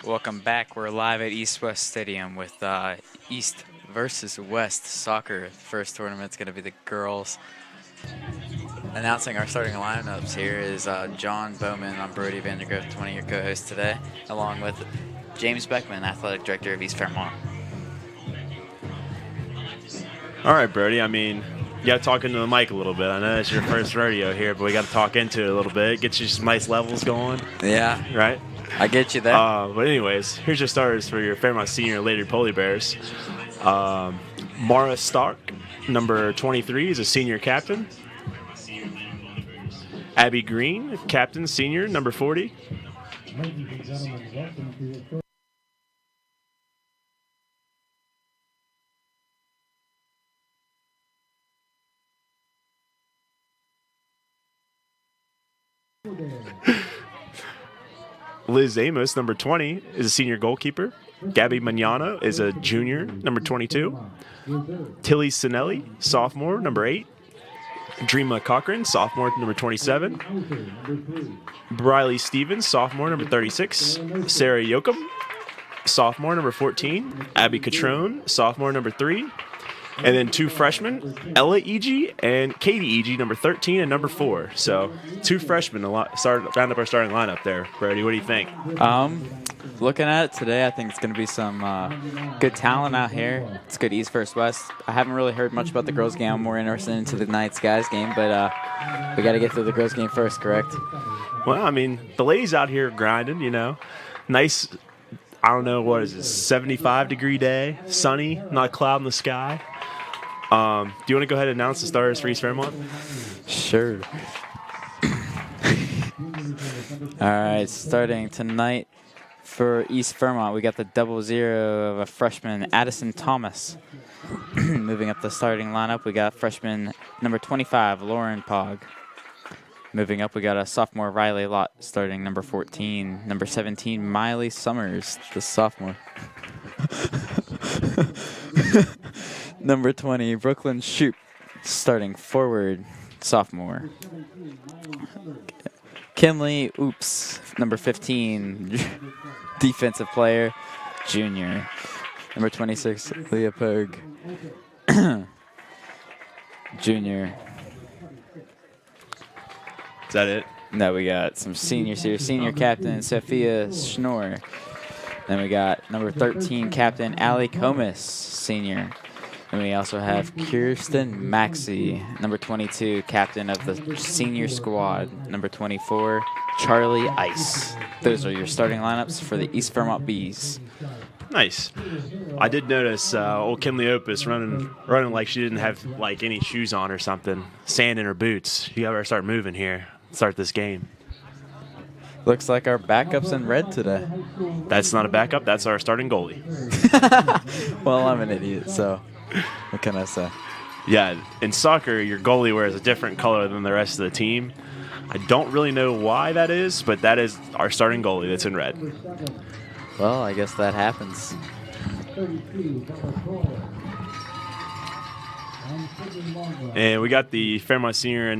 Welcome back. We're live at East West Stadium with East versus West soccer. First tournament's going to be the girls. Announcing our starting lineups here is John Bowman. I'm Brody Vandergrift, one of your co-hosts today, along with James Beckman, Athletic Director of East Fairmont. All right, Brody. I mean, you got to talk into the mic a little bit. I know it's your first rodeo here, but we got to talk into it a little bit. Get you some nice levels going. Yeah. Right? I get you there. But anyways, here's your starters for your Fairmont Senior Lady Polar Bears. Mara Stark, number 23, is a senior captain. Abby Green, captain, senior, number 40. Liz Amos, number 20, is a senior goalkeeper. Gabby Magnano is a junior, number 22. Tilly Sinelli, sophomore, number 8. Dreama Cochran, sophomore, number 27. Briley Stevens, sophomore, number 36. Sarah Yoakum, sophomore, number 14. Abby Catrone, sophomore, number 3. And then 2 freshmen, Ella E.G. and Katie E.G., number 13 and number 4. So 2 freshmen round up our starting lineup there. Brody, what do you think? Looking at it today, I think it's going to be some good talent out here. It's good East versus West. I haven't really heard much about the girls' game. I'm more interested into the Knights guys game, but we got to get through the girls' game first, correct? Well, I mean, the ladies out here grinding, you know. Nice, I don't know, what is it, 75-degree day, sunny, not a cloud in the sky. Do you want to go ahead and announce the starters for East Fairmont? Sure. All right, starting tonight for East Fairmont, we got the 00 of a freshman, Addison Thomas. Moving up the starting lineup, we got freshman number 25, Lauren Pog. Moving up, we got a sophomore, Riley Lott, starting number 14. Number 17, Miley Summers, the sophomore. Number 20, Brooklyn Shoup, starting forward, sophomore. Kinley Oops, number 15, defensive player, junior. Number 26, Leah Pogue, junior. Is that it? No, we got some seniors here. Senior captain, Sophia Schnorr. Then we got number 13, captain, Allie Comis, senior. And we also have Kirsten Maxey, number 22, captain of the senior squad. Number 24, Charlie Ice. Those are your starting lineups for the East Fairmont Bees. Nice. I did notice old Kinley Opus running like she didn't have like any shoes on or something. Sand in her boots. You gotta start moving here. Start this game. Looks like our backup's in red today. That's not a backup. That's our starting goalie. Well, I'm an idiot, so what can I say? Yeah, in soccer, your goalie wears a different color than the rest of the team. I don't really know why that is, but that is our starting goalie that's in red. Well, I guess that happens. And we got the Fairmont Senior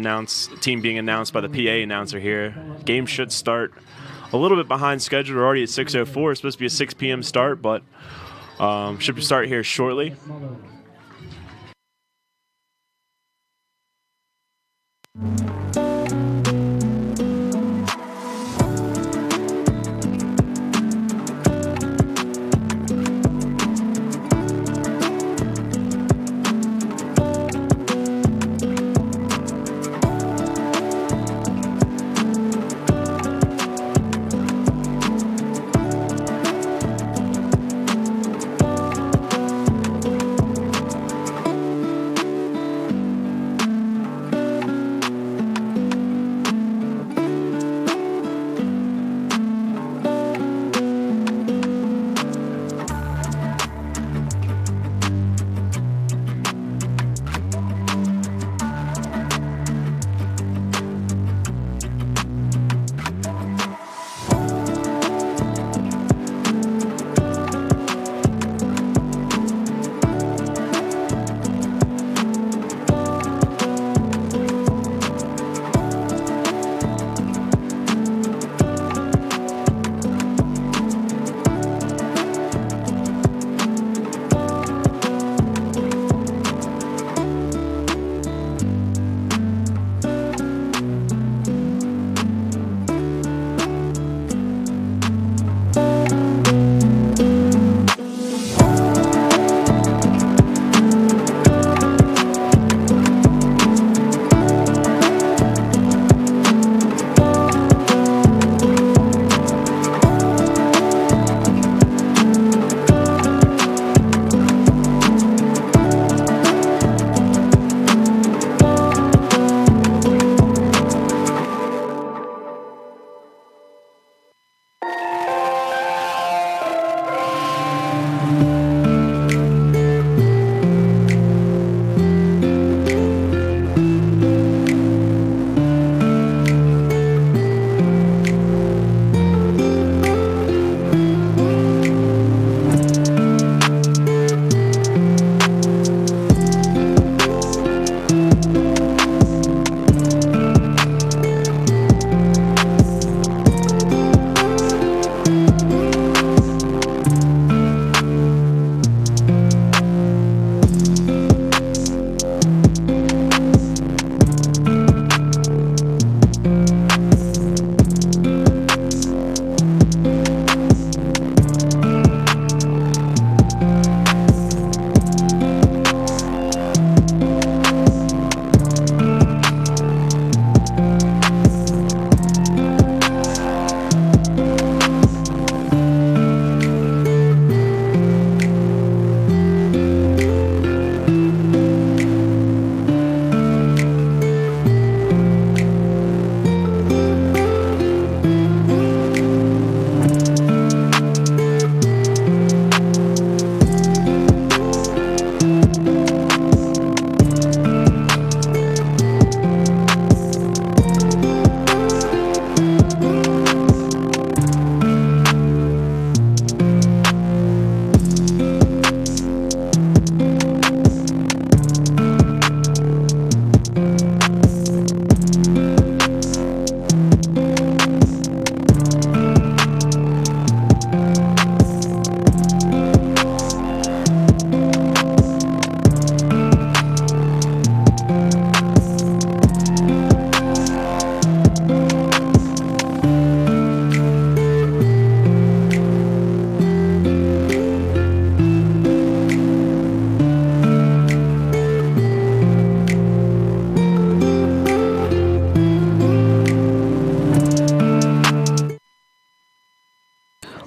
team being announced by the PA announcer here. Game should start a little bit behind schedule. We're already at 6:04. It's supposed to be a 6 p.m. start, but should start here shortly.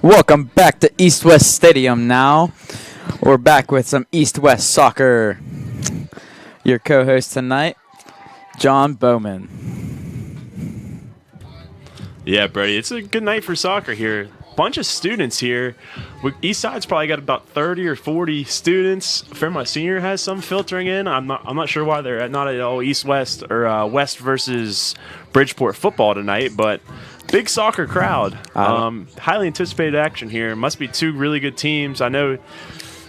Welcome back to East West Stadium now. We're back with some East West soccer. Your co-host tonight, John Bowman. Yeah, Brady, it's a good night for soccer here. Bunch of students here. East Side's probably got about 30 or 40 students. Fairmont Senior has some filtering in. I'm not sure why they're not at all East West or West versus Bridgeport football tonight, but big soccer crowd. Highly anticipated action here. Must be two really good teams. I know,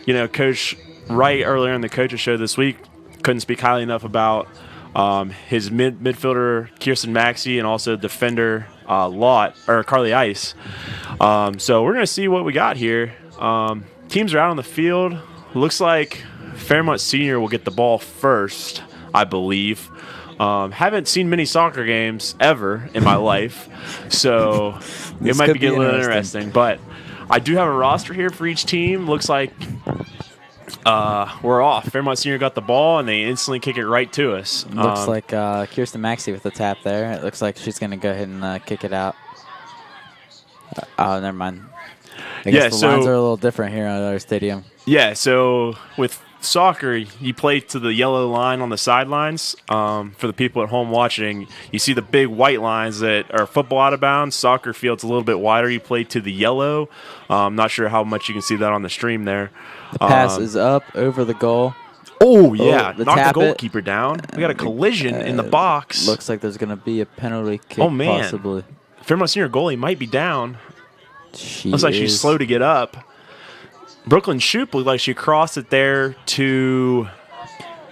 Coach Wright earlier in the coaches show this week couldn't speak highly enough about his midfielder Kirsten Maxey and also defender Carly Ice. So we're gonna see what we got here. Teams are out on the field. Looks like Fairmont Senior will get the ball first, I believe. Haven't seen many soccer games ever in my life, so it might be getting a little interesting. But I do have a roster here for each team. Looks like we're off. Fairmont Senior got the ball, and they instantly kick it right to us. Looks like Kirsten Maxey with the tap there. It looks like she's going to go ahead and kick it out. Oh, never mind. I guess the lines are a little different here at our stadium. Yeah, so with soccer, you play to the yellow line on the sidelines. For the people at home watching, you see the big white lines that are football out of bounds. Soccer field's a little bit wider. You play to the yellow. I'm not sure how much you can see that on the stream there. The pass is up over the goal. Oh, yeah. Knocked the goalkeeper down. We got a collision in the box. Looks like there's going to be a penalty kick possibly. Fairmont Senior goalie might be down. Looks like she's slow to get up. Brooklyn Shoop looked like she crossed it there to...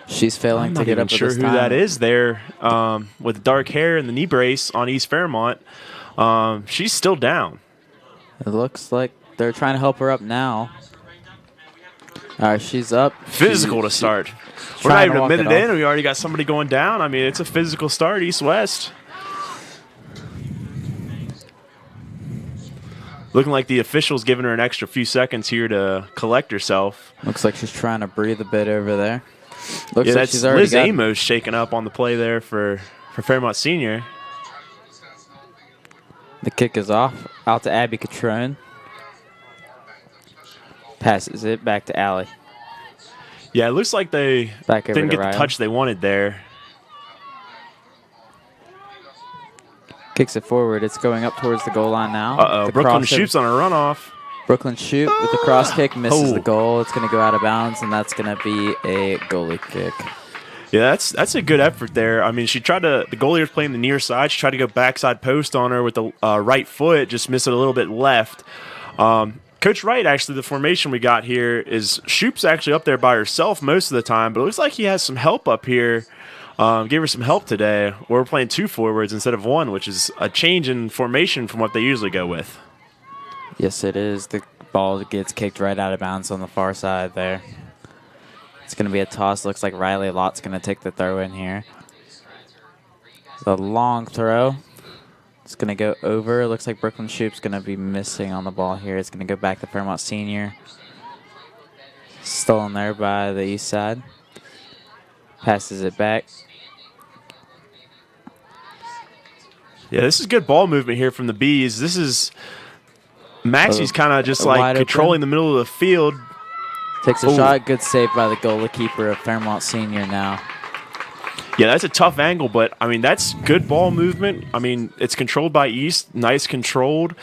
She's failing to get up at this time. I'm not sure who that is there with dark hair and the knee brace on East Fairmont. She's still down. It looks like they're trying to help her up now. All right, she's up. Physical to start. We're not even a minute in, and we already got somebody going down. I mean, it's a physical start, East-West. Looking like the official's giving her an extra few seconds here to collect herself. Looks like she's trying to breathe a bit over there. Looks like that's she's already Liz Amos shaking up on the play there for Fairmont Senior. The kick is off. Out to Abby Catrone. Passes it back to Allie. Yeah, it looks like they didn't get the touch they wanted there. Kicks it forward. It's going up towards the goal line now. Uh-oh. Brooklyn Shoop's on a runoff. Brooklyn Shoop with the cross kick misses the goal. It's going to go out of bounds, and that's going to be a goalie kick. Yeah, that's a good effort there. I mean, the goalie was playing the near side. She tried to go backside post on her with the right foot, just missed it a little bit left. Coach Wright, actually, the formation we got here is Shoop's actually up there by herself most of the time, but it looks like he has some help up here. Gave her some help today. We're playing two forwards instead of one, which is a change in formation from what they usually go with. Yes, it is. The ball gets kicked right out of bounds on the far side there. It's going to be a toss. Looks like Riley Lott's going to take the throw in here. The long throw. It's going to go over. Looks like Brooklyn Shoop's going to be missing on the ball here. It's going to go back to Fairmont Senior. Stolen there by the east side. Passes it back. Yeah, this is good ball movement here from the Bees. This is Maxie's kind of just like controlling the middle of the field. Takes a shot. Good save by the goalkeeper of Fairmont Senior now. Yeah, that's a tough angle, but, I mean, that's good ball movement. I mean, it's controlled by East, nice controlled.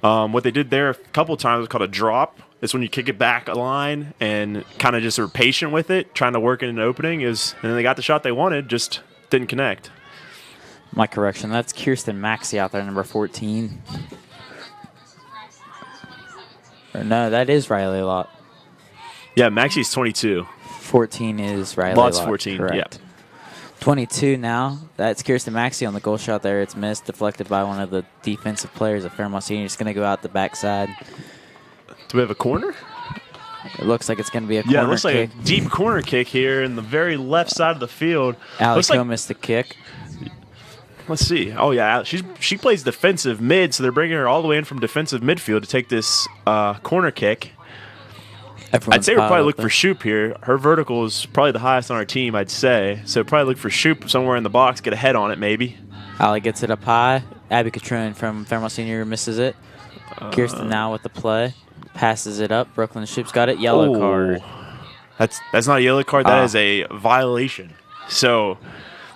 What they did there a couple of times was called a drop. It's when you kick it back a line and kind of just are patient with it, trying to work in an opening. And then they got the shot they wanted, just didn't connect. My correction, that's Kirsten Maxey out there, number 14. Or no, that is Riley Lott. Yeah, Maxey's 22. 14 is Riley Lott. Lott's 14, correct. Yeah. 22 now. That's Kirsten Maxey on the goal shot there. It's missed, deflected by one of the defensive players of Fairmont Senior. It's going to go out the backside. Do we have a corner? It looks like it's going to be a corner kick. Yeah, it looks like kick. A deep corner kick here in the very left side of the field. Allie missed the kick. Let's see. Oh, yeah, she plays defensive mid, so they're bringing her all the way in from defensive midfield to take this corner kick. I'd say we're probably looking for Shoop here. Her vertical is probably the highest on our team, I'd say. So probably look for Shoop somewhere in the box, get a head on it maybe. Allie gets it up high. Abby Catrone from Fairmont Senior misses it. Kirsten now with the play. Passes it up. Brooklyn Shoop's got it. Yellow card. That's not a yellow card. That is a violation. So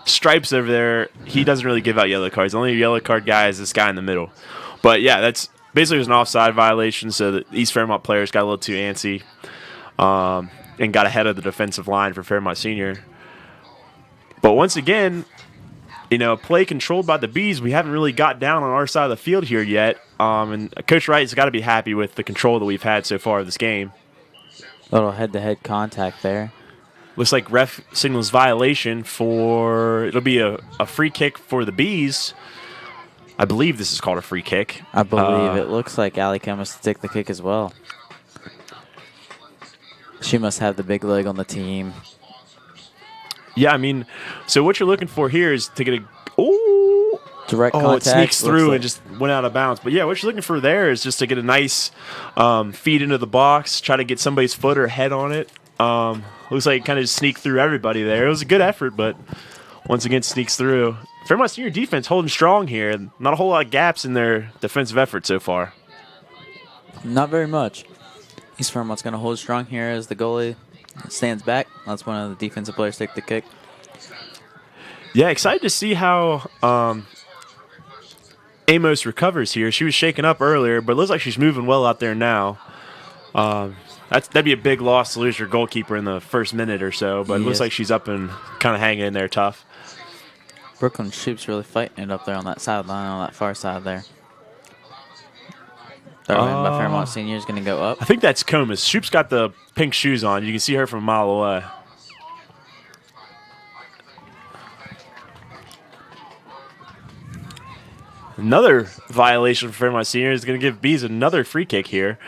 Stripes over there, he doesn't really give out yellow cards. The only yellow card guy is this guy in the middle. But, yeah, that's basically an offside violation, so the East Fairmont players got a little too antsy and got ahead of the defensive line for Fairmont Senior. But once again, play controlled by the Bees. We haven't really got down on our side of the field here yet. And Coach Wright's got to be happy with the control that we've had so far of this game. Little head-to-head contact there. Looks like ref signals violation it'll be a free kick for the Bees. I believe this is called a free kick. I believe it looks like Allie must take the kick as well. She must have the big leg on the team. Yeah, so what you're looking for here is to get direct contact. It sneaks through and just went out of bounds. But, yeah, what you're looking for there is just to get a nice feed into the box, try to get somebody's foot or head on it. Looks like it kind of just sneaked through everybody there. It was a good effort, but once again sneaks through. Fairmont Senior defense holding strong here. Not a whole lot of gaps in their defensive effort so far. Not very much. East Fairmont's going to hold strong here as the goalie stands back. That's one of the defensive players take the kick. Yeah, excited to see how Amos recovers here. She was shaken up earlier, but it looks like she's moving well out there now. That'd be a big loss to lose your goalkeeper in the first minute or so, but it looks like she's up and kind of hanging in there tough. Brooklyn Shoop's really fighting it up there on that sideline, on that far side there. Throw in by Fairmont Senior is going to go up. I think that's Comas. Shoop's got the pink shoes on. You can see her from a mile away. Another violation for Fairmont Senior is going to give Bees another free kick here.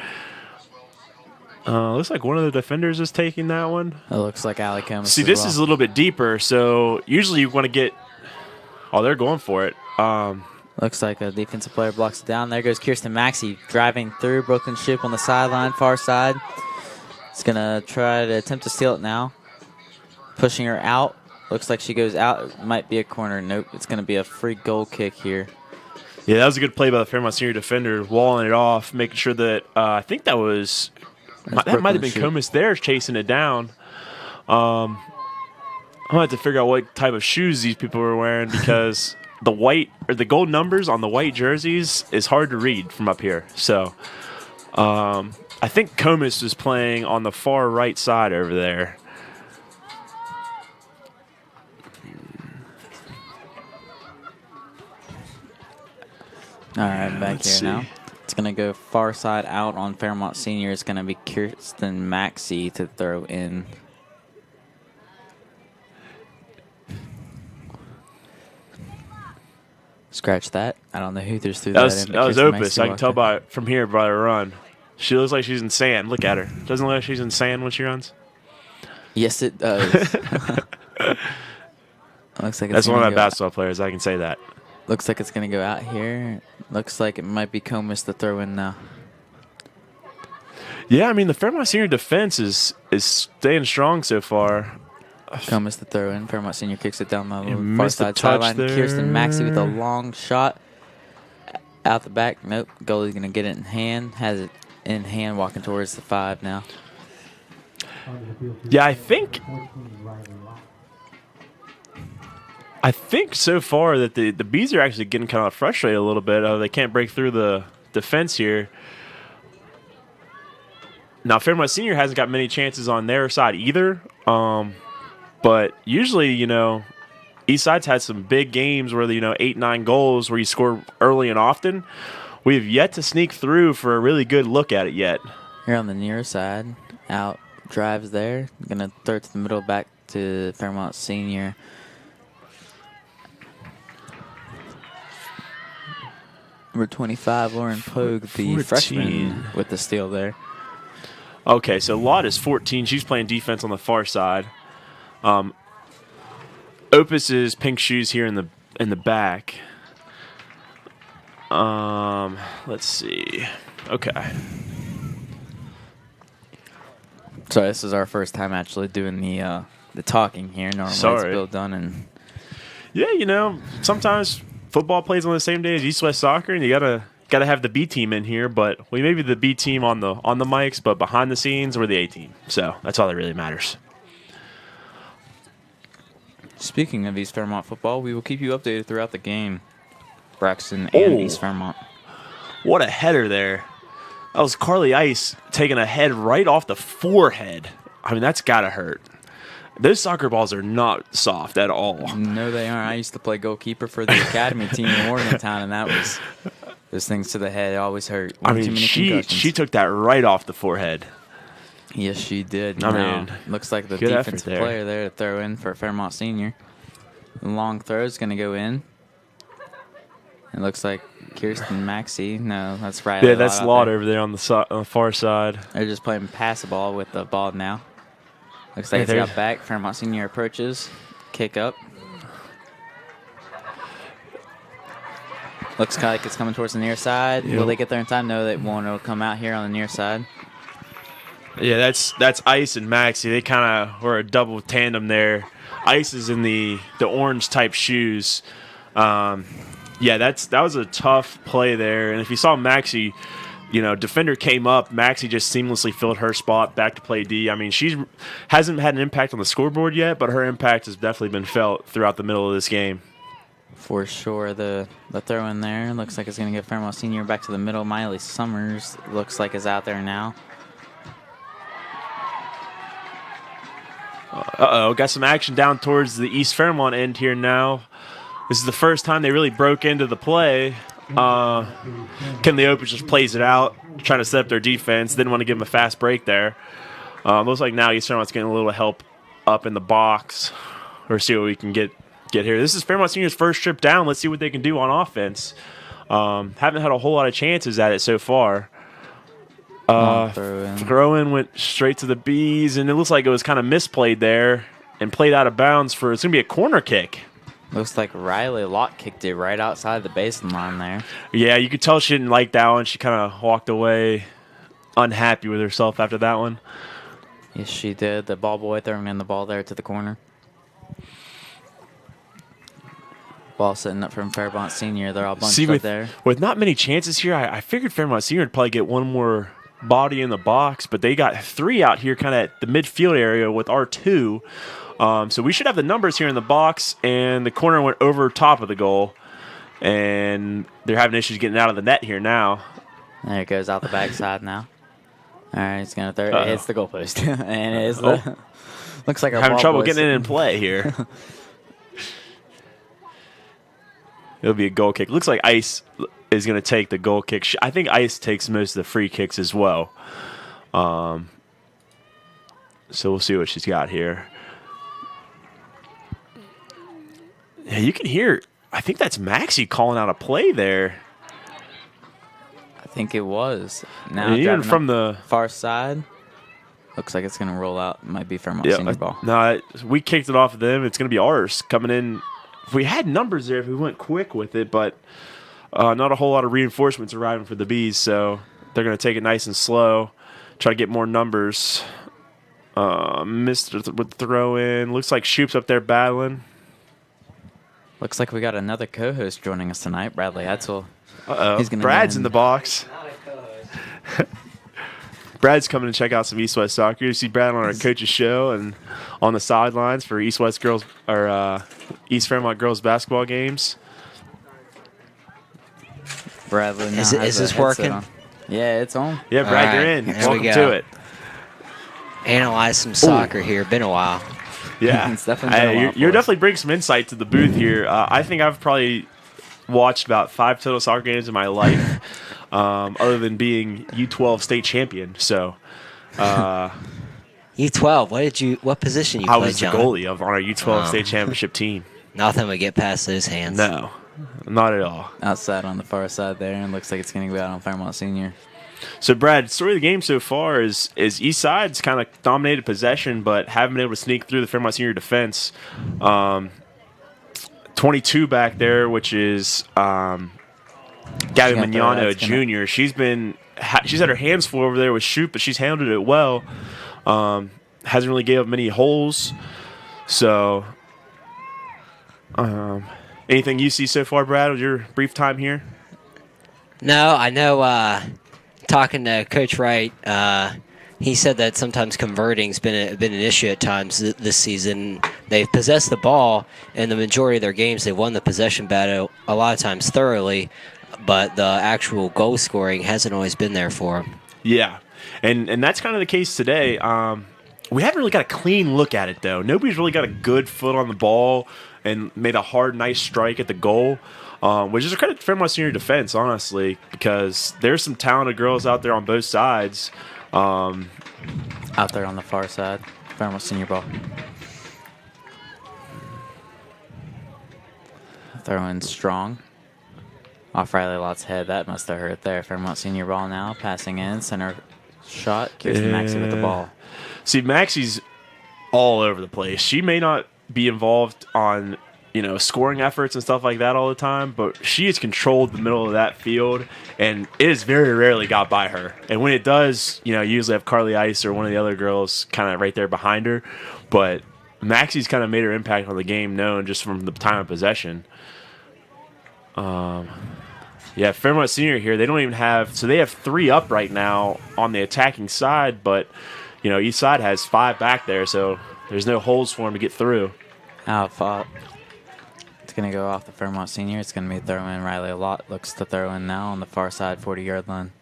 Looks like one of the defenders is taking that one. It looks like Allie Comas. See, this is a little bit deeper, so usually you want to get... Oh, they're going for it. Looks like a defensive player blocks it down. There goes Kirsten Maxey driving through. Brooklyn Shoop on the sideline, far side. It's going to try to attempt to steal it now. Pushing her out. Looks like she goes out. It might be a corner. Nope, it's going to be a free goal kick here. Yeah, that was a good play by the Fairmont Senior defender, walling it off, making sure that I think that was... That might have been Comas there chasing it down. I'm going to have to figure out what type of shoes these people were wearing because the gold numbers on the white jerseys is hard to read from up here. So I think Comas was playing on the far right side over there. All right, back here now. It's going to go far side out on Fairmont Senior. It's going to be Kirsten Maxey to throw in. Scratch that. I don't know who threw that in. That was Opus. I can tell from here by her run. She looks like she's in sand. Look at her. Doesn't look like she's in sand when she runs. Yes, it does. Looks like that's one of my basketball players. I can say that. Looks like it's going to go out here. Looks like it might be Comas to throw in now. Yeah, the Fairmont Senior defense is staying strong so far. Comas to throw in. Fairmont Senior kicks it down the far side sideline. Kirsten Maxey with a long shot. Out the back. Nope. Goalie's going to get it in hand. Has it in hand walking towards the 5 now. Yeah, I think so far that the Bees are actually getting kind of frustrated a little bit. They can't break through the defense here. Now, Fairmont Senior hasn't got many chances on their side either. But usually, East Side's had some big games where, 8, 9 goals where you score early and often. We have yet to sneak through for a really good look at it yet. Here on the near side, out drives there. Going to throw it to the middle back to Fairmont Senior. Number 25, Lauren Pogue, the 14. freshman, with the steal there. Okay, so Lott is 14. She's playing defense on the far side. Opus is pink shoes here in the back. Let's see. Okay. Sorry, this is our first time actually doing the talking here. Normally it's Bill Dunn and. Yeah, sometimes football plays on the same day as East-West soccer, and you got to have the B team in here, but we may be the B team on the mics, but behind the scenes we're the A team. So that's all that really matters. Speaking of East Fairmont football, we will keep you updated throughout the game. Braxton and East Fairmont. What a header there. That was Carly Ice taking a head right off the forehead. I mean, that's got to hurt. Those soccer balls are not soft at all. No, they aren't. I used to play goalkeeper for the academy team in Morgantown, and that was those things to the head always hurt. I mean, she took that right off the forehead. Yes, she did. I mean, looks like the good defensive effort player there to throw in for Fairmont Senior. The long throw is going to go in. It looks like Kirsten Maxey. No, that's right. Yeah, that's Lott over there on the far side. They're just playing pass the ball with the ball now. Looks like it's got back. Fairmont Senior approaches. Kick up. Looks like it's coming towards the near side. Yep. Will they get there in time? No, they won't. It'll come out here on the near side. Yeah, that's Ice and Maxie. They kind of were a double tandem there. Ice is in the orange type shoes. Yeah, that was a tough play there. And if you saw Maxie, defender came up. Maxie just seamlessly filled her spot back to play D. I mean, she hasn't had an impact on the scoreboard yet, but her impact has definitely been felt throughout the middle of this game. For sure, the throw in there looks like it's going to get Fairmont Senior back to the middle. Miley Summers looks like is out there now. Got some action down towards the East Fairmont end here now. This is the first time they really broke into the play. Kinley Opus just plays it out, trying to set up their defense. Didn't want to give them a fast break there. Looks like now East Fairmont's getting a little help up in the box. Or see what we can get here. This is Fairmont Senior's first trip down. Let's see what they can do on offense. Haven't had a whole lot of chances at it so far. Throw-in went straight to the Bees, and it looks like it was kind of misplayed there and played out of bounds for it's going to be a corner kick. Looks like Riley Lott kicked it right outside the baseline there. Yeah, you could tell she didn't like that one. She kind of walked away unhappy with herself after that one. Yes, she did. The ball boy throwing in the ball there to the corner. Ball setting up from Fairmont Senior. They're all bunched up there. With not many chances here, I figured Fairmont Senior would probably get one more body in the box, but they got 3 out here kind of at the midfield area with our 2. So we should have the numbers here in the box, and the corner went over top of the goal, and they're having issues getting out of the net here now. There it goes out the backside now. All right, it's going to throw it. It's the goalpost. And it is looks like our having trouble getting it in play here. It'll be a goal kick. Looks like Ice is going to take the goal kick. I think Ice takes most of the free kicks as well. So we'll see what she's got here. Yeah, you can hear, I think that's Maxie calling out a play there. I think it was. Now even from the far side, looks like it's going to roll out. It might be Fairmont Senior ball. No, we kicked it off of them. It's going to be ours coming in. If we had numbers there, if we went quick with it, but not a whole lot of reinforcements arriving for the Bees, so they're going to take it nice and slow, try to get more numbers. Missed with throw in. Looks like Shoop's up there battling. Looks like we got another co-host joining us tonight, Bradley Edsel. Brad's in the box. Brad's coming to check out some East West soccer. You see Brad on our coach's show and on the sidelines for East West girls or East Fairmont girls basketball games. Bradley, is this working? Yeah, it's on. Yeah, Brad, you're in. Welcome to it. Analyze some soccer here. Been a while. Yeah, it's definitely you're definitely bringing some insight to the booth here. I think I've probably watched about 5 total soccer games in my life, other than being U12 state champion. So, U12. What position you played, John? I was the goalie on our U12 state championship team. Nothing would get past those hands. No, not at all. Outside on the far side there, and looks like it's going to go out on Fairmont Senior. So, Brad, story of the game so far is East Side's kind of dominated possession, but haven't been able to sneak through the Fairmont Senior defense. 22 back there, which is Gabby Mignano, Jr. She's had her hands full over there with Shoot, but she's handled it well. Hasn't really gave up many holes. So, anything you see so far, Brad, with your brief time here? No, I know. Talking to Coach Wright, he said that sometimes converting's been an issue at times this season. They've possessed the ball in the majority of their games. They've won the possession battle a lot of times thoroughly, but the actual goal scoring hasn't always been there for them. Yeah, and that's kind of the case today. We haven't really got a clean look at it, though. Nobody's really got a good foot on the ball and made a hard, nice strike at the goal, which is a credit to Fairmont Senior defense, honestly, because there's some talented girls out there on both sides. Out there on the far side. Fairmont Senior ball. Throw in strong. Off Riley Lott's head. That must have hurt there. Fairmont Senior ball now. Passing in. Center shot. Kirsten Maxey with the ball. See, Maxie's all over the place. She may not be involved on, scoring efforts and stuff like that all the time, but she has controlled the middle of that field, and it has very rarely got by her. And when it does, you usually have Carly Ice or one of the other girls kind of right there behind her. But Maxie's kind of made her impact on the game known just from the time of possession. Yeah, Fairmont Senior here, they don't even have – so they have 3 up right now on the attacking side, but, each side has 5 back there, so there's no holes for them to get through. Out fault. It's going to go off the Fairmont Senior. It's going to be throw in. Riley Lott looks to throw in now on the far side 40-yard line.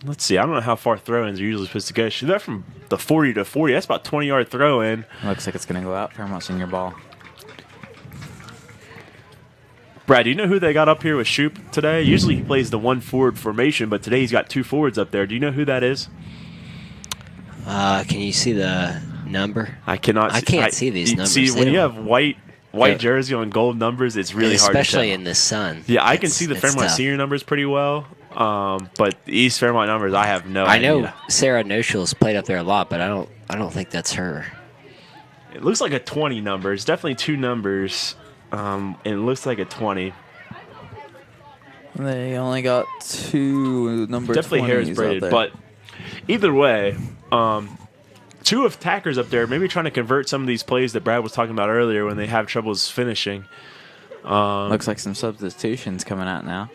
Let's see. I don't know how far throw-ins are usually supposed to go. She's there from the 40 to 40. That's about 20-yard throw-in. Looks like it's going to go out. Fairmont Senior ball. Brad, do you know who they got up here with Shoop today? Usually he plays the 1 forward formation, but today he's got 2 forwards up there. Do you know who that is? Can you see the number? I cannot. I can't see these numbers. See, when you have white jersey on gold numbers, it's really hard to tell. Especially in the sun. Yeah, I can see the Fairmont Senior numbers pretty well, but the East Fairmont numbers, I have no idea. I know Sarah Noshul's played up there a lot, but I don't think that's her. It looks like a 20 number. It's definitely 2 numbers. And it looks like a 20. They only got 2 number 20s definitely Harris braided, but either way, 2 attackers up there, maybe trying to convert some of these plays that Brad was talking about earlier when they have troubles finishing. Looks like some substitutions coming out now.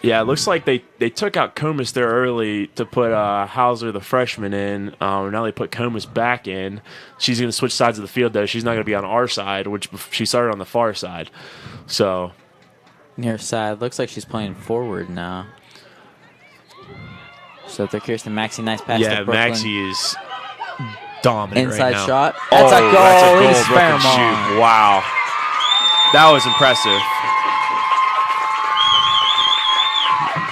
Yeah, it looks like they took out Comus there early to put Hauser, the freshman, in. Now they put Comus back in. She's going to switch sides of the field, though. She's not going to be on our side, which she started on the far side. So near side. Looks like she's playing forward now. So they're Kirsten Maxey. Nice pass to Brooklyn. Yeah, Maxey is dominant inside right now. shot. That's a goal. That's a goal. Fairmont. Shoot. Wow. That was impressive.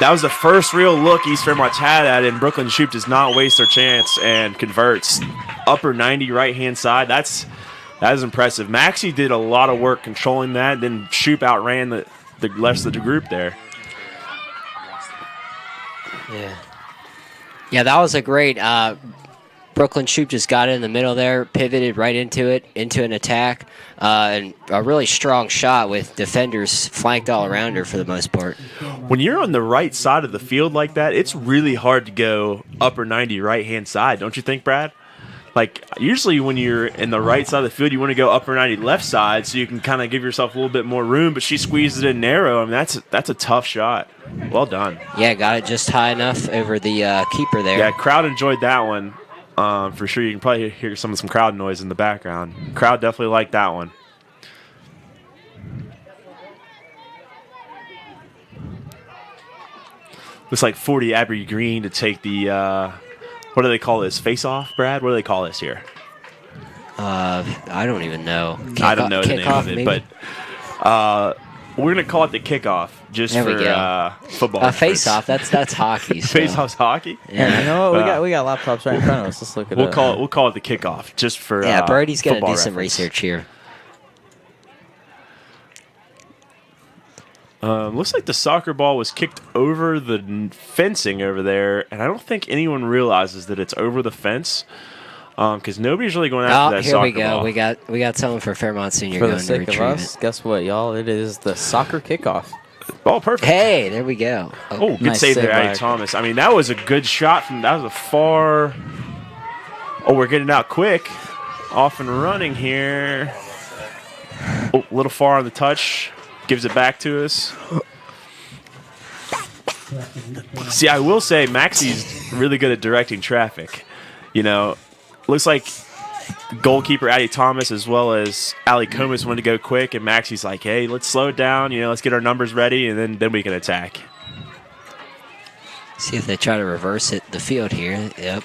That was the first real look East Fairmont's had at it, and Brooklyn Shoop does not waste their chance and converts. Upper 90 right-hand side. That is impressive. Maxey did a lot of work controlling that, then Shoop outran the rest of the group there. Yeah, that was a great Brooklyn Shoop just got in the middle there, pivoted right into it, into an attack, and a really strong shot with defenders flanked all around her for the most part. When you're on the right side of the field like that, it's really hard to go upper 90 right-hand side, don't you think, Brad? Like, usually when you're in the right side of the field, you want to go upper 90 left side so you can kind of give yourself a little bit more room, but she squeezed it in narrow. I mean, that's a tough shot. Well done. Yeah, got it just high enough over the keeper there. Yeah, crowd enjoyed that one. For sure, you can probably hear some crowd noise in the background. Crowd definitely liked that one. Looks like 40 Abbey Green to take the, what do they call this, face-off, Brad? What do they call this here? I don't even know. I don't know the name of it, maybe? but we're going to call it the kickoff just there for football. Face-off, that's hockey. So. Face-off's hockey? Yeah, you know what? We got laptops right in front of us. Let's look at it. We'll call it the kickoff just for Brody's going to do reference. some research here. Looks like the soccer ball was kicked over the fencing over there, and I don't think anyone realizes that it's over the fence because nobody's really going after that soccer ball. Here we go. We got someone for Fairmont Senior for going the sake to of retrieve us, it. Guess what, y'all? It is the soccer kickoff. Oh, perfect. Hey, there we go. Oh, good nice save save there, by- Addie Thomas. I mean, that was a good shot that was a far. Oh, we're getting out quick. Off and running here. Oh, a little far on the touch. Gives it back to us. See, I will say Maxi's really good at directing traffic. You know, looks like goalkeeper Addie Thomas as well as Ali Comas wanted to go quick, and Maxi's like, hey, let's slow it down. You know, let's get our numbers ready, and then we can attack. See if they try to reverse it, the field here. Yep.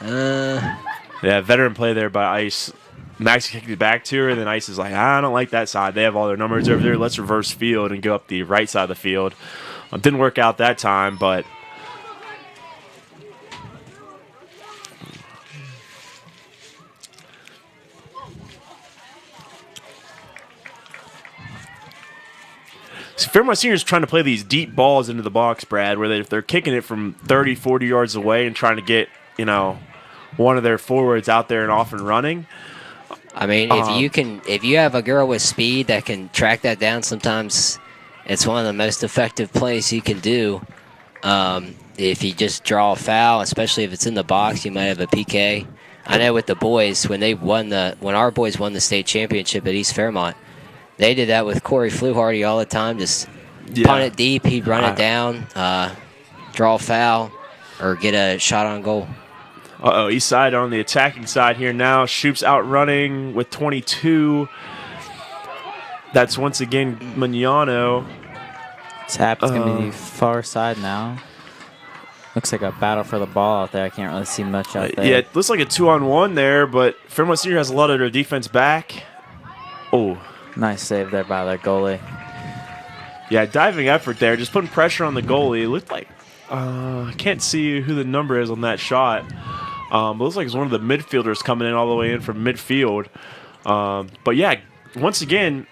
Yeah, veteran play there by Ice. Maxi kicked it back to her, and then Ice is like, I don't like that side. They have all their numbers over there. Let's reverse field and go up the right side of the field. Didn't work out that time, but so Fairmont Senior is trying to play these deep balls into the box, Brad, where they're kicking it from 30, 40 yards away and trying to get, you know, one of their forwards out there and off and running. I mean, if you have a girl with speed that can track that down, sometimes it's one of the most effective plays you can do. If you just draw a foul, especially if it's in the box, you might have a PK. I know with the boys, when our boys won the state championship at East Fairmont, they did that with Corey Fluharty all the time. Just punt it deep, he'd run it down, draw a foul, or get a shot on goal. East side on the attacking side here now. Shoop's out running with 22. That's once again Magnano. Tap is going to be far side now. Looks like a battle for the ball out there. I can't really see much out there. Yeah, it looks like a 2-on-1 there, but Fairmont Senior has a lot of their defense back. Oh. Nice save there by their goalie. Yeah, diving effort there. Just putting pressure on the goalie. It looked like, I can't see who the number is on that shot. It looks like it's one of the midfielders coming in all the way in from midfield. But yeah, once again,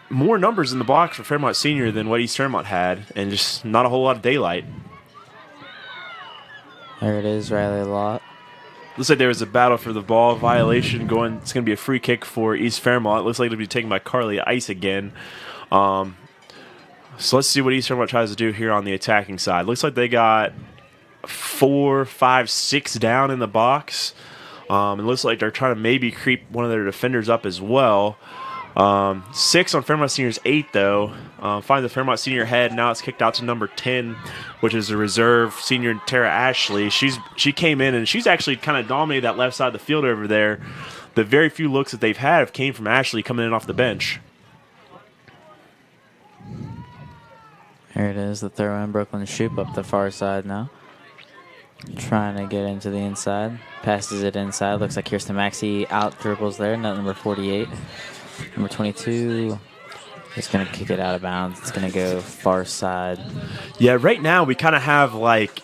more numbers in the box for Fairmont Senior than what East Fairmont had, and just not a whole lot of daylight. There it is, Riley Lott. Looks like there was a battle for the ball violation going. It's going to be a free kick for East Fairmont. Looks like it'll be taken by Carly Ice again. So let's see what East Fairmont tries to do here on the attacking side. Looks like they got 4, 5, 6 down in the box. It looks like they're trying to maybe creep one of their defenders up as well. 6 on Fairmont Senior's 8, though. Finds the Fairmont Senior head. Now it's kicked out to number 10, which is the reserve senior Tara Ashley. She came in, and she's actually kind of dominated that left side of the field over there. The very few looks that they've had have came from Ashley coming in off the bench. Here it is, the throw in. Brooklyn Shoop up the far side now. Trying to get into the inside. Passes it inside. Looks like Kirsten Maxey out dribbles there. Number 48. Number 22 is going to kick it out of bounds. It's going to go far side. Yeah, right now we kind of have like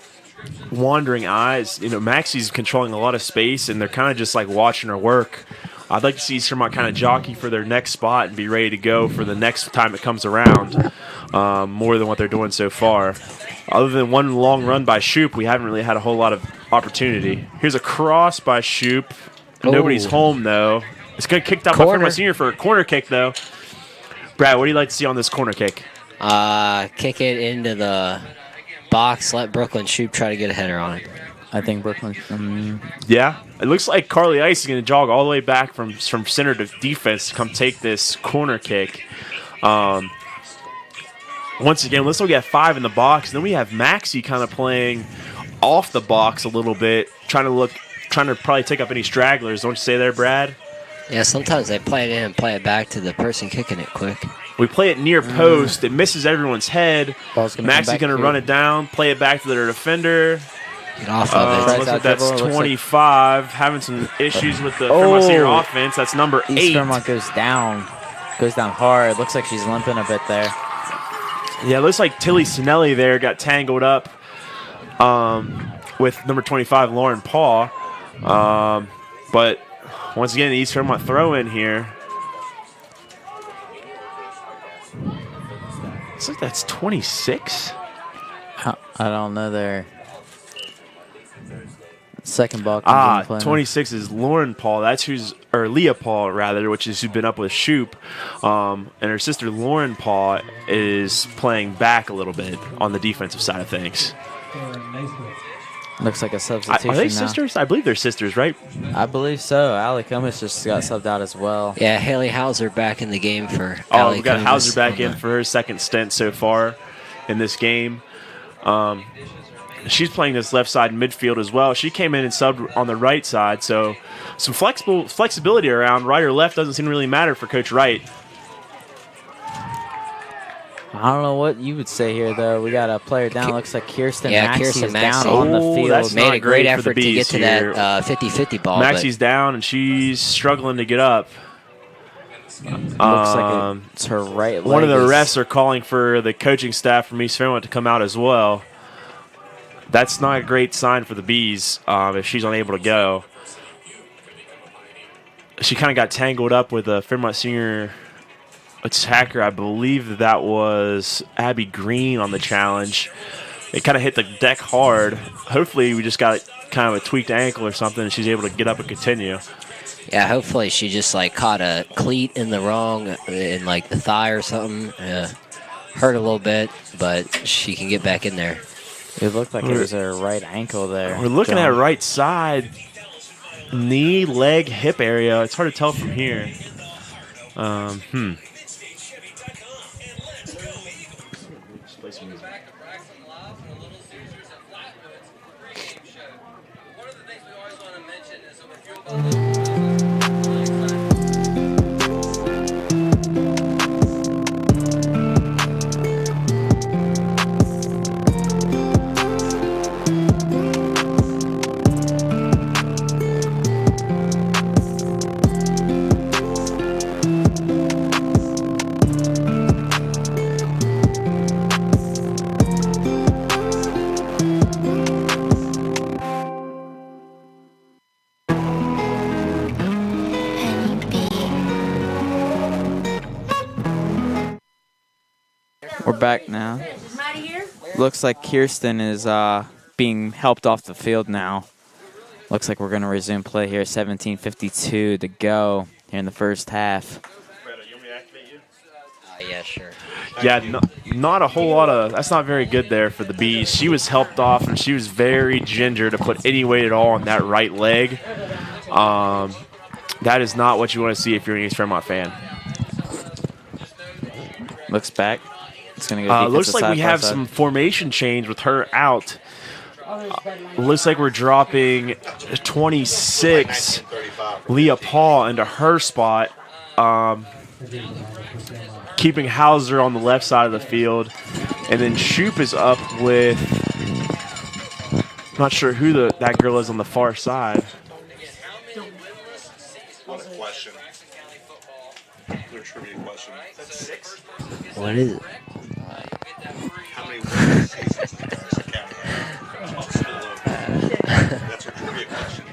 wandering eyes. You know, Maxie's controlling a lot of space, and they're kind of just like watching her work. I'd like to see Fairmont kind of jockey for their next spot and be ready to go for the next time it comes around, more than what they're doing so far. Other than one long run by Shoop, we haven't really had a whole lot of opportunity. Here's a cross by Shoop. Nobody's home, though. It's going to kicked out by Fairmont Senior for a corner kick, though. Brad, what do you like to see on this corner kick? Kick it into the box. Let Brooklyn Shoop try to get a header on it. I think Brooklyn. Yeah, it looks like Carly Ice is going to jog all the way back from center to defense to come take this corner kick. Once again, let's look at 5 in the box. Then we have Maxie kind of playing off the box a little bit, trying to probably take up any stragglers. Don't you say there, Brad? Yeah, sometimes they play it in and play it back to the person kicking it quick. We play it near post. It misses everyone's head. Maxie's going to run it down, play it back to their defender. Get off of it. Looks like that's 25. Having some issues with the Fairmont Senior offense. That's number 8. East Fairmont goes down hard. Looks like she's limping a bit there. Yeah, it looks like Tilly Sinelli there got tangled up with number 25, Lauren Paw. But once again, the East Fairmont throw in here. Looks like that's 26. I don't know there. Second ball comes in play. 26 is Lauren Paul. That's Leah Paul, rather, which is who's been up with Shoop. And her sister Lauren Paul is playing back a little bit on the defensive side of things. Looks like a substitution Are they now. sisters? I believe they're sisters, right? I believe so. Ali Comas just got subbed out as well. Yeah, Haley Hauser back in the game for Oh, Ali we got Comas. Hauser back in for her second stint so far in this game. She's playing this left side midfield as well. She came in and subbed on the right side, so some flexibility around. Right or left doesn't seem to really matter for Coach Wright. I don't know what you would say here, though. We got a player down. Looks like Kirsten Yeah, Maxey Kirsten is Maxey. down on the Oh, field. that's Made not a great great for the effort to get Bees to here. that 50-50 ball. Maxie's down, and she's struggling to get up. Looks like it's her right leg. One of the is- refs are calling for the coaching staff from East Fairmont to come out as well. That's not a great sign for the Bees if she's unable to go. She kind of got tangled up with a Fairmont senior attacker. I believe that was Abby Green on the challenge. It kind of hit the deck hard. Hopefully we just got kind of a tweaked ankle or something and she's able to get up and continue. Yeah, hopefully she just like caught a cleat in the wrong, in like the thigh or something. Hurt a little bit, but she can get back in there. It looked like it was her right ankle there. We're looking John. at right side, knee, leg, hip area. It's hard to tell from here. We're back now. Looks like Kirsten is being helped off the field now. Looks like we're going to resume play here. 17:52 to go here in the first half. Yeah, sure. Yeah, not a whole lot of – that's not very good there for the Bees. She was helped off, and she was very ginger to put any weight at all on that right leg. That is not what you want to see if you're an East Fairmont fan. Looks back. It's going to go looks like we have some formation change with her out. Looks like we're dropping 26, Leah Paul, into her spot. Keeping Hauser on the left side of the field. And then Shoop is up with, I'm not sure who that girl is on the far side. On a question. Their trivia question. What is it? How many winning seasons does the county have? That's our trivia question.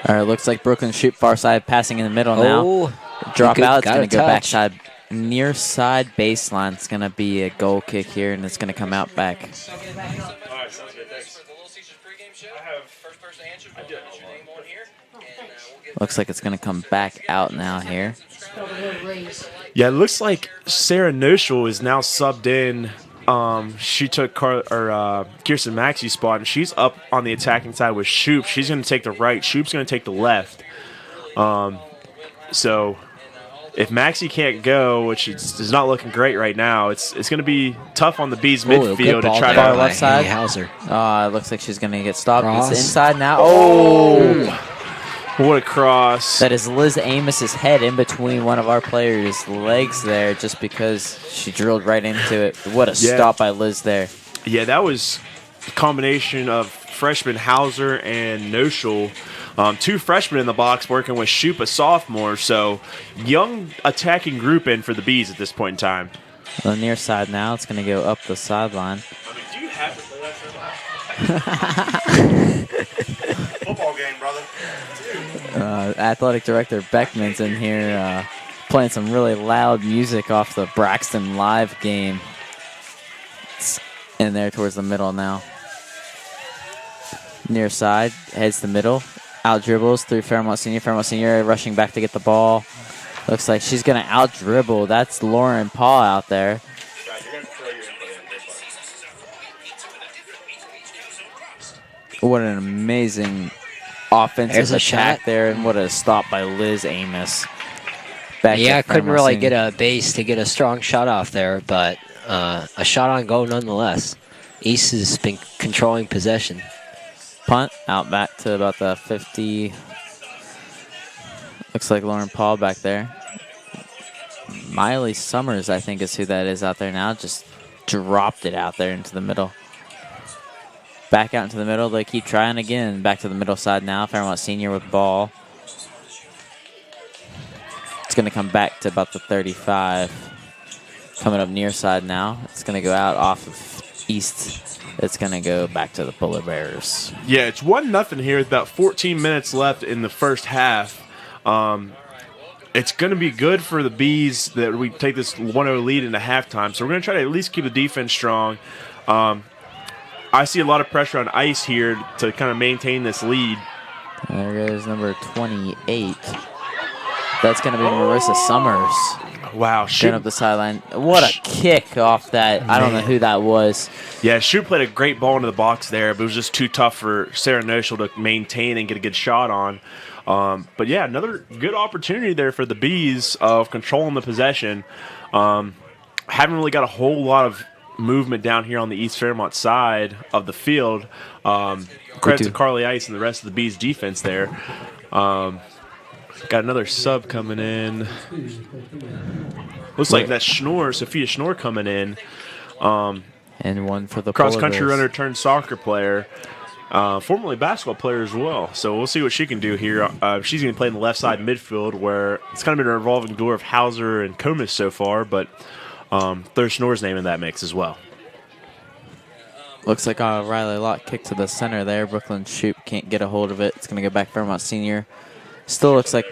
All right, looks like Brooklyn Shoop far side passing in the middle now. Oh, Drop out. It's got going to a go touch. backside. Near side baseline. It's going to be a goal kick here, and it's going to come out back. All right, sounds good. Thanks. Looks like it's going to come back out now here. Yeah, it looks like Sarah Noschel is now subbed in. She took Kirsten Maxey's spot, and she's up on the attacking side with Shoop. She's going to take the right. Shoop's going to take the left. So if Maxey can't go, which is not looking great right now, it's going to be tough on the Bees midfield to try Far to. left side. Hauser. It looks like she's going to get stopped. Cross. It's inside now. Oh! What a cross. That is Liz Amos's head in between one of our players' legs there just because she drilled right into it. What a stop by Liz there. Yeah, that was a combination of freshman Hauser and Noschel. Two freshmen in the box working with Shoop, a sophomore. So young attacking group in for the Bees at this point in time. On the near side now, it's going to go up the sideline. I mean, do you have to play that football game, brother? Athletic Director Beckman's in here playing some really loud music off the Braxton Live game. It's in there towards the middle now. Near side, heads to middle. Out dribbles through Fairmont Senior. Fairmont Senior rushing back to get the ball. Looks like she's going to out dribble. That's Lauren Paul out there. What an amazing offensive There's a attack shot. there, and what a stop by Liz Amos. Back Yeah, at couldn't Fairmont really Senior. get a base to get a strong shot off there, but a shot on goal nonetheless. East has been controlling possession. Punt out back to about the 50. Looks like Lauren Paul back there. Miley Summers, I think, is who that is out there now. Just dropped it out there into the middle. Back out into the middle. They keep trying again. Back to the middle side now. Fairmont Senior with ball. It's going to come back to about the 35. Coming up near side now. It's going to go out off of East. It's going to go back to the Polar Bears. Yeah, it's 1-0 here with about 14 minutes left in the first half. It's going to be good for the Bees that we take this 1-0 lead into halftime. So we're going to try to at least keep the defense strong. I see a lot of pressure on Ice here to kind of maintain this lead. There goes number 28. That's going to be Marissa Summers. Wow. Going up the sideline. What a kick off that. Man. I don't know who that was. Yeah, Shoot played a great ball into the box there, but it was just too tough for Sarah Noshel to maintain and get a good shot on. But, yeah, another good opportunity there for the Bees of controlling the possession. Haven't really got a whole lot of movement down here on the East Fairmont side of the field. Credit to Carly Ice and the rest of the Bees defense there. Got another sub coming in. Looks like that's Sophia Schnorr coming in. And one for the cross-country runner turned soccer player. Formerly basketball player as well. So we'll see what she can do here. She's going to play in the left side midfield where it's kind of been a revolving door of Hauser and Comus so far, but there's Schnorr's name in that mix as well. Looks like Riley Locke kicked to the center there. Brooklyn Shoup can't get a hold of it. It's going to go back Fairmont Senior. Still looks like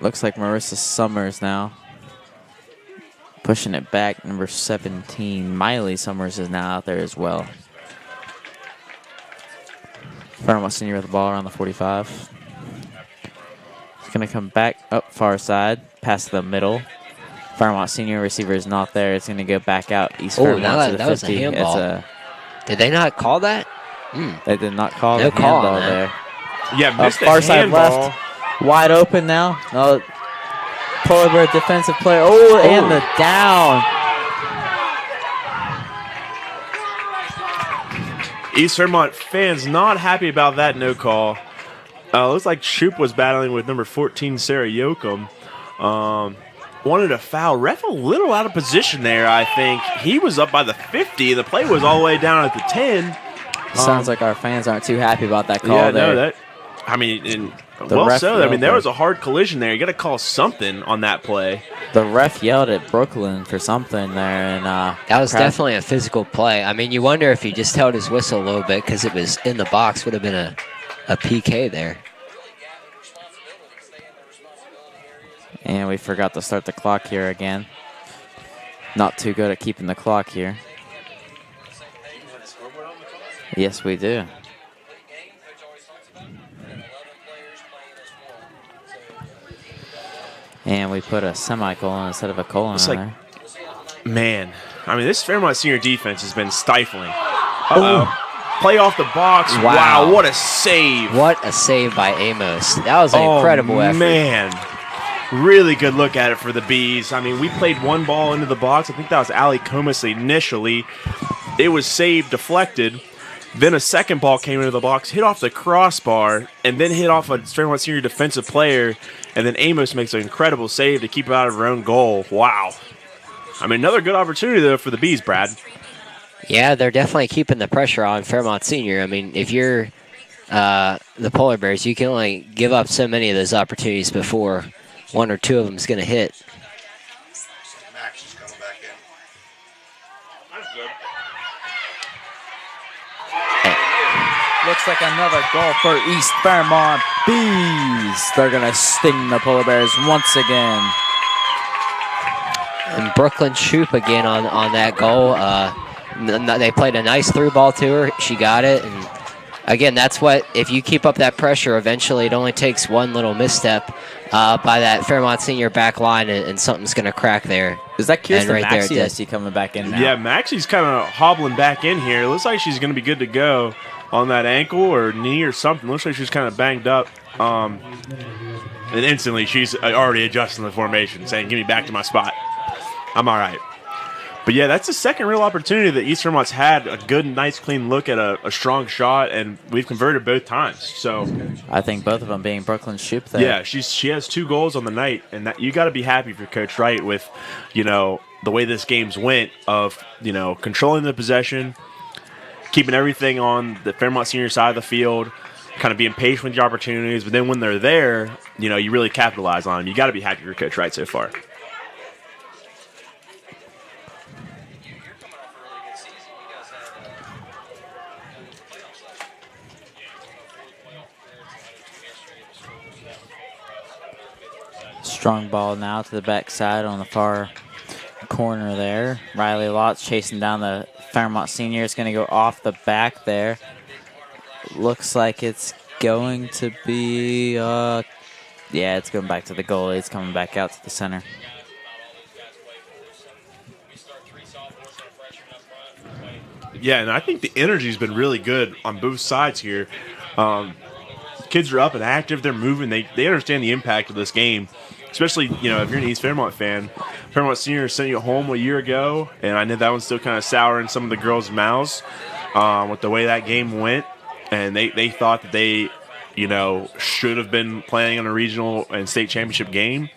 Marissa Summers now. Pushing it back, number 17. Miley Summers is now out there as well. Fairmont Senior with the ball around the 45. It's going to come back up far side, past the middle. Fairmont Senior receiver is not there. It's going to go back out East Fairmont to the 50. Was a handball. Did they not call that? They did not call the handball there. Yeah, missed the far side handball. left. Wide open now. No, Polar Bear defensive player. And the down. East Fairmont fans not happy about that no call. Looks like Shoup was battling with number 14, Sarah Yoakum. Wanted a foul. Ref a little out of position there, I think. He was up by the 50. The play was all the way down at the 10. Sounds like our fans aren't too happy about that call there. there. There was a hard collision there. You got to call something on that play. The ref yelled at Brooklyn for something there, and that was definitely a physical play. I mean, you wonder if he just held his whistle a little bit because it was in the box, would have been a PK there. And we forgot to start the clock here again. Not too good at keeping the clock here. Yes, we do. And we put a semicolon instead of a colon on there. Man, I mean, this Fairmont Senior defense has been stifling. Play off the box. Wow, what a save. What a save by Amos. That was an incredible effort. Man, really good look at it for the Bees. I mean, we played one ball into the box. I think that was Allie Comus initially. It was saved, deflected. Then a second ball came into the box, hit off the crossbar, and then hit off a Fairmont Senior defensive player. And then Amos makes an incredible save to keep it out of her own goal. Wow. I mean, another good opportunity, though, for the Bees, Brad. Yeah, they're definitely keeping the pressure on Fairmont Senior. I mean, if you're the Polar Bears, you can only give up so many of those opportunities before one or two of them is going to hit. Max is coming back in. That's good. Looks like another goal for East Fairmont Bees. They're going to sting the Polar Bears once again. And Brooklyn Shoup again on that goal. They played a nice through ball to her. She got it. And again, that's what, if you keep up that pressure, eventually it only takes one little misstep by that Fairmont Senior back line, and something's going to crack there. Is that Kirsten right Maxey there, I see coming back in now? Yeah, Maxie's kind of hobbling back in here. Looks like she's going to be good to go on that ankle or knee or something. Looks like she's kind of banged up. And instantly she's already adjusting the formation, saying, "Give me back to my spot. I'm all right." But yeah, that's the second real opportunity that East Fairmont's had a good, nice, clean look at a strong shot, and we've converted both times. So I think both of them being Brooklyn Shoop there. yeah, she has 2 goals on the night, and that you got to be happy for Coach Wright with, the way this game's went of controlling the possession, keeping everything on the Fairmont senior side of the field, kind of being patient with your opportunities. But then when they're there, you really capitalize on them. You got to be happy for Coach Wright so far. Strong ball now to the backside on the far corner there. Riley Lott's chasing down the Fairmont senior. It's going to go off the back there. Looks like it's going to be, yeah, it's going back to the goalie. It's coming back out to the center. Yeah, and I think the energy's been really good on both sides here. Kids are up and active. They're moving. They understand the impact of this game. Especially, if you're an East Fairmont fan. Fairmont Senior sent you home a year ago, and I know that one's still kind of sour in some of the girls' mouths with the way that game went. And they thought that they, should have been playing in a regional and state championship game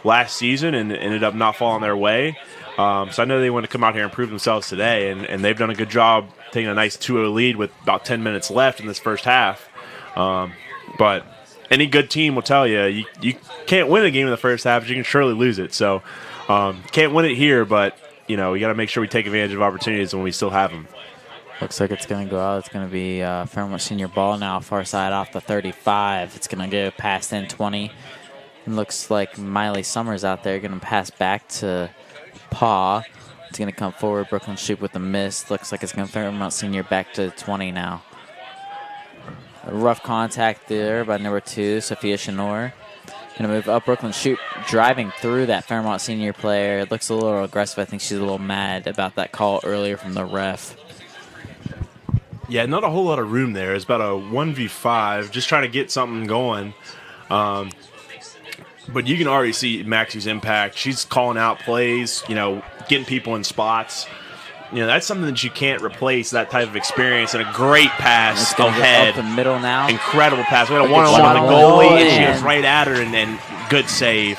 last season and ended up not falling their way. So I know they want to come out here and prove themselves today, and they've done a good job taking a nice 2-0 lead with about 10 minutes left in this first half. But any good team will tell you can't win a game in the first half, but you can surely lose it. So can't win it here, but we got to make sure we take advantage of opportunities when we still have them. Looks like it's going to go out. It's going to be Fairmont senior ball now, far side off the 35. It's going to go past in 20. It looks like Miley Summers out there going to pass back to Paw. It's going to come forward. Brooklyn Shoop with a miss. Looks like it's going to Fairmont senior back to 20 now. A rough contact there by number 2, Sophia Chenor. Going to move up. Brooklyn Shoop driving through that Fairmont senior player. It looks a little aggressive. I think she's a little mad about that call earlier from the ref. Yeah, not a whole lot of room there. It's about a 1v5, just trying to get something going. But you can already see Maxie's impact. She's calling out plays, getting people in spots. That's something that you can't replace, that type of experience. And a great pass ahead. Up the middle now. Incredible pass. We had a one-on-one on the goalie, and she was right at her, and good save.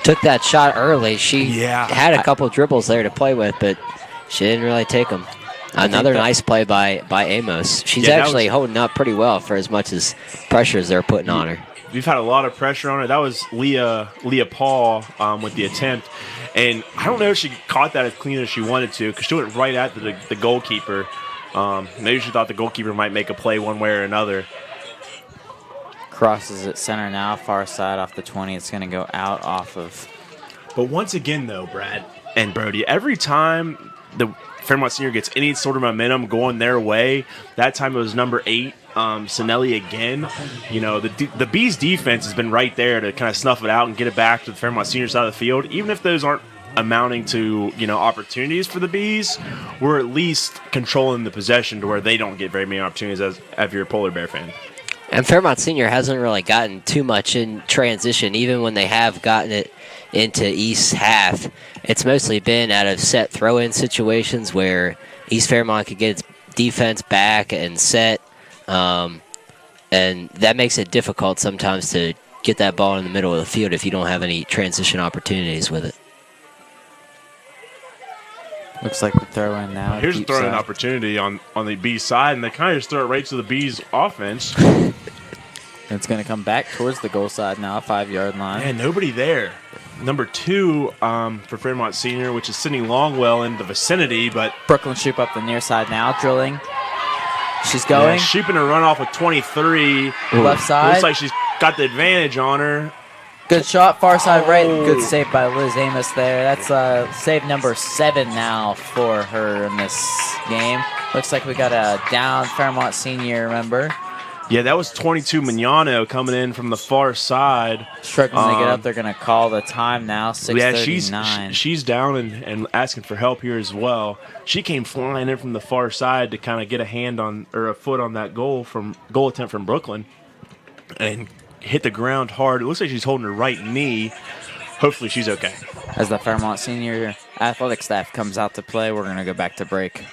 Took that shot early. She had a couple dribbles there to play with, but she didn't really take them. Another nice play by Amos. She's actually holding up pretty well for as much as pressure as they're putting on her. We've had a lot of pressure on her. That was Leah Paul with the attempt. And I don't know if she caught that as clean as she wanted to because she went right at the goalkeeper. Maybe she thought the goalkeeper might make a play one way or another. Crosses at center now, far side off the 20. It's going to go out off of. But once again, though, Brad and Brody, every time the Fairmont Senior gets any sort of momentum going their way, that time it was number 8, Sinelli again. The Bees defense has been right there to kind of snuff it out and get it back to the Fairmont Senior side of the field. Even if those aren't amounting to, opportunities for the Bees, we're at least controlling the possession to where they don't get very many opportunities as if you're a Polar Bear fan. And Fairmont Senior hasn't really gotten too much in transition, even when they have gotten it into East half. It's mostly been out of set throw-in situations where East Fairmont could get its defense back and set, and that makes it difficult sometimes to get that ball in the middle of the field if you don't have any transition opportunities with it. Looks like the throw-in now. Here's a throw-in opportunity on the Bees side, and they kind of just throw it right to the Bees offense. It's going to come back towards the goal side now, 5-yard line. And nobody there. Number 2 for Fairmont Senior, which is Sydney Longwell in the vicinity, but Brooklyn Shoop up the near side now, drilling. She's going. Shooping a run off with 23. Left side. Looks like she's got the advantage on her. Good shot, far side right. Good save by Liz Amos there. That's save number 7 now for her in this game. Looks like we got a down Fairmont Senior member. Yeah, that was 22 Mignano coming in from the far side. Struggling to get up. They're going to call the time now, 6:39. Yeah, she's down and asking for help here as well. She came flying in from the far side to kind of get a hand on or a foot on that goal attempt from Brooklyn and hit the ground hard. It looks like she's holding her right knee. Hopefully she's okay. As the Fairmont Senior athletic staff comes out to play, we're going to go back to break.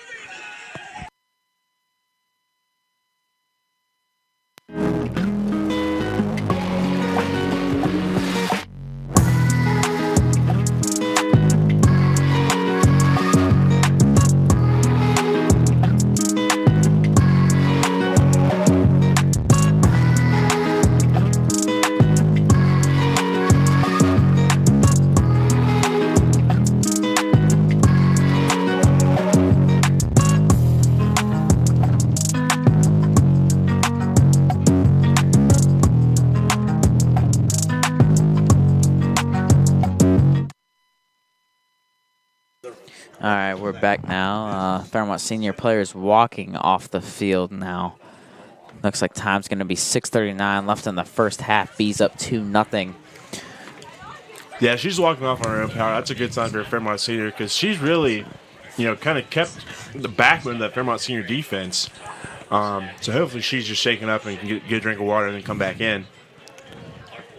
All right, we're back now. Fairmont senior players walking off the field now. Looks like time's going to be 6:39 left in the first half. B's up 2-0. Yeah, she's walking off on her own power. That's a good sign for a Fairmont senior because she's really, kind of kept the backbone of that Fairmont senior defense. So hopefully she's just shaking up and can get a drink of water and then come back in.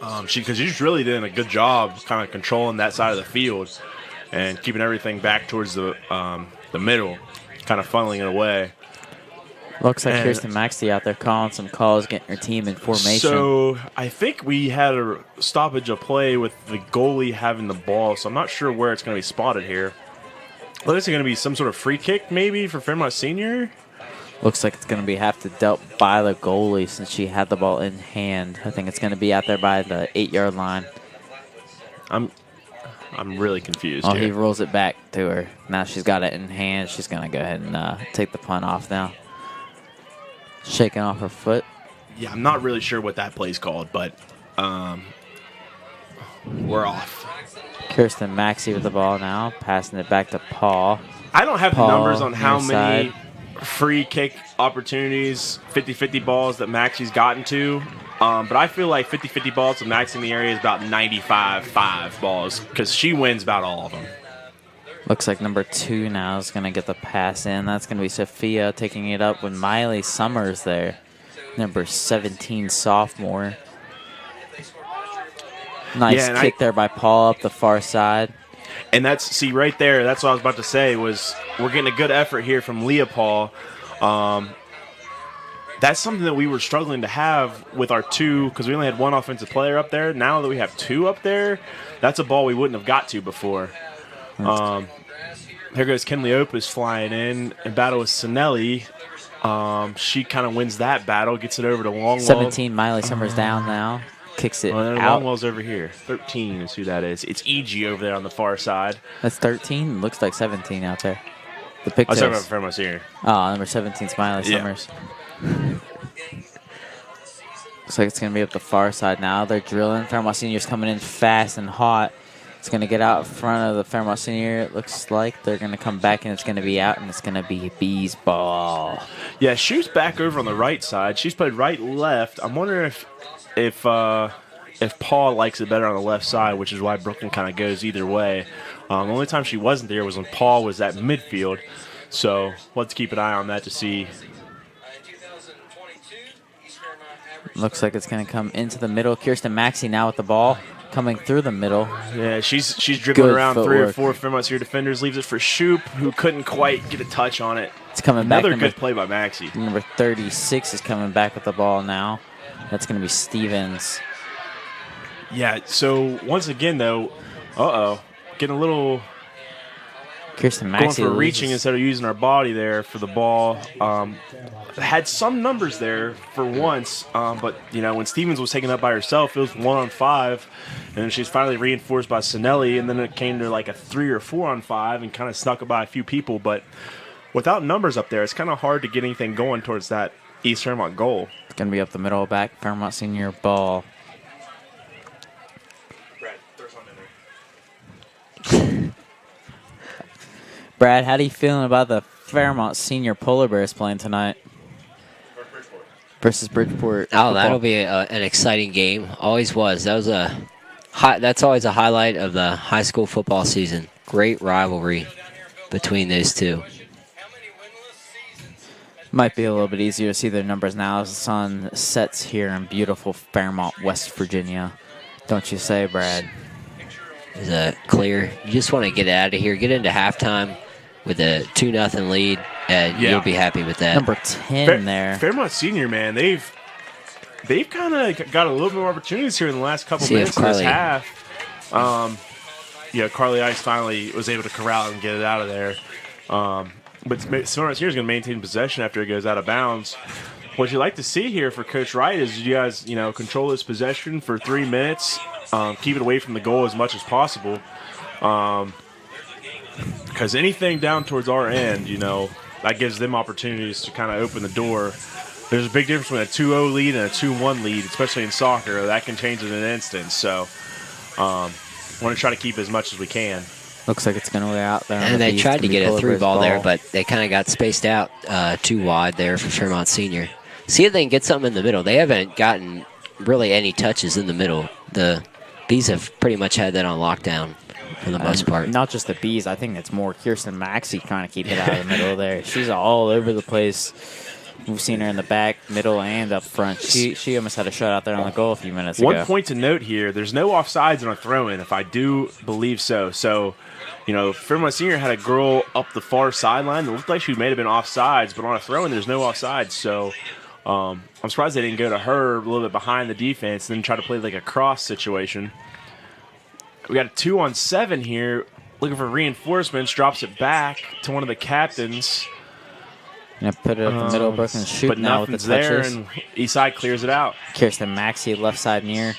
Because she's really doing a good job kind of controlling that side of the field and keeping everything back towards the middle, kind of funneling it away. Looks like Kirsten Maxey out there calling some calls, getting her team in formation. So I think we had a stoppage of play with the goalie having the ball, so I'm not sure where it's going to be spotted here. Looks like it's going to be some sort of free kick maybe for Fairmont Senior. Looks like it's going to have to dealt by the goalie since she had the ball in hand. I think it's going to be out there by the 8-yard line. I'm really confused here. He rolls it back to her. Now she's got it in hand. She's going to go ahead and take the punt off now. Shaking off her foot. Yeah, I'm not really sure what that play's called, but we're off. Kirsten Maxey with the ball now, passing it back to Paul. I don't have the numbers on how many side. Free kick opportunities, 50-50 balls that Maxey's gotten to. But I feel like 50-50 balls to Maxey in the area is about 95-5 balls because she wins about all of them. Looks like number 2 now is going to get the pass in. That's going to be Sophia taking it up with Miley Summers there. Number 17 sophomore. Nice kick there by Paul up the far side. And that's right there, that's what I was about to say, was we're getting a good effort here from Leah Paul. That's something that we were struggling to have with our 2, because we only had 1 offensive player up there. Now that we have 2 up there, that's a ball we wouldn't have got to before. Here goes Kenley Opus flying in battle with Sinelli. She kind of wins that battle, gets it over to Longwell. 17, Miley Summers down now. Kicks it out. Longwell's over here. 13 is who that is. It's E.G. over there on the far side. That's 13? Looks like 17 out there. The picture. I was talking about Fairmont Senior. Oh, number 17, Miley Summers. Looks like it's going to be up the far side now. They're drilling. Fairmont Senior's coming in fast and hot. It's going to get out in front of the Fairmont Senior. It looks like they're going to come back, and it's going to be out, and it's going to be B's ball. Yeah, Shu's back over on the right side. She's played right, left. I'm wondering if Paul likes it better on the left side, which is why Brooklyn kind of goes either way. The only time she wasn't there was when Paul was at midfield. So let's keep an eye on that to see. Looks like it's going to come into the middle. Kirsten Maxey now with the ball. Coming through the middle. Yeah, she's dribbling around footwork. 3 or 4 Fairmont Senior defenders. Leaves it for Shoop, who couldn't quite get a touch on it. It's coming back. Another good play by Maxey. Number 36 is coming back with the ball now. That's going to be Stevens. Yeah, so once again, though, getting a little Kirsten Maxey going for reaching instead of using our body there for the ball. Had some numbers there for once, but when Stevens was taken up by herself, it was 1-on-5, and then she's finally reinforced by Sinelli, and then it came to like a 3 or 4-on-5 and kind of snuck it by a few people. But without numbers up there, it's kind of hard to get anything going towards that East Fairmont goal. It's going to be up the middle back, Fairmont Senior ball. Brad, how do you feeling about the Fairmont Senior Polar Bears playing tonight? Versus Bridgeport. Oh, that'll be an exciting game. Always was. That's always a highlight of the high school football season. Great rivalry between those two. Might be a little bit easier to see their numbers now as the sun sets here in beautiful Fairmont, West Virginia. Don't you say, Brad? is clear. You just want to get out of here, get into halftime with a 2-0 lead, and you'll be happy with that. Number 10 there. Fairmont Senior, man, they've kind of got a little bit more opportunities here in the last couple See if minutes in this Carly- half. Carly Ice finally was able to corral and get it out of there. But Fairmont Senior is going to maintain possession after it goes out of bounds. What you like to see here for Coach Wright is you guys, control this possession for 3 minutes, keep it away from the goal as much as possible. Because anything down towards our end, that gives them opportunities to kind of open the door. There's a big difference between a 2-0 lead and a 2-1 lead, especially in soccer. That can change in an instant. So, want to try to keep as much as we can. Looks like it's going to go out there. And they tried to get a through ball there, but they kind of got spaced out too wide there for Fairmont Senior. See if they can get something in the middle. They haven't gotten really any touches in the middle. The Bees have pretty much had that on lockdown for the most part. Not just the Bees. I think it's more Kirsten Maxey trying to keep it out of the middle there. She's all over the place. We've seen her in the back, middle, and up front. She almost had a shot out there on the goal a few minutes ago. One point to note here, there's no offsides on a throw-in, if I do believe so. So, Fairmont Senior had a girl up the far sideline. It looked like she may have been offsides, but on a throw-in, there's no offsides. So, I'm surprised they didn't go to her a little bit behind the defense and then try to play like a cross situation. We got a 2-on-7 here. Looking for reinforcements. Drops it back to one of the captains. Gonna put it up the middle, Brooklyn shoot But now with the nothing's there, touches. and Eastside clears it out. Kirsten Maxey, left side near.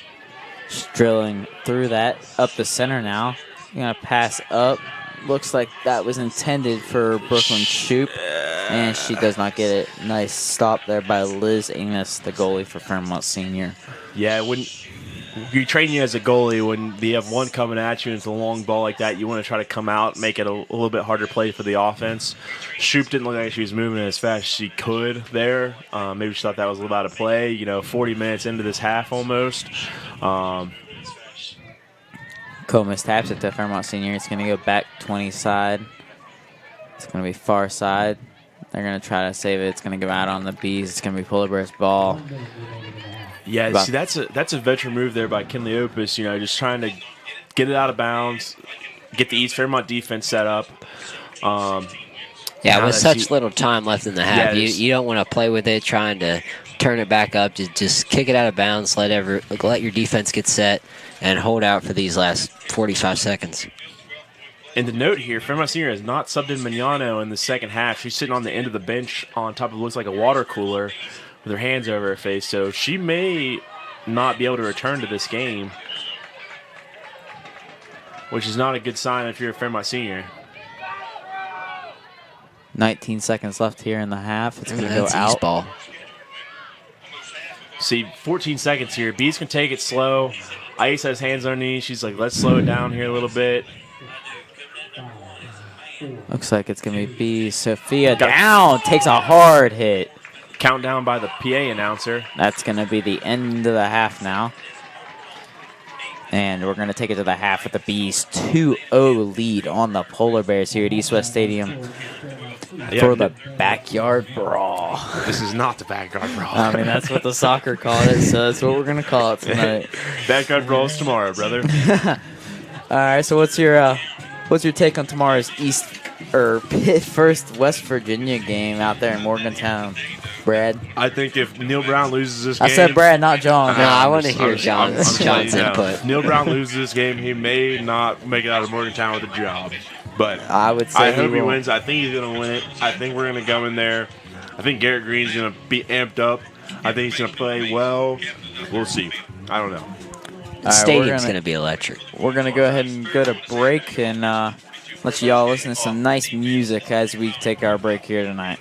Just drilling through that. Up the center now. Gonna pass up. Looks like that was intended for Brooklyn Shoop. And she does not get it. Nice stop there by Liz Amos, the goalie for Fairmont Senior. Yeah, when you train you as a goalie, when you have one coming at you and it's a long ball like that, you want to try to come out, make it a little bit harder play for the offense. Shoop didn't look like she was moving as fast as she could there. Maybe she thought that was a little out of play. 40 minutes into this half almost. Comas taps it to Fairmont Senior. It's going to go back 20 side. It's going to be far side. They're going to try to save it. It's going to go out on the Bees. It's going to be Polar Bears ball. Yeah, see, that's a veteran move there by Kinley Opus, just trying to get it out of bounds, get the East Fairmont defense set up. With such little time left in the half, Yeah, you don't want to play with it, trying to turn it back up. Just kick it out of bounds, let your defense get set, and hold out for these last 45 seconds. And the note here, Fairmont Senior has not subbed in Mignano in the second half. She's sitting on the end of the bench on top of what looks like a water cooler with her hands over her face, so she may not be able to return to this game, which is not a good sign if you're a Fairmont Senior. 19 seconds left here in the half. It's going to go That's out. East ball. See, 14 seconds here. Bees can take it slow. Ice has hands on her knees. She's like, let's slow it down here a little bit. Looks like it's going to be Sophia down. Takes a hard hit. Countdown by the PA announcer. That's going to be the end of the half now. And we're going to take it to the half with the Bees 2-0 lead on the Polar Bears here at East West Stadium for the backyard brawl. This is not the backyard brawl. I mean, that's what the soccer called it, so that's what we're going to call it tonight. Backyard brawls tomorrow, brother. All right, so what's your take on tomorrow's Pitt first West Virginia game out there in Morgantown, Brad? I think if Neil Brown loses this game... I said Brad, not John. No, I want to hear John's input. Neil Brown loses this game, he may not make it out of Morgantown with a job. But I would say I hope he won't. wins. I think he's going to win it. I think we're going to go in there. I think Garrett Green's going to be amped up. I think he's going to play well. We'll see. I don't know. The stadium's going to be electric. We're going to go ahead and go to break and let y'all listen to some nice music as we take our break here tonight.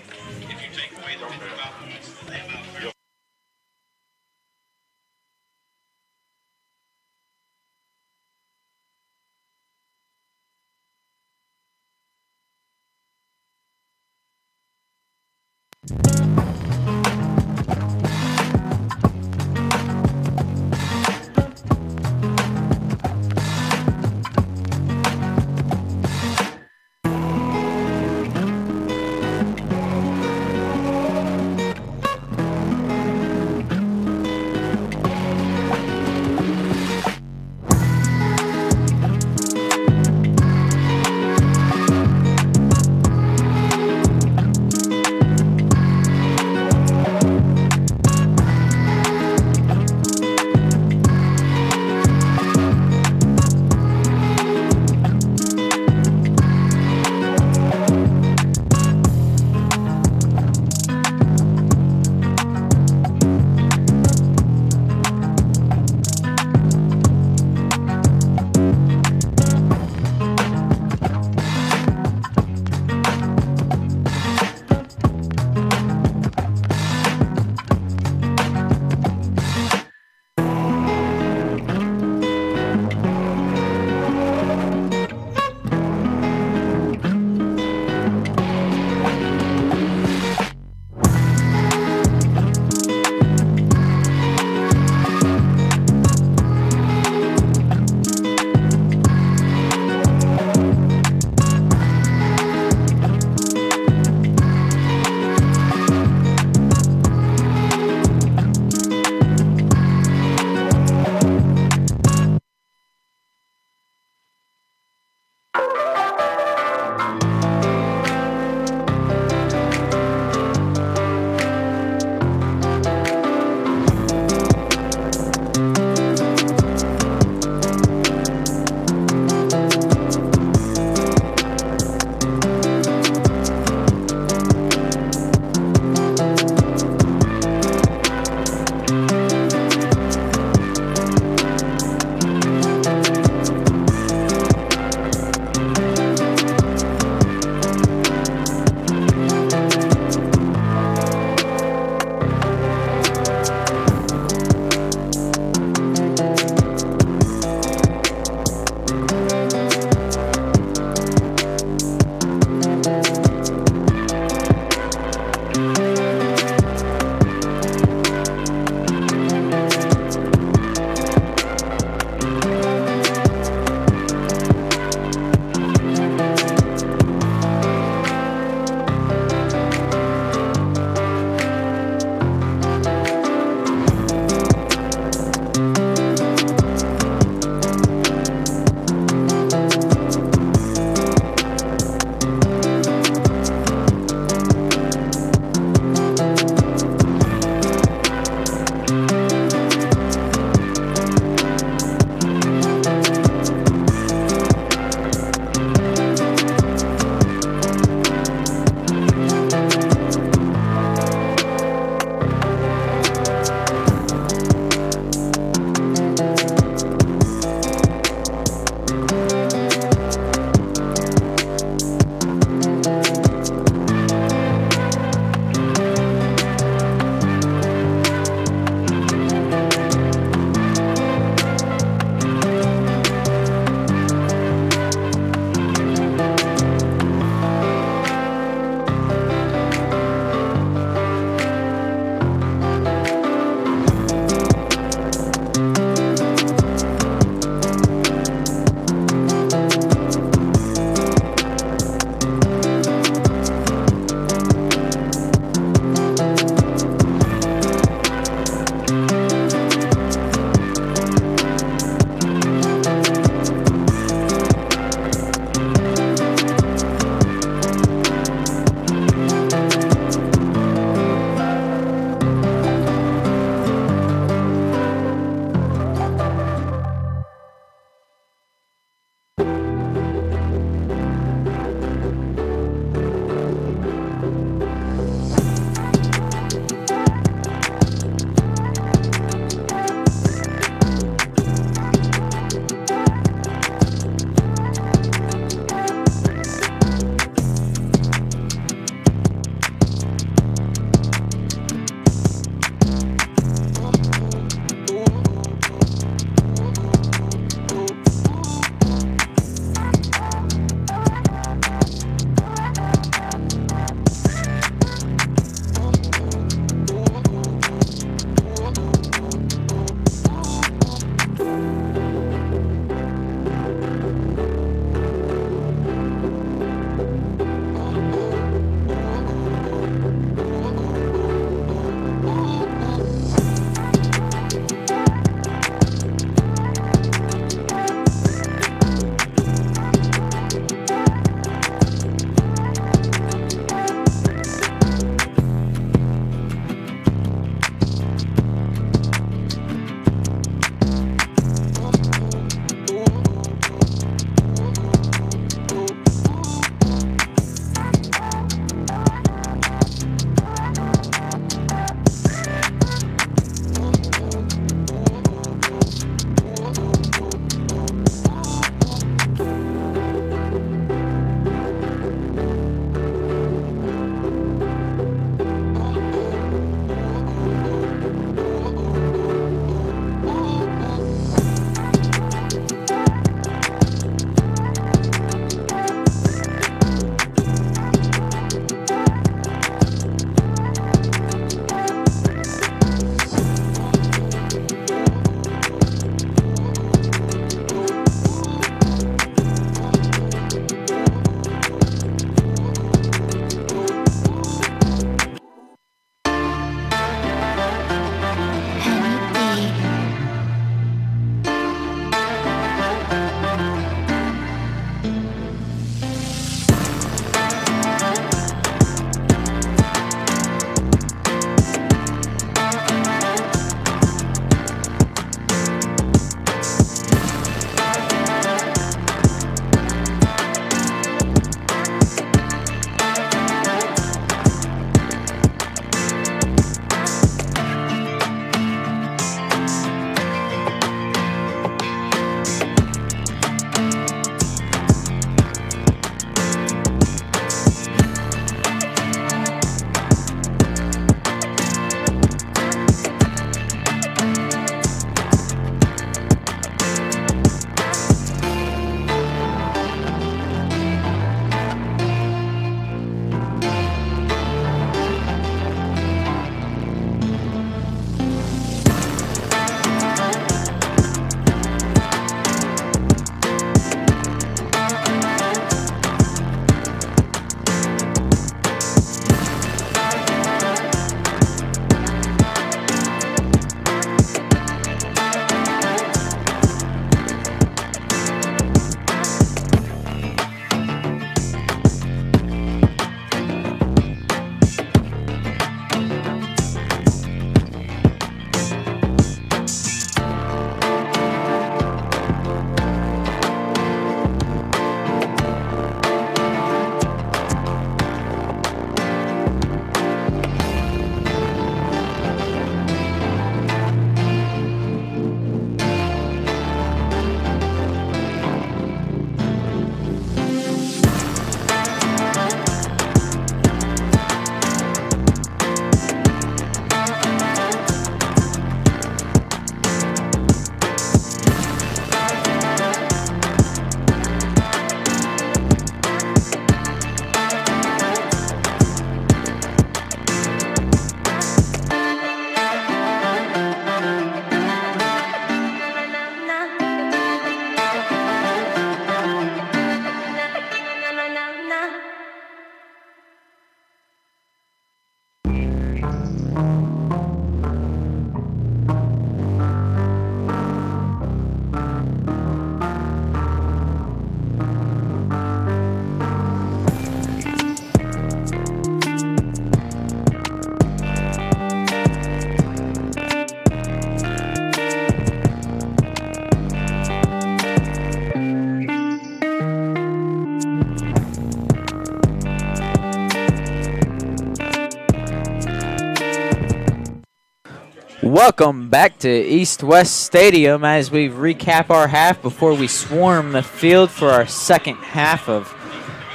Welcome back to East West Stadium as we recap our half before we swarm the field for our second half of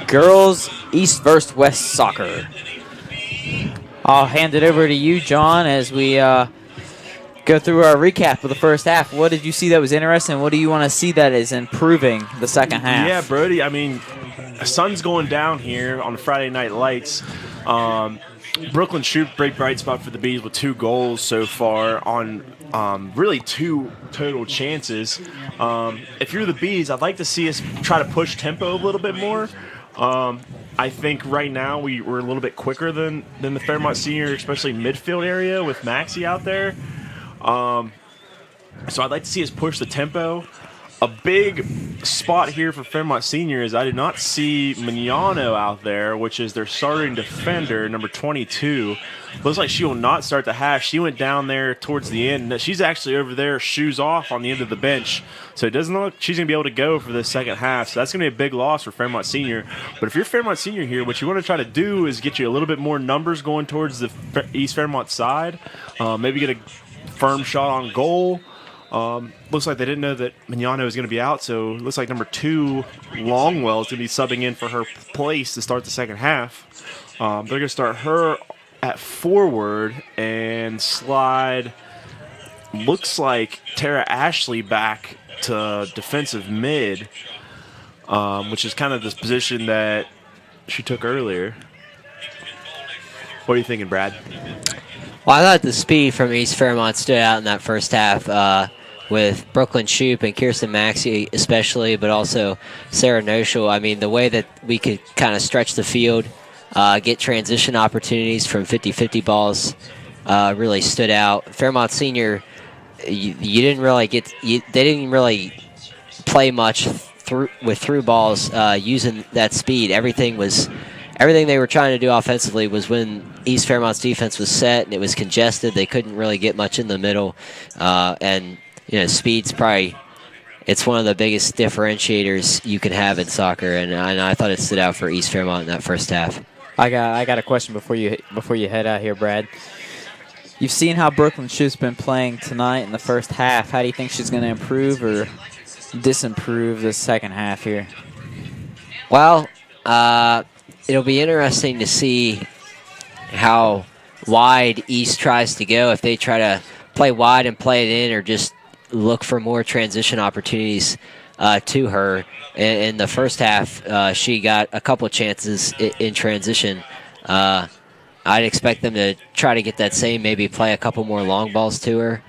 girls East versus West soccer. I'll hand it over to you, John, as we go through our recap of the first half. What did you see that was interesting? What do you want to see that is improving the second half? Yeah, Brody, I mean, the sun's going down here on the Friday Night Lights. Brooklyn Shoot, great bright spot for the Bees with 2 goals so far on really 2 total chances. If you're the Bees, I'd like to see us try to push tempo a little bit more. I think right now we're a little bit quicker than the Fairmont Senior, especially midfield area with Maxie out there. So I'd like to see us push the tempo. A big spot here for Fairmont Senior is I did not see Mignano out there, which is their starting defender, number 22. Looks like she will not start the half. She went down there towards the end. She's actually over there, shoes off on the end of the bench. So it doesn't look like she's going to be able to go for the second half. So that's going to be a big loss for Fairmont Senior. But if you're Fairmont Senior here, what you want to try to do is get you a little bit more numbers going towards the East Fairmont side. Maybe get a firm shot on goal. Looks like they didn't know that Mignano was going to be out, so it looks like number 2, Longwell, is going to be subbing in for her place to start the second half. They're going to start her at forward and slide, looks like Tara Ashley back to defensive mid, which is kind of this position that she took earlier. What are you thinking, Brad? Well, I thought the speed from East Fairmont stood out in that first half with Brooklyn Shoop and Kirsten Maxey especially, but also Sarah Noshel. I mean, the way that we could kind of stretch the field, get transition opportunities from 50-50 balls really stood out. Fairmont Senior, you didn't really they didn't really play much through balls using that speed. Everything they were trying to do offensively was when East Fairmont's defense was set and it was congested. They couldn't really get much in the middle. And, speed's probably – it's one of the biggest differentiators you can have in soccer, and I thought it stood out for East Fairmont in that first half. I got a question before you head out here, Brad. You've seen how Brooklyn Shoot's been playing tonight in the first half. How do you think she's going to improve or disimprove the second half here? Well, it'll be interesting to see how wide East tries to go, if they try to play wide and play it in or just look for more transition opportunities to her. In the first half, she got a couple chances in transition. I'd expect them to try to get that same, maybe play a couple more long balls to her.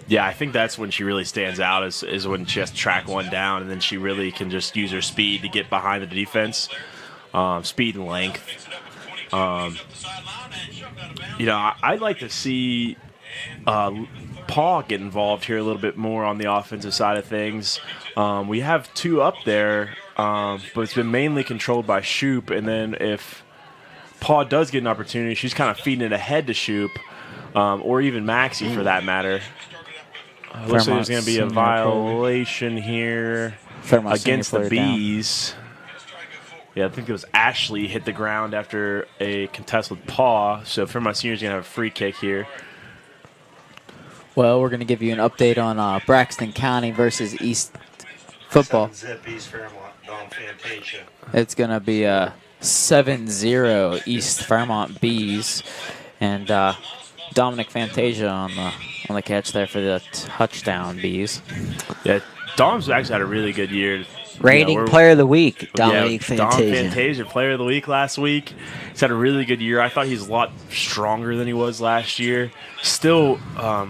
Yeah, I think that's when she really stands out is when she has to track one down, and then she really can just use her speed to get behind the defense. Speed and length. I'd like to see Paul get involved here a little bit more on the offensive side of things. We have 2 up there, but it's been mainly controlled by Shoop. And then if Paul does get an opportunity, she's kind of feeding it ahead to Shoop, or even Maxie for that matter. Looks like there's going to be a violation here against the Bees. Yeah, I think it was Ashley hit the ground after a contest with paw. So Fairmont Senior's going to have a free kick here. Well, we're going to give you an update on Braxton County versus East football. It's going to be a 7-0 East Fairmont Bees. And Dominic Fantasia on the catch there for the touchdown Bees. Yeah, Dom's actually had a really good year. Reigning Player of the Week, Dominic Fantasia. Dom Fantasia, Player of the Week last week. He's had a really good year. I thought he's a lot stronger than he was last year. Still, I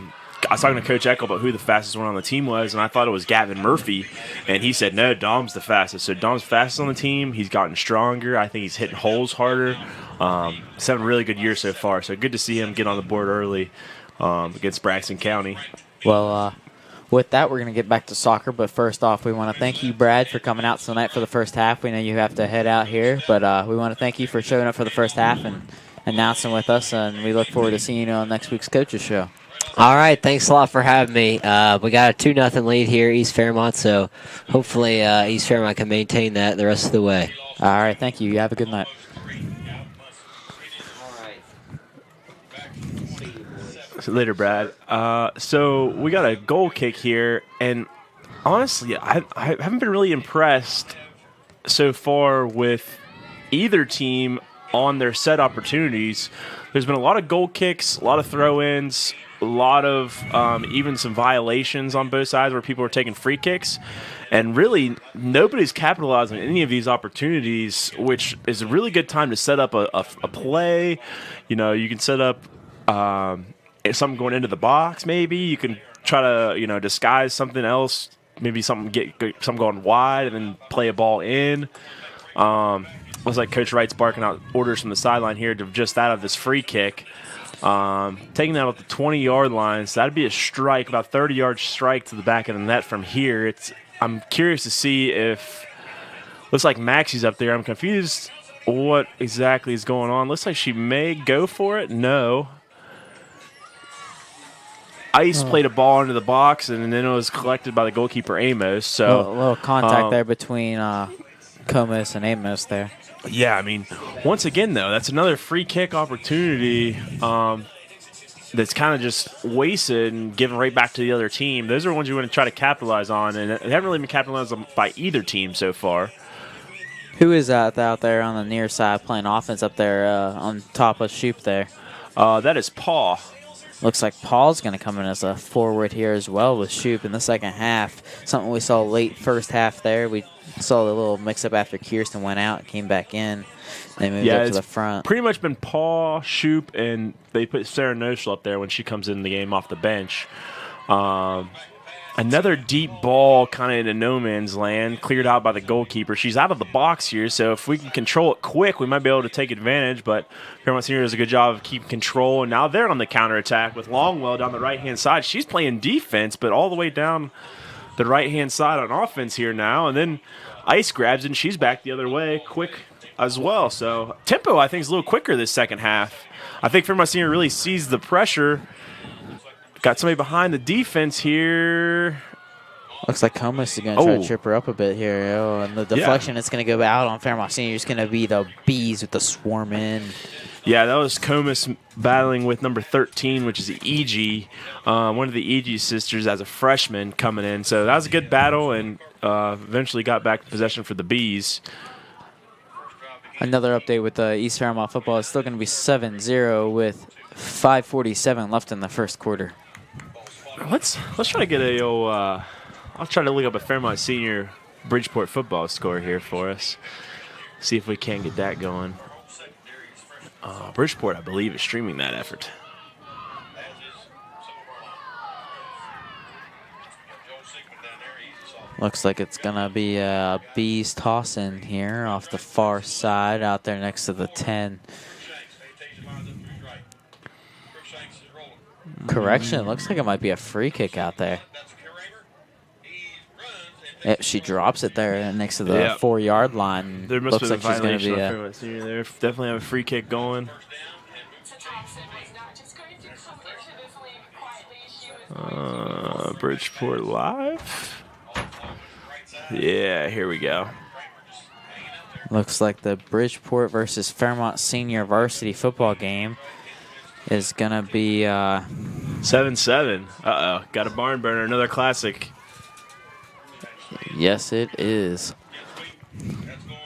was talking to Coach Eckel about who the fastest one on the team was, and I thought it was Gavin Murphy, and he said, no, Dom's the fastest. So Dom's fastest on the team. He's gotten stronger. I think he's hitting holes harder. He's having a really good year so far, so good to see him get on the board early against Braxton County. Well, with that, we're going to get back to soccer, but first off, we want to thank you, Brad, for coming out tonight for the first half. We know you have to head out here, but we want to thank you for showing up for the first half and announcing with us, and we look forward to seeing you on next week's Coaches Show. All right, thanks a lot for having me. We got a 2-0 lead here, East Fairmont, so hopefully East Fairmont can maintain that the rest of the way. All right, thank you. You have a good night. Later, Brad. So we got a goal kick here, and honestly, I haven't been really impressed so far with either team on their set opportunities. There's been a lot of goal kicks, a lot of throw-ins, a lot of even some violations on both sides where people are taking free kicks. And really, nobody's capitalizing on any of these opportunities, which is a really good time to set up a play. You know, you can set up something going into the box maybe. You can try to, you know, disguise something else, maybe something going wide and then play a ball in. Looks like Coach Wright's barking out orders from the sideline here to just out of this free kick. Taking that off the 20-yard line, so that'd be a strike, about 30-yard strike to the back of the net from here. I'm curious to see if looks like Maxie's up there. I'm confused what exactly is going on. Looks like she may go for it. No. Ice played a ball into the box, and then it was collected by the goalkeeper Amos. So a little contact there between Comas and Amos there. Yeah, I mean, once again, though, that's another free kick opportunity that's kind of just wasted and given right back to the other team. Those are ones you want to try to capitalize on, and they haven't really been capitalized on by either team so far. Who is out there on the near side playing offense up there on top of Shoop there? That is Paul. Looks like Paul's going to come in as a forward here as well with Shoop in the second half. Something we saw late first half there. We saw the little mix-up after Kirsten went out, came back in. They moved up to the front. Pretty much been Paul, Shoop, and they put Sarah Noschel up there when she comes in the game off the bench. Another deep ball kind of into no man's land, cleared out by the goalkeeper. She's out of the box here, so if we can control it quick, we might be able to take advantage, but Fairmont Senior does a good job of keeping control, and now they're on the counterattack with Longwell down the right-hand side. She's playing defense, but all the way down the right-hand side on offense here now, and then Ice grabs it, and she's back the other way quick as well. So tempo, I think, is a little quicker this second half. I think Fairmont Senior really sees the pressure. Got somebody behind the defense here. Looks like Comas is going to try to trip her up a bit here. Oh, and the deflection is going to go out on Fairmont Senior. It's going to be the Bees with the swarm in. Yeah, that was Comas battling with number 13, which is E.G., one of the E.G. sisters as a freshman coming in. So that was a good battle, and eventually got back possession for the Bees. Another update with East Fairmont football. It's still going to be 7-0 with 5:47 left in the first quarter. Let's try to get I'll try to look up a Fairmont Senior Bridgeport football score here for us. See if we can get that going. Bridgeport, I believe, is streaming that effort. Looks like it's going to be a Bees toss in here off the far side out there next to the 10. Correction, it looks like it might be a free kick out there. Yep, she drops it there next to the 4-yard line. There must looks be like she's going to be there. Definitely have a free kick going. Bridgeport live. Yeah, here we go. Looks like the Bridgeport versus Fairmont Senior varsity football game is going to be 7-7. Uh-oh, got a barn burner, another classic. Yes, it is.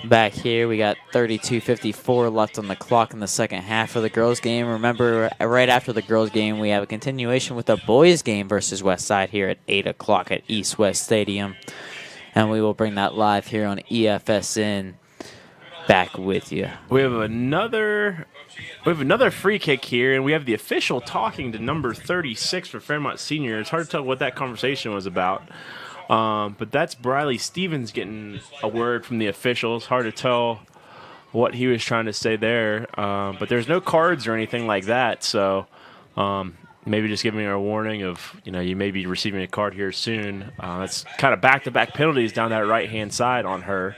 Back here, we got 32:54 left on the clock in the second half of the girls' game. Remember, right after the girls' game, we have a continuation with the boys' game versus Westside here at 8 o'clock at East West Stadium. And we will bring that live here on EFSN back with you. We have another free kick here, and we have the official talking to number 36 for Fairmont Senior. It's hard to tell what that conversation was about. But that's Briley Stevens getting a word from the officials. Hard to tell what he was trying to say there. But there's no cards or anything like that. So maybe just giving her a warning of, you may be receiving a card here soon. That's kind of back-to-back penalties down that right-hand side on her.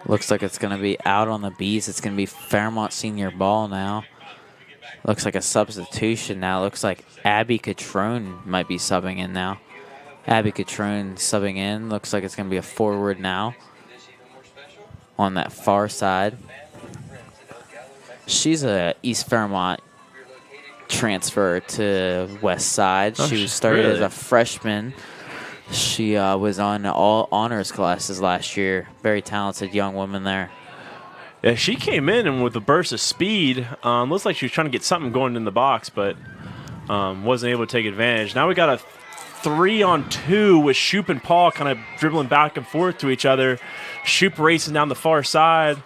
Looks like it's going to be out on the Bees. It's going to be Fairmont Senior ball now. Looks like a substitution now. Looks like Abby Catrone might be subbing in now. Abby Catrone subbing in. Looks like it's going to be a forward now on that far side. She's a East Fairmont transfer to West Side. Oh, She started as really? a freshman. She was on all honors classes last year. Very talented young woman there. Yeah, she came in and with a burst of speed. Looks like she was trying to get something going in the box, but wasn't able to take advantage. Now we got a 3-on-2 with Shoop and Paul kind of dribbling back and forth to each other. Shoop racing down the far side,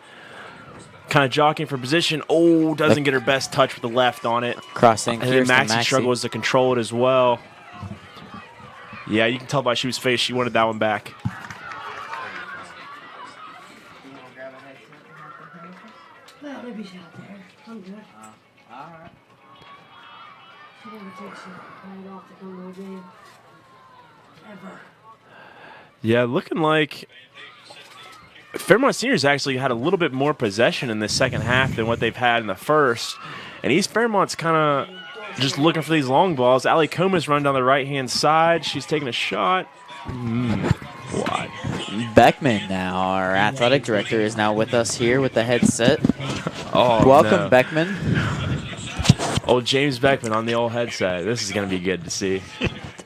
kind of jockeying for position. Oh, doesn't get her best touch with the left on it. Crossing. And then Maxie struggles to control it as well. Yeah, you can tell by Shoop's face she wanted that one back. Well, maybe she's out there. I'm good. All right. She never takes it right off to come to a game. Ever. Yeah, looking like Fairmont Seniors actually had a little bit more possession in the second half than what they've had in the first. And East Fairmont's kind of just looking for these long balls. Ali Comas run down the right-hand side. She's taking a shot. Wide. Beckman now, our athletic director, is now with us here with the headset. Oh, Welcome, no. Beckman. Old James Beckman on the old headset. This is going to be good to see.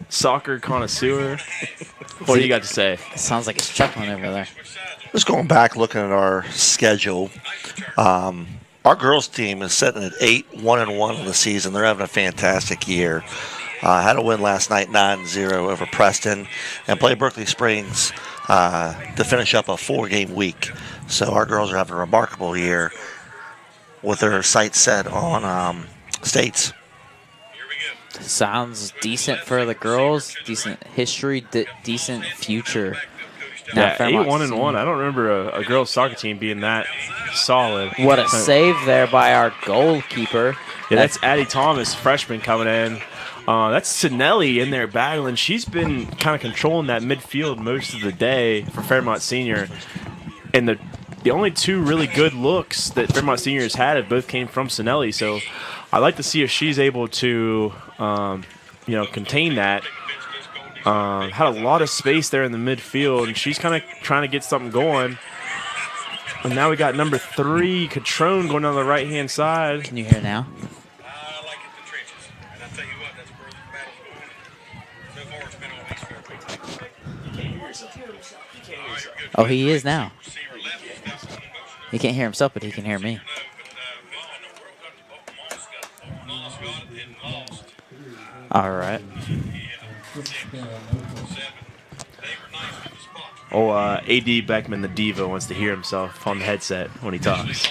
Soccer connoisseur. What do you got to say? Sounds like he's chuckling over there. Just going back, looking at our schedule, our girls team is sitting at 8-1-1 in the season. They're having a fantastic year. Had a win last night, 9-0 over Preston, and played Berkeley Springs to finish up a 4-game week. So our girls are having a remarkable year with their sights set on states. Sounds decent for the girls. Decent history, decent future. Now Yeah, Fairmont 8-1-1. I don't remember a girls soccer team being that solid. What a save there by our goalkeeper. Yeah, that's Addie Thomas, freshman, coming in. That's Sinelli in there battling. She's been kind of controlling that midfield most of the day for Fairmont Senior. And the only two really good looks that Fairmont Senior has had both came from Sinelli. So I'd like to see if she's able to, contain that. Had a lot of space there in the midfield, and she's kind of trying to get something going. And now we got number 3, Catrone, going down the right-hand side. Can you hear now? I like it in the trenches. And I tell you what, that's where the battle's going. So far, it's been on experiment. Oh, he is now. He can't hear himself, but he can hear me. All right. Oh, AD Beckman, the diva, wants to hear himself on the headset when he talks.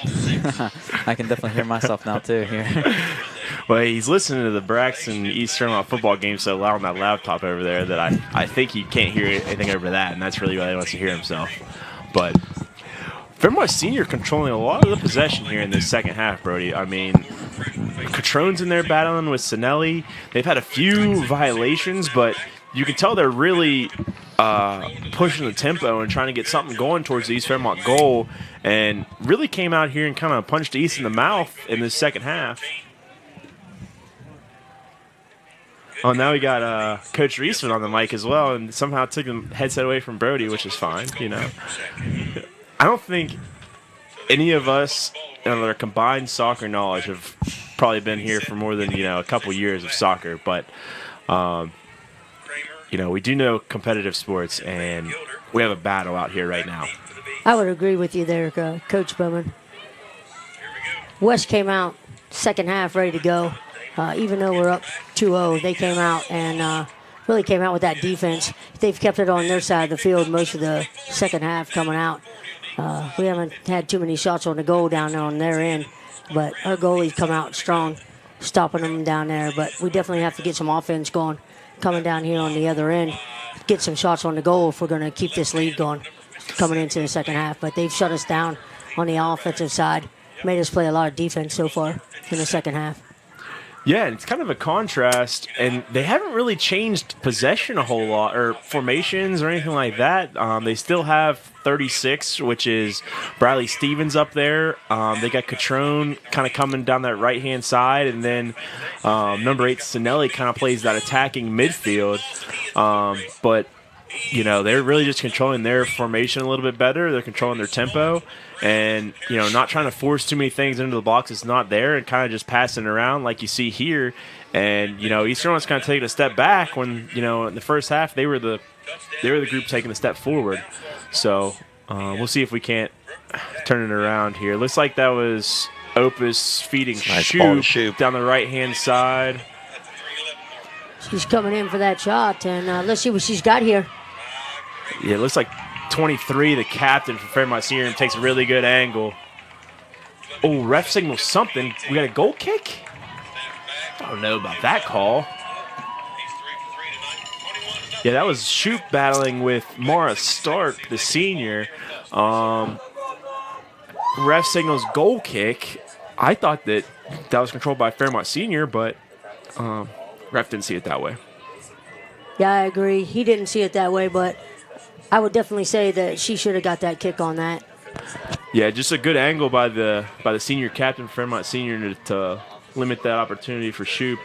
I can definitely hear myself now, too, here. Well, he's listening to the Braxton East Fairmont football game so loud on that laptop over there that I think he can't hear anything over that, and that's really why he wants to hear himself. But Fairmont Senior controlling a lot of the possession here in this second half, Brody. I mean, Catrone's in there battling with Sinelli. They've had a few violations, but you can tell they're really pushing the tempo and trying to get something going towards the East Fairmont goal, and really came out here and kind of punched East in the mouth in this second half. Oh, now we got Coach Reisman on the mic as well, and somehow took the headset away from Brody, which is fine, I don't think any of us in our combined soccer knowledge have probably been here for more than, a couple years of soccer, but we do know competitive sports, and we have a battle out here right now. I would agree with you there, Coach Bowman. West came out second half ready to go. Even though we're up 2-0, they came out and really came out with that defense. They've kept it on their side of the field most of the second half coming out. We haven't had too many shots on the goal down there on their end, but our goalies come out strong, stopping them down there. But we definitely have to get some offense going, coming down here on the other end, get some shots on the goal if we're going to keep this lead going coming into the second half. But they've shut us down on the offensive side, made us play a lot of defense so far in the second half. Yeah, it's kind of a contrast, and they haven't really changed possession a whole lot, or formations or anything like that. They still have 36, which is Bradley Stevens up there. They got Catrone kind of coming down that right-hand side, and then number 8, Sinelli, kind of plays that attacking midfield. But they're really just controlling their formation a little bit better. They're controlling their tempo and, not trying to force too many things into the box that's not there and kind of just passing it around like you see here. And, East Fairmont's kind of taking a step back when, in the first half they were the group taking a step forward. So we'll see if we can't turn it around here. Looks like that was Opus feeding Shoop down the right-hand side. She's coming in for that shot, and let's see what she's got here. Yeah, it looks like 23, the captain for Fairmont Senior, takes a really good angle. Oh, ref signals something. We got a goal kick? I don't know about that call. Yeah, that was Shoop battling with Mara Stark, the senior. Ref signals goal kick. I thought that was controlled by Fairmont Senior, but ref didn't see it that way. Yeah, I agree. He didn't see it that way, but I would definitely say that she should have got that kick on that. Yeah, just a good angle by the senior captain, Fairmont Senior, to limit that opportunity for Shoop.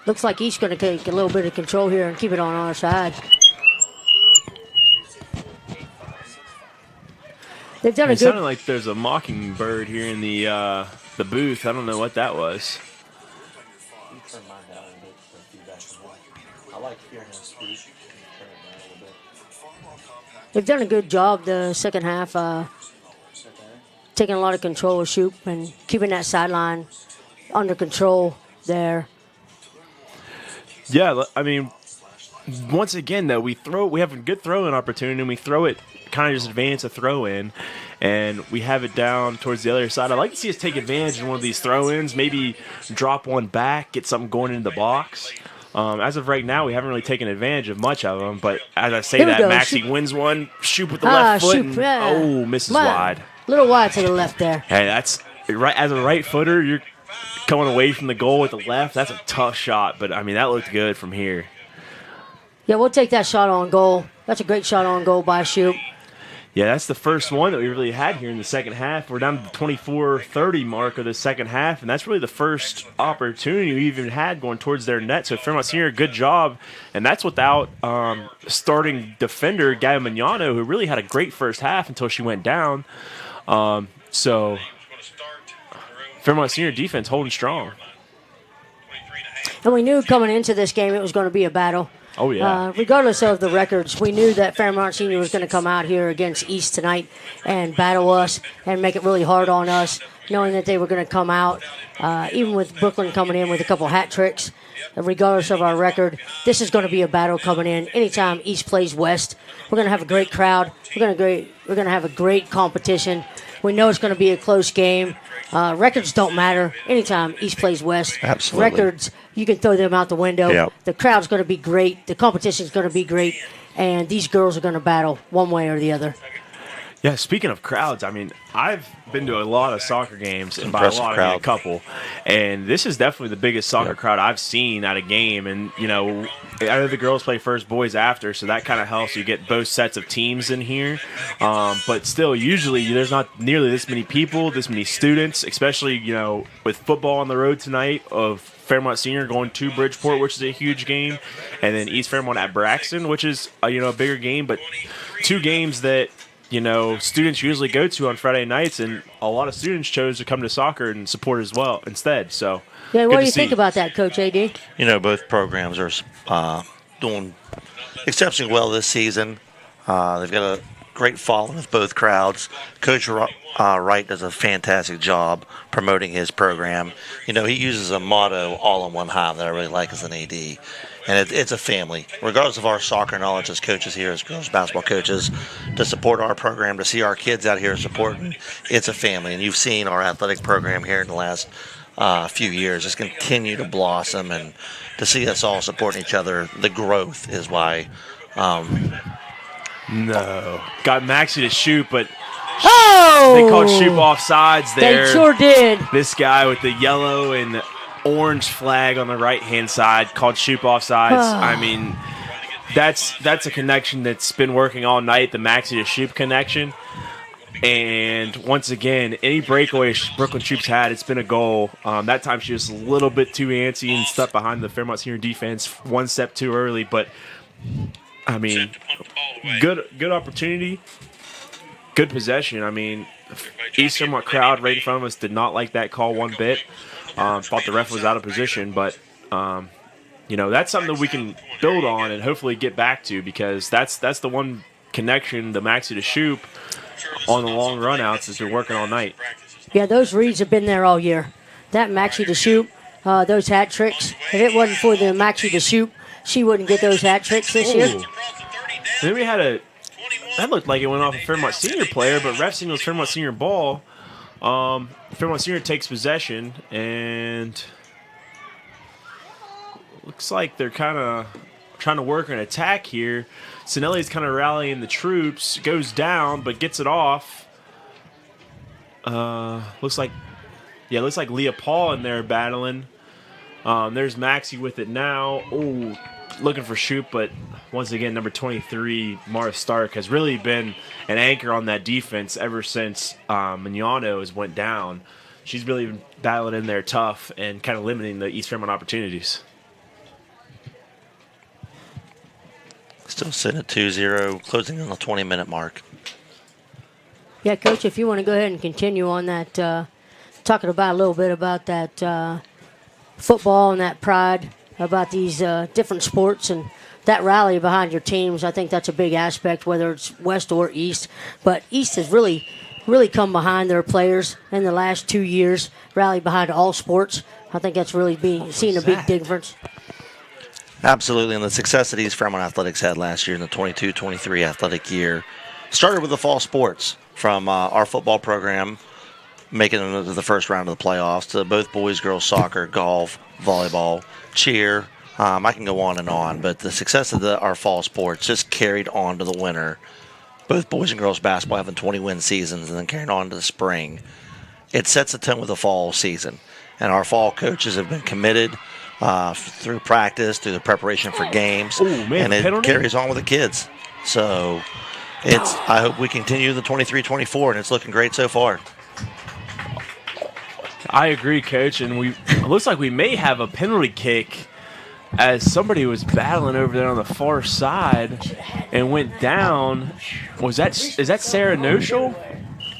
Looks like East's going to take a little bit of control here and keep it on our side. They've done it sounded like there's a mockingbird here in the booth. I don't know what that was. They've done a good job the second half, taking a lot of control of Shoop and keeping that sideline under control there. Yeah, I mean, once again, though, we have a good throw-in opportunity, and we throw it kind of just advance a throw-in, and we have it down towards the other side. I'd like to see us take advantage of one of these throw-ins, maybe drop one back, get something going into the box. As of right now, we haven't really taken advantage of much of them, but as I say that, Maxie wins one, Shoop with the left foot, and, misses wide. A little wide to the left there. Hey, that's right. As a right footer, you're coming away from the goal with the left. That's a tough shot, but, I mean, that looked good from here. Yeah, we'll take that shot on goal. That's a great shot on goal by Shoop. Yeah, that's the first one that we really had here in the second half. We're down to the 24-30 mark of the second half, and that's really the first opportunity we even had going towards their net. So Fairmont Senior, good job. And that's without starting defender, Gabby Mignano, who really had a great first half until she went down. So Fairmont Senior defense holding strong. And we knew coming into this game it was going to be a battle. Oh, yeah. Regardless of the records, we knew that Fairmont Senior was going to come out here against East tonight and battle us and make it really hard on us, knowing that they were going to come out, even with Brooklyn coming in with a couple hat tricks. Regardless of our record, this is going to be a battle coming in. Anytime East plays West, we're going to have a great crowd. We're going to have a great competition. We know it's going to be a close game. Records don't matter. Anytime East plays West, absolutely. Records, you can throw them out the window. Yep. The crowd's going to be great. The competition's going to be great. And these girls are going to battle one way or the other. Yeah, speaking of crowds, I mean, I've been to a lot of soccer games, and by a lot, I mean a couple. And this is definitely the biggest soccer crowd I've seen at a game. And, I know the girls play first, boys after, so that kind of helps. You get both sets of teams in here. But still, usually there's not nearly this many people, this many students, especially, with football on the road tonight of Fairmont Senior going to Bridgeport, which is a huge game, and then East Fairmont at Braxton, which is, a bigger game. But two games that students usually go to on Friday nights, and a lot of students chose to come to soccer and support as well instead. So, yeah, what do you think about that, Coach AD? Both programs are doing exceptionally well this season. They've got a great following with both crowds. Coach Wright does a fantastic job promoting his program. He uses a motto, all in one hive, that I really like as an AD. And it's a family. Regardless of our soccer knowledge as coaches here, as girls basketball coaches, to support our program, to see our kids out here supporting, it's a family. And you've seen our athletic program here in the last few years just continue to blossom, and to see us all supporting each other, the growth is why. No. Got Maxie to shoot, but they called Shoop offsides there. They sure did. This guy with the yellow and orange flag on the right-hand side called Shoop offsides. I mean, that's a connection that's been working all night, the Maxie to Shoop connection. And once again, any breakaway Brooklyn Shoop's had, it's been a goal. That time she was a little bit too antsy and stuck behind the Fairmont Senior defense one step too early. But I mean, Set to pump the ball away. good opportunity, good possession. I mean, East Fairmont crowd right in front of us did not like that call one bit. Thought the ref was out of position, but that's something that we can build on and hopefully get back to, because that's the one connection, the Maxi to Shoop on the long run outs has been working all night. Yeah, those reads have been there all year. That Maxie to shoot, those hat tricks. If it wasn't for the Maxie to shoot, she wouldn't get those hat tricks this year. And then we had that looked like it went off a Fairmont Senior player, but ref signals Fairmont Senior ball. Fairmont Senior takes possession, and looks like they're kind of trying to work an attack here. Sinelli's kind of rallying the troops, goes down, but gets it off. Looks like Leah Paul in there battling. There's Maxie with it now. Oh, looking for Shoop, but once again, number 23, Mara Stark, has really been an anchor on that defense ever since Mignano has went down. She's really been battling in there tough and kind of limiting the East Fairmont opportunities. Still sitting at 2-0, closing on the 20-minute mark. Yeah, Coach, if you want to go ahead and continue on that, talking about a little bit about that football and that pride about these different sports and that rally behind your teams, I think that's a big aspect, whether it's West or East. But East has really come behind their players in the last 2 years, rallied behind all sports. I think that's really seen a big difference. Absolutely, and the success that East Fairmont Athletics had last year in the 22-23 athletic year started with the fall sports, from our football program making it into the first round of the playoffs to both boys, girls soccer, golf, volleyball, cheer. I can go on, but the success of our fall sports just carried on to the winter. Both boys and girls basketball having 20-win seasons and then carrying on to the spring. It sets the tone with the fall season, and our fall coaches have been committed through practice, through the preparation for games, and it carries on with the kids. So I hope we continue the 23-24, and it's looking great so far. I agree, Coach, and it looks like we may have a penalty kick, as somebody was battling over there on the far side and went down. Is that Sarah Noshel?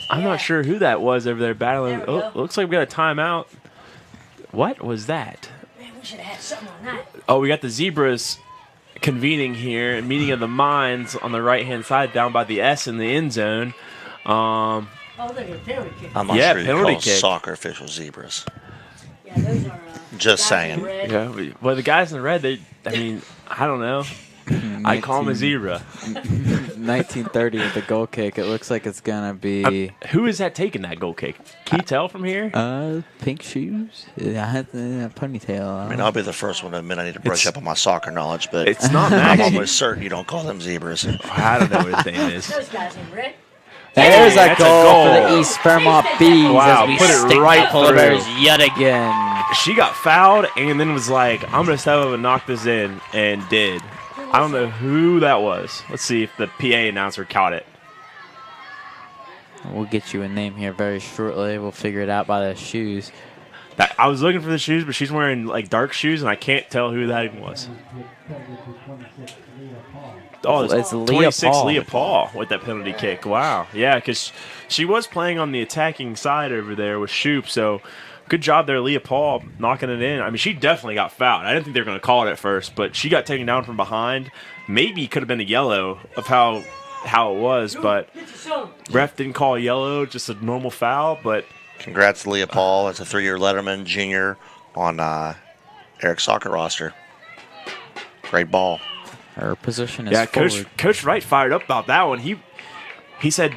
I'm not sure who that was over there battling. Oh, looks like we got a timeout. What was that? Man, we should have had something on that. Oh, we got the Zebras convening here, meeting of the minds on the right-hand side down by the S in the end zone. Oh, look at the penalty kick. I'm not sure who calls soccer officials zebras. Yeah, those are just saying. Yeah, well, the guys in the red, I don't know. I call them a zebra. 1930 with the goal kick. It looks like it's going to be... who is that taking that goal kick? Can you tell from here? Pink shoes. I had the ponytail. I'll be the first one to admit I need to brush up on my soccer knowledge, but it's not I'm almost certain you don't call them zebras. I don't know what his name is. Those guys in red. There's a goal for the East Fairmont Bees. Wow, as we put it stick right the polar bears through. yet again. She got fouled and then was like, I'm going to step up and knock this in, and did. I don't know who that was. Let's see if the PA announcer caught it. We'll get you a name here very shortly. We'll figure it out by the shoes. I was looking for the shoes, but she's wearing like dark shoes, and I can't tell who that even was. Oh, it's 26 Leah Paul with that penalty kick. Wow. Yeah, because she was playing on the attacking side over there with Shoop, so good job there, Leah Paul, knocking it in. She definitely got fouled. I didn't think they were going to call it at first, but she got taken down from behind. Maybe could have been a yellow of how it was, but ref didn't call a yellow, just a normal foul. But congrats to Leah Paul as a 3-year letterman junior on Eric's soccer roster. Great ball. Her position is forward. Coach Wright fired up about that one. He said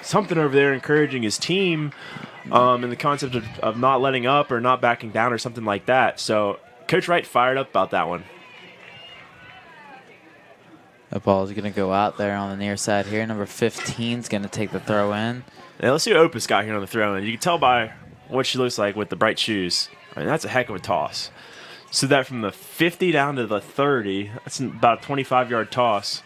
something over there encouraging his team in the concept of not letting up or not backing down or something like that. So Coach Wright fired up about that one. The ball is going to go out there on the near side here. Number 15 is going to take the throw in. Now let's see what Opus got here on the throw in. You can tell by what she looks like with the bright shoes. That's a heck of a toss. So that from the 50 down to the 30, that's about a 25-yard toss.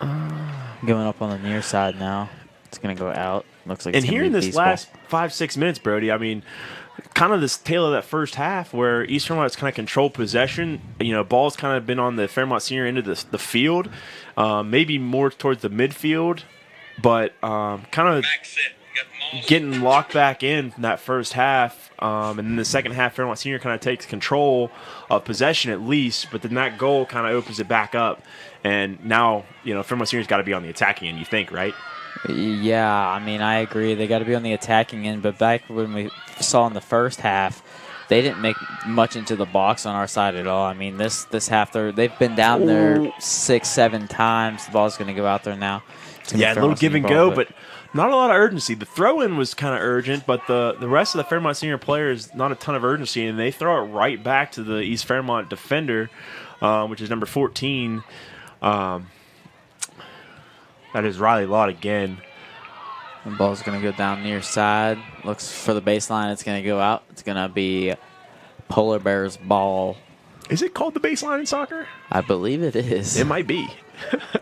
Going up on the near side now. It's going to go out. Looks like And it's here gonna in be this baseball. last 5-6 minutes, Brody, I mean, kind of this tail of that first half where East Fairmont's kind of controlled possession. Ball's kind of been on the Fairmont senior end of the field, maybe more towards the midfield, but kind of Back set. You got Moss. getting locked back in that first half. And then the second half, Fairmont senior kind of takes control of possession at least, but then that goal kind of opens it back up. And now, Fairmont senior's got to be on the attacking end, you think, right? Yeah, I mean, I agree. They got to be on the attacking end, but back when we saw in the first half, they didn't make much into the box on our side at all. I mean, this half, they've been down there 6-7 times. The ball's going to go out there now. Yeah, a little give and go, but not a lot of urgency. The throw-in was kind of urgent, but the rest of the Fairmont senior players, not a ton of urgency, and they throw it right back to the East Fairmont defender, which is number 14. That is Riley Lott again. The ball's going to go down near side. Looks for the baseline. It's going to go out. It's going to be Polar Bears ball. Is it called the baseline in soccer? I believe it is. It might be.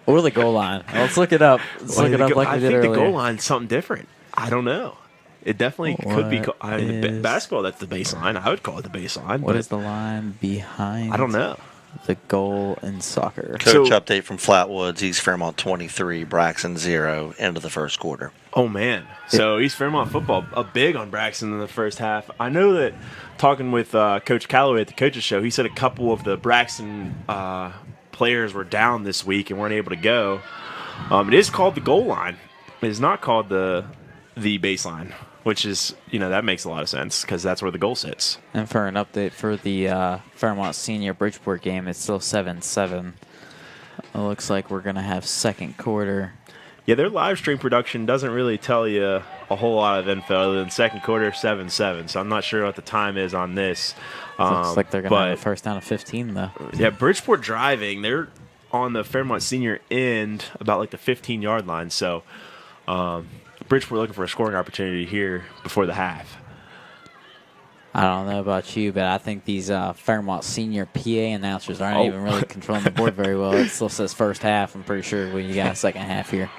Or the goal line. Let's look it up. Let's look it up like I we did think earlier. the goal line's something different. I don't know. It definitely could be. Basketball, that's the baseline. I would call it the baseline. What is the line behind? I don't know. The goal in soccer. Coach update from Flatwoods. East Fairmont 23, Braxton 0, end of the first quarter. Oh, man. So East Fairmont football, big on Braxton in the first half. I know that talking with Coach Calloway at the Coaches Show, he said a couple of the Braxton players were down this week and weren't able to go. It is called the goal line. It is not called the baseline, which is, that makes a lot of sense because that's where the goal sits. And for an update for the Fairmont Senior Bridgeport game, it's still 7-7. It looks like we're going to have second quarter. Yeah, their live stream production doesn't really tell you a whole lot of info other than second quarter 7-7. So I'm not sure what the time is on this. Looks like they're going to have a first down of 15, though. Yeah, Bridgeport driving. They're on the Fairmont Senior end about like the 15-yard line. So Bridgeport looking for a scoring opportunity here before the half. I don't know about you, but I think these Fairmont Senior PA announcers aren't even really controlling the board very well. It still says first half. I'm pretty sure you got a second half here.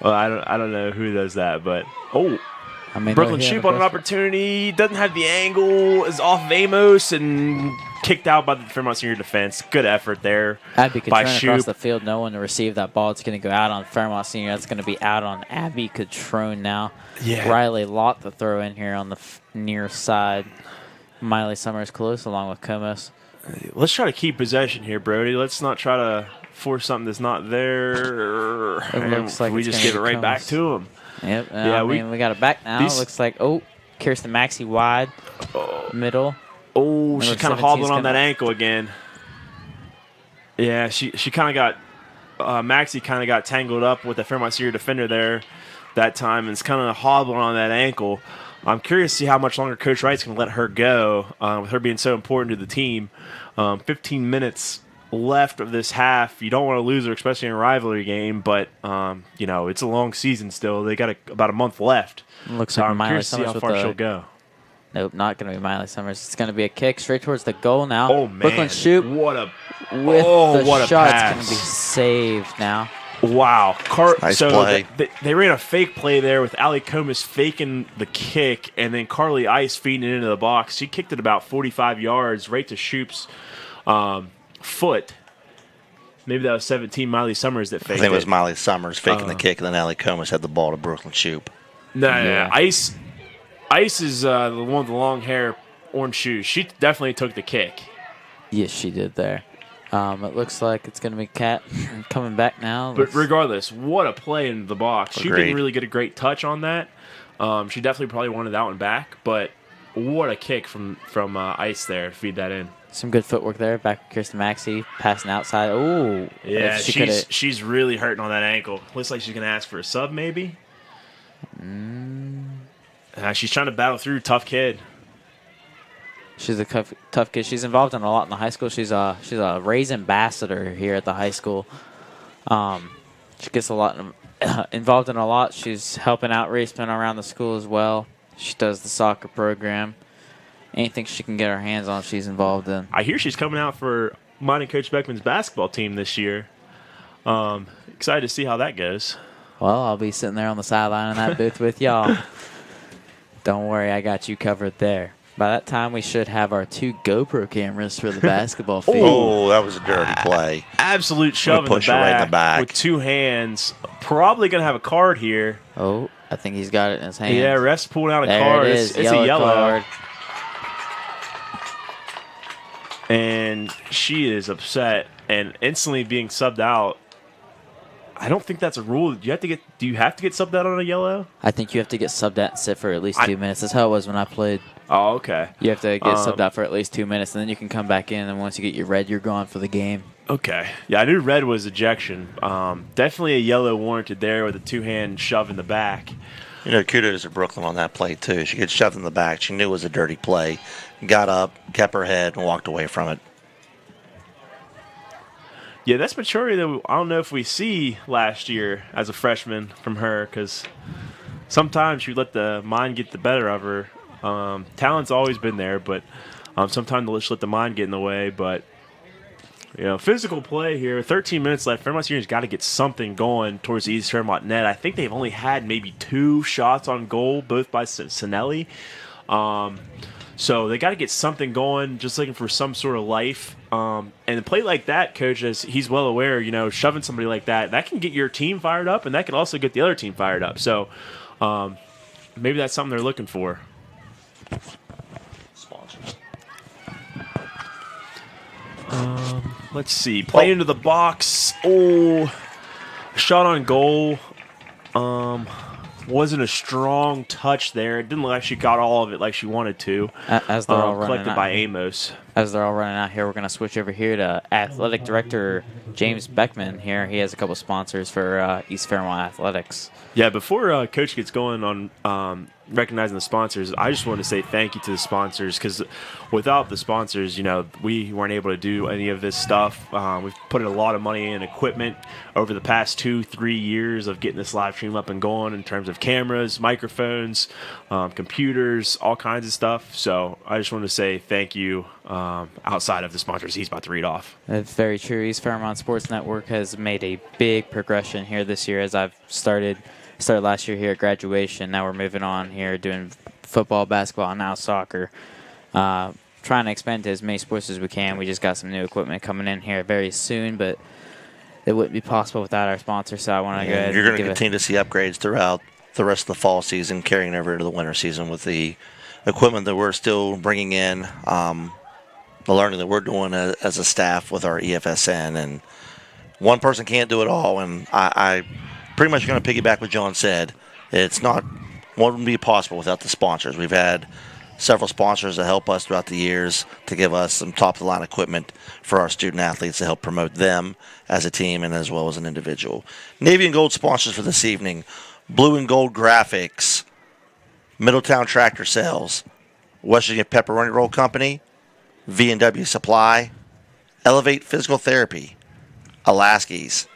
Well, I don't know who does that, but I mean, Brooklyn Shoop on an opportunity, doesn't have the angle, is off of Amos and kicked out by the Fairmont Senior defense. Good effort there Abby by Catrone Shoop. across the field, no one to receive that ball. It's going to go out on Fairmont Senior. That's going to be out on Abby Catrone now. Yeah. Riley Lott the throw in here on the near side. Miley Summers close along with Comas. Let's try to keep possession here, Brody. Let's not try to force something that's not there. It looks like we it's just gonna give it be right back Comas. to him. Yep. Yeah, we got it back now. It looks like, Kirsten Maxey wide, middle. Oh, she Number kind of 17's hobbling on that gonna- ankle again. Yeah, she kind of got Maxie kind of got tangled up with the Fairmont Senior defender there that time, and it's kind of hobbling on that ankle. I'm curious to see how much longer Coach Wright's going to let her go, with her being so important to the team. 15 minutes left of this half. You don't want to lose her, especially in a rivalry game, but it's a long season still. They got about a month left. Looks So like I'm Miley curious to see Summers how with far the- she'll go. Nope, not going to be Miley Summers. It's going to be a kick straight towards the goal now. Oh, man. Brooklyn Shoop What a with the what a shot. It's pass. going to be saved now. Wow. Nice play. They ran a fake play there with Ali Comas faking the kick and then Carly Ice feeding it into the box. She kicked it about 45 yards right to Shoop's foot. Maybe that was 17 Miley Summers that faked I think it was it. Miley Summers faking the kick, and then Allie Comas had the ball to Brooklyn Shoop. No, Yeah. Ice is the one with the long hair, orange shoes. She definitely took the kick. Yes, she did there. It looks like it's going to be Cat coming back now. But regardless, what a play in the box. She Agreed. didn't really get a great touch on that. She definitely probably wanted that one back, but what a kick from Ice there to feed that in. Some good footwork there. Back to Kirsten Maxey, passing outside. Oh, Yeah, she coulda- she's really hurting on that ankle. Looks like she's going to ask for a sub maybe. She's trying to battle through. Tough kid. She's a tough kid. She's involved in a lot in the high school. She's a Rays ambassador here at the high school. She gets a lot involved in a lot. She's helping out racemen around the school as well. She does the soccer program. Anything she can get her hands on, she's involved in. I hear she's coming out for mine and Coach Beckman's basketball team this year. Excited to see how that goes. Well, I'll be sitting there on the sideline in that booth with y'all. Don't worry, I got you covered there. By that time, we should have our 2 GoPro cameras for the basketball field. Oh, that was a dirty play. Absolute shove push her right in the back. with 2 hands. Probably going to have a card here. Oh, I think he's got it in his hand. Yeah, ref's pulling out a there card. It is. It's a yellow. Card. And she is upset and instantly being subbed out. I don't think that's a rule. Do you have to get subbed out on a yellow? I think you have to get subbed out and sit for at least 2 minutes. That's how it was when I played. Oh, okay. You have to get subbed out for at least 2 minutes, and then you can come back in, and once you get your red, you're gone for the game. Okay. Yeah, I knew red was ejection. Definitely a yellow warranted there with a 2-hand shove in the back. You know, kudos to Brooklyn on that play, too. She gets shoved in the back. She knew it was a dirty play. Got up, kept her head, and walked away from it. Yeah, that's maturity that I don't know if we see last year as a freshman from her, because sometimes she let the mind get the better of her. Talent's always been there, but sometimes they'll just let the mind get in the way. But, you know, physical play here, 13 minutes left. Fairmont Senior's got to get something going towards the East Fairmont net. I think they've only had maybe 2 shots on goal, both by Sinelli. So they got to get something going, just looking for some sort of life. And a play like that, Coach, as he's well aware, you know, shoving somebody like that can get your team fired up, and that can also get the other team fired up. So maybe that's something they're looking for. Sponsors. Let's see. Play into the box. Oh, shot on goal. Wasn't a strong touch there. It didn't look like she got all of it like she wanted to. As they're all running collected out by here. Amos. As they're all running out here, we're going to switch over here to Athletic Director James Beckman here. He has a couple sponsors for East Fairmont Athletics. Yeah, before Coach gets going on recognizing the sponsors, I just want to say thank you to the sponsors, because without the sponsors, you know, we weren't able to do any of this stuff. We've put a lot of money in equipment over the past 2-3 years of getting this live stream up and going in terms of cameras, microphones, computers, all kinds of stuff. So I just want to say thank you outside of the sponsors he's about to read off. That's very true. East Fairmont Sports Network has made a big progression here this year, as I've started last year here at graduation. Now we're moving on here doing football, basketball, and now soccer. Trying to expand to as many sports as we can. We just got some new equipment coming in here very soon, but it wouldn't be possible without our sponsor, so I want to go ahead and You're going to continue to see upgrades throughout the rest of the fall season, carrying over into the winter season with the equipment that we're still bringing in, the learning that we're doing as a staff with our EFSN. And one person can't do it all, and I pretty much going to piggyback what John said. It's wouldn't be possible without the sponsors. We've had several sponsors that help us throughout the years to give us some top-of-the-line equipment for our student athletes to help promote them as a team and as well as an individual. Navy and Gold sponsors for this evening: Blue and Gold Graphics, Middletown Tractor Sales, West Virginia Pepperoni Roll Company, V&W Supply, Elevate Physical Therapy, Alaskis,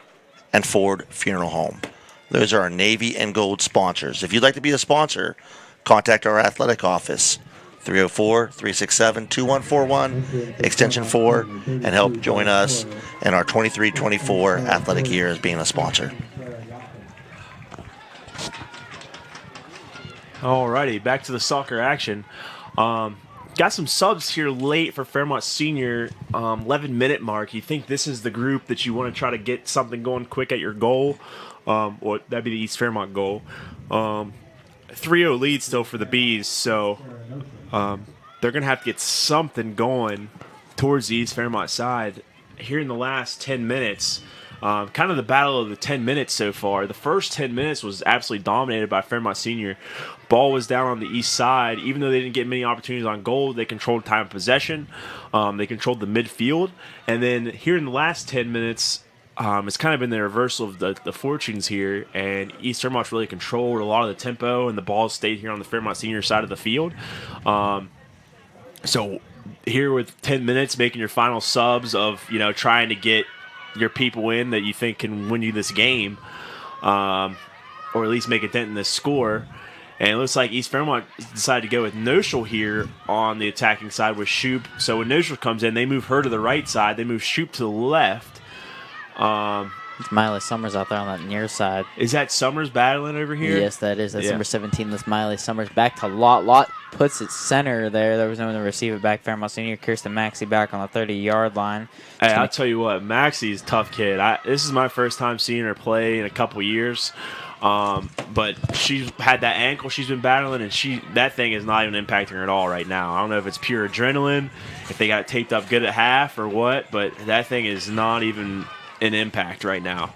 and Ford Funeral Home. Those are our Navy and Gold sponsors. If you'd like to be a sponsor, contact our athletic office, 304-367-2141, extension 4, and help join us in our 23-24 athletic year as being a sponsor. Alrighty, back to the soccer action. Got some subs here late for Fairmont Senior, 11-minute mark. You think this is the group that you want to try to get something going quick at your goal? Or that'd be the East Fairmont goal. 3-0 lead still for the Bees, so they're going to have to get something going towards the East Fairmont side here in the last 10 minutes. Kind of the battle of the 10 minutes so far. The first 10 minutes was absolutely dominated by Fairmont Senior. Ball was down on the east side. Even though they didn't get many opportunities on goal, they controlled time of possession. They controlled the midfield. And then here in the last 10 minutes, it's kind of been the reversal of the fortunes here. And East Fairmont's really controlled a lot of the tempo, and the ball stayed here on the Fairmont Senior side of the field. So here with 10 minutes, making your final subs of, trying to get your people in that you think can win you this game, or at least make a dent in the score. And it looks like East Fairmont decided to go with Noshel here on the attacking side with Shoop. So when Noshel comes in, they move her to the right side. They move Shoop to the left. It's Miley Summers out there on that near side. Is that Summers battling over here? Yes, that is. That's Yeah. number 17. That's Miley Summers back to Lot. Lot puts it center there. There was no one to receive it back. Fairmont Senior, Kirsten Maxey back on the 30-yard line. Hey, I'll tell you what, Maxie's a tough kid. This is my first time seeing her play in a couple years. But she's had that ankle she's been battling, and that thing is not even impacting her at all right now. I don't know if it's pure adrenaline, if they got it taped up good at half or what, but that thing is not even an impact right now.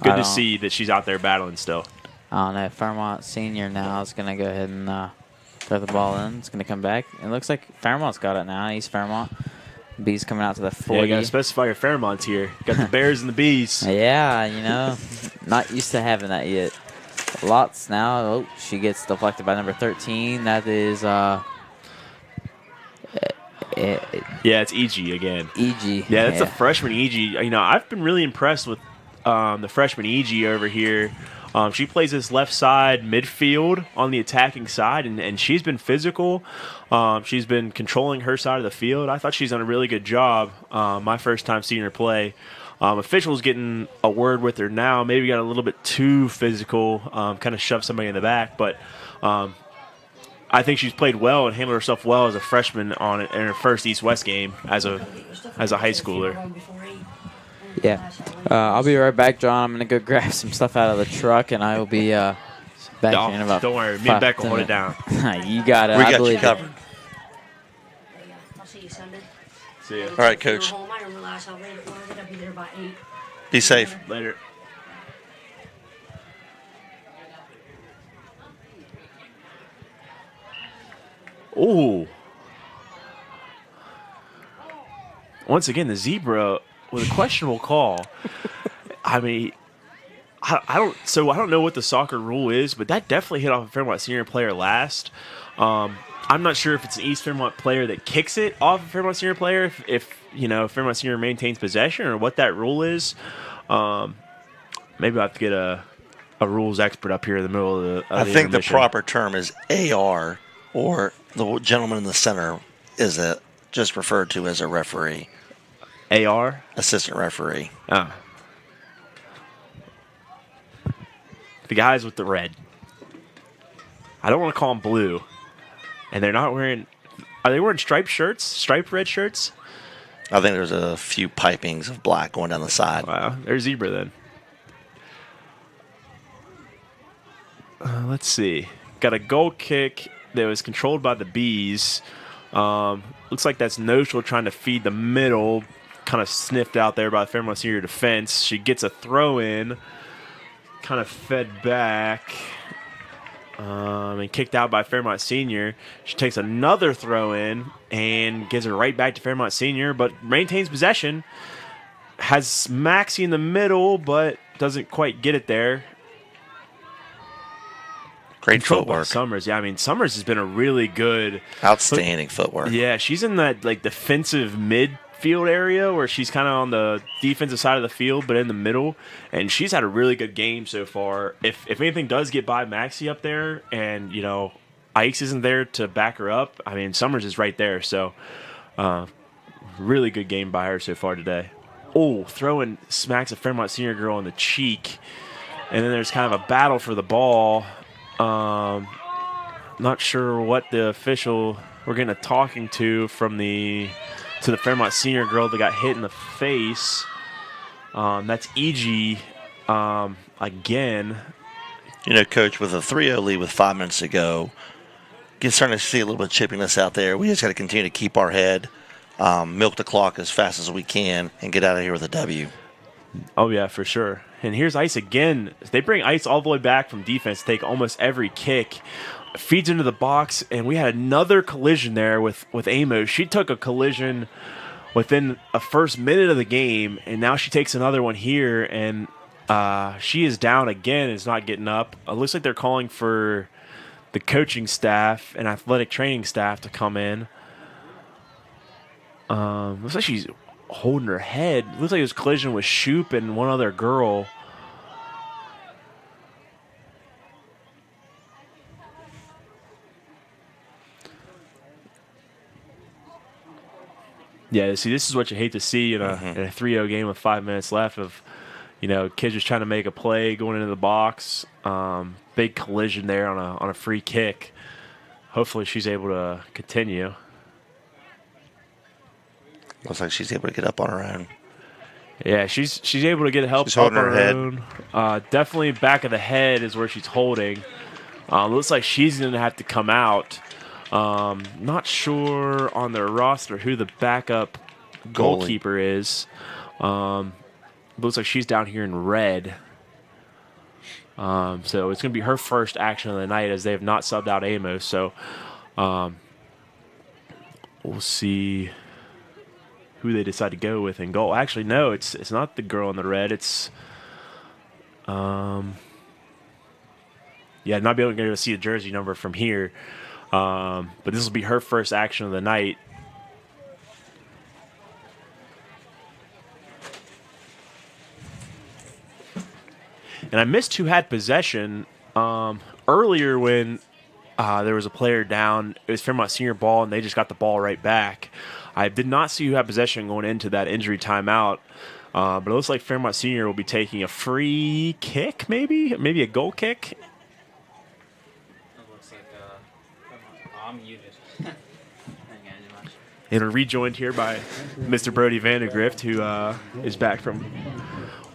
Good to see that she's out there battling still. I don't know. Fairmont Senior now is going to go ahead and throw the ball in. It's going to come back. It looks like Fairmont's got it now. East Fairmont. Bees coming out to the 40. Yeah, you got to specify your Fairmonts here. Got the Bears and the Bees. Yeah, not used to having that yet. Lots now. Oh, she gets deflected by number 13. That is yeah, it's EG again. EG. Yeah, that's a freshman EG. I've been really impressed with the freshman EG over here. She plays this left side midfield on the attacking side, and she's been physical. She's been controlling her side of the field. I thought she's done a really good job. My first time seeing her play. Officials getting a word with her now. Maybe got a little bit too physical, kind of shoved somebody in the back. But I think she's played well and handled herself well as a freshman in her first East-West game as a high schooler. Yeah. I'll be right back, John. I'm going to go grab some stuff out of the truck, and I will be back in about Don't worry. Me and Beck will hold it down. You got it. We I got you believe covered. I'll see you Sunday. See ya. All right, Coach. I didn't realize how late it was. I gotta be there by 8. Be safe. Later. Ooh. Once again, the zebra with a questionable call. I mean, I don't know what the soccer rule is, but that definitely hit off a Fairmont Senior player last. I'm not sure if it's an East Fairmont player that kicks it off a Fairmont Senior player, if Fairmont Senior maintains possession, or what that rule is. Maybe I'll have to get a rules expert up here in the middle of the I think the intermission. proper term is AR, or the gentleman in the center is just referred to as a referee, AR? assistant referee. Oh. The guys with the red. I don't want to call them blue. And they're not wearing... Are they wearing striped shirts? Striped red shirts? I think there's a few pipings of black going down the side. Wow. They're zebra then. Let's see. Got a goal kick that was controlled by the Bees. Looks like that's Noshel trying to feed the middle. Kind of sniffed out there by the Fairmont Senior defense. She gets a throw in. Kind of fed back. And kicked out by Fairmont Senior. She takes another throw in and gives it right back to Fairmont Senior, but maintains possession. Has Maxie in the middle, but doesn't quite get it there. Great Controlled by footwork. Summers. Yeah, I mean, Summers has been a really good... Outstanding footwork. Yeah, she's in that defensive midfield area where she's kind of on the defensive side of the field, but in the middle. And she's had a really good game so far. If anything does get by Maxie up there, and Ikes isn't there to back her up, I mean, Summers is right there. So, really good game by her so far today. Oh, throwing smacks a Fairmont Senior girl in the cheek, and then there's kind of a battle for the ball. Not sure what the official we're getting a talking to the Fairmont Senior girl that got hit in the face. That's EG again. Coach, with a 3-0 lead with 5 minutes to go, starting to see a little bit of chippiness out there. We just got to continue to keep our head, milk the clock as fast as we can, and get out of here with a W. Oh, yeah, for sure. And here's Ice again. They bring Ice all the way back from defense, take almost every kick, feeds into the box, and we had another collision there with Amos. She took a collision within a first minute of the game, and now she takes another one here, and she is down again, is not getting up. It looks like they're calling for the coaching staff and athletic training staff to come in. Looks like she's holding her head. Looks like it was collision with Shoop and one other girl. Yeah, see, this is what you hate to see in a 3-0 game with 5 minutes left of, kids just trying to make a play going into the box. Big collision there on a free kick. Hopefully she's able to continue. Looks like she's able to get up on her own. Yeah, she's able to get help She's up holding on her her head. own. Definitely back of the head is where she's holding. Looks like she's going to have to come out. Not sure on their roster who the backup goalkeeper is. Looks like she's down here in red. So it's going to be her first action of the night as they have not subbed out Amos. So we'll see who they decide to go with in goal. Actually, no, it's not the girl in the red. It's not be able to see the jersey number from here. But this will be her first action of the night. And I missed who had possession earlier when there was a player down. It was Fairmont Senior ball, and they just got the ball right back. I did not see who had possession going into that injury timeout. But it looks like Fairmont Senior will be taking a free kick, maybe a goal kick. It looks like I'm muted. And we're rejoined here by Mr. Brody Vandegrift, who is back from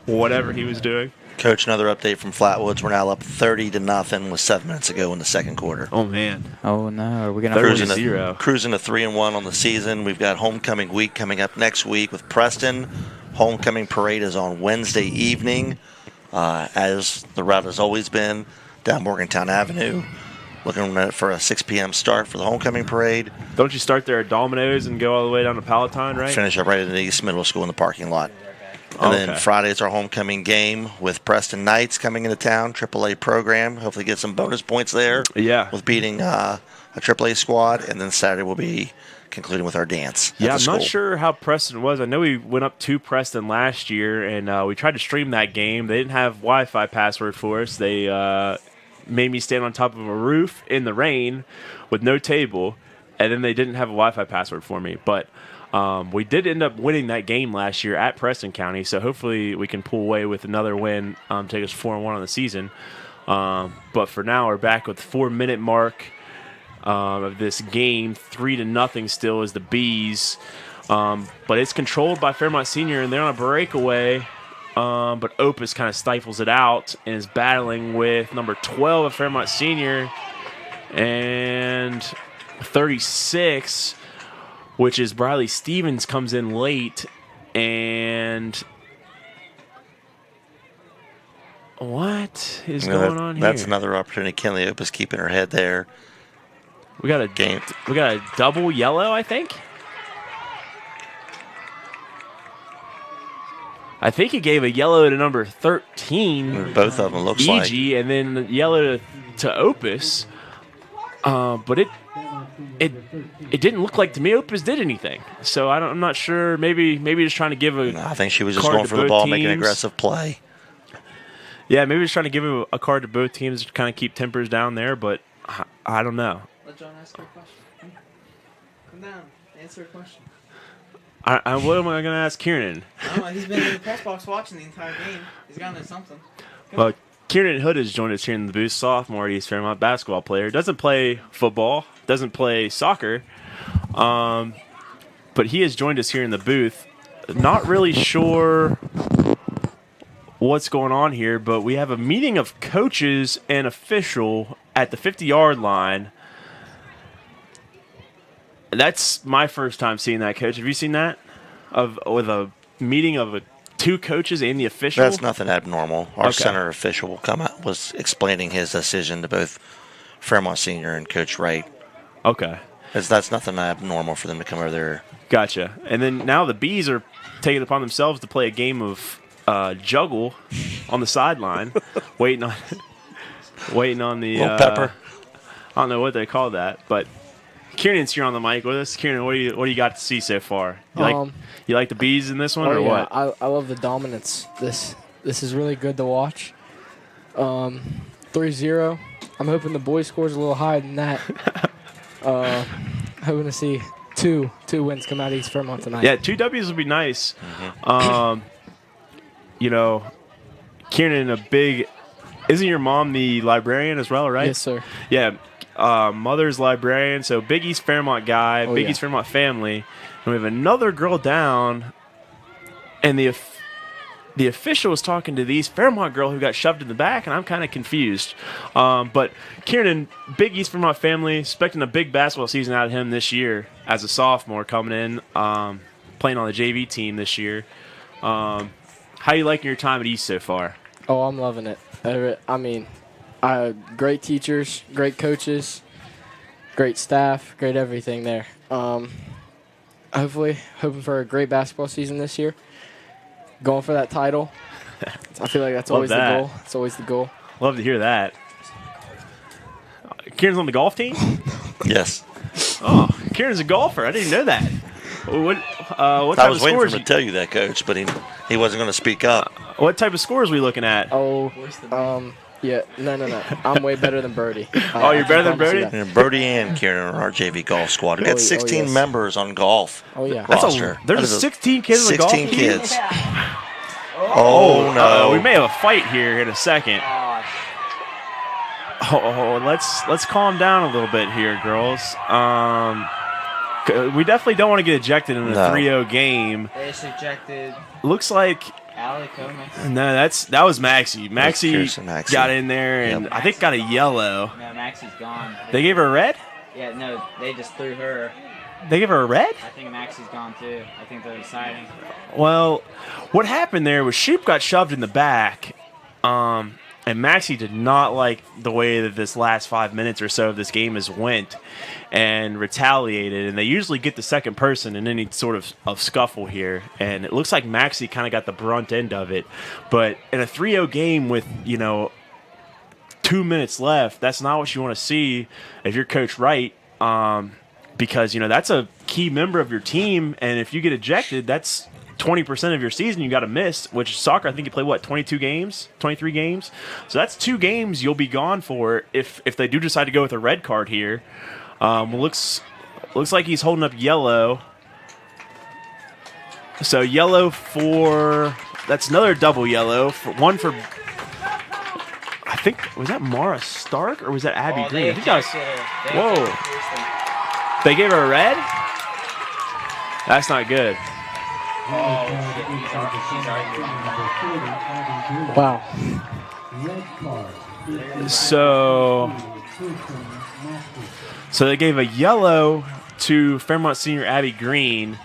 whatever he was doing. Coach, another update from Flatwoods. We're now up 30-0 with 7 minutes to go in the second quarter. Oh, man. Oh, no. Are we going to Cruising lose? to 3-1 on the season. We've got homecoming week coming up next week with Preston. Homecoming parade is on Wednesday evening, as the route has always been, down Morgantown Avenue. Looking for a 6 p.m. start for the homecoming parade. Don't you start there at Domino's and go all the way down to Palatine, right? Finish up right at the East Middle School in the parking lot. And then Friday is our homecoming game with Preston Knights coming into town, AAA program. Hopefully get some bonus points there. Yeah. With beating a AAA squad. And then Saturday will be concluding with our dance. Yeah, I'm not sure how Preston was. I know we went up to Preston last year, and we tried to stream that game. They didn't have Wi-Fi password for us. They made me stand on top of a roof in the rain with no table, and then they didn't have a Wi-Fi password for me. But we did end up winning that game last year at Preston County, so hopefully we can pull away with another win, take us 4-1 on the season. But for now, we're back with the 4-minute mark of this game. 3-0 still is the Bees. But it's controlled by Fairmont Senior, and they're on a breakaway. But Opus kind of stifles it out and is battling with number 12 of Fairmont Senior and 36, which is Briley Stevens, comes in late. And what is going on here? That's another opportunity. Kenley Opus keeping her head there. We got a double yellow, I think. I think he gave a yellow to number 13. Both of them looks like. And then yellow to Opus. But it didn't look like to me Opus did anything. So I'm not sure. Maybe just trying to give a. I think she was just going for the ball, making an aggressive play. Yeah, maybe just trying to give a card to both teams to kind of keep tempers down there. But I don't know. Let John ask her a question. Come down, answer a question. What am I going to ask Kieran? I don't know, he's been in the press box watching the entire game. He's got to know something. Well, Kieran Hood has joined us here in the booth, sophomore at East Fairmont, basketball player. Doesn't play football, doesn't play soccer, but he has joined us here in the booth. Not really sure what's going on here, but we have a meeting of coaches and official at the 50-yard line. That's my first time seeing that, Coach. Have you seen that? With a meeting of two coaches and the official? That's nothing abnormal. Our center official was explaining his decision to both Fairmont Senior and Coach Wright. Okay. That's nothing abnormal for them to come over there. Gotcha. And then now the Bees are taking it upon themselves to play a game of juggle on the sideline, waiting on the little pepper. I don't know what they call that, but Kieran's here on the mic with us. Kieran, what do you got to see so far? You like the Bees in this one or what? I love the dominance. This is really good to watch. 3-0. I'm hoping the boys scores a little higher than that. Hoping to see two wins come out of East Fairmont tonight. Yeah, 2 W's would be nice. You know, Kieran, isn't your mom the librarian as well, right? Yes, sir. Yeah, mother's librarian, so big East Fairmont guy, Oh, big yeah. East Fairmont family. And we have another girl down, and the official was talking to the East Fairmont girl who got shoved in the back, and I'm kind of confused. But Kieran, big East Fairmont family, expecting a big basketball season out of him this year as a sophomore coming in, playing on the JV team this year. How you liking your time at East so far? Oh, I'm loving it. I mean, great teachers, great coaches, great staff, great everything there. Hopefully, hoping for a great basketball season this year. Going for that title. I feel like that's Love always that. the goal. It's always the goal. Love to hear that. Kieran's on the golf team? Yes. Oh, Kieran's a golfer. I didn't know that. What I type was of waiting for scores? him to tell you that, Coach, but he wasn't going to speak up. What type of scores are we looking at? Oh, yeah, no. I'm way better than Birdie. Oh, you're better than Promise you Birdie? that. And Birdie and Kieran are our JV golf squad. We got 16 yes. members on golf. Oh, yeah. roster. There's That is 16 kids on the golf 16 team? kids. Oh, no. We may have a fight here in a second. Let's calm down a little bit here, girls. We definitely don't want to get ejected in a No. 3-0 game. They just ejected Looks like Ali Comas. no, that was Maxie. Maxie Kirsten Maxey. got in there and Yep. I think got a yellow. No, Maxie's gone. They gave her a red? Yeah, no, they just threw her. They gave her a red? I think Maxie's gone too. I think they're deciding. Well, what happened there was Sheep got shoved in the back, and Maxie did not like the way that this last 5 minutes or so of this game has went and retaliated. And they usually get the second person in any sort of scuffle here. And it looks like Maxie kind of got the brunt end of it. But in a 3-0 game with, 2 minutes left, that's not what you want to see if you're Coach Wright. Because, that's a key member of your team. And if you get ejected, that's 20% of your season you got to miss, which soccer, I think you play, 22 games, 23 games? So that's 2 games you'll be gone for if they do decide to go with a red card here. Looks like he's holding up yellow. So yellow that's another double yellow. One for, I think, was that Mara Stark or was that Abby Green? I think that was, whoa. They gave her a red? That's not good. Wow. So they gave a yellow to Fairmont senior Abby Green,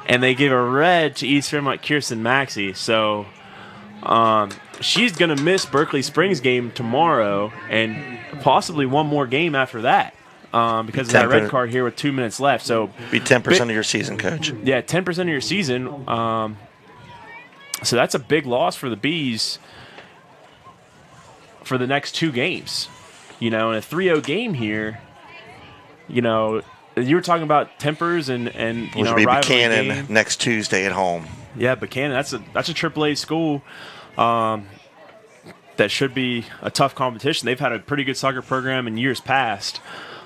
and they gave a red to East Fairmont Kirsten Maxey. So she's going to miss Berkeley Springs game tomorrow and possibly one more game after that because of that red card here with 2 minutes left. So Be 10% of your season, Coach. yeah, 10% of your season. So that's a big loss for the Bees for the next 2 games. In a 3-0 game here, you were talking about tempers and Which will be rivalry Buchanan game. next Tuesday at home. Yeah, Buchanan, that's a AAA school that should be a tough competition. They've had a pretty good soccer program in years past.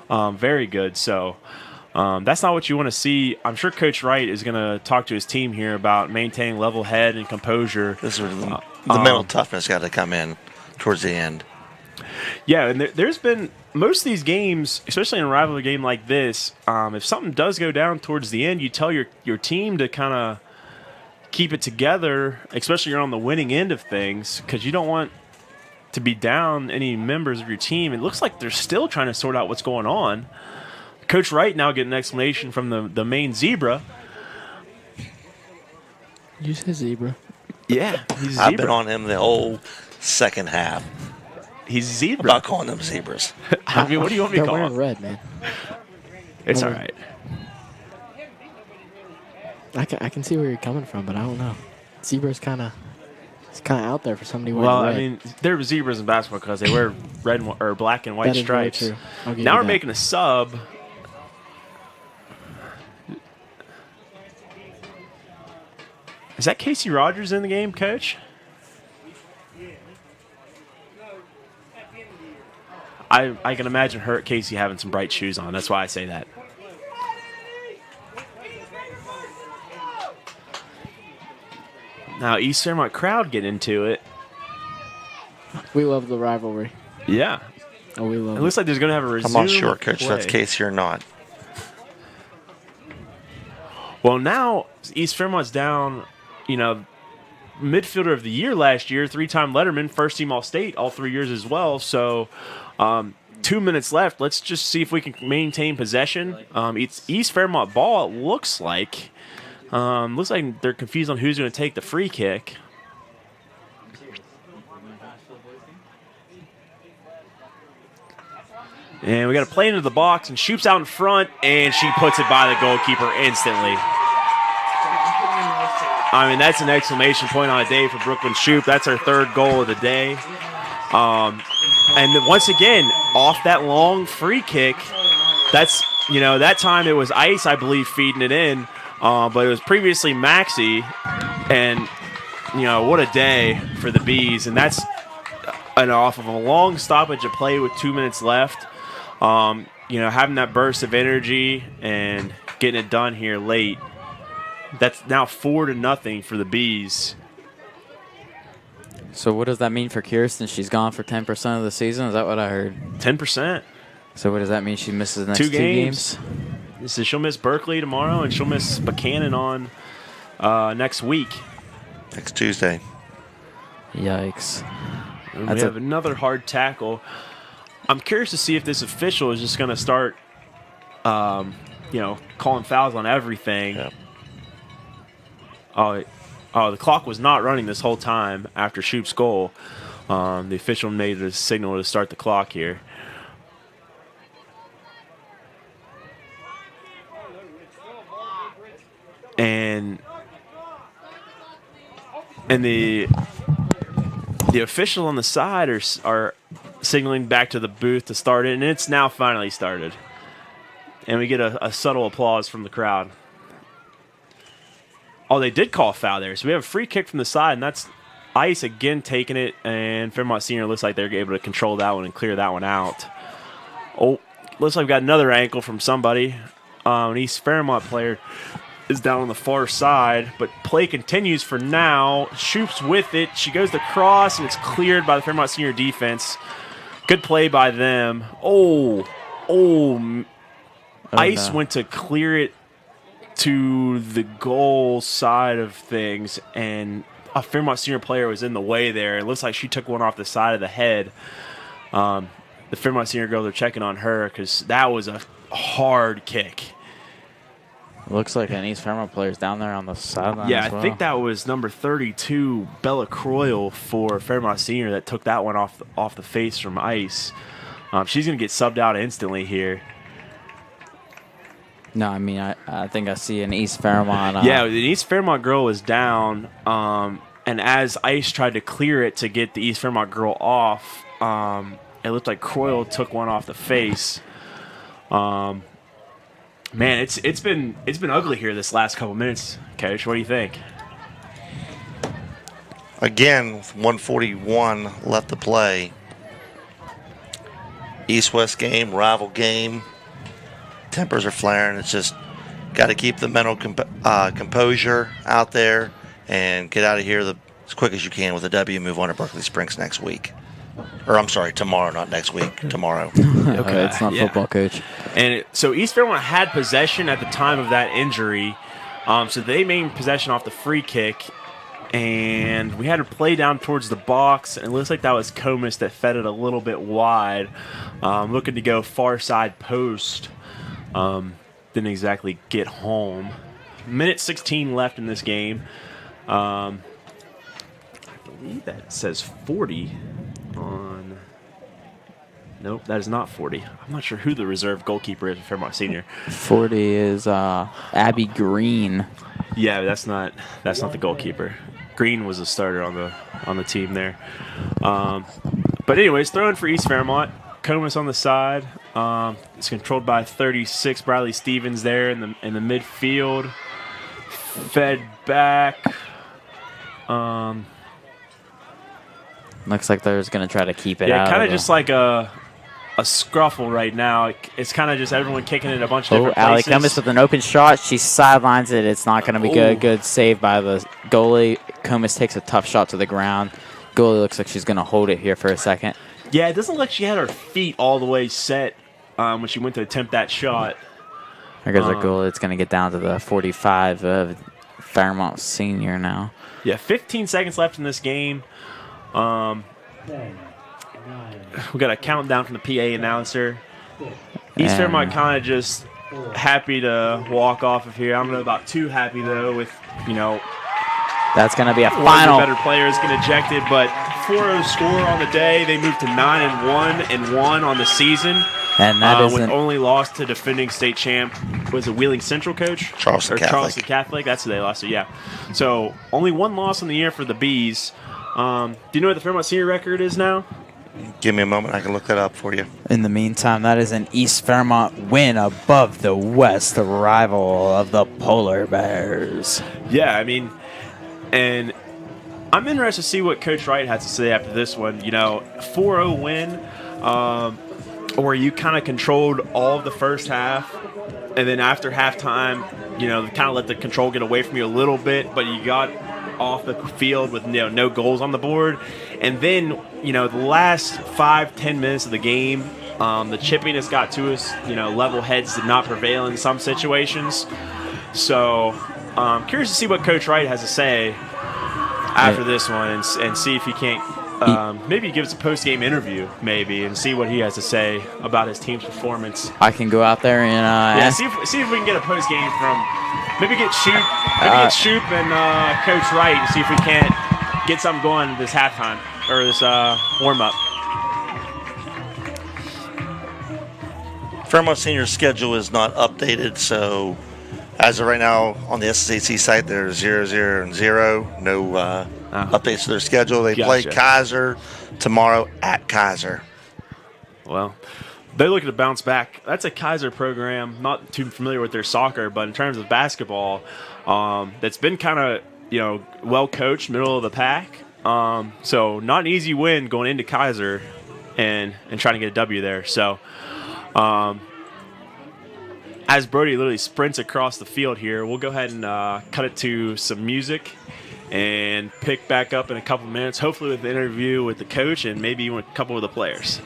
Very good. So that's not what you want to see. I'm sure Coach Wright is going to talk to his team here about maintaining level head and composure. This is where the mental toughness got to come in towards the end. Yeah, and there's been most of these games, especially in a rivalry game like this, if something does go down towards the end, you tell your team to kind of keep it together, especially you're on the winning end of things, because you don't want to be down any members of your team. It looks like they're still trying to sort out what's going on. Coach Wright now getting an explanation from the main zebra. You said zebra. Yeah, he's a I've zebra. been on him the whole second half He's a zebra. about calling them zebras. I mean, what do you want me to They're call wearing him? red, man. It's all right. I can see where you're coming from, but I don't know. Zebra's kind of out there for somebody wearing Well, red. I mean, there were zebras in basketball because they wear red or black and white That is very stripes. true. I'll give Now you we're that. making a sub. Is that Casey Rogers in the game, Coach? I can imagine Casey having some bright shoes on. That's why I say that. Now East Fairmont crowd get into it. We love the rivalry. Yeah. Oh, we love It looks like there's going to have a resume. I'm not sure, Coach. play. That's Casey or not. Well, now East Fairmont's down, midfielder of the year last year, 3-time Letterman, first team All-State all 3 years as well. So 2 minutes left. Let's just see if we can maintain possession. It's East Fairmont ball, it looks like. Looks like they're confused on who's going to take the free kick. And we got to play into the box, and Shoop's out in front, and she puts it by the goalkeeper instantly. I mean, that's an exclamation point on a day for Brooklyn Shoop. That's her 3rd goal of the day. And once again, off that long free kick, that's, that time it was Ice, I believe, feeding it in, but it was previously Maxie. And, what a day for the Bees. And that's off of a long stoppage of play with 2 minutes left. Having that burst of energy and getting it done here late. That's now 4-0 for the Bees. So what does that mean for Kirsten? She's gone for 10% of the season? Is that what I heard? 10%. So what does that mean? She misses the next 2 2 games? So she'll miss Berkeley tomorrow, and she'll miss Buchanan on next week. Next Tuesday. Yikes. And we have another hard tackle. I'm curious to see if this official is just going to start, calling fouls on everything. Yep. The clock was not running this whole time after Shoop's goal. The official made a signal to start the clock here. And the official on the side are signaling back to the booth to start it, and it's now finally started. And we get a subtle applause from the crowd. Oh, they did call a foul there. So we have a free kick from the side, and that's Ice again taking it, and Fairmont Senior looks like they're able to control that one and clear that one out. Oh, looks like we've got another ankle from somebody. An East Fairmont player is down on the far side, but play continues for now. Shoop's with it. She goes to cross, and it's cleared by the Fairmont Senior defense. Good play by them. Ice no. went to clear it to the goal side of things, and a Fairmont Senior player was in the way there. It looks like she took one off the side of the head. The Fairmont Senior girls are checking on her because that was a hard kick. Looks like an East Fairmont player's down there on the sideline. Yeah, as well. I think that was number 32, Bella Croyle for Fairmont Senior that took that one off the face from Ice. She's going to get subbed out instantly here. No, I mean, I think I see an East Fairmont. Yeah, the East Fairmont girl was down, and as Ice tried to clear it to get the East Fairmont girl off, it looked like Croyle took one off the face. Man, it's been ugly here this last couple minutes, Coach. What do you think? Again, with 141 left to play. East-West game, rival game. Tempers are flaring. It's just got to keep the mental composure out there and get out of here as quick as you can with a W. Move on to Berkeley Springs next week. Or I'm sorry, tomorrow, not next week. Tomorrow. Okay, it's not yeah. football, Coach. And so East Fairmont had possession at the time of that injury, so they made possession off the free kick, and we had to play down towards the box, and it looks like that was Comus that fed it a little bit wide, looking to go far side post. Didn't exactly get home. Minute 16 left in this game. I believe that says 40 on... Nope, that is not 40. I'm not sure who the reserve goalkeeper is for Fairmont Senior. 40 is Abby Green. Yeah, that's not the goalkeeper. Green was a starter on the team there. But anyways, throwing for East Fairmont. Comus on the side. It's controlled by 36 Bradley Stevens there in the midfield. Fed back. Looks like they're just going to try to keep it out. Yeah, kind of just like a scruffle right now. It's kind of just everyone kicking it in a bunch of different Allie places. Comus with an open shot. She sidelines it. It's not going to be good. Good save by the goalie. Comas takes a tough shot to the ground. Goalie looks like she's going to hold it here for a second. Yeah, it doesn't look like she had her feet all the way set when she went to attempt that shot. There goes our goalie. It's going to get down to the 45 of Fairmont Senior now. Yeah, 15 seconds left in this game. We got a countdown from the PA announcer. East Fairmont kind of just happy to walk off of here. I don't know about too happy, though, with, that's going to be a one final. of the better players get ejected, but 4-0 score on the day. They moved to 9-1 on the season. And that with isn't only lost to defending state champ, was a Wheeling Central coach? Charleston Catholic. Charleston Catholic, that's who they lost to, yeah. So only one loss on the year for the Bees. Do you know what the Fairmont Senior record is now? Give me a moment. I can look that up for you. In the meantime, that is an East Fairmont win above the West rival of the Polar Bears. Yeah, I mean, and I'm interested to see what Coach Wright has to say after this one. 4-0 win, where you kind of controlled all of the first half, and then after halftime, kind of let the control get away from you a little bit, but you got off the field with no goals on the board. And then, the last 5-10 minutes of the game, the chippiness got to us. Level heads did not prevail in some situations. So, curious to see what Coach Wright has to say after this one and see if he can't maybe give us a post-game interview maybe and see what he has to say about his team's performance. I can go out there and see if we can get a post-game from maybe get Shoop and Coach Wright and see if we can't get something going this halftime or this warm-up. Fairmont Senior schedule is not updated, so as of right now on the SSAC site, there's 0, and 0. No updates to their schedule. They play Kaiser tomorrow at Kaiser. Well, they're looking to bounce back. That's a Kaiser program. Not too familiar with their soccer, but in terms of basketball, that's been kind of well coached, middle of the pack. So not an easy win going into Kaiser and trying to get a W there. So. As Brody literally sprints across the field here, we'll go ahead and cut it to some music and pick back up in a couple minutes, hopefully with the interview with the coach and maybe even a couple of the players.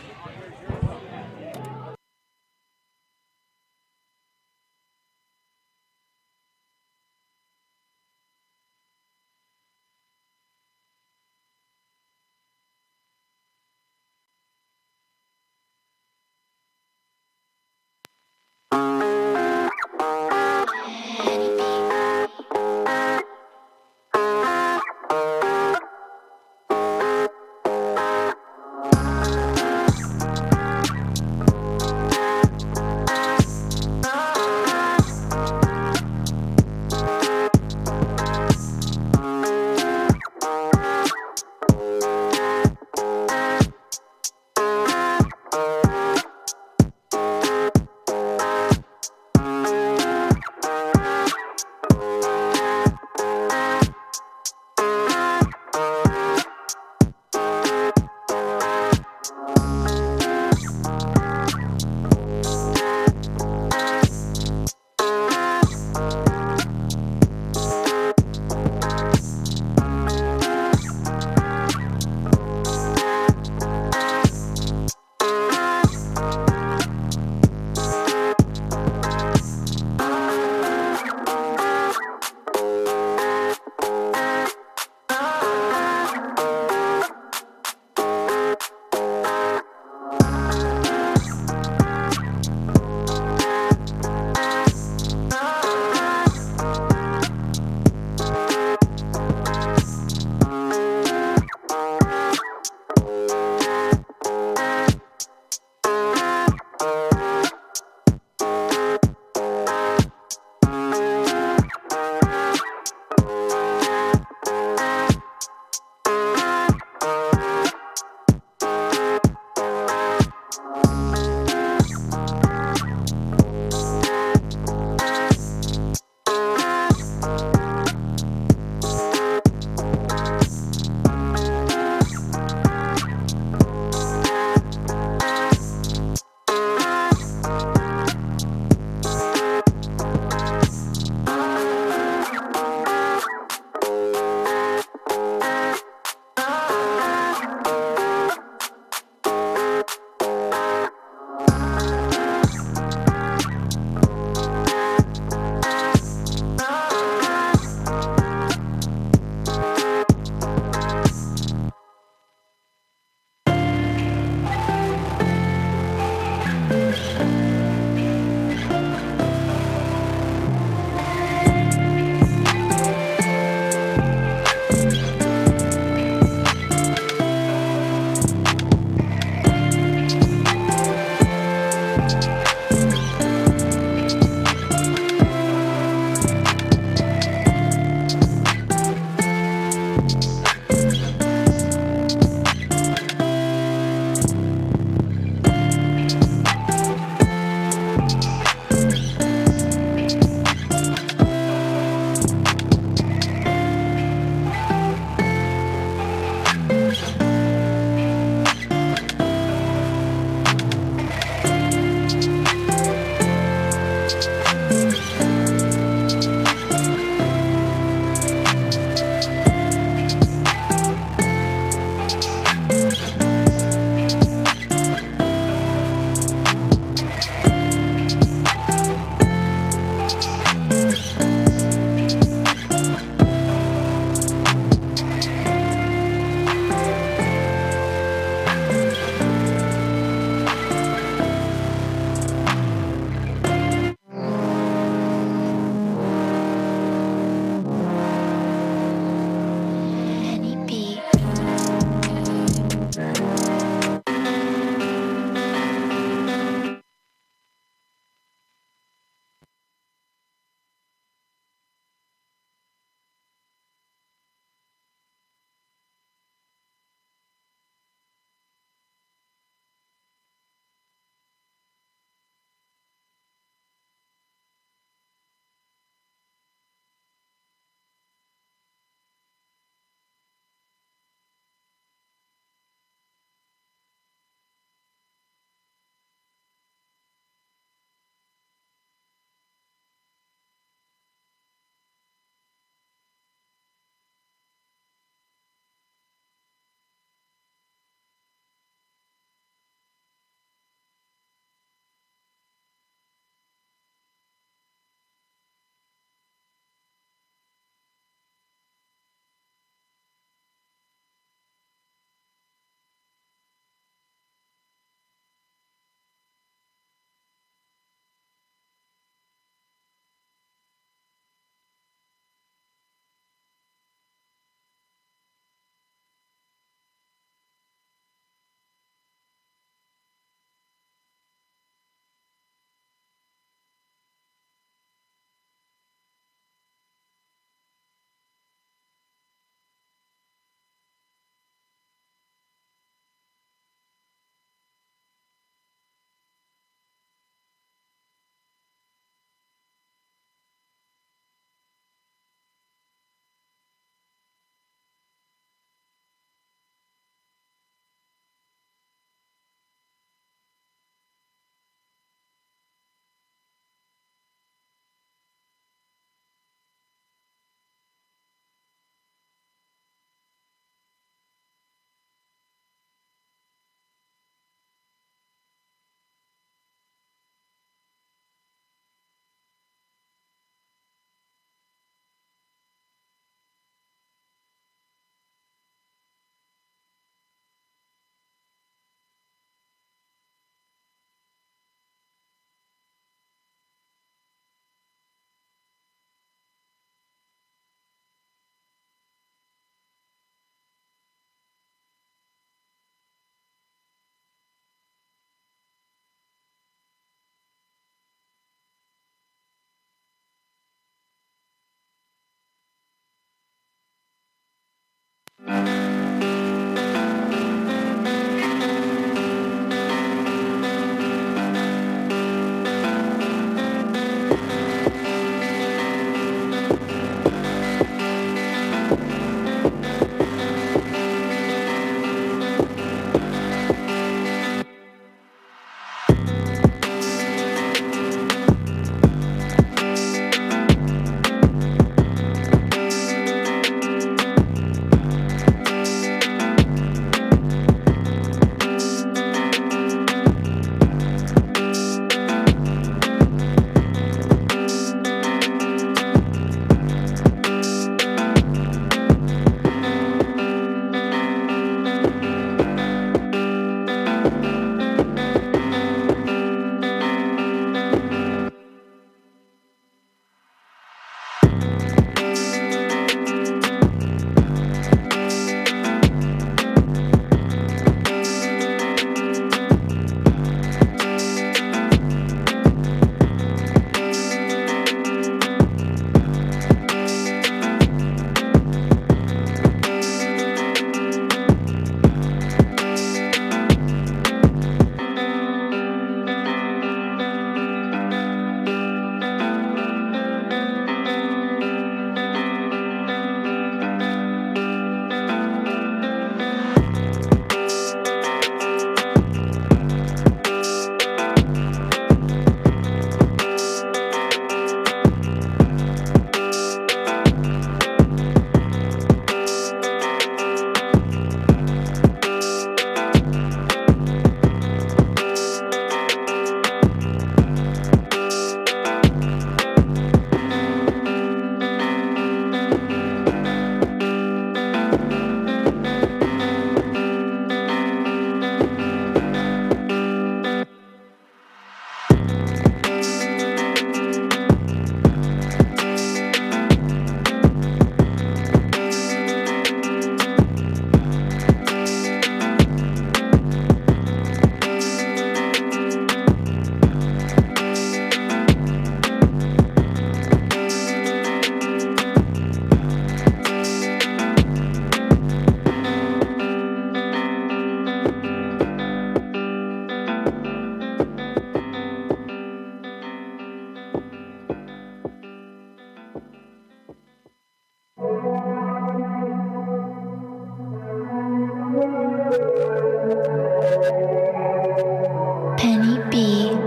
Penny B.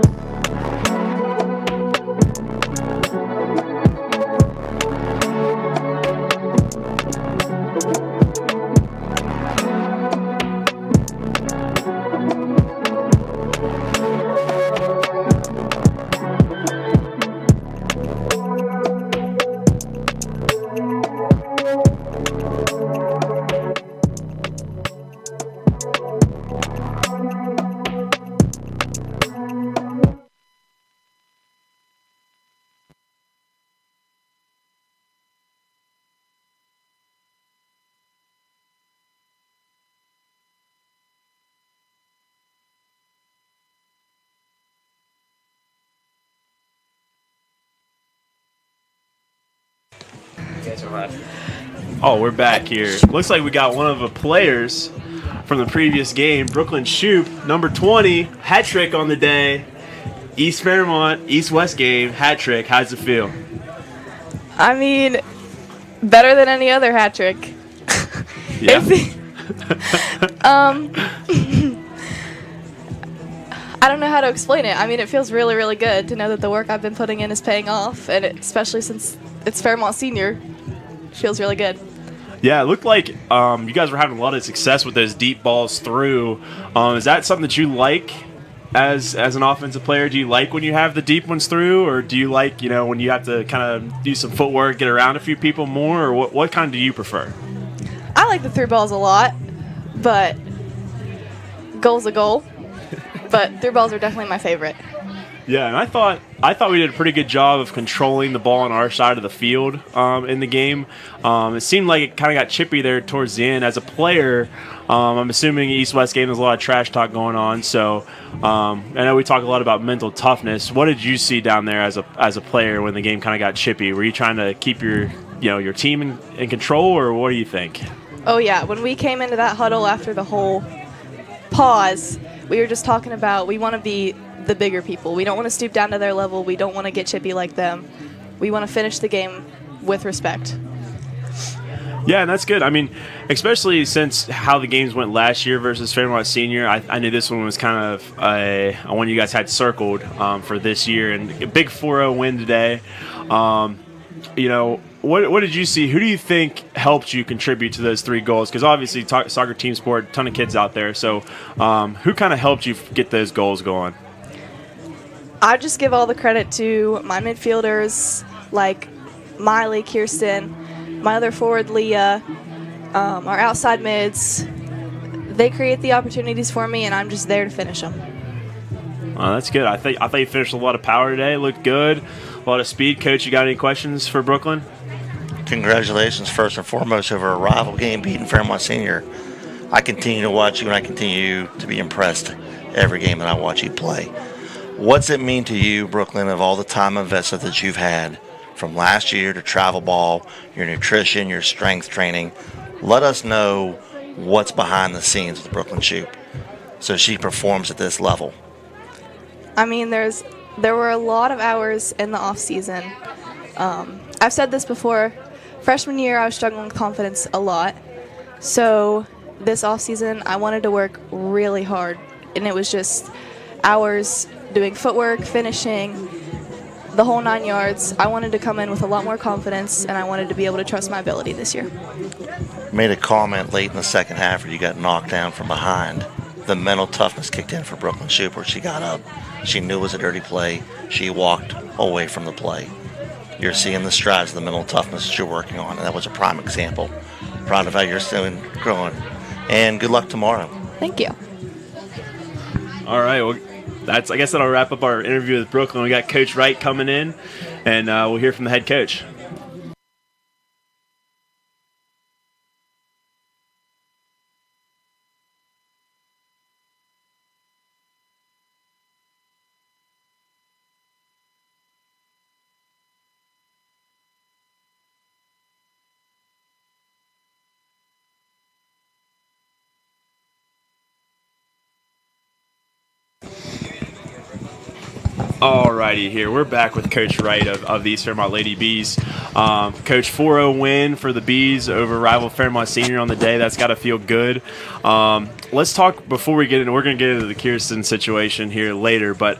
Oh, we're back here. Looks like we got one of the players from the previous game, Brooklyn Shoop, number 20, hat trick on the day. East Fairmont, East-West game, hat trick. How's it feel? I mean, better than any other hat trick. Yeah. I don't know how to explain it. I mean, it feels really, really good to know that the work I've been putting in is paying off, and especially since it's Fairmont Senior, feels really good. Yeah, it looked like you guys were having a lot of success with those deep balls through. Is that something that you like as an offensive player? Do you like when you have the deep ones through, or do you like, when you have to kind of do some footwork, get around a few people more, or what kind do you prefer? I like the through balls a lot, but goal's a goal. But through balls are definitely my favorite. Yeah, and I thought we did a pretty good job of controlling the ball on our side of the field in the game. It seemed like it kind of got chippy there towards the end. As a player, I'm assuming East-West game, there's a lot of trash talk going on. So I know we talk a lot about mental toughness. What did you see down there as a player when the game kind of got chippy? Were you trying to keep your team in control, or what do you think? Oh yeah, when we came into that huddle after the whole pause, we were just talking about we want to be the bigger people. We don't want to stoop down to their level. We don't want to get chippy like them. We want to finish the game with respect. Yeah, and that's good. I mean, especially since how the games went last year versus Fairmont Senior, I knew this one was kind of one you guys had circled for this year, and a big 4-0 win today. What did you see? Who do you think helped you contribute to those 3 goals? Because obviously, soccer team sport, ton of kids out there. So, who kind of helped you get those goals going? I just give all the credit to my midfielders, like Miley, Kirsten, my other forward, Leah, our outside mids. They create the opportunities for me, and I'm just there to finish them. That's good. I thought you finished with a lot of power today. Looked good. A lot of speed. Coach, you got any questions for Brooklyn? Congratulations, first and foremost, over a rival game beating Fairmont Senior. I continue to watch you, and I continue to be impressed every game that I watch you play. What's it mean to you, Brooklyn, of all the time invested that you've had from last year to travel ball, your nutrition, your strength training? Let us know what's behind the scenes with Brooklyn Shoop so she performs at this level. I mean, there were a lot of hours in the off season. I've said this before. Freshman year, I was struggling with confidence a lot. So this off season, I wanted to work really hard, and it was just hours doing footwork, finishing, the whole 9 yards. I wanted to come in with a lot more confidence, and I wanted to be able to trust my ability this year. Made a comment late in the second half where you got knocked down from behind. The mental toughness kicked in for Brooklyn Shoop where she got up. She knew it was a dirty play. She walked away from the play. You're seeing the strides of the mental toughness that you're working on, and that was a prime example. Proud of how you're still growing. And good luck tomorrow. Thank you. All right. Well, I guess that'll wrap up our interview with Brooklyn. We got Coach Wright coming in, and we'll hear from the head coach. Alrighty, here we're back with Coach Wright of the East Fairmont Lady Bees. Coach, 4-0 win for the Bees over rival Fairmont Senior on the day. That's got to feel good. Let's talk before we get into. We're going to get into the Kirsten situation here later, but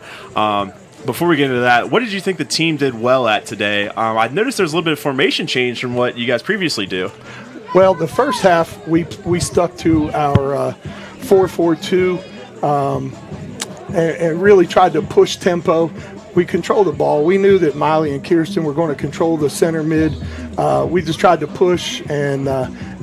before we get into that, what did you think the team did well at today? I noticed there's a little bit of formation change from what you guys previously do. Well, the first half we stuck to our 4-4-2. And really tried to push tempo. We controlled the ball. We knew that Miley and Kirsten were going to control the center mid. We just tried to push and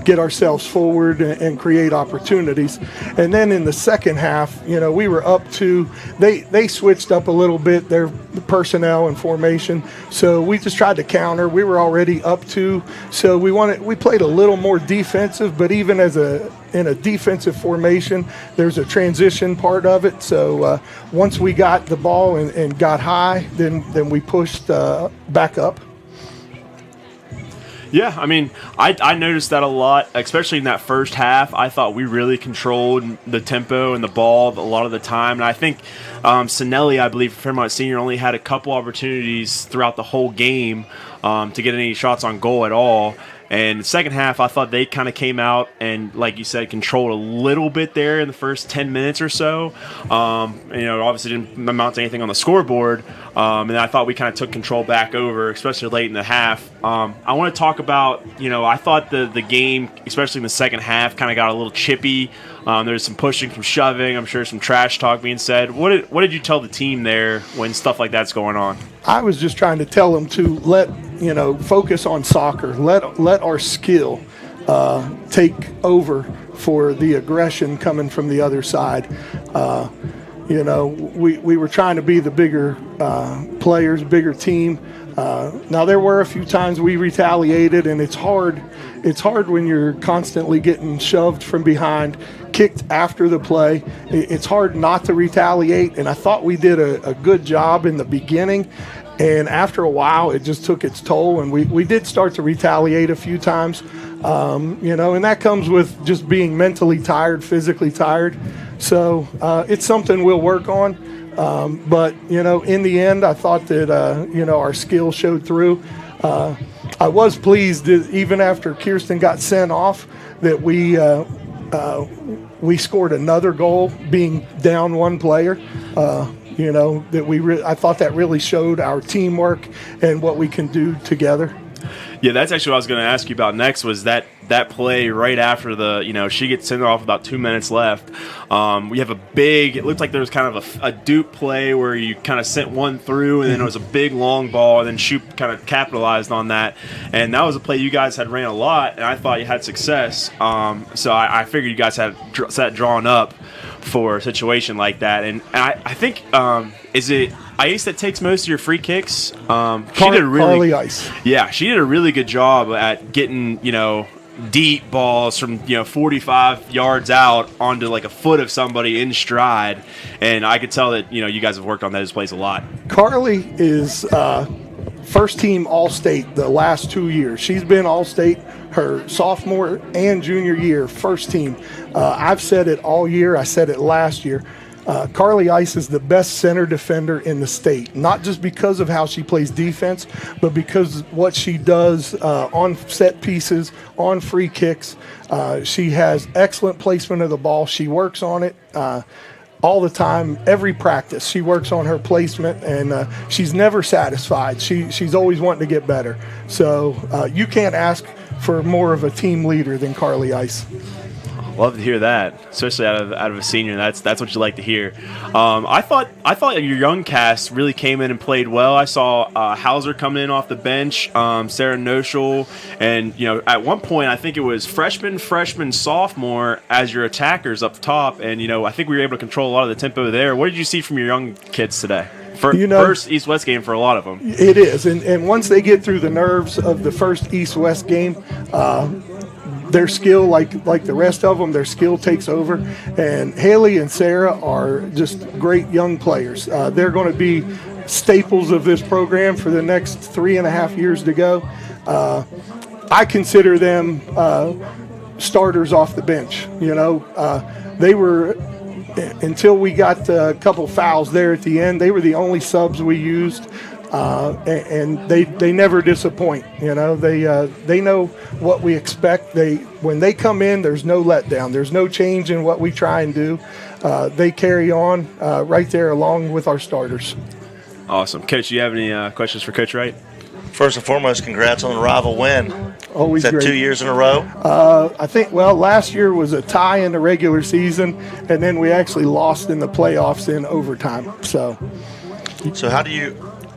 get ourselves forward and create opportunities. And then in the second half, we were up to, they switched up a little bit, their personnel and formation. So we just tried to counter. We were already up to, so we played a little more defensive, but even in a defensive formation, there's a transition part of it. So once we got the ball and got high, then we pushed back up. Yeah, I mean, I noticed that a lot, especially in that first half. I thought we really controlled the tempo and the ball a lot of the time. And I think Sinelli, I believe, Fairmont Senior, only had a couple opportunities throughout the whole game to get any shots on goal at all. And the second half, I thought they kind of came out and, like you said, controlled a little bit there in the first 10 minutes or so. Obviously didn't amount to anything on the scoreboard. And I thought we kind of took control back over, especially late in the half. I want to talk about, I thought the game, especially in the second half, kind of got a little chippy. There was some pushing, some shoving. I'm sure some trash talk being said. What did you tell the team there when stuff like that's going on? I was just trying to tell them to focus on soccer. Let our skill take over for the aggression coming from the other side. We were trying to be the bigger players, bigger team. Now there were a few times we retaliated, and it's hard. It's hard when you're constantly getting shoved from behind, kicked after the play. It's hard not to retaliate, and I thought we did a good job in the beginning. And after a while, it just took its toll, and we did start to retaliate a few times, and that comes with just being mentally tired, physically tired. So it's something we'll work on. But in the end, I thought that, our skill showed through. I was pleased that even after Kirsten got sent off that we scored another goal being down one player. I thought that really showed our teamwork and what we can do together. Yeah, that's actually what I was going to ask you about next, was that play right after she gets sent off about 2 minutes left. We have it looked like there was kind of a dupe play where you kind of sent one through, and then it was a big long ball, and then Shoop kind of capitalized on that. And that was a play you guys had ran a lot, and I thought you had success. So I figured you guys had that drawn up for a situation like that. And I think, is it Ice that takes most of your free kicks? Carly Ice. Yeah, she did a really good job at getting, deep balls from 45 yards out onto like a foot of somebody in stride, and I could tell that you guys have worked on those plays a lot. Carly is first team All-State the last 2 years. She's been All-State her sophomore and junior year, first team. I've said it all year. I said it last year. Carly Ice is the best center defender in the state, not just because of how she plays defense, but because what she does on set pieces, on free kicks. She has excellent placement of the ball. She works on it all the time, every practice. She works on her placement, and she's never satisfied. She's always wanting to get better. So you can't ask for more of a team leader than Carly Ice. Love to hear that, especially out of a senior. That's what you like to hear. I thought your young cast really came in and played well. I saw Hauser come in off the bench, Sarah Noschel, and at one point I think it was freshman, sophomore as your attackers up top, and I think we were able to control a lot of the tempo there. What did you see from your young kids today? First East-West game for a lot of them. It is, and once they get through the nerves of the first East-West game, their skill, like the rest of them, their skill takes over. And Haley and Sarah are just great young players. They're going to be staples of this program for the next 3.5 years to go. I consider them starters off the bench. They were until we got a couple fouls there at the end, they were the only subs we used. And they never disappoint. You know, they know what we expect. When they come in, there's no letdown. There's no change in what we try and do. They carry on right there along with our starters. Awesome. Coach, do you have any questions for Coach Wright? First and foremost, congrats on the rival win. Always Is that great. 2 years in a row? I think, last year was a tie in the regular season, and then we actually lost in the playoffs in overtime. So how do you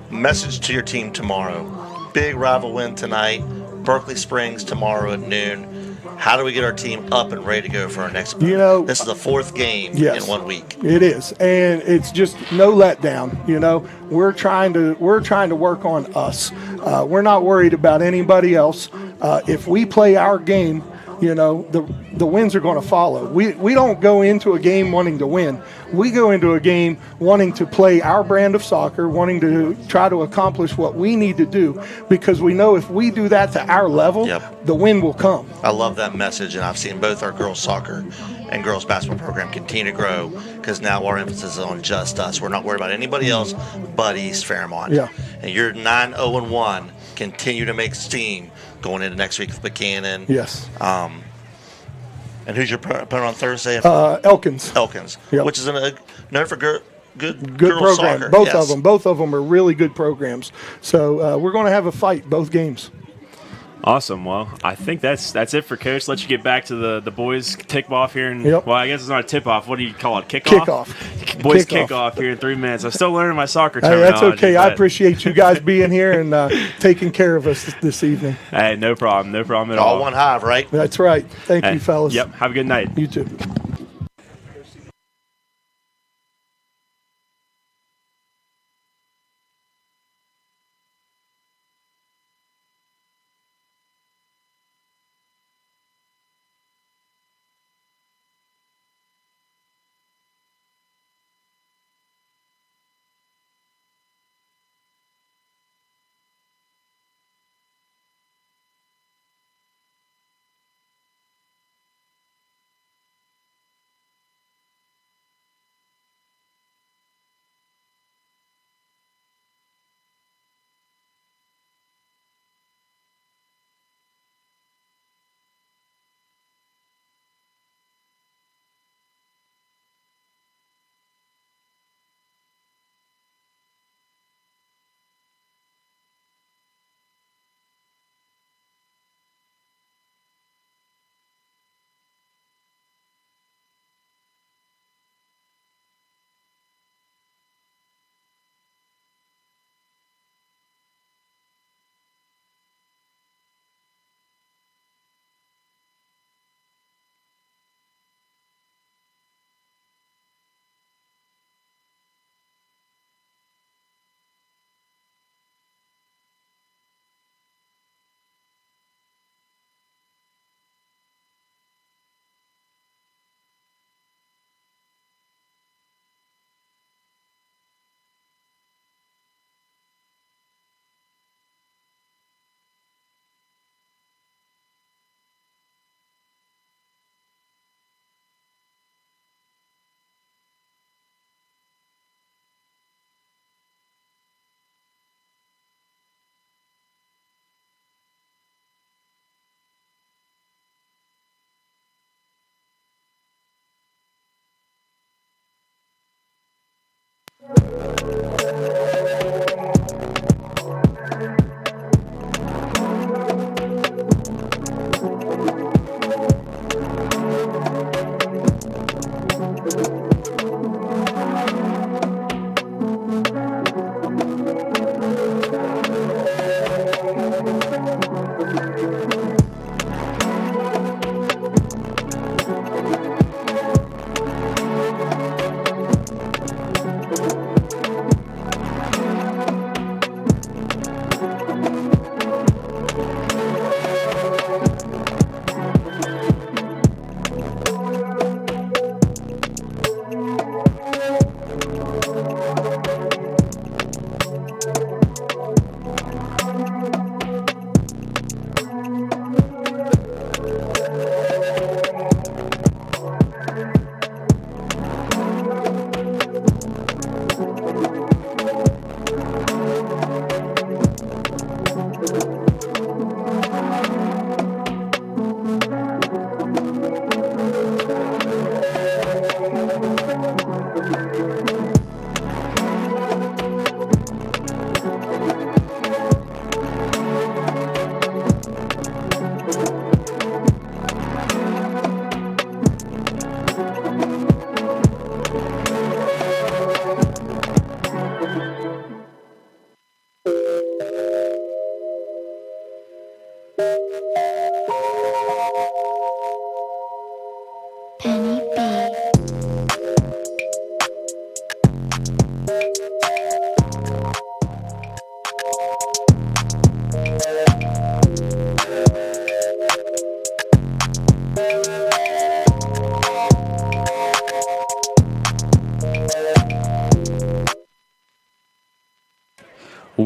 message to your team tomorrow? Big rival win tonight. Berkeley Springs tomorrow at noon. How do we get our team up and ready to go for our next? This is the fourth game in 1 week. It is, and it's just no letdown. You know, we're trying to work on us. We're not worried about anybody else. If we play our game, you know, the wins are going to follow. We don't go into a game wanting to win. We go into a game wanting to play our brand of soccer, wanting to try to accomplish what we need to do, because we know if we do that to our level, the win will come. I love that message, and I've seen both our girls soccer and girls basketball program continue to grow because now our emphasis is on just us. We're not worried about anybody else but East Fairmont. Yeah. And you're 9-0-1. Continue to make steam going into next week with Buchanan. Yes. And who's your opponent on Thursday? Elkins. Elkins, Yep. which is known for good program. girls soccer. Both of them are really good programs. So we're going to have a fight both games. Awesome. Well, I think that's it for Coach. Let you get back to the boys tip-off here. Well, I guess it's not a tip-off. What do you call it? Kickoff? Boys kickoff here in 3 minutes. I'm still learning my soccer terminology. Hey, that's okay. I appreciate you guys being here and taking care of us this evening. Hey, no problem. No problem at all. All one hive, right? That's right. Thank you, fellas. Yep. Have a good night. You too.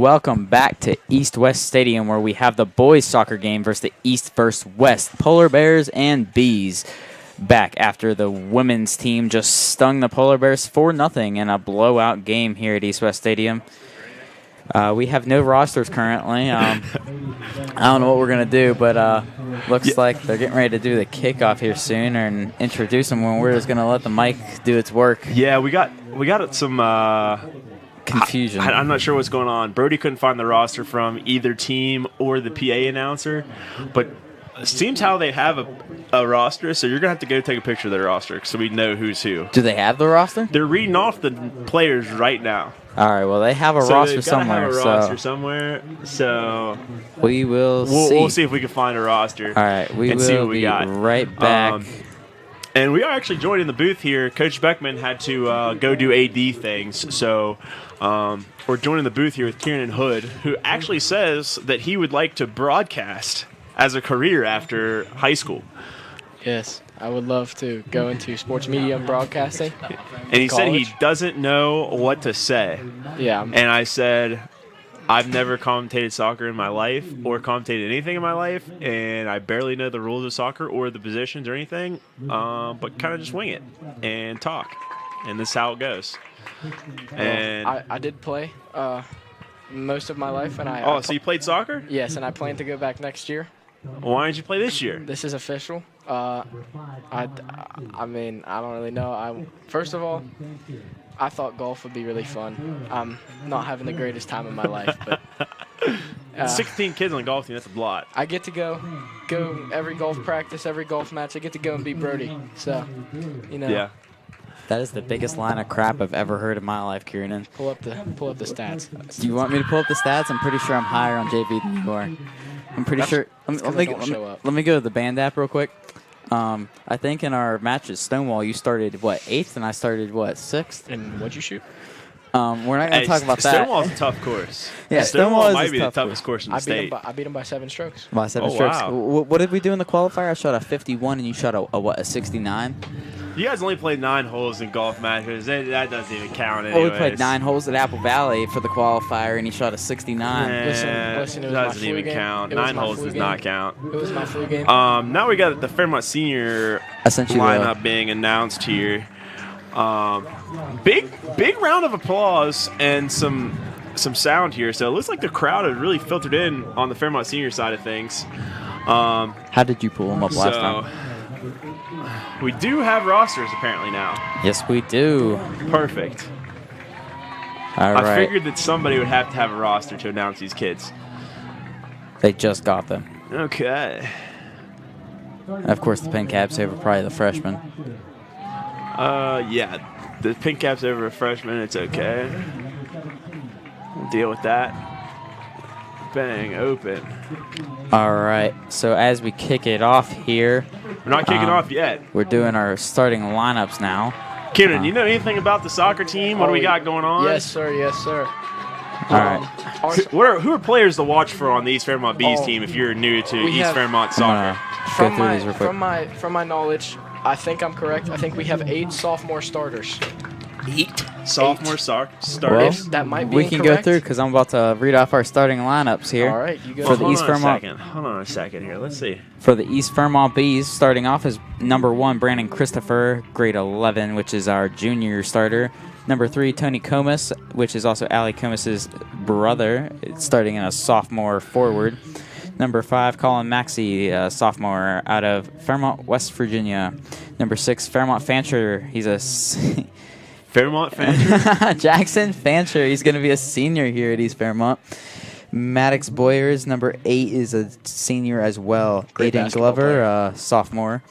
welcome back to East West Stadium, where we have the boys soccer game versus the East versus West Polar Bears and Bees. Back after the women's team just stung the Polar Bears 4-0 in a blowout game here at East West Stadium. We have no rosters currently. I don't know what we're going to do, but looks like they're getting ready to do the kickoff here soon and introduce them when we're just going to let the mic do its work. Yeah, we got some confusion. I'm not sure what's going on. Brody couldn't find the roster from either team or the PA announcer, but it seems how they have a roster, so you're going to have to go take a picture of their roster so we know who's who. Do they have the roster? They're reading off the players right now. All right, well, they have a roster somewhere. Have a roster somewhere, so we will see. We'll see if we can find a roster. All right, we will see what we be got. Right back. And we are actually joined in the booth here. Coach Beckman had to go do AD things, so we're joining the booth here with Kieran Hood, who actually says that he would like to broadcast as a career after high school. Yes, I would love to go into sports media and broadcasting. And he said he doesn't know what to say. Yeah. And I said, I've never commentated soccer in my life or commentated anything in my life, and I barely know the rules of soccer or the positions or anything, but kind of just wing it and talk. And this is how it goes. And I did play most of my life. So you played soccer? Yes, and I plan to go back next year. Why didn't you play this year? This is official. I mean, I don't really know. First of all, I thought golf would be really fun. I'm not having the greatest time of my life, but 16 kids on the golf team, that's a lot. I get to go every golf practice, every golf match. I get to go and beat Brody. So, you know. Yeah. That is the biggest line of crap I've ever heard in my life, Kieran. Pull up the stats. Do you want me to pull up the stats? I'm pretty sure I'm higher on JV than you are. I'm pretty sure. Let me go to the band app real quick. I think in our match at Stonewall, you started, 8th, and I started, 6th? And what'd you shoot? We're not going to talk about that. Stonewall's a tough course. Yeah, Stonewall might be the toughest course in the state. I beat him by 7 strokes. By 7 strokes. Wow. What did we do in the qualifier? I shot a 51, and you shot a 69? You guys only played 9 holes in golf matches. That doesn't even count anyways. Well, we played 9 holes at Apple Valley for the qualifier, and he shot a 69. Listen, it was doesn't my even game. count. It was 9 my holes flu does game. not count. It was my flu game. Now we got the Fairmont Senior lineup being announced here. Big round of applause and some sound here. So it looks like the crowd has really filtered in on the Fairmont Senior side of things. How did you pull them up last time? We do have rosters apparently now. Yes, we do. Perfect. All right. I figured that somebody would have to have a roster to announce these kids. They just got them. Okay. Of course, the pink caps over probably the freshmen. Yeah. The pink caps over a freshman. It's okay. We'll deal with that. Bang, open. All right. So as we kick it off here. We're not kicking off yet. We're doing our starting lineups now. Kieran, you know anything about the soccer team? What do we got going on? Yes, sir. Yes, sir. All right. Who are players to watch for on the East Fairmont Bees team if you're new to East Fairmont soccer? Go through these real quick. From my knowledge, I think I'm correct. I think we have 8 sophomore starters. 8 sophomore starters? Well, that might be we can go through because I'm about to read off our starting lineups here. All right, you go. For the East Fairmont. Hold on a second here. Let's see. For the East Fairmont Bees, starting off is number 1, Brandon Christopher, grade 11, which is our junior starter. Number 3, Tony Comas, which is also Allie Comas's brother, starting in a sophomore forward. Number 5, Colin Maxey, sophomore out of Fairmont, West Virginia. Number 6, Fairmont Fancher. He's a Fairmont Fancher? Jackson Fancher. He's going to be a senior here at East Fairmont. Maddox Boyers, number 8, is a senior as well. Aiden Glover, sophomore.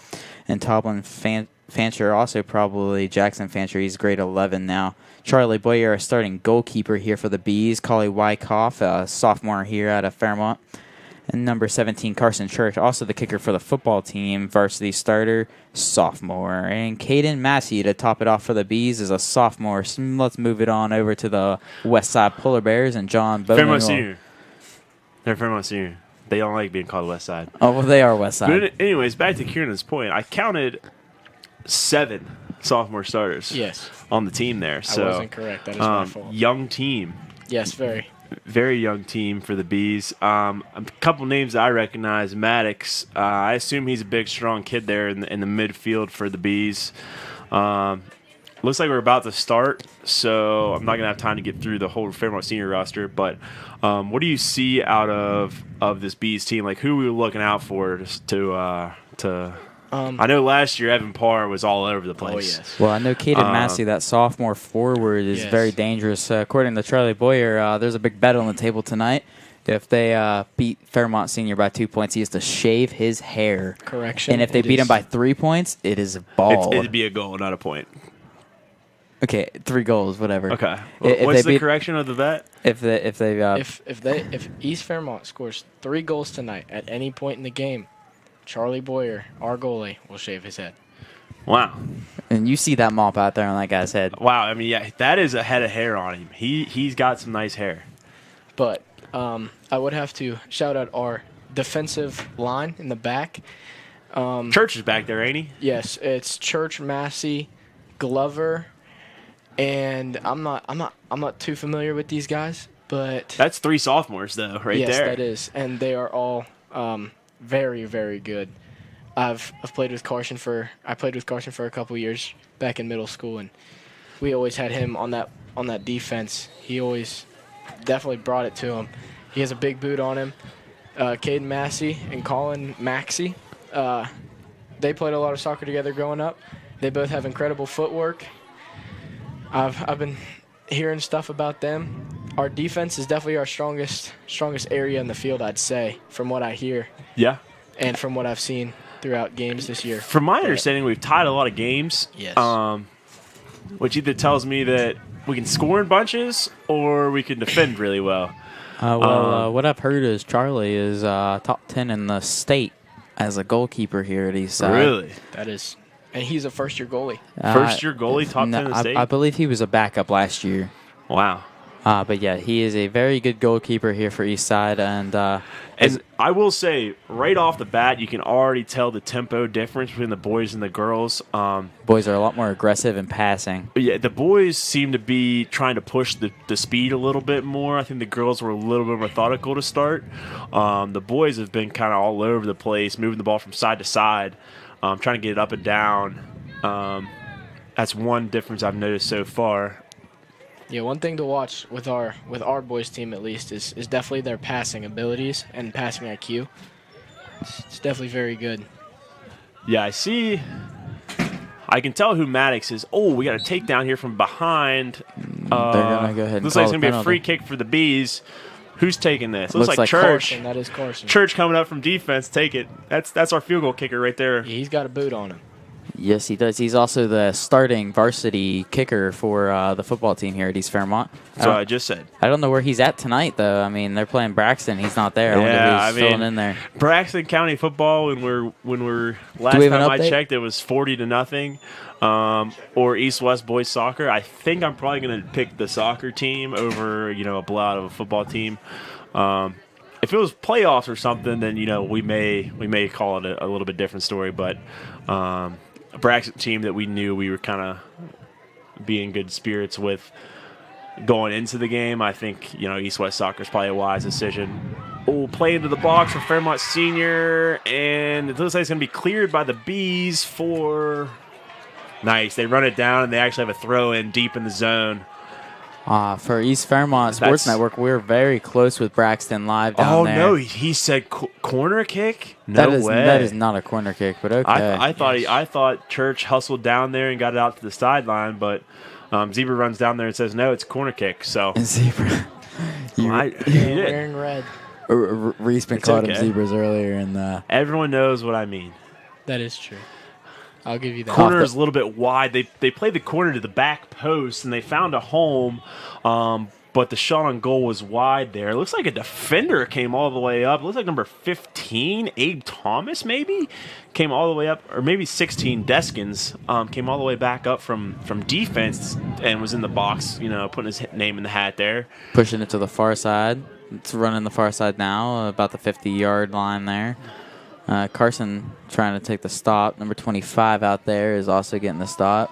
And Toblin Fancher, also probably Jackson Fancher. He's grade 11 now. Charlie Boyer, a starting goalkeeper here for the Bees. Collie Wyckoff, a sophomore here out of Fairmont. And number 17, Carson Church, also the kicker for the football team, varsity starter, sophomore. And Caden Massey to top it off for the Bees is a sophomore. So let's move it on over to the West Side Polar Bears and John Bowman. Fairmont Senior. They're Fairmont Senior. They don't like being called West Side. Oh, well, they are West Side. But anyways, back to Kieran's point. I counted 7 sophomore starters Yes. on the team there. So, I wasn't correct. That is my fault. Young team. Yes, very. very young team for the Bees. A couple names I recognize. Maddox. I assume he's a big, strong kid there in the midfield for the Bees. Looks like we're about to start, so I'm not going to have time to get through the whole Fairmont senior roster. But what do you see out of this Bees team? Like, who are we looking out for to I know last year Evan Parr was all over the place. Oh, yes. Well, I know Caden Massey, that sophomore forward, is very dangerous. According to Charlie Boyer, there's a big bet on the table tonight. If they beat Fairmont Senior by 2 points, he has to shave his hair. Correction. And if they beat him by 3 points, it is bald. It'd be a goal, not a point. Okay, 3 goals, whatever. Okay. What's the correction of the bet? If East Fairmont scores 3 goals tonight at any point in the game, Charlie Boyer, our goalie, will shave his head. Wow. And you see that mop out there on that guy's head. Wow. I mean, yeah, that is a head of hair on him. He's got some nice hair. But I would have to shout out our defensive line in the back. Church is back there, ain't he? Yes, it's Church, Massey, Glover, and I'm not too familiar with these guys, but that's 3 sophomores though, right there. Yes, that is, and they are all very, very good. I've played with Carson for a couple years back in middle school, and we always had him on that defense. He always definitely brought it to him. He has a big boot on him. Caden Massey and Colin Maxey, they played a lot of soccer together growing up. They both have incredible footwork. I've been hearing stuff about them. Our defense is definitely our strongest area in the field, I'd say, from what I hear. Yeah. And from what I've seen throughout games this year. From my understanding, we've tied a lot of games. Yes. Which either tells me that we can score in bunches or we can defend really well. What I've heard is Charlie is top 10 in the state as a goalkeeper here at Eastside. Really? That is. And he's a first-year goalie. First-year goalie, top 10 in the state? I believe he was a backup last year. Wow. But, yeah, he is a very good goalkeeper here for Eastside. And I will say, right off the bat, you can already tell the tempo difference between the boys and the girls. Boys are a lot more aggressive in passing. Yeah, the boys seem to be trying to push the speed a little bit more. I think the girls were a little bit methodical to start. The boys have been kind of all over the place, moving the ball from side to side, trying to get it up and down. That's one difference I've noticed so far. Yeah, one thing to watch with our boys team at least is definitely their passing abilities and passing IQ. It's definitely very good. Yeah, I see. I can tell who Maddox is. Oh, we got a takedown here from behind. They're gonna go ahead and looks call like it's gonna be penalty. a free kick for the Bees. Who's taking this? Looks like Church. Carson, that is Carson. Church coming up from defense. Take it. That's our field goal kicker right there. Yeah, he's got a boot on him. Yes, he does. He's also the starting varsity kicker for the football team here at East Fairmont. That's what I just said. I don't know where he's at tonight, though. I mean, they're playing Braxton. He's not there. I wonder if he's filling in there. Braxton County football. When we're last we have time an I update? checked, it was 40-0. Or East-West boys soccer. I think I'm probably going to pick the soccer team over a blowout of a football team. If it was playoffs or something, then we may call it a little bit different story. But a Braxton team that we knew we were kind of being good spirits with going into the game. I think East-West soccer is probably a wise decision. Oh, play into the box for Fairmont Senior, and it looks like it's going to be cleared by the Bees for. Nice. They run it down, and they actually have a throw in deep in the zone. For East Fairmont Sports Network, we're very close with Braxton live down there. Oh, no. He said corner kick? No way. That is not a corner kick, but okay. I thought Church hustled down there and got it out to the sideline, but Zebra runs down there and says, no, it's a corner kick. So Zebra. Wearing red. Reese been calling him Zebras earlier. And everyone knows what I mean. That is true. I'll give you that. Corner is a little bit wide. They played the corner to the back post, and they found a home, but the shot on goal was wide there. It looks like a defender came all the way up. It looks like number 15, Abe Thomas, maybe, came all the way up, or maybe 16, Deskins, came all the way back up from defense and was in the box, putting his name in the hat there. Pushing it to the far side. It's running the far side now, about the 50-yard line there. Carson trying to take the stop. Number 25 out there is also getting the stop.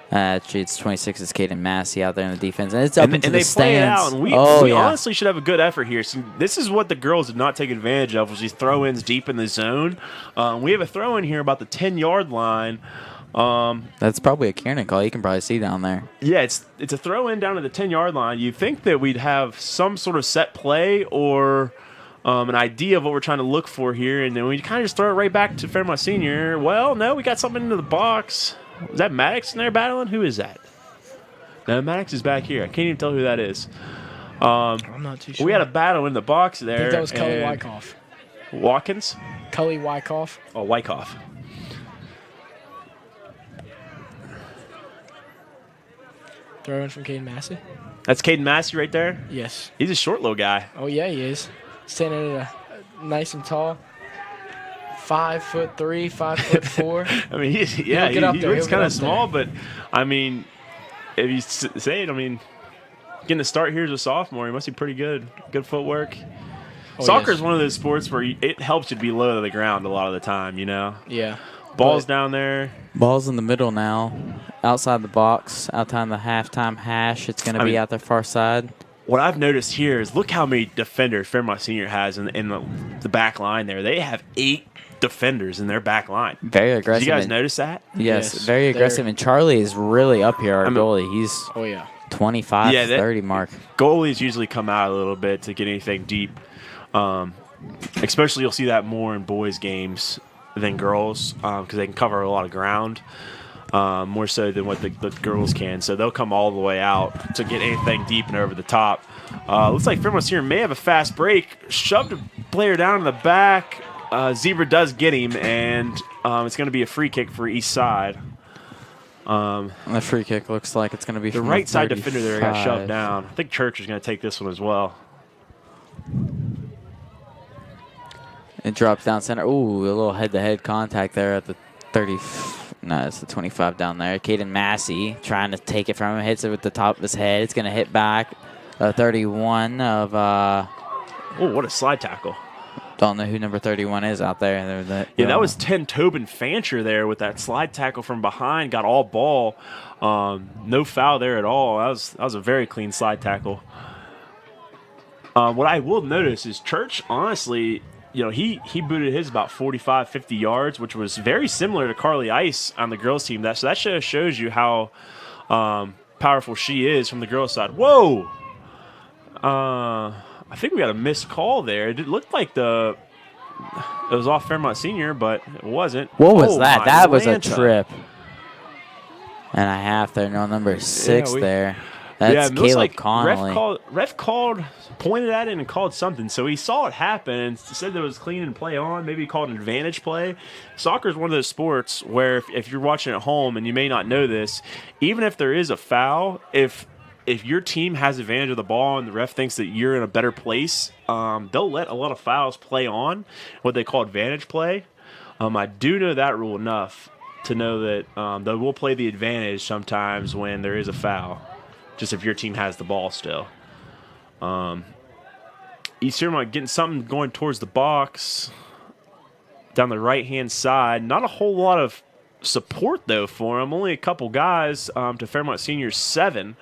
Actually, it's 26. It's Caden Massey out there in the defense, and it's up into and the they play it stands. out. And we yeah. honestly should have a good effort here. So this is what the girls did not take advantage of, was these throw-ins deep in the zone. We have a throw-in here about the 10-yard line. That's probably a Kieran call. You can probably see down there. Yeah, it's a throw-in down to the 10-yard line. You'd think that we'd have some sort of set play or an idea of what we're trying to look for here, and then we kind of just throw it right back to Fairmont Senior. Well, no, we got something into the box. Is that Maddox in there battling? Who is that? No, Maddox is back here. I can't even tell who that is. I'm not too sure. We had a battle in the box there. I think that was Cully Wyckoff. Watkins? Cully Wyckoff. Oh, Wyckoff. Throw in from Caden Massey. That's Caden Massey right there? Yes. He's a short little guy. Oh, yeah, he is. Standing at a nice and tall. 5'3", 5'4". I mean, he looks kind of small, but I mean, if you say it, I mean, getting a start here as a sophomore, he must be pretty good. Good footwork. Soccer is one of those sports where it helps you to be low to the ground a lot of the time, you know? Yeah. Ball's down there. Ball's in the middle now. Outside the box, outside the halftime hash. It's going to be out there far side. What I've noticed here is look how many defenders Fairmont Senior has in the back line there. They have 8 defenders in their back line. Very aggressive. Did you guys notice that? Yes, very aggressive. And Charlie is really up here, our goalie. He's 25 to 30 mark. Goalies usually come out a little bit to get anything deep. Especially you'll see that more in boys' games than girls because they can cover a lot of ground. More so than what the girls can. So they'll come all the way out to get anything deep and over the top. Looks like Fairmont Senior may have a fast break. Shoved a player down in the back. Zebra does get him, and it's going to be a free kick for East Side. The free kick looks like it's going to be the right side defender there got shoved down. I think Church is going to take this one as well. It drops down center. Ooh, a little head-to-head contact there at the 30. No, it's the 25 down there. Caden Massey trying to take it from him. Hits it with the top of his head. It's going to hit back. 31 of... oh, what a slide tackle. Don't know who number 31 is out there. That was 10 Tobin Fancher there with that slide tackle from behind. Got all ball. No foul there at all. That was a very clean slide tackle. What I will notice is Church, honestly... he booted his about 45, 50 yards, which was very similar to Carly Ice on the girls' team. So that shows you how powerful she is from the girls' side. Whoa! I think we got a missed call there. It looked like it was off Fairmont Senior, but it wasn't. What was that? That was a trip. And a half there. No, number 6 there. That's Caleb Connolly. Ref pointed at it and called something. So he saw it happen and said that it was clean and play on. Maybe he called an advantage play. Soccer is one of those sports where if you're watching at home and you may not know this, even if there is a foul, if your team has advantage of the ball and the ref thinks that you're in a better place, they'll let a lot of fouls play on, what they call advantage play. I do know that rule enough to know that they will play the advantage sometimes when there is a foul, just if your team has the ball still. East Fairmont getting something going towards the box down the right-hand side. Not a whole lot of support, though, for him. Only a couple guys to Fairmont Senior's 7.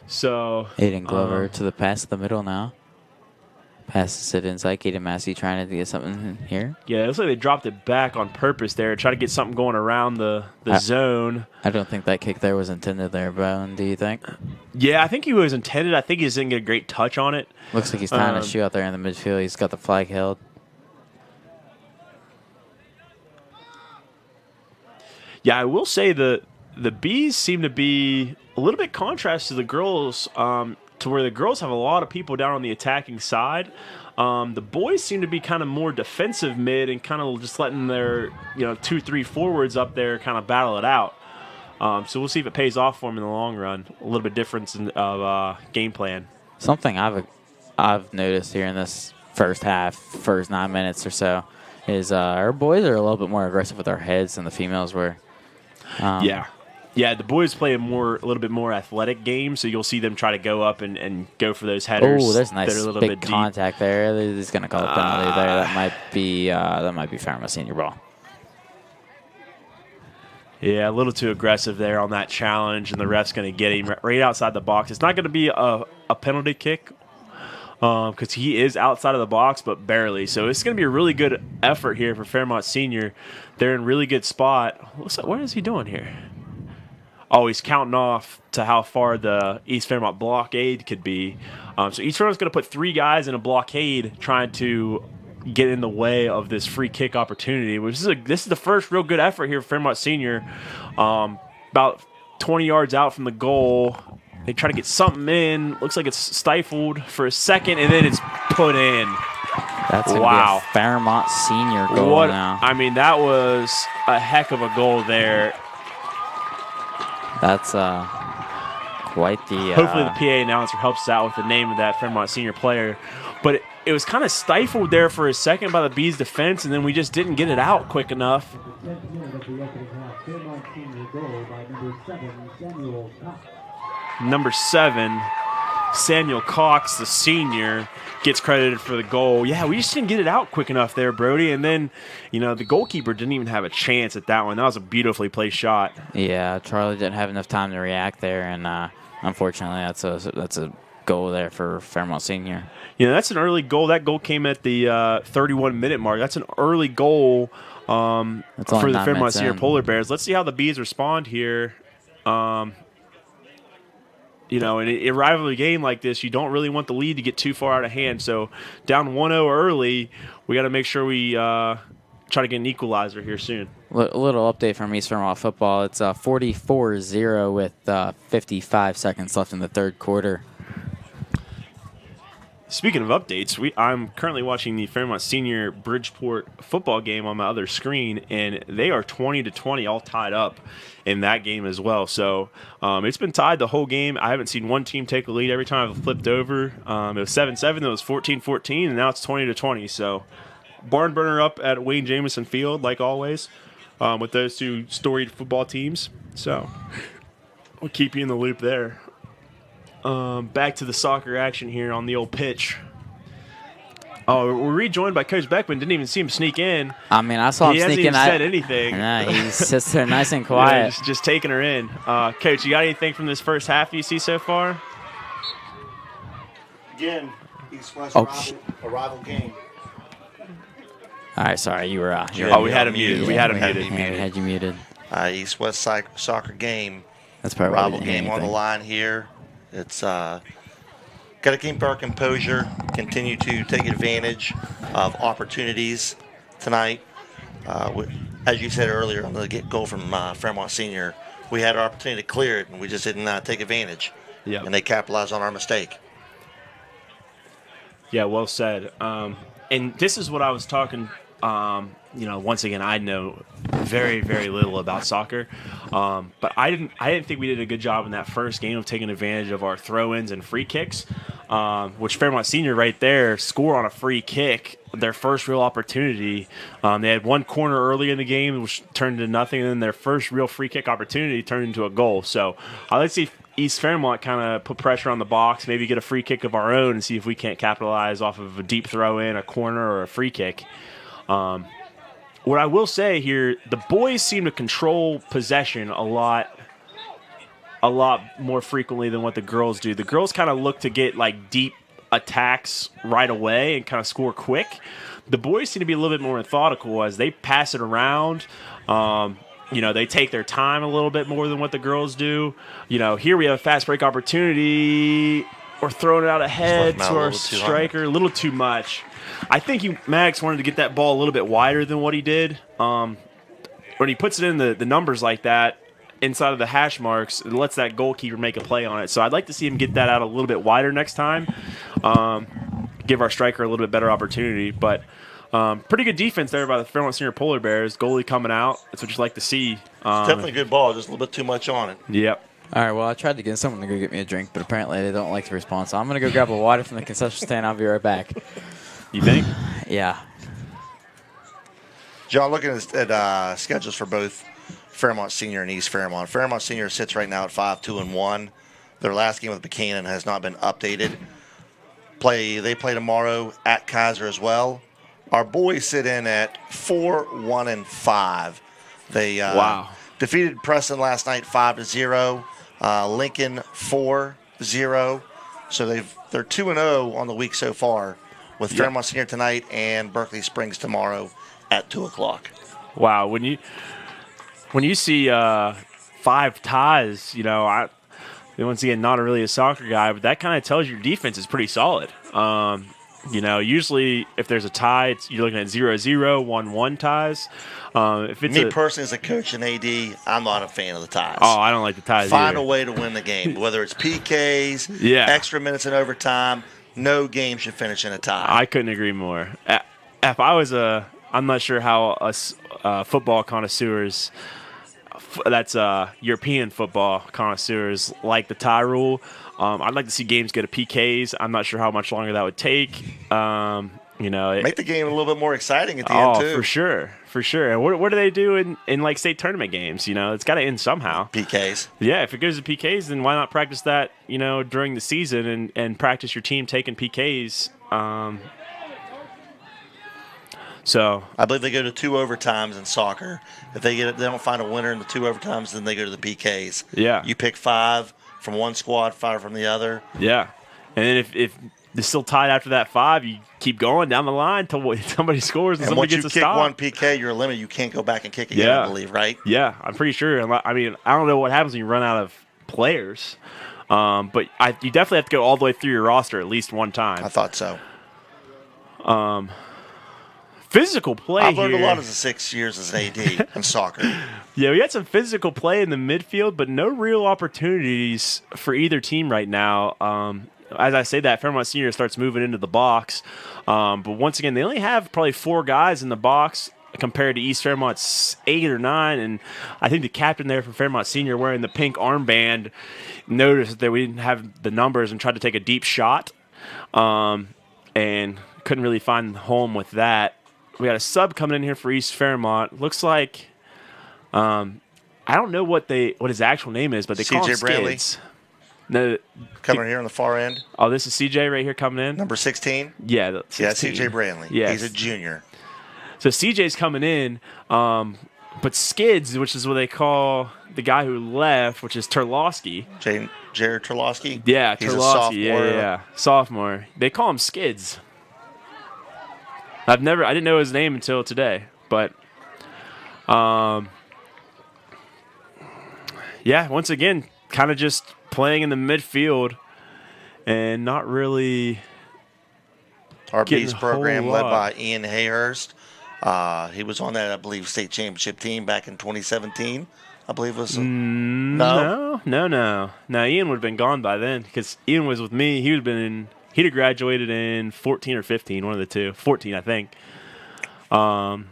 So Aiden Glover to the pass in the middle now. Passes it inside. Caden Massey trying to get something here. Yeah, it looks like they dropped it back on purpose there. Try to get something going around the zone. I don't think that kick there was intended there, Bone. Do you think? Yeah, I think he was intended. I think he just didn't get a great touch on it. Looks like he's tying a shoe out there in the midfield. He's got the flag held. Yeah, I will say the Bees seem to be a little bit contrast to the girls, to where the girls have a lot of people down on the attacking side. The boys seem to be kind of more defensive mid and kind of just letting their 2-3 forwards up there kind of battle it out. So we'll see if it pays off for them in the long run. A little bit difference of game plan. Something I've noticed here in this first 9 minutes or so, is our boys are a little bit more aggressive with our heads than the females were. Yeah, the boys play a little bit more athletic game, so you'll see them try to go up and go for those headers. Oh, there's a nice that are a little big bit contact there. He's going to call a penalty there. That might be Fairmont Senior ball. Yeah, a little too aggressive there on that challenge, and the ref's going to get him right outside the box. It's not going to be a penalty kick because he is outside of the box, but barely. So it's going to be a really good effort here for Fairmont Senior. They're in really good spot. What is he doing here? Oh, he's counting off to how far the East Fairmont blockade could be. So East Fairmont's going to put 3 guys in a blockade trying to get in the way of this free kick opportunity. This is the first real good effort here for Fairmont Senior. About 20 yards out from the goal. They try to get something in. Looks like it's stifled for a second, and then it's put in. That's going to be a Fairmont Senior goal now. I mean, that was a heck of a goal there. That's quite the... Hopefully the PA announcer helps us out with the name of that Fairmont Senior player. But it was kind of stifled there for a second by the Bees' defense, and then we just didn't get it out quick enough. Number 7, Samuel Cox, the senior, gets credited for the goal. Yeah, we just didn't get it out quick enough there, Brody. And then, the goalkeeper didn't even have a chance at that one. That was a beautifully placed shot. Yeah, Charlie didn't have enough time to react there, and unfortunately, that's a goal there for Fairmont Senior. That's an early goal. That goal came at the 31-minute mark. That's an early goal for the Fairmont Senior Polar Bears. Let's see how the Bees respond here. In a rivalry game like this, you don't really want the lead to get too far out of hand. So down 1-0 early, we got to make sure we try to get an equalizer here soon. A little update from East Fairmont football. It's 44-0 with 55 seconds left in the third quarter. Speaking of updates, I'm currently watching the Fairmont Senior Bridgeport football game on my other screen, and they are 20-20, all tied up in that game as well. So it's been tied the whole game. I haven't seen one team take a lead every time I've flipped over. It was 7-7, it was 14-14, and now it's 20-20. So barn burner up at Wayne Jamison Field, like always, with those two storied football teams. So we'll keep you in the loop there. Back to the soccer action here on the old pitch. Oh, we're rejoined by Coach Beckman. Didn't even see him sneak in. I mean, I saw him sneak in. He hasn't even said anything. Nah, he sits there nice and quiet. Yeah, just taking her in. Coach, you got anything from this first half you see so far? Again, East-West rival game. All right, sorry, you were. We had him muted. We had you muted. East-West soccer game. That's probably rival game on the line here. It's got to keep our composure, continue to take advantage of opportunities tonight. As you said earlier on the goal from Fairmont Senior, we had our opportunity to clear it, and we just didn't take advantage. Yep. And they capitalized on our mistake. Yeah, well said. And this is what I was talking. Once again, I know very, very little about soccer, but I didn't think we did a good job in that first game of taking advantage of our throw-ins and free kicks, which Fairmont Senior right there score on a free kick, their first real opportunity. They had one corner early in the game, which turned into nothing, and then their first real free kick opportunity turned into a goal. So I'd like to see East Fairmont kind of put pressure on the box, maybe get a free kick of our own and see if we can't capitalize off of a deep throw-in, a corner, or a free kick. What I will say here, the boys seem to control possession a lot more frequently than what the girls do. The girls kind of look to get deep attacks right away and kind of score quick. The boys seem to be a little bit more methodical as they pass it around. They take their time a little bit more than what the girls do. Here we have a fast break opportunity. We're throwing it out ahead to our striker a little too much. I think Maddox wanted to get that ball a little bit wider than what he did. When he puts it in the numbers like that, inside of the hash marks, it lets that goalkeeper make a play on it. So I'd like to see him get that out a little bit wider next time. Give our striker a little bit better opportunity. But pretty good defense there by the Fairmont Senior Polar Bears. Goalie coming out. That's what you like to see. It's definitely a good ball, just a little bit too much on it. Yep. All right, well, I tried to get someone to go get me a drink, but apparently they don't like the response. So I'm going to go grab a water from the concession stand. I'll be right back. You think? Yeah. John, looking at schedules for both Fairmont Senior and East Fairmont. Fairmont Senior sits right now at 5-2-1. Their last game with Buchanan has not been updated. They play tomorrow at Kaiser as well. Our boys sit in at 4-1-5. They wow. defeated Preston last night 5-0. Lincoln 4-0. So they're 2-0 on the week so far, with Fairmont Senior tonight and Berkeley Springs tomorrow at 2:00. Wow, when you see 5 ties, once again, not really a soccer guy, but that kind of tells your defense is pretty solid. Usually if there's a tie, you're looking at 0-0, 1-1 ties. If it's Me personally, as a coach and AD, I'm not a fan of the ties. Oh, I don't like the ties Find either. a way to win the game, whether it's PKs, Yeah. extra minutes in overtime. No game should finish in a tie. I couldn't agree more. If I was I'm not sure how us football connoisseurs, that's European football connoisseurs, like the tie rule. I'd like to see games get a PKs. I'm not sure how much longer that would take. Make the game a little bit more exciting at the end, too. For sure. And what do they do in like state tournament games? It's got to end somehow. PKs. Yeah, if it goes to PKs, then why not practice that, during the season and practice your team taking PKs. So I believe they go to 2 overtimes in soccer. If they don't find a winner in the 2 overtimes, then they go to the PKs. Yeah. You pick 5 from one squad, 5 from the other. Yeah. And then if they're still tied after that 5, you keep going down the line until somebody scores and somebody gets a stop. Once you kick one PK, you're limited. You can't go back and kick again, I believe, right? Yeah, I'm pretty sure. I mean, I don't know what happens when you run out of players, but you definitely have to go all the way through your roster at least one time. I thought so. Physical play I've learned here. a lot as 6 years as an AD in soccer. Yeah, we had some physical play in the midfield, but no real opportunities for either team right now. As I say that, Fairmont Senior starts moving into the box. But once again, they only have probably 4 guys in the box compared to East Fairmont's 8 or 9. And I think the captain there for Fairmont Senior wearing the pink armband noticed that we didn't have the numbers and tried to take a deep shot and couldn't really find home with that. We got a sub coming in here for East Fairmont. Looks like I don't know what his actual name is, but they call him CJ Brantley. Skids. No, Coming here on the far end. Oh, this is CJ right here coming in? Number 16? Yeah, 16. CJ Brantley. Yes. He's a junior. So CJ's coming in, but Skids, which is what they call the guy who left, which is Terlowski. Jared Terlowski? Yeah, He's Terlowski. a sophomore. Yeah. Sophomore. They call him Skids. I didn't know his name until today, but yeah, once again, kind of just playing in the midfield and not really Our getting Bees a whole program led lot. by Ian Hayhurst. He was on that, I believe, state championship team back in 2017. I believe it was. No. Ian would have been gone by then because Ian was with me. He'd have graduated in 14 or 15, one of the two. 14, I think. But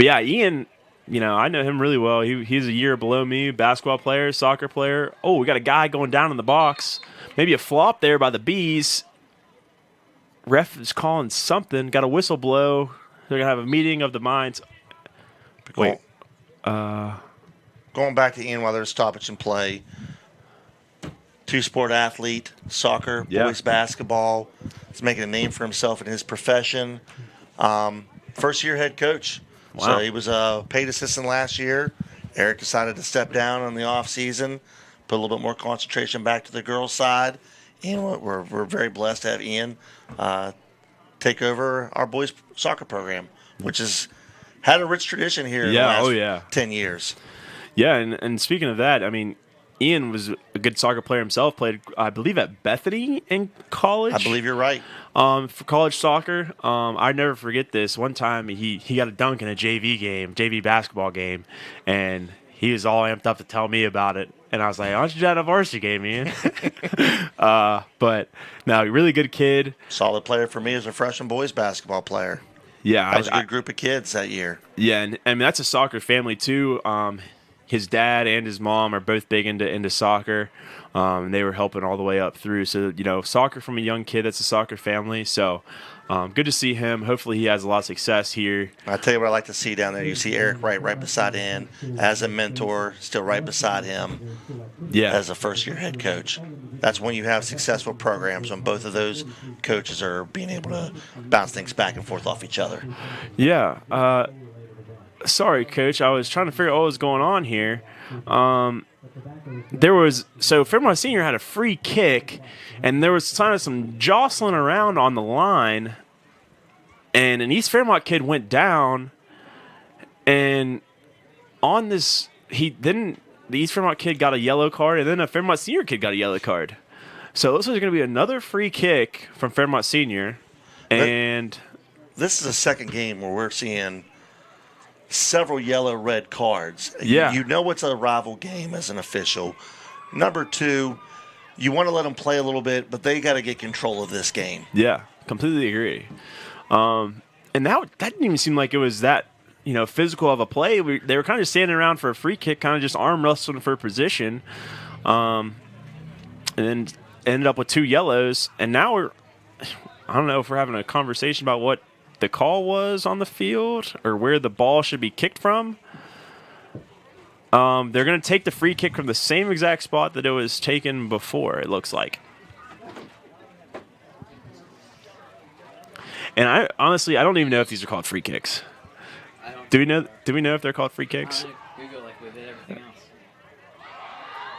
yeah, Ian, I know him really well. He's a year below me, basketball player, soccer player. Oh, we got a guy going down in the box. Maybe a flop there by the Bees. Ref is calling something. Got a whistle blow. They're going to have a meeting of the minds. Wait. Going back to Ian while there's stoppage in play. 2-sport athlete, soccer, boys basketball. He's making a name for himself in his profession. First-year head coach. Wow. So he was a paid assistant last year. Eric decided to step down in the offseason, put a little bit more concentration back to the girls' side. And we're very blessed to have Ian take over our boys' soccer program, which has had a rich tradition here in the last 10 years. Yeah, and speaking of that, I mean, Ian was a good soccer player himself, played, I believe, at Bethany in college. I believe you're right. For college soccer. I never forget this. One time he got a dunk in a JV basketball game, and he was all amped up to tell me about it. And I was like, why don't you do that in a varsity game, Ian? But no, really good kid. Solid player for me as a freshman boys basketball player. Yeah. That was a good group of kids that year. Yeah, and I mean, that's a soccer family too. His dad and his mom are both big into soccer. They were helping all the way up through. So, soccer from a young kid, that's a soccer family. So, good to see him. Hopefully he has a lot of success here. I'll tell you what I like to see down there. You see Eric right beside Ian as a mentor, still right beside him as a first-year head coach. That's when you have successful programs, when both of those coaches are being able to bounce things back and forth off each other. Yeah. Sorry, Coach. I was trying to figure out what was going on here. Fairmont Senior had a free kick, and there was kind of some jostling around on the line, and an East Fairmont kid went down, and on this, the East Fairmont kid got a yellow card, and then a Fairmont Senior kid got a yellow card. So this was going to be another free kick from Fairmont Senior, and this is the second game where we're seeing several yellow-red cards. Yeah. You know it's a rival game as an official. Number two, you want to let them play a little bit, but they got to get control of this game. Yeah, completely agree. And that didn't even seem like it was that physical of a play. They were kind of standing around for a free kick, kind of just arm wrestling for position, and then ended up with 2 yellows. And now I don't know if we're having a conversation about what the call was on the field or where the ball should be kicked from. They're going to take the free kick from the same exact spot that it was taken before, it looks like. And I honestly don't even know if these are called free kicks. Do we know if they're called free kicks?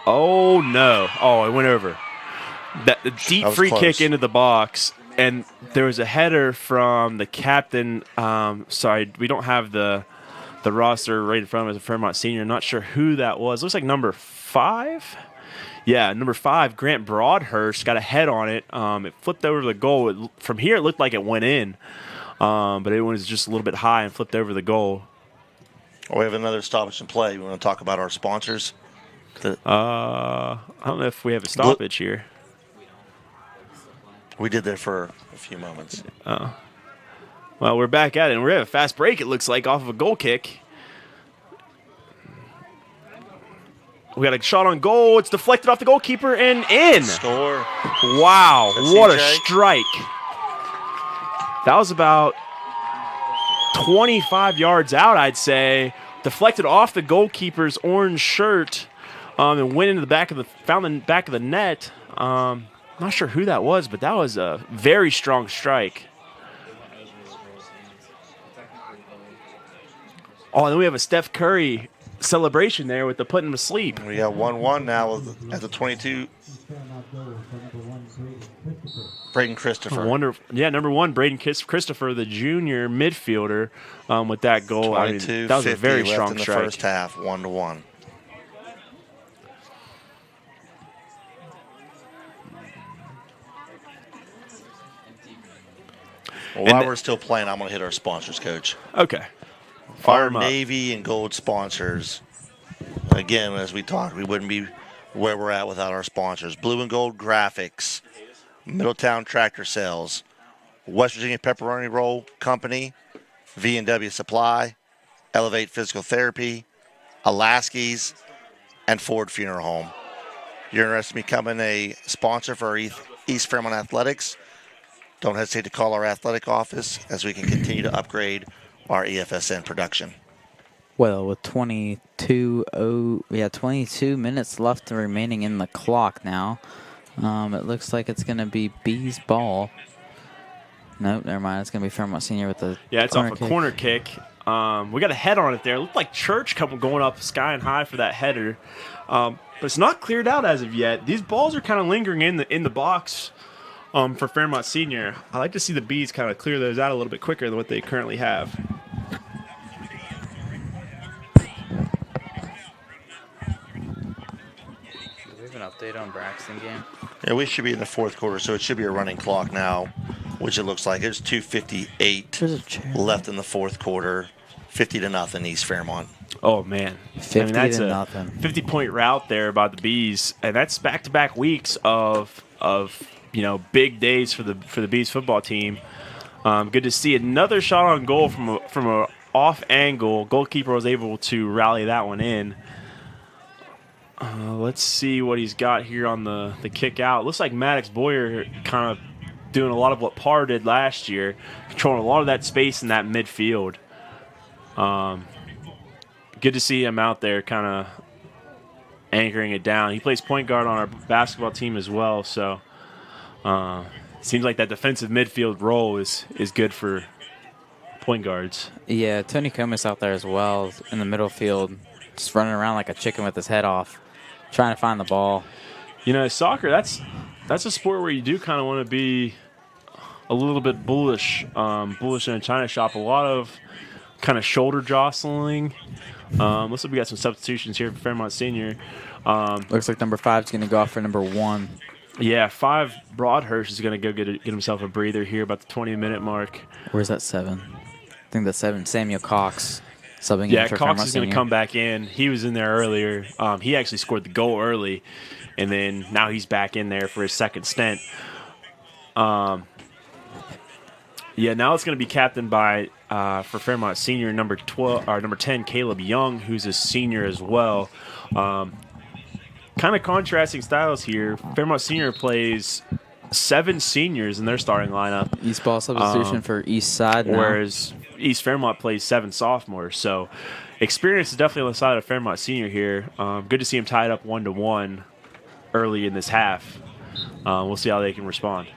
Oh no. Oh, it went over. The deep free kick into the box. And there was a header from the captain. Sorry, we don't have the roster right in front of us, Fairmont Senior. Not sure who that was. Looks like number 5. Yeah, number 5, Grant Broadhurst, got a head on it. It flipped over the goal. From here, it looked like it went in, but it was just a little bit high and flipped over the goal. We have another stoppage in play. We want to talk about our sponsors. I don't know if we have a stoppage here. We did that for a few moments. Well, we're back at it, and we're having a fast break, it looks like, off of a goal kick. We got a shot on goal. It's deflected off the goalkeeper and in. Score. Wow, what a strike. That was about 25 yards out, I'd say. Deflected off the goalkeeper's orange shirt and went into found the back of the net. Not sure who that was, but that was a very strong strike. Oh, and then we have a Steph Curry celebration there with the putting him to sleep. We got 1-1 now at the 22. Braden Christopher. Number 1, Braden Christopher, the junior midfielder, with that goal. 22, that was a very strong in the strike. First half, 1-1. Well, while we're still playing, I'm going to hit our sponsors, Coach. Okay. Our Navy and Gold sponsors. Again, as we talked, we wouldn't be where we're at without our sponsors. Blue and Gold Graphics, Middletown Tractor Sales, West Virginia Pepperoni Roll Company, V&W Supply, Elevate Physical Therapy, Alaskis, and Ford Funeral Home. You're interested in becoming a sponsor for our East Fairmont Athletics? Don't hesitate to call our athletic office as we can continue to upgrade our EFSN production. Well, with 22 minutes left remaining in the clock now, it looks like it's going to be B's ball. Nope, never mind. It's going to be Fairmont Senior with the it's off a corner kick. We got a head on it there. It looked like Church going up sky and high for that header. But it's not cleared out as of yet. These balls are kind of lingering in the box for Fairmont Senior. I like to see the Bees kind of clear those out a little bit quicker than what they currently have. An update on Braxton game? Yeah, we should be in the fourth quarter, so it should be a running clock now, which it looks like. There's 2:58 left in the fourth quarter. 50-0 East Fairmont. Oh, man. 50 that's to a nothing. 50-point route there by the Bees, and that's back-to-back weeks of big days for the Bees football team. Good to see another shot on goal from a off angle. Goalkeeper was able to rally that one in. Let's see what he's got here on the kick out. Looks like Maddox Boyer kind of doing a lot of what Parr did last year, controlling a lot of that space in that midfield. Good to see him out there kind of anchoring it down. He plays point guard on our basketball team as well, so seems like that defensive midfield role is good for point guards. Yeah, Tony Comas out there as well in the middle field, just running around like a chicken with his head off, trying to find the ball. You know, soccer, that's a sport where you do kind of want to be a little bit bullish in a China shop. A lot of kind of shoulder jostling. Looks like we got some substitutions here for Fairmont Senior. Looks like number 5 is going to go off for number 1. Yeah, 5 Broadhurst is going to go get himself a breather here about the 20-minute mark. Where's that 7? I think that's 7. Samuel Cox subbing Yeah, in for Cox Fairmont is going Senior. to come back in. He was in there earlier. He actually scored the goal early, and then now he's back in there for his second stint. Yeah, now it's going to be captained by for Fairmont Senior number 10 Caleb Young, who's a senior as well. Kind of contrasting styles here. Fairmont Senior plays 7 seniors in their starting lineup. East ball substitution for East side now. Whereas East Fairmont plays 7 sophomores. So experience is definitely on the side of Fairmont Senior here. Good to see him tied up 1-1 early in this half. We'll see how they can respond.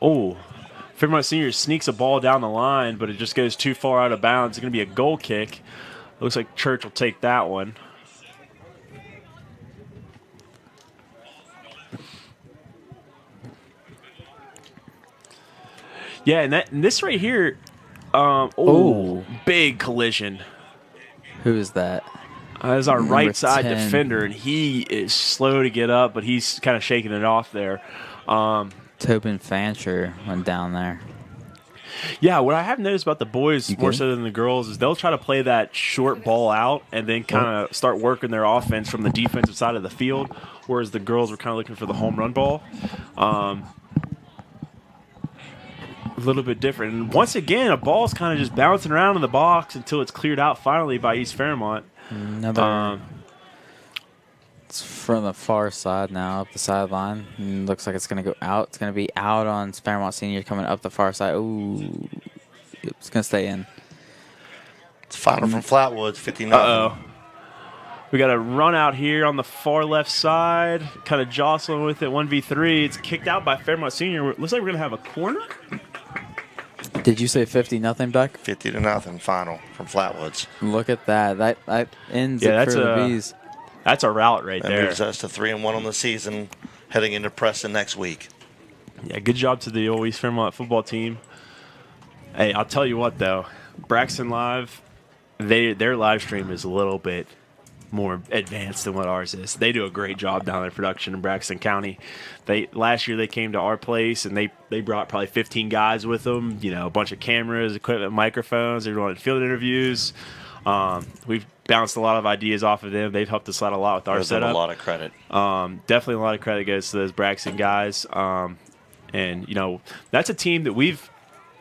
Oh, Fairmont Senior sneaks a ball down the line, but it just goes too far out of bounds. It's going to be a goal kick. Looks like Church will take that one. Yeah, and this right here, big collision. Who is that? That is our Number right side 10. defender, and he is slow to get up, but he's kind of shaking it off there. Tobin Fancher went down there. Yeah, what I have noticed about the boys more good? so than the girls is they'll try to play that short ball out and then kind of start working their offense from the defensive side of the field, whereas the girls were kind of looking for the home run ball. A little bit different. And once again, a ball's kind of just bouncing around in the box until it's cleared out finally by East Fairmont. Another. It's from the far side now, up the sideline. And looks like it's going to go out. It's going to be out on Fairmont Senior coming up the far side. Ooh. Yep, it's going to stay in. It's final from Flatwoods, 50-0. Uh-oh. We got a run out here on the far left side, kind of jostling with it, 1v3. It's kicked out by Fairmont Senior. Looks like we're going to have a corner. Did you say 50-0, Beck? 50-0 final from Flatwoods. Look at that. That ends Yeah, it that's for the Bees. That's a route right That there. moves us to 3-1 on the season, heading into Preston next week. Yeah, good job to the old East Fairmont football team. Hey, I'll tell you what, though. Braxton Live, their live stream is a little bit more advanced than what ours is. They do a great job down there in production in Braxton County. Last year they came to our place, and they brought probably 15 guys with them, a bunch of cameras, equipment, microphones. They were doing field interviews. We've bounced a lot of ideas off of them. They've helped us out a lot with our setup. A lot of credit. Definitely a lot of credit goes to those Braxton guys. And that's a team that we've,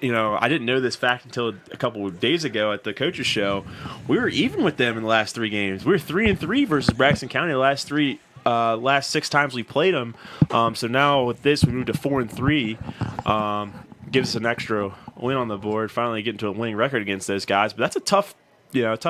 I didn't know this fact until a couple of days ago at the coaches show. We were even with them in the last 3 games. We were 3-3 versus Braxton County the last 6 times we played them. So now with this, we moved to 4-3. Gives us an extra win on the board. Finally getting to a winning record against those guys. But that's a tough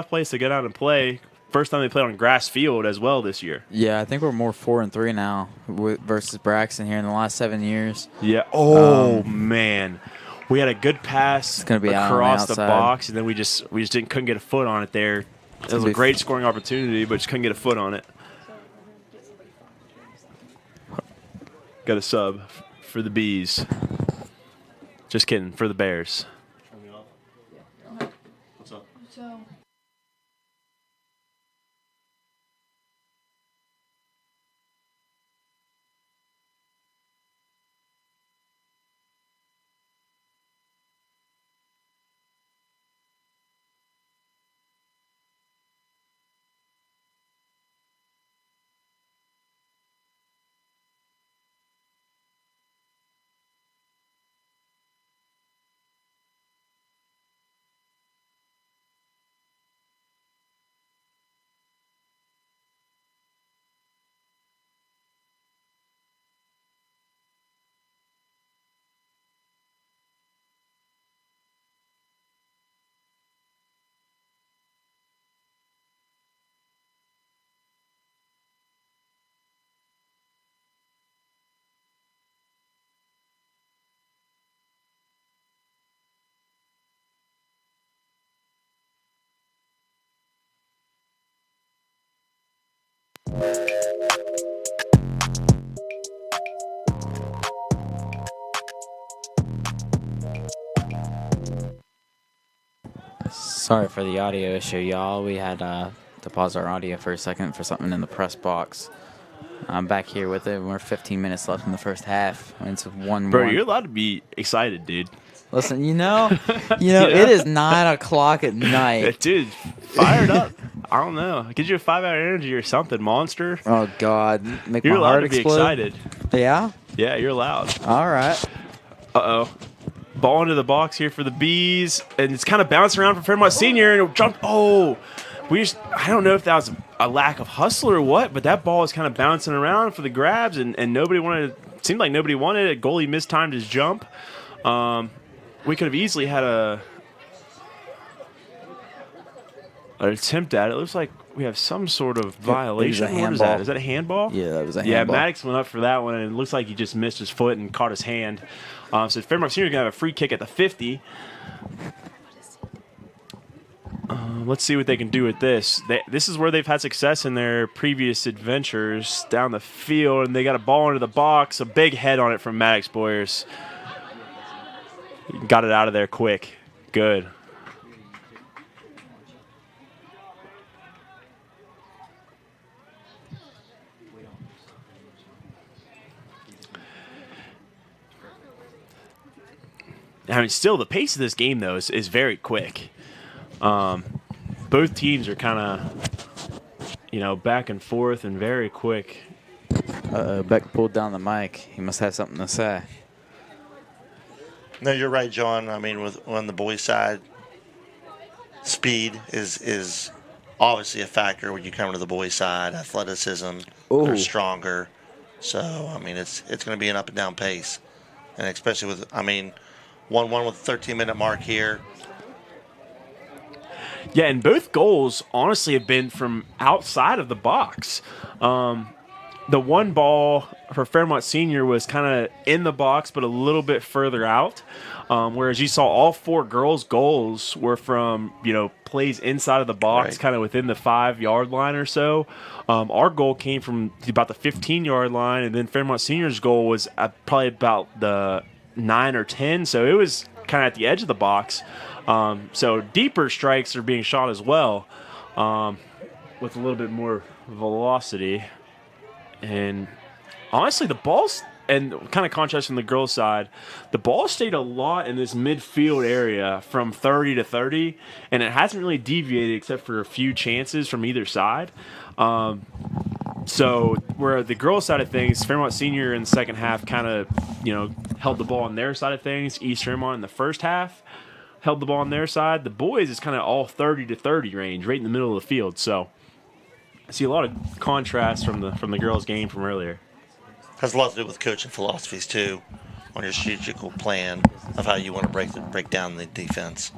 place to get out and play. First time they played on grass field as well this year. Yeah, I think we're more 4-3 now versus Braxton here in the last 7 years. Yeah. Oh, man. We had a good pass gonna be across out the on the outside. box, and then we just couldn't get a foot on it there. It was a great scoring opportunity, but just couldn't get a foot on it. Got a sub for the Bees. Just kidding, for the Bears. What's up? Sorry for the audio issue, y'all. We had to pause our audio for a second for something in the press box. I'm back here with it. We're 15 minutes left in the first half. It's 1-1. Bro, you're allowed to be excited, dude. Listen, it is 9 o'clock at night. Dude, fired up. I don't know. Gives you a 5-hour energy or something, monster. Oh, God. Make You're my allowed heart to be explode. excited. Yeah? Yeah, you're allowed. All right. Uh-oh. Ball into the box here for the Bees. And it's kind of bouncing around for Fairmont Senior. And it jumped. Oh. I don't know if that was a lack of hustle or what, but that ball was kind of bouncing around for the grabs, and nobody wanted it. Seemed like nobody wanted it. Goalie mistimed his jump. We could have easily had an attempt at it. It looks like we have some sort of violation. What is that? Is that a handball? Yeah, that was a handball. Yeah, Maddox went up for that one, and it looks like he just missed his foot and caught his hand. So Fairmont Senior is going to have a free kick at the 50. Let's see what they can do with this. This is where they've had success in their previous adventures down the field, and they got a ball into the box. A big head on it from Maddox Boyers. Got it out of there quick. Good. I mean, still, the pace of this game, though, is very quick. Both teams are kind of, back and forth and very quick. Beck pulled down the mic. He must have something to say. No, you're right, John. I mean, on the boys' side, speed is obviously a factor when you come to the boys' side. Athleticism, they're stronger. So, I mean, it's going to be an up and down pace. And especially with, 1-1 with a 13-minute mark here. Yeah, and both goals, honestly, have been from outside of the box. The one ball for Fairmont Senior was kind of in the box, but a little bit further out. Whereas you saw all 4 girls' goals were from, plays inside of the box, kind of within the 5-yard line or so. Our goal came from about the 15-yard line, and then Fairmont Senior's goal was probably about the 9 or 10. So it was kind of at the edge of the box. So deeper strikes are being shot as well, with a little bit more velocity. And honestly, the balls, and kind of contrast from the girls' side, the ball stayed a lot in this midfield area from 30 to 30, and it hasn't really deviated except for a few chances from either side. So where the girls' side of things, Fairmont Senior in the second half kind of, held the ball on their side of things. East Fairmont in the first half held the ball on their side. The boys is kind of all 30 to 30 range, right in the middle of the field. So I see a lot of contrast from the girls' game from earlier. Has a lot to do with coaching philosophies too, on your strategical plan of how you want to break down the defense.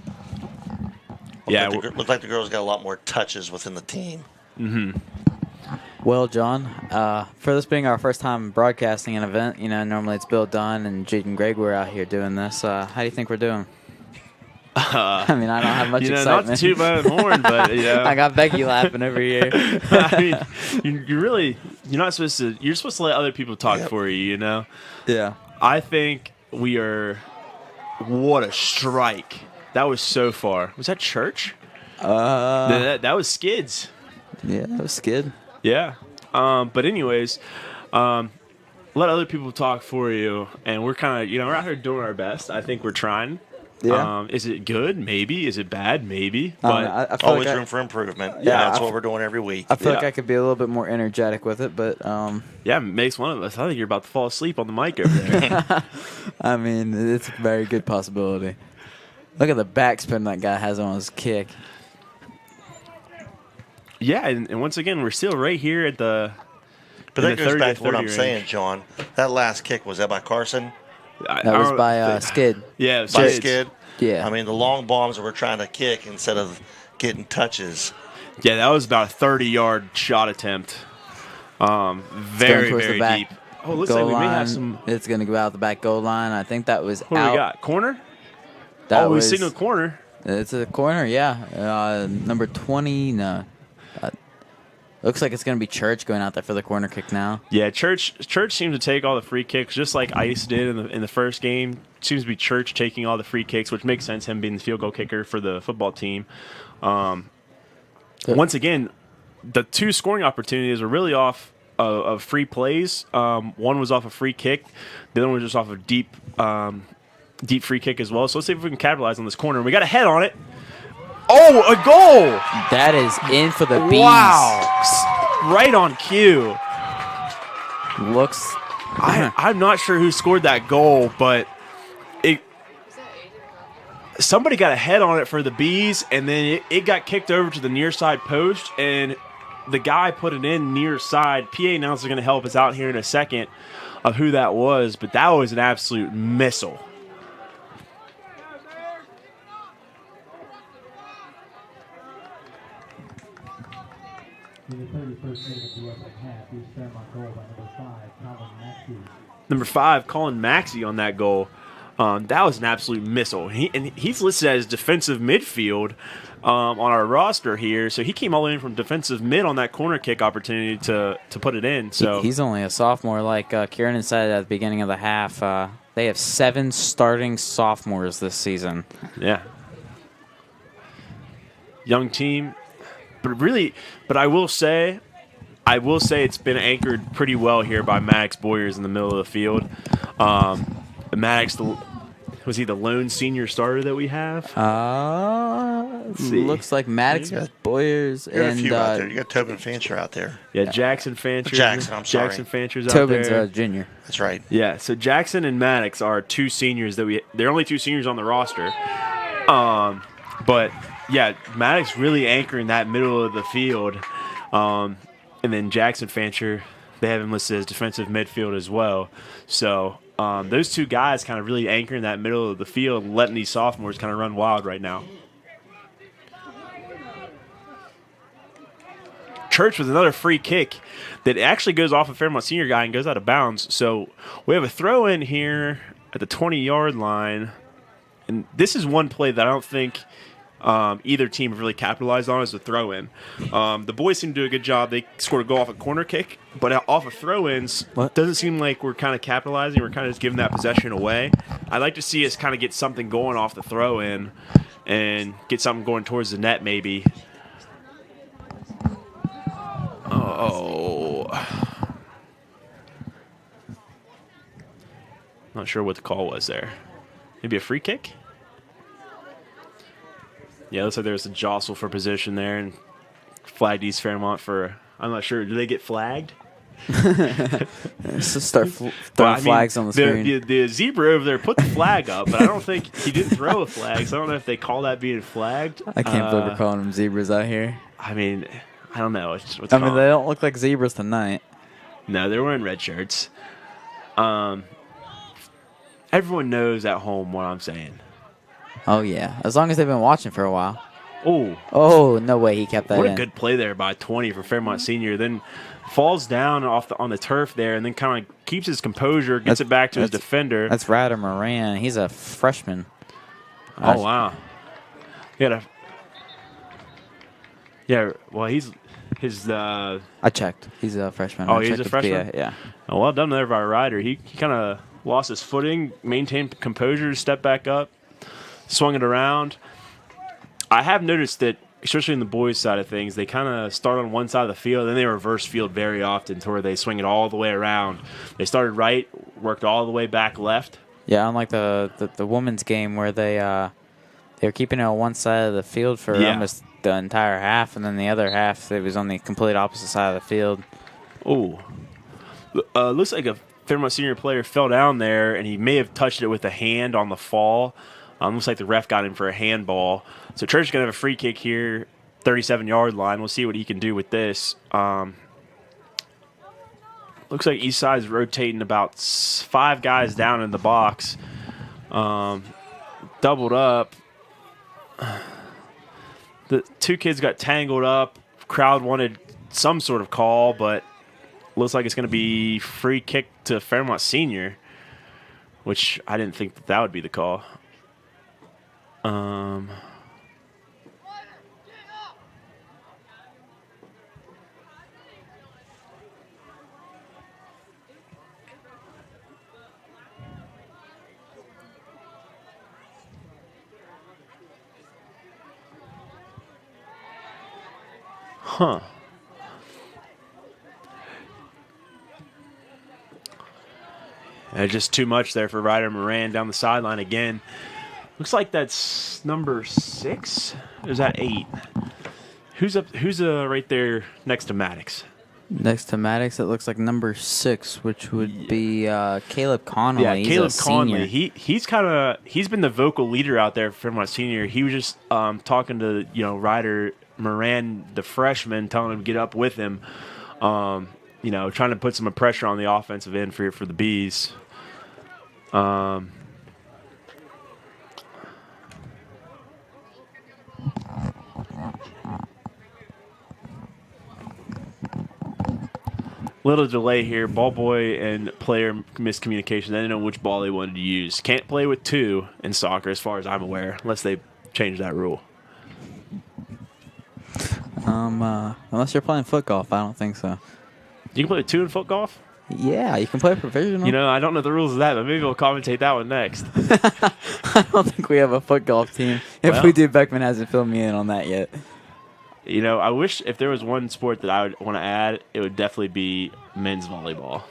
Look like the girls got a lot more touches within the team. Mm-hmm. Well, John, for this being our first time broadcasting an event, normally it's Bill Dunn and Jaden Gregg. We're out here doing this. How do you think we're doing? I don't have much excitement. Not to toot my own horn, but I got Becky laughing over here. I mean, you're not supposed to. You're supposed to let other people talk for you. Yeah. I think we are. What a strike! That was so far. Was that church? That was skids. Yeah, that was skid. Yeah. But anyways, let other people talk for you, and we're kind of we're out here doing our best. I think we're trying. Yeah. Is it good? Maybe. Is it bad? Maybe. But I feel always room for improvement. Yeah, that's what we're doing every week. I feel like I could be a little bit more energetic with it, but yeah, it makes one of us. I think you're about to fall asleep on the mic over there. I mean, it's a very good possibility. Look at the backspin that guy has on his kick. Yeah, and once again, we're still right here at the. But that goes back to what I'm saying, John. That last kick, was that by Carson? That was by Skid. Yeah, it was by Skid. Yeah. I mean, the long bombs that we're trying to kick instead of getting touches. Yeah, that was about a 30-yard shot attempt. Very, very deep. Oh, looks like we may have some. It's going to go out the back goal line. I think that was what out. What do we got? Corner? We signaled corner. It's a corner, yeah. Number 20, no. Looks like it's going to be Church going out there for the corner kick now. Yeah, Church seems to take all the free kicks, just like Ice did in the first game. Seems to be Church taking all the free kicks, which makes sense, him being the field goal kicker for the football team. Once again, the two scoring opportunities were really off of free plays. One was off a free kick. The other one was just off a deep free kick as well. So let's see if we can capitalize on this corner. We got a head on it. Oh, a goal! That is in for the Bees. Wow. Right on cue. Looks. I'm not sure who scored that goal, but somebody got a head on it for the Bees, and then it got kicked over to the near side post, and the guy put it in near side. PA announcer is going to help us out here in a second of who that was, but that was an absolute missile. In the 31st minute of the opening half, he was Fairmont goal by number 5, Colin Maxey. Number 5, Colin Maxey on that goal. That was an absolute missile. He's listed as defensive midfield on our roster here, so he came all in from defensive mid on that corner kick opportunity to put it in. So he's only a sophomore, like Kieran said at the beginning of the half. They have 7 starting sophomores this season. Yeah, young team. But I will say it's been anchored pretty well here by Maddox Boyers in the middle of the field. Maddox, was he the lone senior starter that we have? Looks like Maddox Boyers and a few out there. You got Tobin Fancher out there. Yeah, Jackson Fancher. I'm sorry. Jackson Fancher's out Tobin's there. a junior. That's right. Yeah, so Jackson and Maddox are 2 seniors they're only 2 seniors on the roster. But yeah, Maddox really anchoring that middle of the field. And then Jackson Fancher, they have him listed as defensive midfield as well. So those 2 guys kind of really anchoring that middle of the field and letting these sophomores kind of run wild right now. Church with another free kick that actually goes off a Fairmont senior guy and goes out of bounds. So we have a throw in here at the 20-yard line. And this is one play that I don't think either team have really capitalized on as a throw-in. The boys seem to do a good job. They scored a goal off a corner kick, but off of throw-ins, doesn't seem like we're kind of capitalizing. We're kind of just giving that possession away. I'd like to see us kind of get something going off the throw-in and get something going towards the net maybe. Oh. Not sure what the call was there. Maybe a free kick? Yeah, looks like there was a jostle for position there and flagged East Fairmont for, I'm not sure, do they get flagged? Let's just start throwing flags on the screen. The zebra over there put the flag up, but I don't think he didn't throw a flag, so I don't know if they call that being flagged. I can't believe we're calling them zebras out here. I mean, I don't know. They don't look like zebras tonight. No, they're wearing red shirts. Everyone knows at home what I'm saying. Oh, yeah. As long as they've been watching for a while. Oh, no way he kept that What in. a good play there by 20 for Fairmont Senior. Then falls down on the turf there and then kind of keeps his composure, gets it back to his defender. That's Ryder Moran. He's a freshman. Oh, wow. Yeah, well, he's his. I checked. He's a freshman. Oh, he's a freshman? Yeah. Oh, well done there by Ryder. He kind of lost his footing, maintained composure, stepped back up, swung it around. I have noticed that, especially in the boys' side of things, they kind of start on one side of the field, then they reverse field very often to where they swing it all the way around. They started right, worked all the way back left. Yeah, unlike the women's game where they were keeping it on one side of the field for almost the entire half, and then the other half it was on the complete opposite side of the field. Oh, looks like a Fairmont Senior player fell down there, and he may have touched it with a hand on the fall. Looks like the ref got him for a handball. So Church is going to have a free kick here, 37-yard line. We'll see what he can do with this. Looks like East Side's rotating about 5 guys down in the box. Doubled up. The 2 kids got tangled up. Crowd wanted some sort of call, but looks like it's going to be free kick to Fairmont Senior, which I didn't think that would be the call. Huh. Just too much there for Ryder Moran down the sideline again. Looks like that's number 6. Or is that 8? Who's up? Who's right there next to Maddox? Next to Maddox, it looks like number 6, which would be Caleb Conley. Yeah, He's Caleb a Conley. senior. He's been the vocal leader out there for Fairmont Senior. He was just talking to Ryder Moran, the freshman, telling him to get up with him. Trying to put some pressure on the offensive end for the Bees. Little delay here. Ball boy and player miscommunication. They didn't know which ball they wanted to use. Can't play with 2 in soccer, as far as I'm aware, unless they change that rule. Unless you're playing foot golf, I don't think so. You can play with 2 in foot golf? Yeah, you can play professional. I don't know the rules of that, but maybe we'll commentate that one next. I don't think we have a foot golf team. If we do, Beckman hasn't filled me in on that yet. I wish if there was one sport that I would want to add, it would definitely be men's volleyball.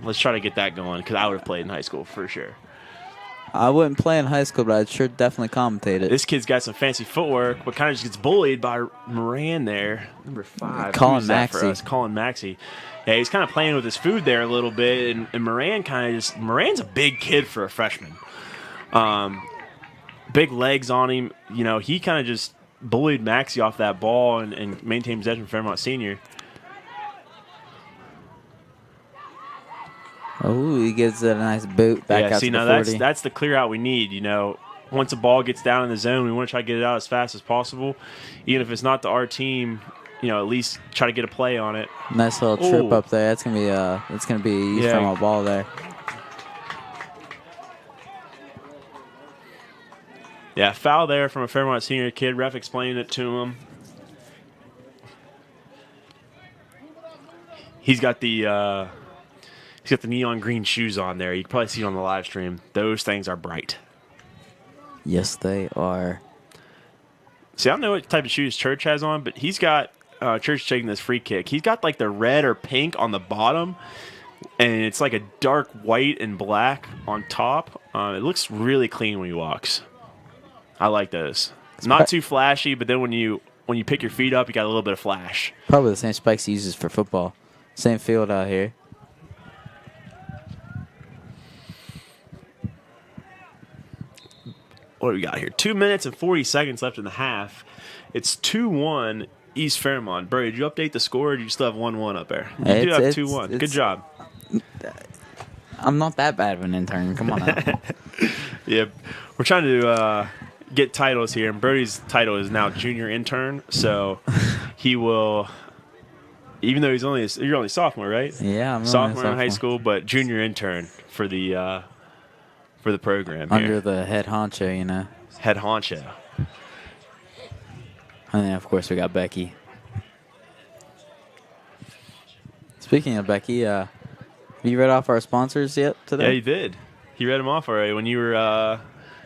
Let's try to get that going, because I would have played in high school for sure. I wouldn't play in high school, but I'd sure definitely commentate it. This kid's got some fancy footwork, but kind of just gets bullied by Moran there. Number 5. Colin Maxey. Colin Maxey. Yeah, he's kind of playing with his food there a little bit, and Moran Moran's a big kid for a freshman. Big legs on him. He kind of just bullied Maxey off that ball and maintained possession for Fairmont Senior. Oh, he gets a nice boot back out to the 40. That's the clear out we need. Once the ball gets down in the zone, we want to try to get it out as fast as possible. Even if it's not to our team, at least try to get a play on it. Nice little trip up there. That's gonna be a East Fairmont ball there. Yeah, foul there from a Fairmont Senior kid. Ref explained it to him. He's got the neon green shoes on there. You can probably see it on the live stream. Those things are bright. Yes, they are. See, I don't know what type of shoes Church has on, but he's got Church taking this free kick. He's got like the red or pink on the bottom, and it's like a dark white and black on top. It looks really clean when he walks. I like those. It's not too flashy, but then when you pick your feet up, you got a little bit of flash. Probably the same spikes he uses for football. Same field out here. What do we got here? 2 minutes and 40 seconds left in the half. It's 2-1 East Fairmont. Bro, did you update the score, or do you still have 1-1 up there? You do have 2-1. Good job. I'm not that bad of an intern. Come on now. Yeah, we're trying to get titles here, and Brody's title is now junior intern, so he will, even though you're only sophomore, right? Yeah, I'm sophomore in high school, but junior intern for the program under here. the head honcho, Head honcho. And then, of course, we got Becky. Speaking of Becky, have you read off our sponsors yet today? Yeah, you did. He read them off already when you were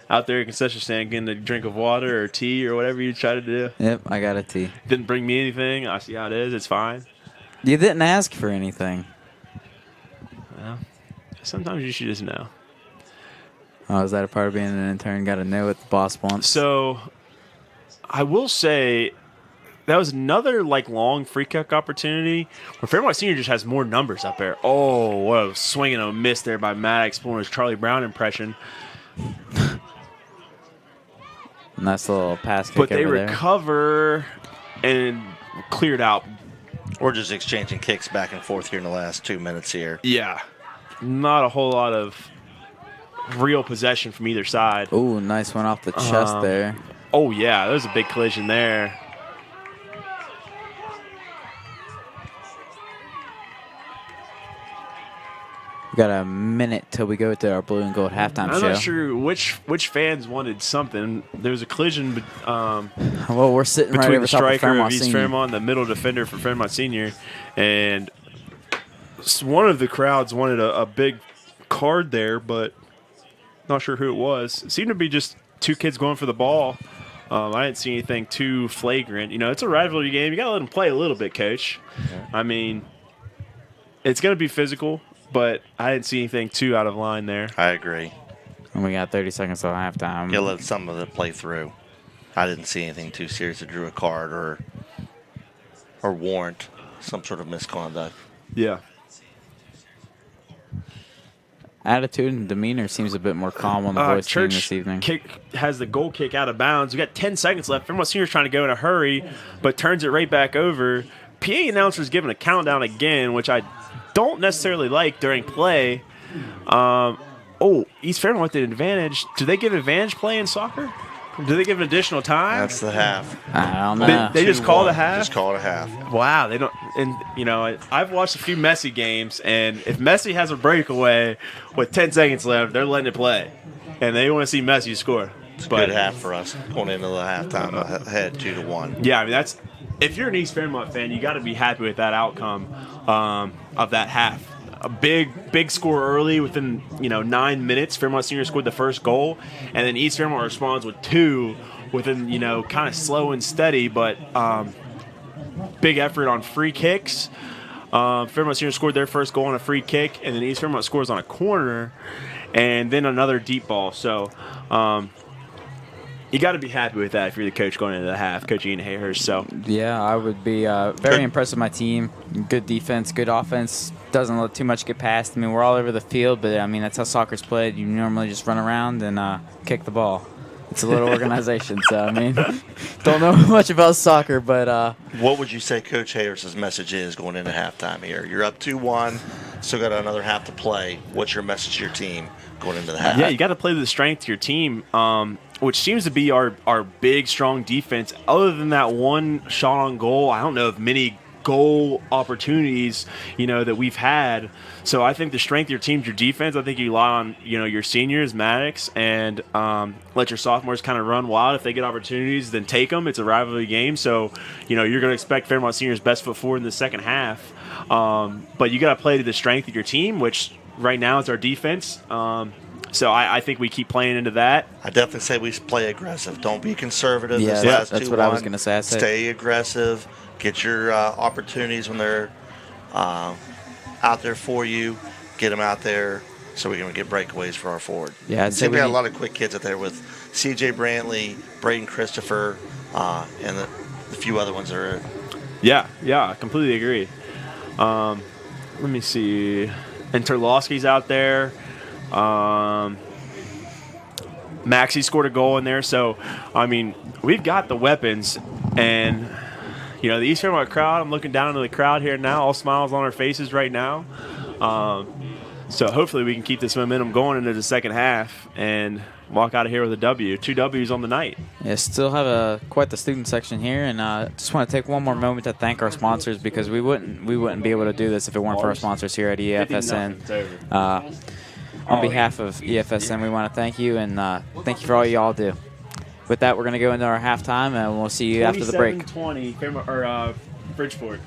out there at concession stand getting a drink of water or tea or whatever you tried to do. Yep, I got a tea. Didn't bring me anything. I see how it is. It's fine. You didn't ask for anything. Well, sometimes you should just know. Oh, is that a part of being an intern? Got to know what the boss wants. So, I will say that was another long free kick opportunity where Fairmont Senior just has more numbers up there. Oh, what a swing and a miss there by Maddox, pulling his Charlie Brown impression. Nice little pass kick but they over there. recover and cleared out. We're just exchanging kicks back and forth here in the last 2 minutes here. Yeah. Not a whole lot of real possession from either side. Oh, nice one off the chest there. Oh, yeah. There was a big collision there. We got a minute till we go to our blue and gold halftime show. I'm not sure which fans wanted something. There was a collision well, we're sitting right between over the top of striker Fairmont of East Senior. Fairmont, the middle defender for Fairmont Senior, and one of the crowds wanted a big card there, but not sure who it was. It seemed to be just two kids going for the ball. I didn't see anything too flagrant. It's a rivalry game. You got to let them play a little bit, Coach. Yeah. I mean, it's going to be physical, but I didn't see anything too out of line there. I agree. And we got 30 seconds till halftime. You let some of it play through. I didn't see anything too serious that drew a card or warrant some sort of misconduct. Yeah. Attitude and demeanor seems a bit more calm on the boys' team this evening. Has the goal kick out of bounds. We got 10 seconds left. Fairmont Senior's trying to go in a hurry, but turns it right back over. PA announcer's giving a countdown again, which I don't necessarily like during play. East Fairmont with the advantage. Do they give advantage play in soccer? Do they give additional time? That's the half. I don't know. They just call it a half? Just call it a half. Wow, they don't. And I've watched a few Messi games, and if Messi has a breakaway with 10 seconds left, they're letting it play, and they want to see Messi score. It's a good half for us going into the halftime ahead 2-1. Yeah, I mean that's. If you're an East Fairmont fan, you got to be happy with that outcome of that half. A big score early within 9 minutes. Fairmont Senior scored the first goal, and then East Fairmont responds with 2 within kind of slow and steady, but big effort on free kicks. Fairmont Senior scored their first goal on a free kick, and then East Fairmont scores on a corner, and then another deep ball. So you got to be happy with that if you're the coach going into the half, Coach Ian Hayhurst. So yeah, I would be very impressed with my team. Good defense, good offense. Doesn't let too much get past. I mean, we're all over the field, but I mean that's how soccer's played. You normally just run around and kick the ball. It's a little organization, so I mean, don't know much about soccer, but what would you say Coach Hayhurst's message is going into halftime here? You're up 2-1, still got another half to play. What's your message to your team going into the half? Yeah, you got to play to the strength of your team, which seems to be our big, strong defense. Other than that one shot on goal, I don't know of many goal opportunities, that we've had. So I think the strength of your team's your defense. I think you rely on, your seniors, Maddox, and let your sophomores kind of run wild. If they get opportunities, then take them. It's a rivalry game. So, you're going to expect Fairmont Senior's best foot forward in the second half. But you got to play to the strength of your team, which right now is our defense. So I think we keep playing into that. I definitely say we play aggressive. Don't be conservative. Yeah, that's what I was going to say. Stay aggressive. Get your opportunities when they're out there for you. Get them out there so we can get breakaways for our forward. Yeah, we got a lot of quick kids out there with C.J. Brantley, Braden Christopher, and the few other ones that are. Yeah, I completely agree. Let me see. Interlowski's out there. Maxie scored a goal in there. So, I mean, we've got the weapons. And, the East Fairmont crowd, I'm looking down into the crowd here now. All smiles on our faces right now. So hopefully we can keep this momentum going into the second half and walk out of here with a W. 2 W's on the night. Yeah, still have quite the student section here, and just want to take one more moment to thank our sponsors because we wouldn't be able to do this if it weren't for our sponsors here at EFSN. On behalf of EFSN, we want to thank you and thank you for all you all do. With that, we're going to go into our halftime, and we'll see you after the break. 27-20, Bridgeport.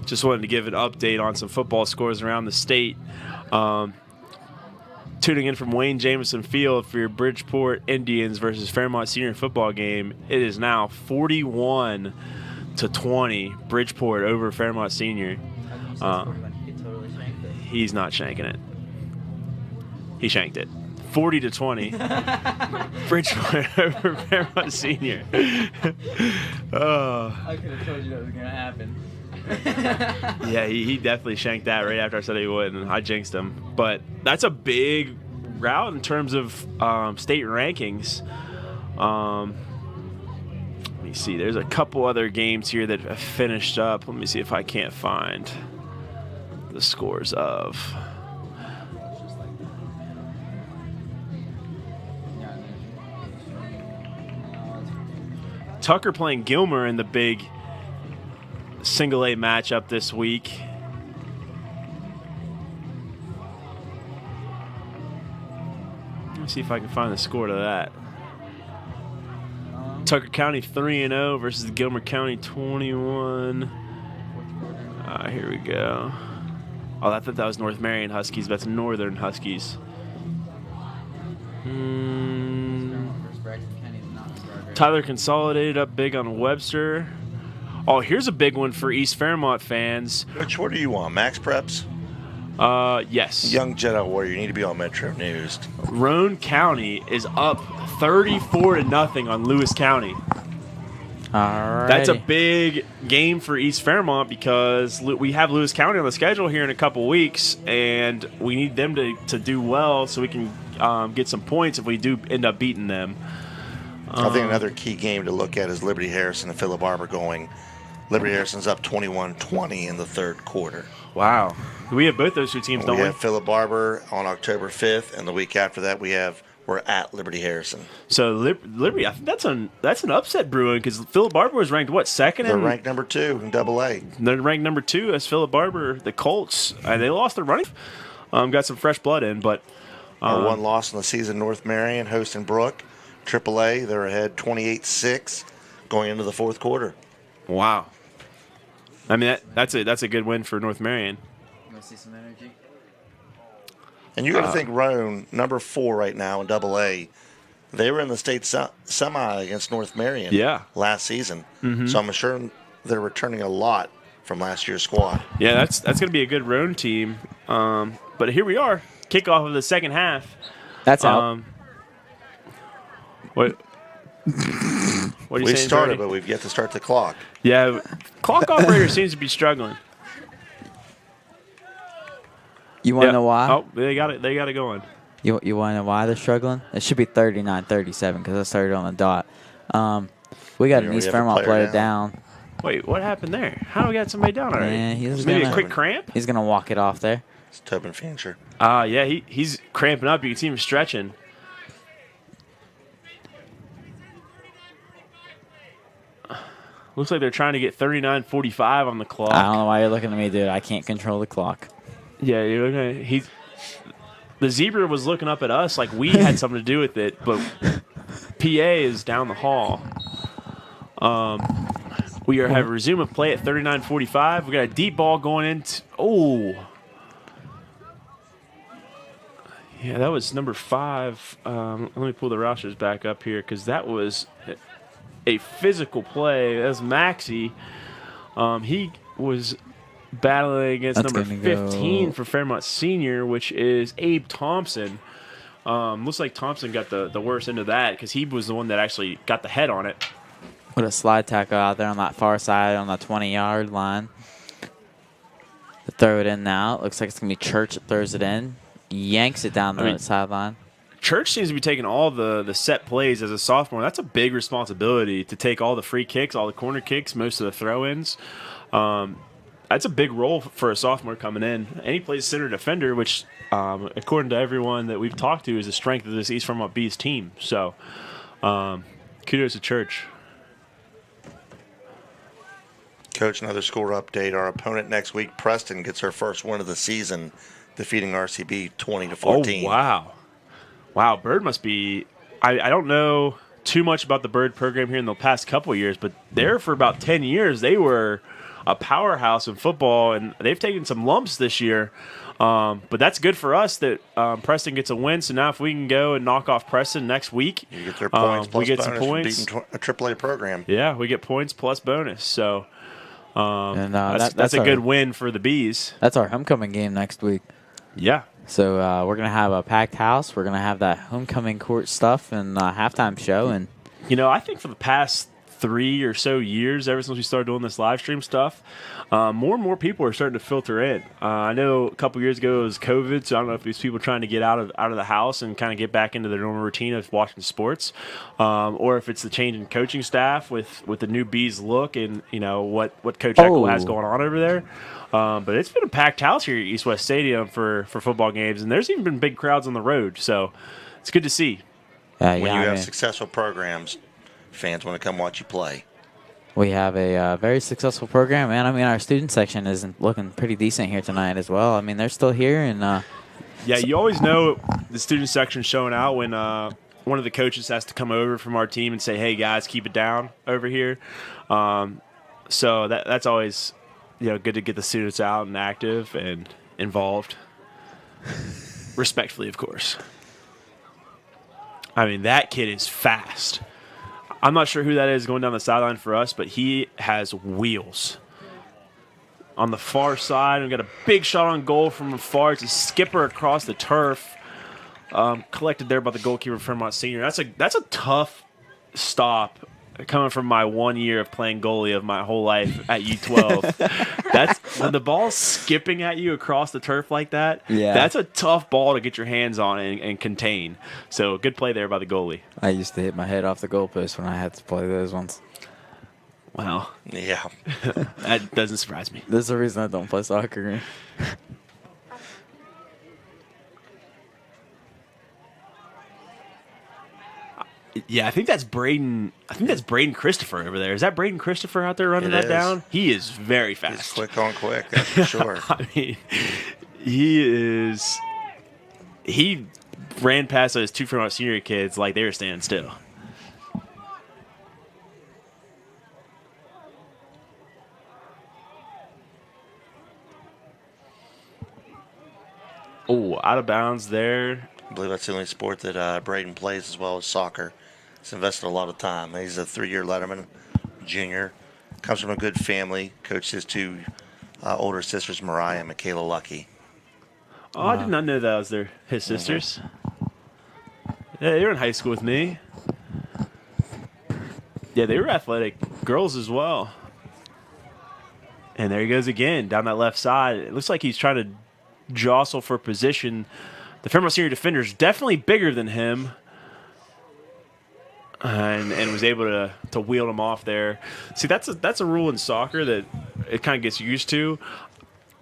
Just wanted to give an update on some football scores around the state. Tuning in from Wayne Jameson Field for your Bridgeport Indians versus Fairmont Senior football game. It is now 41-20, Bridgeport over Fairmont Senior. He's not shanking it. He shanked it. 40-20. Bridgeport over Fairmont Senior. I could have told you that was going to happen. Yeah, he definitely shanked that right after I said he would, and I jinxed him. But that's a big route in terms of state rankings. Let me see. There's a couple other games here that have finished up. Let me see if I can't find the scores of. Tucker playing Gilmer in the big single A matchup this week. Let me see if I can find the score to that. Tucker County 3-0 versus the Gilmer County 21. Here we go. Oh, I thought that was North Marion Huskies. That's Northern Huskies. Tyler Consolidated up big on Webster. Oh, here's a big one for East Fairmont fans. Which order you want? Max Preps? Yes. Young Jedi Warrior, you need to be on Metro News. Roane County is up 34-0 on Lewis County. Alrighty. That's a big game for East Fairmont because we have Lewis County on the schedule here in a couple weeks, and we need them to do well so we can get some points if we do end up beating them. I think another key game to look at is Liberty Harrison and Phillip Barber going. Liberty Harrison's up 21-20 in the third quarter. Wow. We have both those two teams, don't we? We have Phillip Barber on October 5th, and the week after that we're at Liberty Harrison. So Liberty, I think that's an upset brewing because Phillip Barber was ranked what, second? They're ranked number 2 in AA. They're ranked number 2 as Phillip Barber, the Colts. They lost their running. Got some fresh blood in, but our one loss in the season, North Marion hosting Brook, AAA. They're ahead 28-6 going into the fourth quarter. Wow. I mean that's a good win for North Marion. You want to see some energy? And you got to think Roane, number 4 right now in AA. They were in the state semi against North Marion last season. Mm-hmm. So I'm sure they're returning a lot from last year's squad. Yeah, that's going to be a good Roane team. But here we are, kickoff of the second half. That's out. What are you we saying, started, Brody? but we've yet to start the clock. Yeah, clock operator seems to be struggling. You want to know why? Oh, they got it going. You want to know why they're struggling? It should be 39-37 because I started on the dot. We got an East Fairmont player down. Wait, what happened there? How do we got somebody down already? Maybe a quick cramp? He's going to walk it off there. It's Tobin Fancher. Yeah, he's cramping up. You can see him stretching. Looks like they're trying to get 39:45 on the clock. I don't know why you're looking at me, dude. I can't control the clock. Yeah, you're looking at, the zebra was looking up at us like we had something to do with it, but PA is down the hall. We have a resume of play at 39:45. We got a deep ball going into. Oh, yeah, that was number 5. Let me pull the rosters back up here because that was a physical play. That's Maxey. He was battling against That's number gonna 15 go- for Fairmont Senior, which is Abe Thompson. Looks like Thompson got the worst end of that because he was the one that actually got the head on it. Put a slide tackle out there on that far side on the 20-yard line. To throw it in now. It looks like it's going to be Church that throws it in. Yanks it down the sideline. Church seems to be taking all the set plays as a sophomore. That's a big responsibility to take all the free kicks, all the corner kicks, most of the throw-ins. That's a big role for a sophomore coming in. And he plays center defender, which, according to everyone that we've talked to, is the strength of this East Fairmont Bees team. So, kudos to Church. Coach, another score update. Our opponent next week, Preston, gets her first win of the season, defeating RCB 20-14. Oh, wow. Wow, Bird must be – I don't know too much about the Bird program here in the past couple of years, but there for about 10 years they were a powerhouse in football, and they've taken some lumps this year. But that's good for us that Preston gets a win. So now if we can go and knock off Preston next week, You get their points plus we get bonus some points. for beating a AAA program. Yeah, we get points plus bonus. So that's that's a our- good win for the Bees. That's our homecoming game next week. Yeah. So we're going to have a packed house. We're going to have that homecoming court stuff and halftime show. And I think for the past 3 or so years, ever since we started doing this live stream stuff, more and more people are starting to filter in. I know a couple years ago it was COVID, so I don't know if these people trying to get out of the house and kind of get back into their normal routine of watching sports, or if it's the change in coaching staff with the new Bees look and what Coach Eckel has going on over there. But it's been a packed house here at East West Stadium for football games, and there's even been big crowds on the road, so it's good to see. When you have successful programs, fans want to come watch you play. We have a very successful program, and I mean our student section is looking pretty decent here tonight as well. I mean they're still here, and yeah, you always know the student section showing out when one of the coaches has to come over from our team and say, "Hey guys, keep it down over here." So that's always good to get the students out and active and involved, respectfully, of course. I mean that kid is fast. I'm not sure who that is going down the sideline for us, but he has wheels. On the far side, we've got a big shot on goal from afar. It's a skipper across the turf, collected there by the goalkeeper from Fairmont Senior. That's a tough stop coming from my 1 year of playing goalie of my whole life at U12. That's when the ball's skipping at you across the turf like that. Yeah. That's a tough ball to get your hands on and contain. So good play there by the goalie. I used to hit my head off the goalpost when I had to play those ones. Wow. Yeah. That doesn't surprise me. There's a reason I don't play soccer. Yeah, I think that's Braden. Christopher over there. Is that Braden Christopher out there running that down? He is very fast. He's quick on quick, that's for sure. I mean, he ran past those two Fairmont Senior kids like they were standing still. Oh, out of bounds there. I believe that's the only sport that Braden plays as well as soccer. He's invested a lot of time. He's a 3-year letterman, junior. Comes from a good family. Coached his two older sisters, Mariah and Michaela Lucky. Oh, I did not know that was his sisters. Yeah, they were in high school with me. Yeah, they were athletic girls as well. And there he goes again down that left side. It looks like he's trying to jostle for position. The Fairmont Senior defender is definitely bigger than him, and was able to wheel him off there. See, that's a rule in soccer that it kind of gets used to.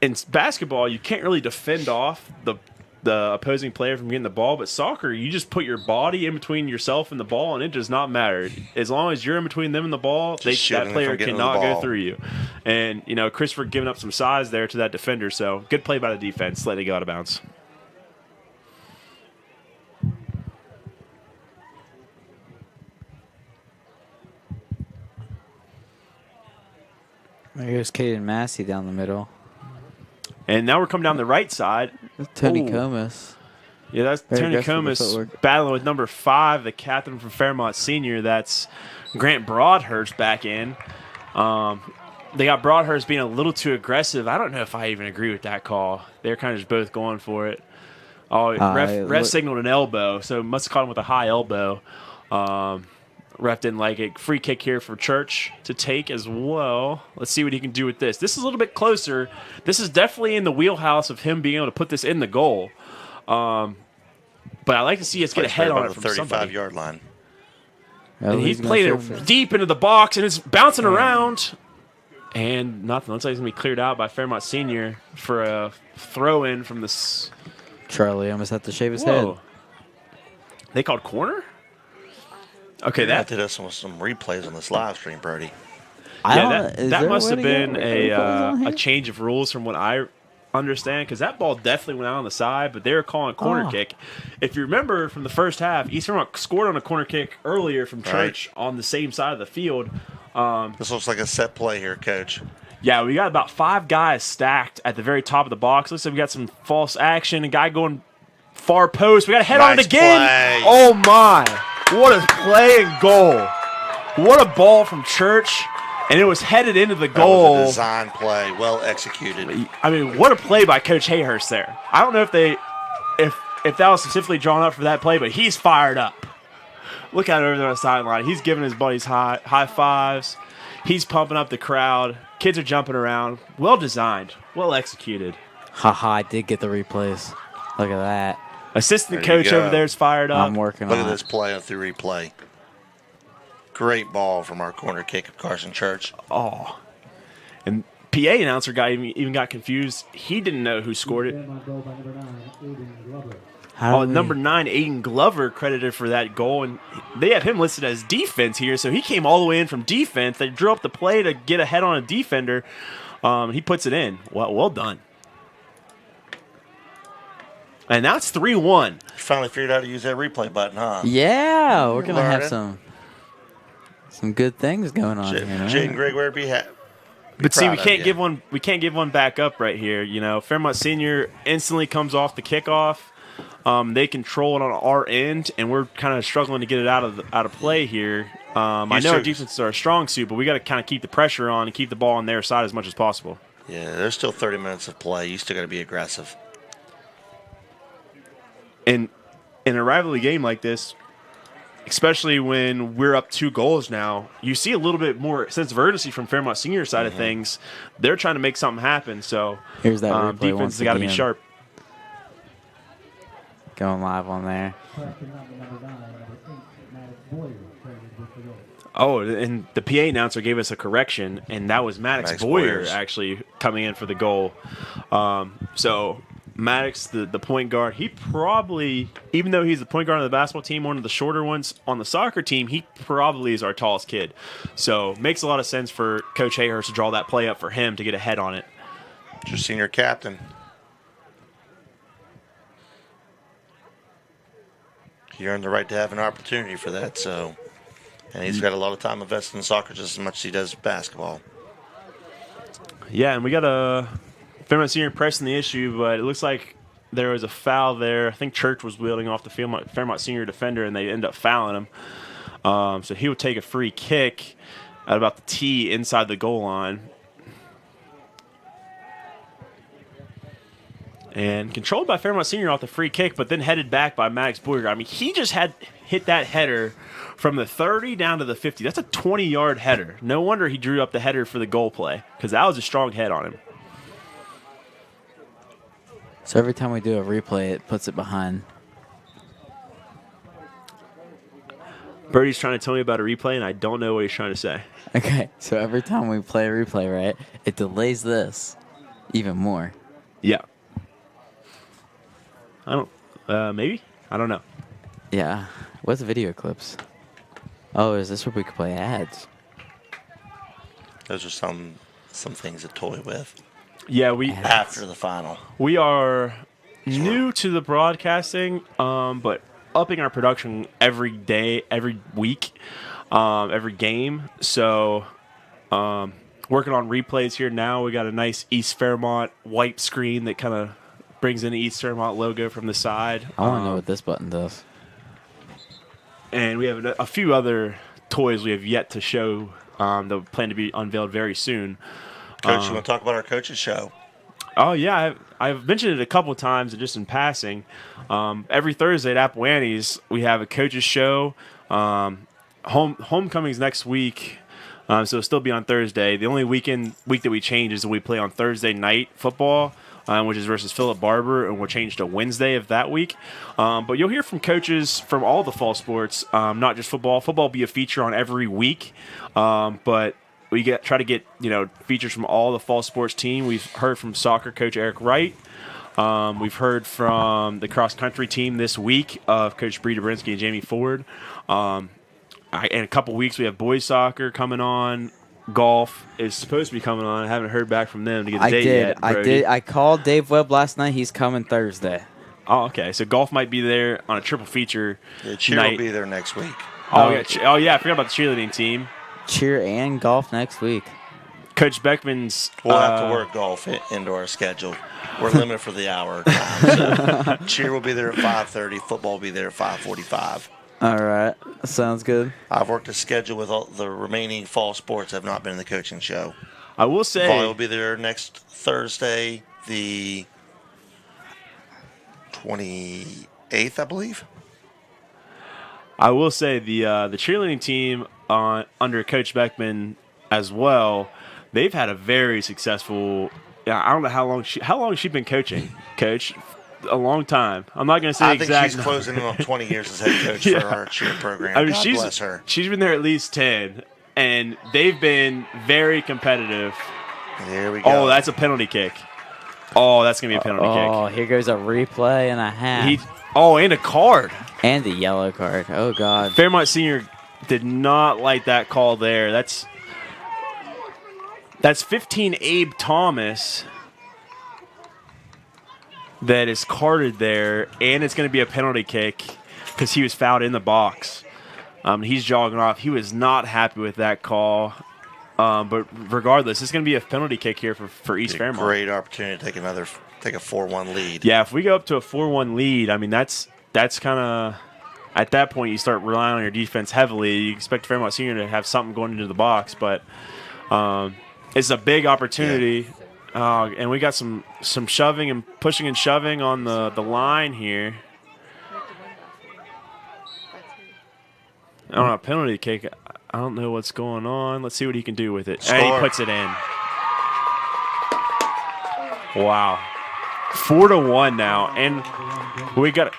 In basketball, you can't really defend off the opposing player from getting the ball, but soccer, you just put your body in between yourself and the ball, and it does not matter. As long as you're in between them and the ball, that player cannot go through you. And, Christopher giving up some size there to that defender, so good play by the defense, letting it go out of bounds. There goes Caden Massey down the middle. And now we're coming down the right side. Tony Comas. Yeah, that's Very Tony aggressive with Comas footwork. battling with number 5, the captain from Fairmont Senior. That's Grant Broadhurst back in. They got Broadhurst being a little too aggressive. I don't know if I even agree with that call. They're kind of just both going for it. Oh, ref signaled an elbow, so must have caught him with a high elbow. Ref didn't like it. Free kick here for Church to take as well. Let's see what he can do with this. This is a little bit closer. This is definitely in the wheelhouse of him being able to put this in the goal. But I like to see us get a head on it from the somebody. 35-yard line. And he's played it deep into the box, and it's bouncing around. And nothing. Looks like it's going to be cleared out by Fairmont Senior for a throw-in from this. Charlie almost had to shave his Whoa. head. They called corner? Okay, that did us some replays on this live stream, Brody. That must have been a change of rules from what I understand, because that ball definitely went out on the side, but they were calling a corner kick. If you remember from the first half, East Fairmont scored on a corner kick earlier from Church on the same side of the field. This looks like a set play here, Coach. Yeah, we got about 5 guys stacked at the very top of the box. Looks like we got some false action. A guy going far post. We got to head on it again. Play. Oh, my. What a play and goal. What a ball from Church. And it was headed into the goal. That was a design play, well executed. I mean, what a play by Coach Hayhurst there. I don't know if that was specifically drawn up for that play, but he's fired up. Look at it over there on the sideline. He's giving his buddies high fives. He's pumping up the crowd. Kids are jumping around. Well designed. Well executed. Haha, I did get the replays. Look at that. Assistant coach over there is fired up. I'm working Look on at this play through replay. Great ball from our corner kick of Carson Church. Oh. And PA announcer guy even got confused. He didn't know who scored it. Number 9, Aiden Glover, credited for that goal, and they have him listed as defense here, so he came all the way in from defense. They drew up the play to get a head on a defender. He puts it in. Well done. And now it's 3-1. You finally figured out how to use that replay button, huh? Yeah, we're going to have some good things going on here. Jaden Gregory be happy. But see, we can't give one back up right here. You know, Fairmont Senior instantly comes off the kickoff. They control it on our end, and we're kind of struggling to get it out of play here. I know our defenses are a strong suit, but we got to kind of keep the pressure on and keep the ball on their side as much as possible. Yeah, there's still 30 minutes of play. You still got to be aggressive. And in a rivalry game like this, especially when we're up 2 goals now, you see a little bit more sense of urgency from Fairmont Senior side of things. They're trying to make something happen. So here's that defense has got to be sharp. Going live on there. Oh, and the PA announcer gave us a correction, and that was Maddox Boyer actually coming in for the goal. So Maddox, the point guard, he probably, even though he's the point guard on the basketball team, one of the shorter ones on the soccer team, he probably is our tallest kid. So makes a lot of sense for Coach Hayhurst to draw that play up for him to get a head on it. It's your senior captain. He earned the right to have an opportunity for that, so, and he's got a lot of time invested in soccer just as much as he does basketball. Yeah, and we got a Fairmont Senior pressing the issue, but it looks like there was a foul there. I think Church was wheeling off the Fairmont Senior defender, and they end up fouling him. So he would take a free kick at about the tee inside the goal line. And controlled by Fairmont Senior off the free kick, but then headed back by Maddox Boyer. I mean, he just had hit that header from the 30 down to the 50. That's a 20-yard header. No wonder he drew up the header for the goal play, because that was a strong head on him. So every time we do a replay, it puts it behind. Birdie's trying to tell me about a replay, and I don't know what he's trying to say. Okay, so every time we play a replay, right, it delays this even more. Yeah. Maybe? I don't know. Yeah. What's video clips? Oh, is this where we could play ads? Those are some things to toy with. Yeah, after the final. We are new to the broadcasting, but upping our production every day, every week, every game. So working on replays here now. We got a nice East Fairmont wipe screen that kind of brings in the East Fairmont logo from the side. I want to know what this button does. And we have a few other toys we have yet to show that plan to be unveiled very soon. Coach, you want to talk about our coaches show? Oh, yeah. I've mentioned it a couple of times just in passing. Every Thursday at Appoannies, we have a coaches show. Homecoming's next week, so it'll still be on Thursday. The only week that we change is that we play on Thursday night football, which is versus Philip Barber, and we'll change to Wednesday of that week. But you'll hear from coaches from all the fall sports, not just football. Football will be a feature on every week, but we try to get features from all the fall sports team. We've heard from soccer coach Eric Wright. We've heard from the cross country team this week of Coach Bree Dobrinsky and Jamie Ford. In a couple weeks, we have boys soccer coming on. Golf is supposed to be coming on. I haven't heard back from them to get a date yet. I called Dave Webb last night. He's coming Thursday. Oh, okay. So golf might be there on a triple feature. Yeah, cheer night. will be there next week. Oh yeah. I forgot about the cheerleading team. Cheer and golf next week. Coach Beckman's. We'll have to work golf into our schedule. We're limited for the hour time. So cheer will be there at 5:30. Football will be there at 5:45. All right. Sounds good. I've worked a schedule with all the remaining fall sports. Have not been in the coaching show. I will say. Volley will be there next Thursday, the 28th, I believe. I will say the cheerleading team under Coach Beckman as well. They've had a very successful. I don't know how long has she been coaching, Coach. A long time. I'm not going to say I exact. think she's closing in on 20 years as head coach for our cheer program. I mean, God bless her. She's been there at least 10, and they've been very competitive. There we go. Oh, that's a penalty kick. Oh, that's going to be a penalty kick. Oh, here goes a replay and a half. And a card. And a yellow card. Oh, God. Fairmont Senior did not like that call there. That's 15 Abe Thomas that is carded there, and it's going to be a penalty kick because he was fouled in the box. He's jogging off. He was not happy with that call. But regardless, it's going to be a penalty kick here for East Fairmont. Great opportunity to take a 4-1 lead. Yeah, if we go up to a 4-1 lead, I mean, that's kind of – at that point, you start relying on your defense heavily. You expect Fairmont Senior to have something going into the box, but it's a big opportunity. Yeah. And we got some shoving and pushing and shoving on the line here. I don't know, penalty kick. I don't know what's going on. Let's see what he can do with it. Score. And he puts it in. Wow. 4-1 now. And we got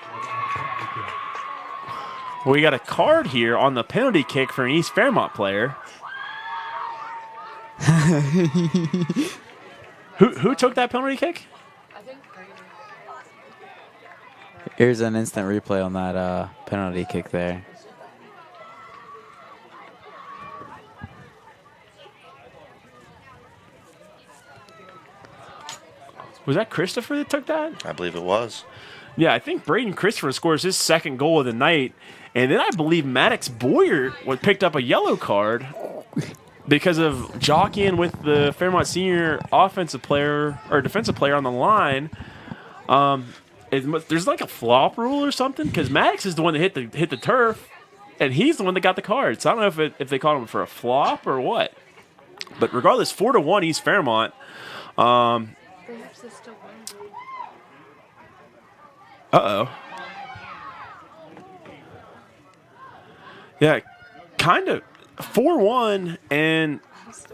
a card here on the penalty kick for an East Fairmont player. Who took that penalty kick? Here's an instant replay on that penalty kick there. Was that Christopher that took that? I believe it was. Yeah, I think Braden Christopher scores his second goal of the night. And then I believe Maddox Boyer picked up a yellow card because of jockeying with the Fairmont Senior offensive player or defensive player on the line. There's like a flop rule or something because Maddox is the one that hit the turf, and he's the one that got the card. So I don't know if they called him for a flop or what. But regardless, 4-1 East Fairmont. Uh-oh. Yeah, kind of 4-1, and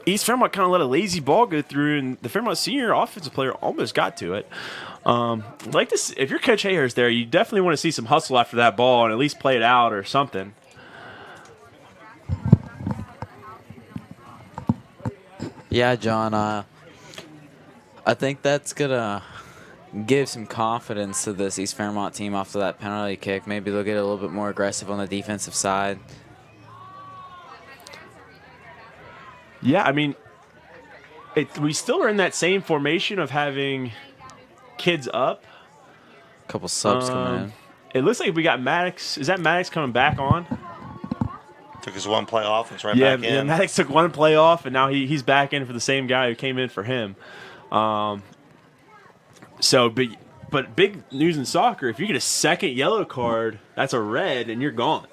East Fairmont kind of let a lazy ball go through, and the Fairmont Senior offensive player almost got to it. Like this, if you're Coach Hayhurst there, you definitely want to see some hustle after that ball and at least play it out or something. Yeah, John, I think that's going to give some confidence to this East Fairmont team after that penalty kick. Maybe they'll get a little bit more aggressive on the defensive side. Yeah, I mean, we still are in that same formation of having kids up. A couple subs coming in. It looks like we got Maddox. Is that Maddox coming back on? Took his one play off and it's back in. Yeah, Maddox took one play off, and now he's back in for the same guy who came in for him. But But big news in soccer, if you get a second yellow card, that's a red and you're gone.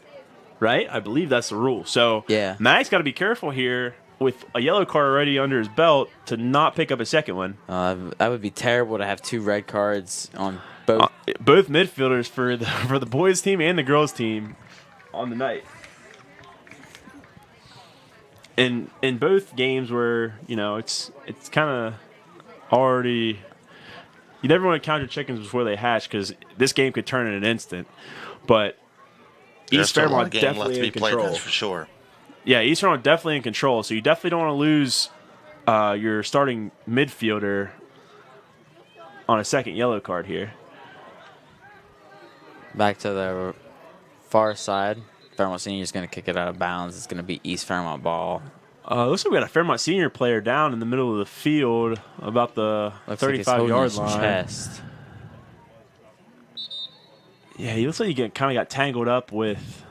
Right? I believe that's the rule. So Yeah. Max got to be careful here with a yellow card already under his belt to not pick up a second one. That would be terrible to have 2 red cards on both. Both midfielders for the boys team and the girls team on the night. In both games where, it's kind of already, you never want to count your chickens before they hatch because this game could turn in an instant. But East Fairmont definitely in control. That's for sure. Yeah, East Fairmont definitely in control. So you definitely don't want to lose your starting midfielder on a second yellow card here. Back to the far side. Fairmont Senior is going to kick it out of bounds. It's going to be East Fairmont ball. Looks like we got a Fairmont Senior player down in the middle of the field about the 35-yard line. Chest. Yeah, he looks like he kind of got tangled up with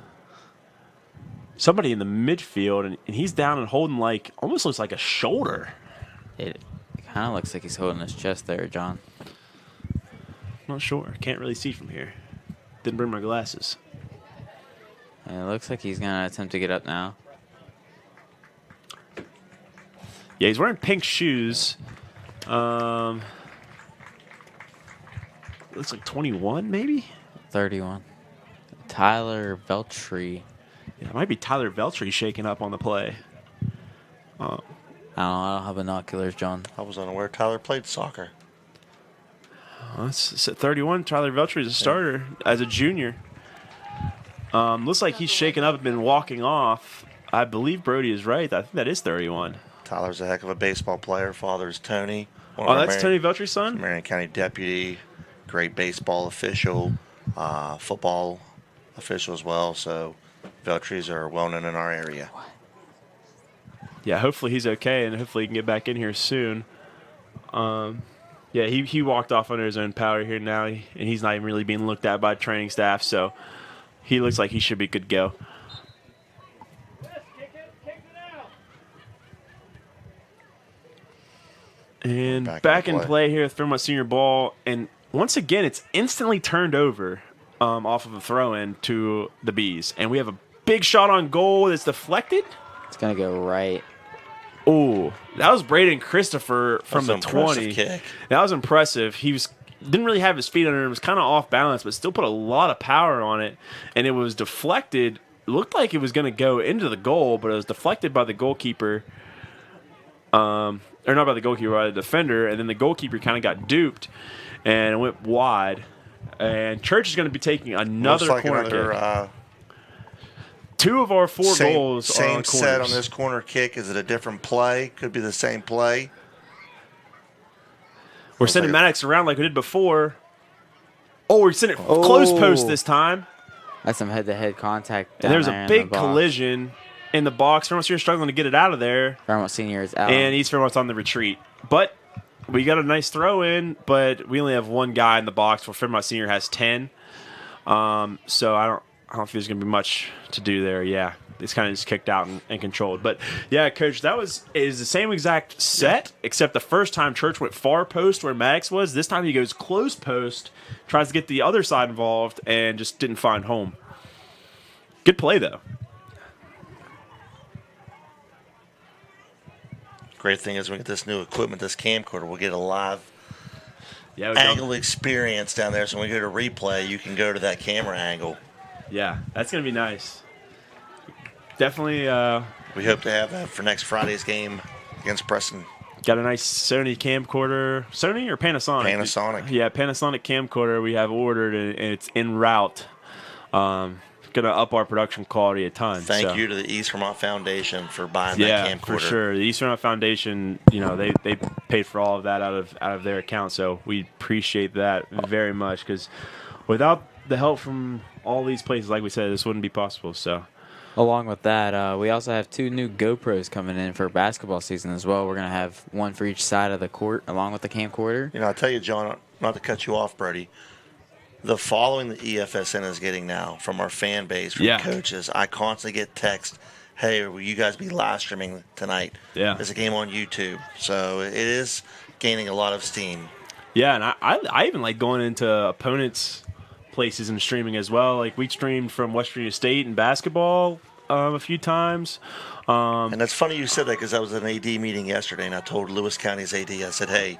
somebody in the midfield, and he's down and holding almost looks like a shoulder. It kind of looks like he's holding his chest there, John. Not sure. Can't really see from here. Didn't bring my glasses. And it looks like he's going to attempt to get up now. Yeah, he's wearing pink shoes. Looks like 21, maybe? 31. Tyler Veltri. Yeah, it might be Tyler Veltri shaking up on the play. I don't have binoculars, John. I was unaware Tyler played soccer. It's at 31. Tyler Veltri is a starter as a junior. Looks like he's shaken up and been walking off. I believe Brody is right. I think that is 31. Tyler's a heck of a baseball player. Father's Tony. Oh, that's Tony Veltri's son? Marion County deputy, great baseball official, football official as well. So Veltris are well known in our area. Yeah, hopefully he's okay, and hopefully he can get back in here soon. Yeah, he walked off under his own power here now, and he's not even really being looked at by training staff, so he looks like he should be good to go. And back in play here with Fairmont Senior ball, and once again, it's instantly turned over off of a throw-in to the Bees, and we have a big shot on goal that's deflected. It's going to go right. Oh, that was Braden Christopher from the 20. Kick. That was impressive. He didn't really have his feet under him. Was kind of off balance, but still put a lot of power on it, and it was deflected. It looked like it was going to go into the goal, but it was deflected by the goalkeeper. Or not by the goalkeeper, by the defender, and then the goalkeeper kind of got duped, and it went wide. And Church is going to be taking another corner kick. 2 of our 4 goals are on corners. Same set on this corner kick. Is it a different play? Could be the same play. We're sending Maddox around like we did before. Oh, we're sending it close post this time. That's some head-to-head contact. And there's a big collision in the box. Fairmont Senior struggling to get it out of there. Fairmont Senior is out. And East Fairmont's on the retreat. But we got a nice throw in, but we only have 1 guy in the box where Fairmont Senior has 10. So I don't think there's going to be much to do there. Yeah, it's kind of just kicked out and controlled. But, yeah, Coach, is the same exact set, except the first time Church went far post where Maddox was. This time he goes close post, tries to get the other side involved, and just didn't find home. Good play, though. Great thing is we get this new equipment, this camcorder, we'll get a live angle experience down there. So when we go to replay, you can go to that camera angle. Yeah, that's going to be nice. Definitely. We hope to have that for next Friday's game against Preston. Got a nice Sony camcorder. Sony or Panasonic? Panasonic. Yeah, Panasonic camcorder we have ordered, and it's en route. Going to up our production quality a ton. Thank you to the East Vermont Foundation for buying that camcorder. For sure. The East Vermont Foundation, they paid for all of that out of their account, so we appreciate that very much, because without the help from all these places, like we said, this wouldn't be possible. So, along with that, we also have 2 new GoPros coming in for basketball season as well. We're going to have 1 for each side of the court, along with the camcorder. I'll tell you, John, not to cut you off, Brody, the following the EFSN is getting now from our fan base, from coaches, I constantly get texts, hey, will you guys be live streaming tonight? Yeah. There's a game on YouTube. So it is gaining a lot of steam. Yeah, and I even like going into opponents' places and streaming as well. Like we streamed from West Virginia State in basketball a few times. And that's funny you said that because I was at an AD meeting yesterday, and I told Lewis County's AD, I said, hey,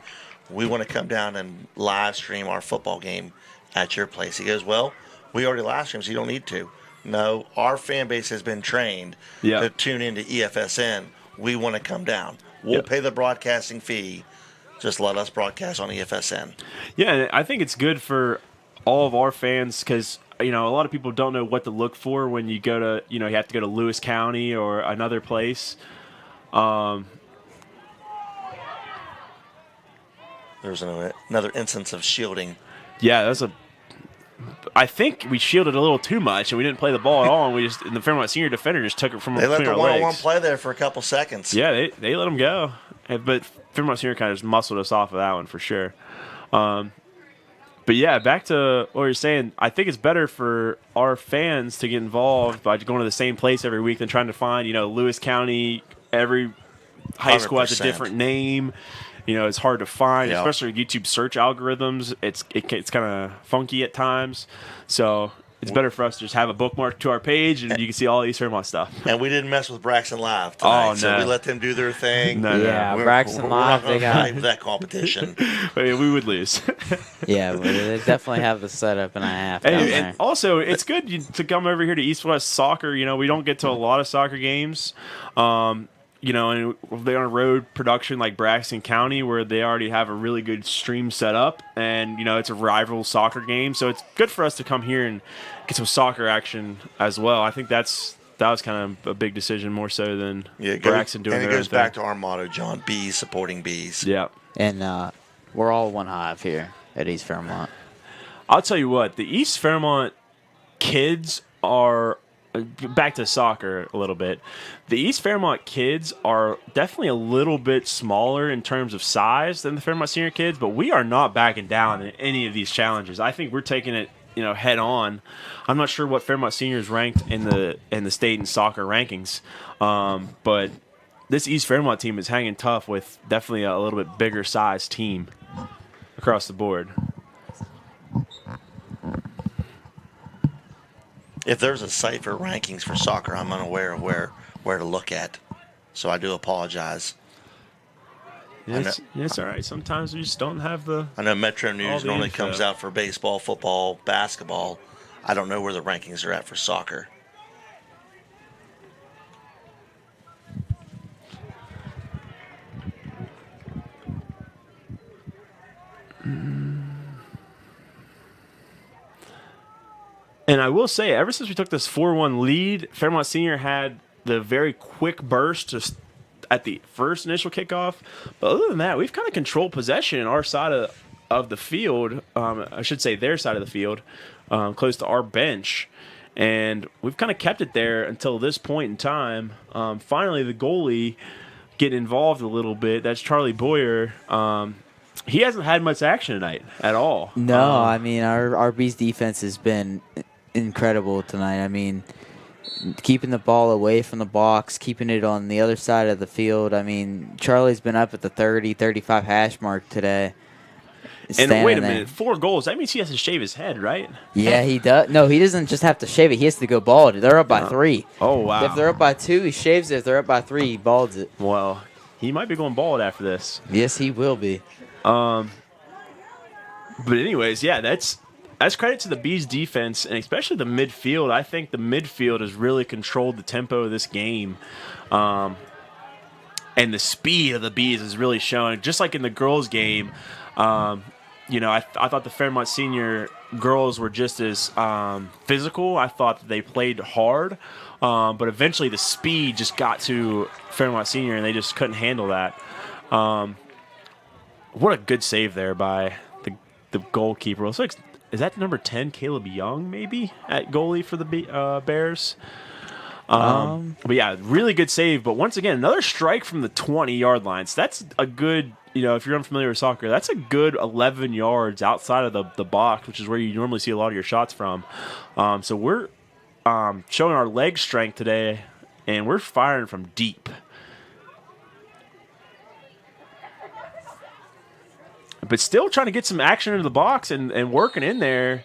we want to come down and live stream our football game at your place. He goes, well, we already live streamed, so you don't need to. No, our fan base has been trained to tune into EFSN. We want to come down. We'll pay the broadcasting fee. Just let us broadcast on EFSN. Yeah, and I think it's good for all of our fans because, you know, a lot of people don't know what to look for when you go to, you know, you have to go to Lewis County or another place. There's another instance of shielding. Yeah, I think we shielded a little too much, and we didn't play the ball at all. And the Fairmont senior defender just took it from They let between the our one-on-one legs. play there for a couple seconds. Yeah, they let him go. But Fairmont senior kind of just muscled us off of that one for sure. But yeah, back to what you're saying. I think it's better for our fans to get involved by going to the same place every week than trying to find, you know, Lewis County. Every high school has a 100%. different name. You know, it's hard to find, especially YouTube search algorithms. It's kind of funky at times. So it's better for us to just have a bookmark to our page, and you can see all East Fairmont stuff. And we didn't mess with Braxton Live tonight, Oh, so no. we let them do their thing. Yeah, Braxton we're Live, not gonna they got fight with that competition. I mean, we would lose. Yeah, but they definitely have the setup and a half down there. And also, it's good to come over here to East West Soccer. You know, we don't get to a lot of soccer games. You know, and they're on a road production like Braxton County where they already have a really good stream set up. And, you know, it's a rival soccer game. So it's good for us to come here and get some soccer action as well. I think that was kind of a big decision more so than Braxton doing and their it own goes thing. back to our motto, John, bees supporting bees. Yeah. And we're all one hive here at East Fairmont. I'll tell you what, the East Fairmont kids are back to soccer a little bit. The East Fairmont kids are definitely a little bit smaller in terms of size than the Fairmont senior kids, but we are not backing down in any of these challenges. I think we're taking it, you know, head on. I'm not sure what Fairmont seniors ranked in the state and soccer rankings, but this East Fairmont team is hanging tough with definitely a little bit bigger size team across the board. If there's a site for rankings for soccer, I'm unaware of where to look at. So I do apologize. It's all right. Sometimes we just don't have the. I know Metro News the normally info. comes out for baseball, football, basketball. I don't know where the rankings are at for soccer. And I will say, ever since we took this 4-1 lead, Fairmont Senior had the very quick burst just at the first initial kickoff. But other than that, we've kind of controlled possession in our side of the field. I should say their side of the field, close to our bench. And we've kind of kept it there until this point in time. Finally, the goalie getting involved a little bit. That's Charlie Boyer. He hasn't had much action tonight at all. No, I mean, our Bees defense has been incredible tonight. I mean, keeping the ball away from the box, keeping it on the other side of the field. I mean, Charlie's been up at the 30, 35 hash mark today. And wait a minute, 4 goals. That means he has to shave his head, right? Yeah, he does. No, he doesn't just have to shave it. He has to go bald. They're up by 3. Oh, wow. If they're up by 2, he shaves it. If they're up by 3, he balds it. Well, he might be going bald after this. Yes, he will be. But anyways, yeah, that's credit to the Bees defense, and especially the midfield. I think the midfield has really controlled the tempo of this game. And the speed of the Bees is really showing. Just like in the girls' game, you know, I thought the Fairmont Senior girls were just as physical. I thought that they played hard. But eventually the speed just got to Fairmont Senior, and they just couldn't handle that. What a good save there by the goalkeeper. It looks like, is that number 10, Caleb Young, maybe, at goalie for the Bears? But yeah, really good save. But once again, another strike from the 20-yard line. So that's a good, you know, if you're unfamiliar with soccer, that's a good 11 yards outside of the box, which is where you normally see a lot of your shots from. So we're showing our leg strength today, and we're firing from deep. but still trying to get some action into the box and working in there.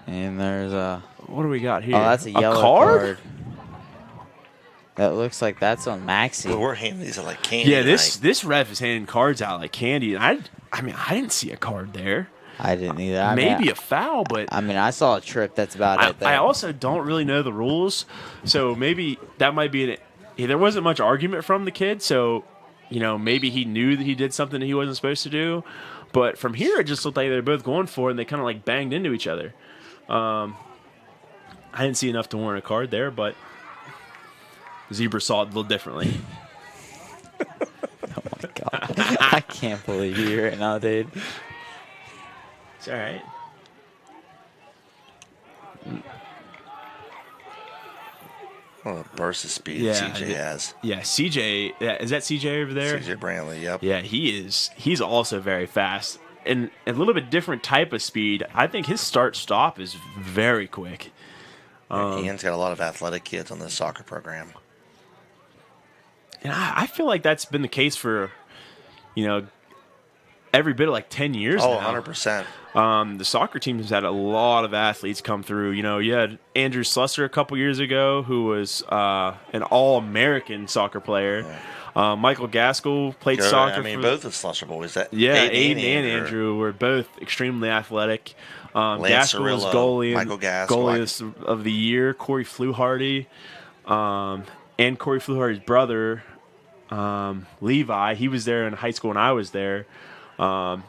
And there's a... What do we got here? Oh, that's a yellow card. That looks like that's on Maxie. Well, we're handing these out like candy. Yeah, this ref is handing cards out like candy. And I mean, I didn't see a card there. I didn't either. Maybe a foul, but I mean, I saw a trip. That's about it. There. I also don't really know the rules, so maybe that might be there wasn't much argument from the kid, so maybe he knew that he did something that he wasn't supposed to do. But from here, it just looked like they were both going for it, and they kind of like banged into each other. I didn't see enough to warrant a card there, but Zebra saw it a little differently. Oh my god! I can't believe you right now, dude. It's all right. What a burst of speed CJ has. Yeah, CJ. Is that CJ over there? CJ Brantley, yep. Yeah, he is. He's also very fast. And a little bit different type of speed. I think his start-stop is very quick. Ian's got a lot of athletic kids on this soccer program. And I feel like that's been the case for, every bit of like 10 years now. 100%. The soccer team has had a lot of athletes come through. You had Andrew Slusser a couple years ago, who was an all-American soccer player. Yeah. Michael Gaskell played soccer. I mean, both of Slusser boys. Aiden and Andrew were both extremely athletic. Gaskell was goalie of the year. Corey Fluharty, and Corey Fluharty's brother, Levi. He was there in high school when I was there. And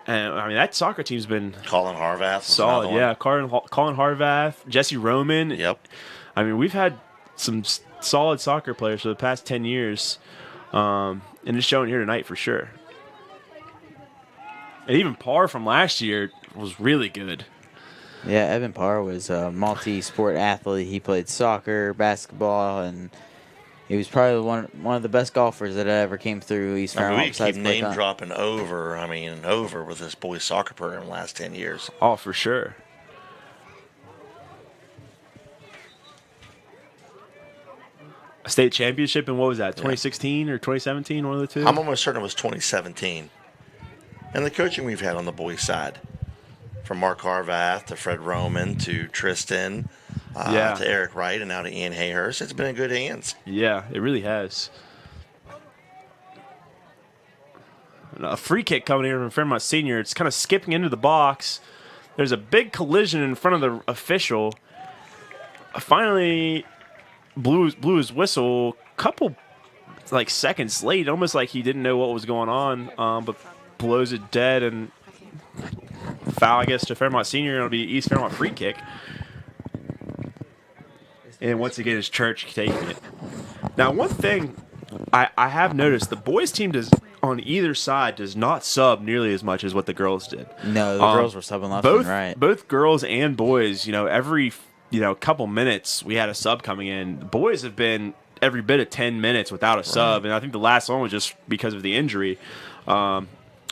I mean, that soccer team's been Colin Harvath solid. Yeah, Colin Harvath, Jesse Roman. Yep. I mean, we've had some solid soccer players for the past 10 years, and it's showing here tonight for sure. And even Parr from last year was really good. Yeah, Evan Parr was a multi-sport athlete. He played soccer, basketball, and he was probably one of the best golfers that ever came through East Fairmont. We keep name dropping over with this boys soccer program the last 10 years. Oh, for sure. A state championship in what was that, 2016 or 2017, one of the two? I'm almost certain it was 2017. And the coaching we've had on the boys' side, from Mark Harvath to Fred Roman to Tristan to Eric Wright and now to Ian Hayhurst, it's been in good hands. Yeah, it really has. A free kick coming in from Fairmont Senior. It's kind of skipping into the box. There's a big collision in front of the official. Finally blew his whistle a couple seconds late, almost like he didn't know what was going on, but blows it dead and foul, I guess, to Fairmont Senior. It'll be East Fairmont free kick. And once again, it's Church taking it. Now, one thing I have noticed, the boys' team on either side does not sub nearly as much as what the girls did. No, the girls were subbing left and right. Both girls and boys, every couple minutes we had a sub coming in. The boys have been every bit of 10 minutes without a sub, and I think the last one was just because of the injury.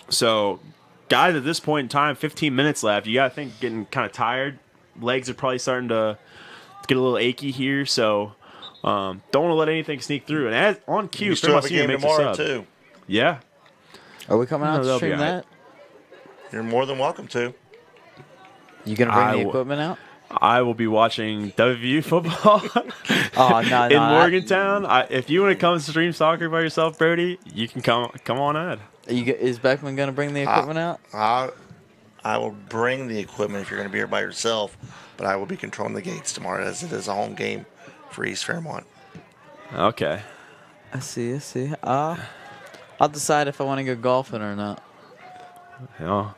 So, guys, at this point in time, 15 minutes left. You got to think getting kind of tired. Legs are probably starting to get a little achy here. So, don't want to let anything sneak through. And on cue, Fairmont Senior makes a sub. Too. Yeah. Are we coming out to stream that? You're more than welcome to. You going to bring the equipment out? I will be watching WVU football in Morgantown. If you want to come stream soccer by yourself, Brody, you can come on out. Is Beckman going to bring the equipment out? I will bring the equipment if you're going to be here by yourself, but I will be controlling the gates tomorrow as it is a home game for East Fairmont. Okay. I see. I'll decide if I want to go golfing or not. Yeah.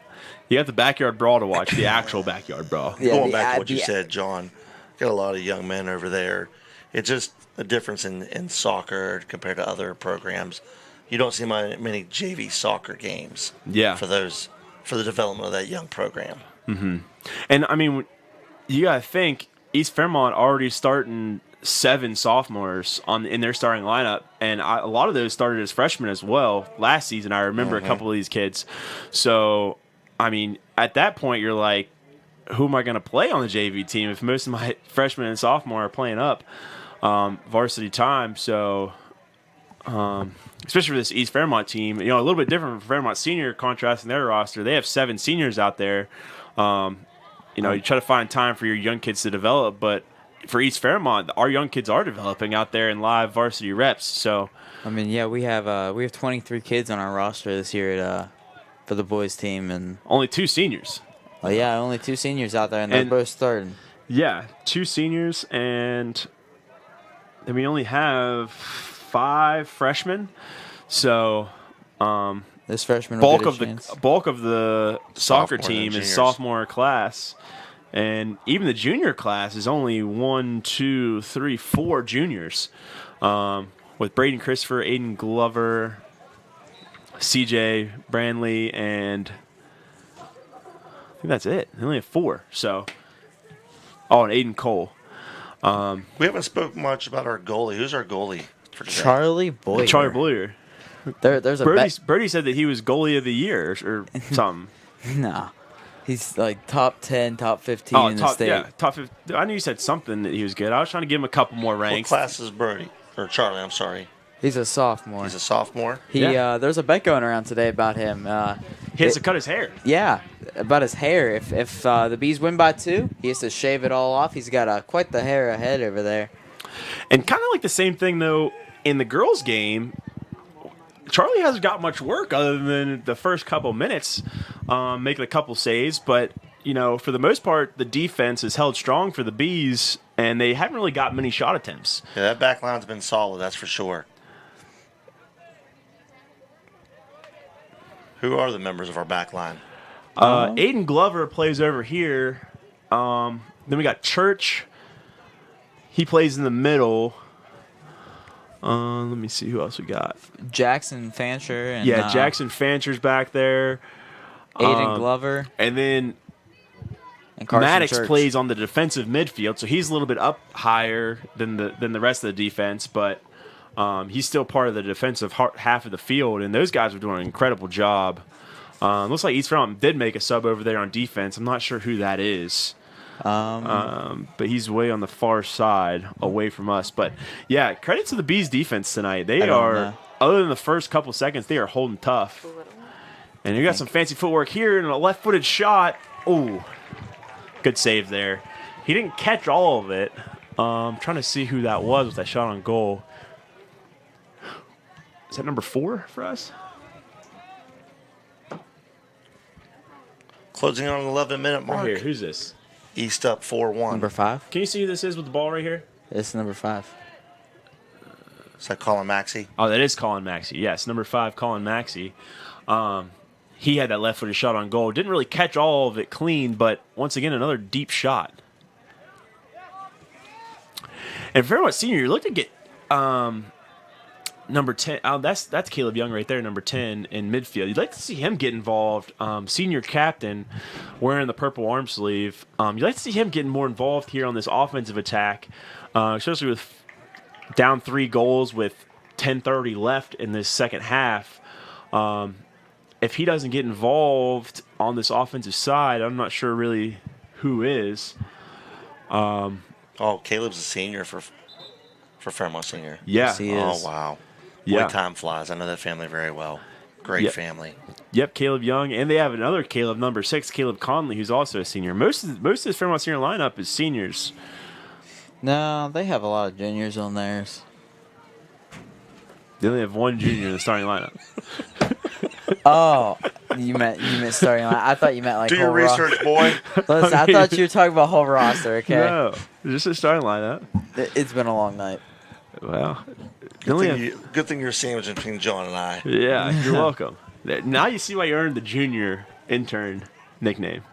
You have the backyard brawl to watch, the actual backyard brawl. Yeah, going back to what you said, John, got a lot of young men over there. It's just a difference in soccer compared to other programs. You don't see many JV soccer games. Yeah. For the development of that young program. Mm-hmm. And I mean, you gotta think East Fairmont already starting 7 sophomores in their starting lineup, and a lot of those started as freshmen as well last season. I remember a couple of these kids. So, I mean, at that point, you're like, who am I going to play on the JV team if most of my freshmen and sophomore are playing up varsity time? So, especially for this East Fairmont team. A little bit different from Fairmont Senior, contrasting their roster. They have 7 seniors out there. You try to find time for your young kids to develop, but for East Fairmont, our young kids are developing out there in live varsity reps. So, we have 23 kids on our roster this year for the boys team, and only 2 seniors. Oh yeah, only 2 seniors out there, and they're both starting. Yeah, 2 seniors, and then we only have 5 freshmen. So, this freshman bulk of the soccer team is sophomore class, and even the junior class is only 1, 2, 3, 4 juniors, with Braden Christopher, Aiden Glover, CJ Brandley, and I think that's it. They only have 4. So, and Aiden Cole. We haven't spoken much about our goalie. Who's our goalie for today? Charlie Boyer. Charlie Boyer. There's a Birdie said that he was goalie of the year or something. No. He's like top 10, top 15 in the state. Yeah, top 15. I knew you said something that he was good. I was trying to give him a couple more ranks. What class is Birdie? Or Charlie, I'm sorry. He's a sophomore. He's a sophomore? There's a bet going around today about him. He has to cut his hair. Yeah, about his hair. If the Bees win by 2, he has to shave it all off. He's got quite the hair ahead over there. And kind of like the same thing, though, in the girls' game, Charlie hasn't got much work other than the first couple minutes, making a couple saves. But, for the most part, the defense is held strong for the Bees, and they haven't really got many shot attempts. Yeah, that back line's been solid, that's for sure. Who are the members of our back line? Aiden Glover plays over here. Then we got Church. He plays in the middle. Let me see who else we got. Jackson Fancher. And, Jackson Fancher's back there. Aiden Glover. And then and Maddox Church plays on the defensive midfield, so he's a little bit up higher than the rest of the defense, but he's still part of the defensive half of the field, and those guys are doing an incredible job. Looks like East Fairmont did make a sub over there on defense. I'm not sure who that is. But he's way on the far side away from us. But, yeah, credit to the Bees defense tonight. They are, other than the first couple seconds, they are holding tough. And you got some fancy footwork here and a left-footed shot. Ooh, good save there. He didn't catch all of it. I'm trying to see who that was with that shot on goal. Is that number 4 for us? Closing on an 11-minute mark. Right here. Who's this? East up 4-1. Number 5. Can you see who this is with the ball right here? It's number 5. Is that Colin Maxey? Oh, that is Colin Maxey. Yes, number 5, Colin Maxey. He had that left-footed shot on goal. Didn't really catch all of it clean, but once again, another deep shot. And Fairmont Senior, you look to get number 10. Oh, that's Caleb Young right there, number 10 in midfield. You'd like to see him get involved. Senior captain, wearing the purple arm sleeve. You'd like to see him getting more involved here on this offensive attack, especially with down 3 goals with 10:30 left in this second half. If he doesn't get involved on this offensive side, I'm not sure really who is. Caleb's a senior for Fairmont Senior. Yeah. Yes, he is. Oh, wow. Yeah. Boy, time flies. I know that family very well. Great family. Yep, Caleb Young. And they have another Caleb, number 6, Caleb Conley, who's also a senior. Most of this Fairmont Senior lineup is seniors. No, they have a lot of juniors on theirs. They only have 1 junior in the starting lineup. Oh, you meant starting line. I thought you meant like Do your whole research, boy. Listen, I thought you were talking about whole roster. Okay. No, just a starting lineup. It's been a long night. Well, Good thing you're a sandwich between John and I. Yeah, you're welcome. Now you see why you earned the junior intern nickname.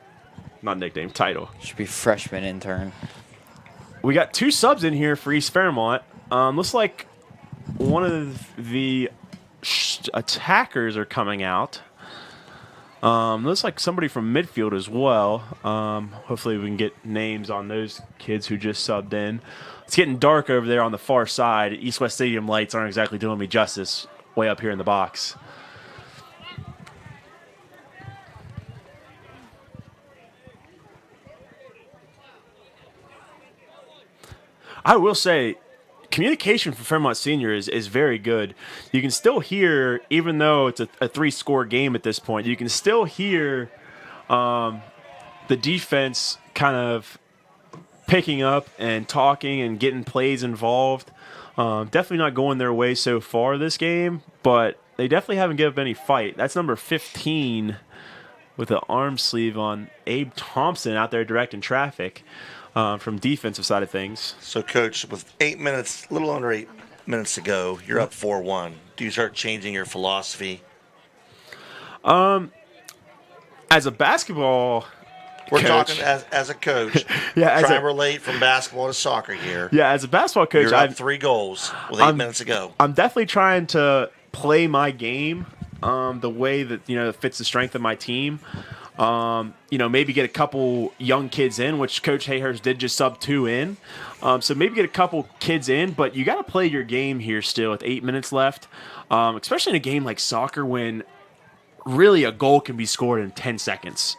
Not nickname, title. Should be freshman intern. We got 2 subs in here for East Fairmont. Looks like one of the attackers are coming out. Looks like somebody from midfield as well. Hopefully we can get names on those kids who just subbed in. It's getting dark over there on the far side. East-West Stadium lights aren't exactly doing me justice way up here in the box. I will say, communication for Fairmont Senior is very good. You can still hear, even though it's a 3-score game at this point, you can still hear the defense kind of picking up and talking and getting plays involved. Definitely not going their way so far this game, but they definitely haven't given up any fight. That's number 15 with the arm sleeve on, Abe Thompson, out there directing traffic from defensive side of things. So, Coach, with 8 minutes, a little under 8 minutes to go, you're up 4-1. Do you start changing your philosophy? As a basketball We're coach, talking as a coach. Yeah, try and relate from basketball to soccer here. Yeah, as a basketball coach, you're up 3 goals with 8 minutes to go. I'm definitely trying to play my game the way that fits the strength of my team. Maybe get a couple young kids in, which Coach Hayhurst did just sub 2 in. So maybe get a couple kids in, but you got to play your game here still with 8 minutes left, especially in a game like soccer when really a goal can be scored in 10 seconds.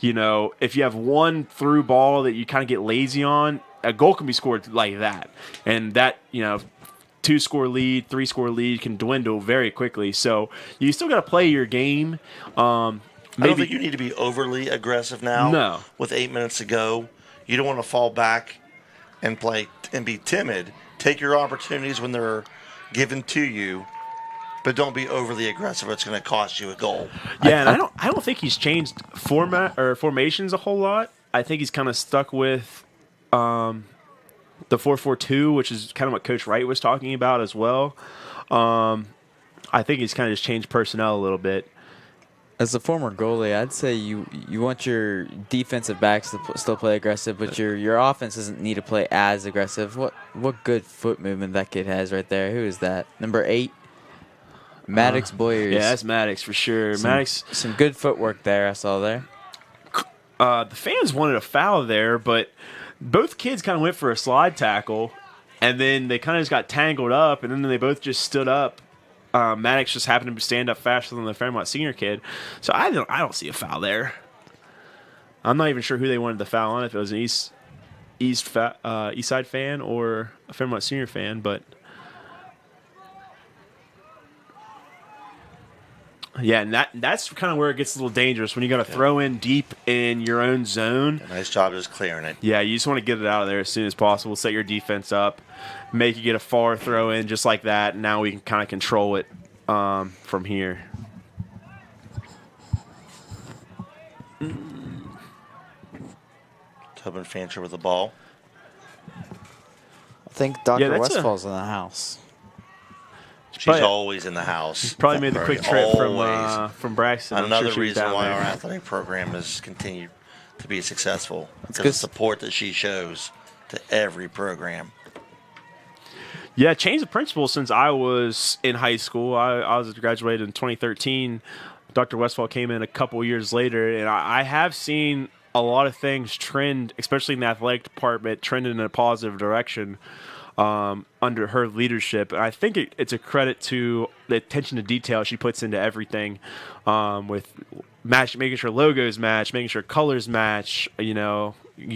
If you have one through ball that you kind of get lazy on, a goal can be scored like that. And that, 2-score lead, 3-score lead can dwindle very quickly. So you still got to play your game. I don't think you need to be overly aggressive now. No. With 8 minutes to go, you don't want to fall back and play and be timid. Take your opportunities when they're given to you, but don't be overly aggressive. It's going to cost you a goal. Yeah, and I don't think he's changed formations a whole lot. I think he's kind of stuck with the 4-4-2, which is kind of what Coach Wright was talking about as well. I think he's kind of just changed personnel a little bit. As a former goalie, I'd say you want your defensive backs to still play aggressive, but your offense doesn't need to play as aggressive. What good foot movement that kid has right there. Who is that? Number 8? Maddox Boyers. Yeah, that's Maddox for sure. Some good footwork there I saw there. The fans wanted a foul there, but both kids kind of went for a slide tackle, and then they kind of just got tangled up, and then they both just stood up. Maddox just happened to stand up faster than the Fairmont Senior kid, so I don't see a foul there. I'm not even sure who they wanted the foul on, if it was an East Side fan or a Fairmont Senior fan, but yeah, and that's kind of where it gets a little dangerous when you got to throw in deep in your own zone. A nice job just clearing it. Yeah, you just want to get it out of there as soon as possible, set your defense up, make you get a far throw in just like that, and now we can kind of control it from here. Tobin Fancher with the ball. I think Dr. Westfall's in the house. She's always in the house. Probably made the quick trip from Braxton. Another reason why our athletic program has continued to be successful. Because the support that she shows to every program. Yeah, changed the principal since I was in high school. I was graduated in 2013. Dr. Westfall came in a couple years later, and I have seen a lot of things trend, especially in the athletic department, trend in a positive direction under her leadership. And I think it's a credit to the attention to detail she puts into everything, with making sure logos match, making sure colors match. You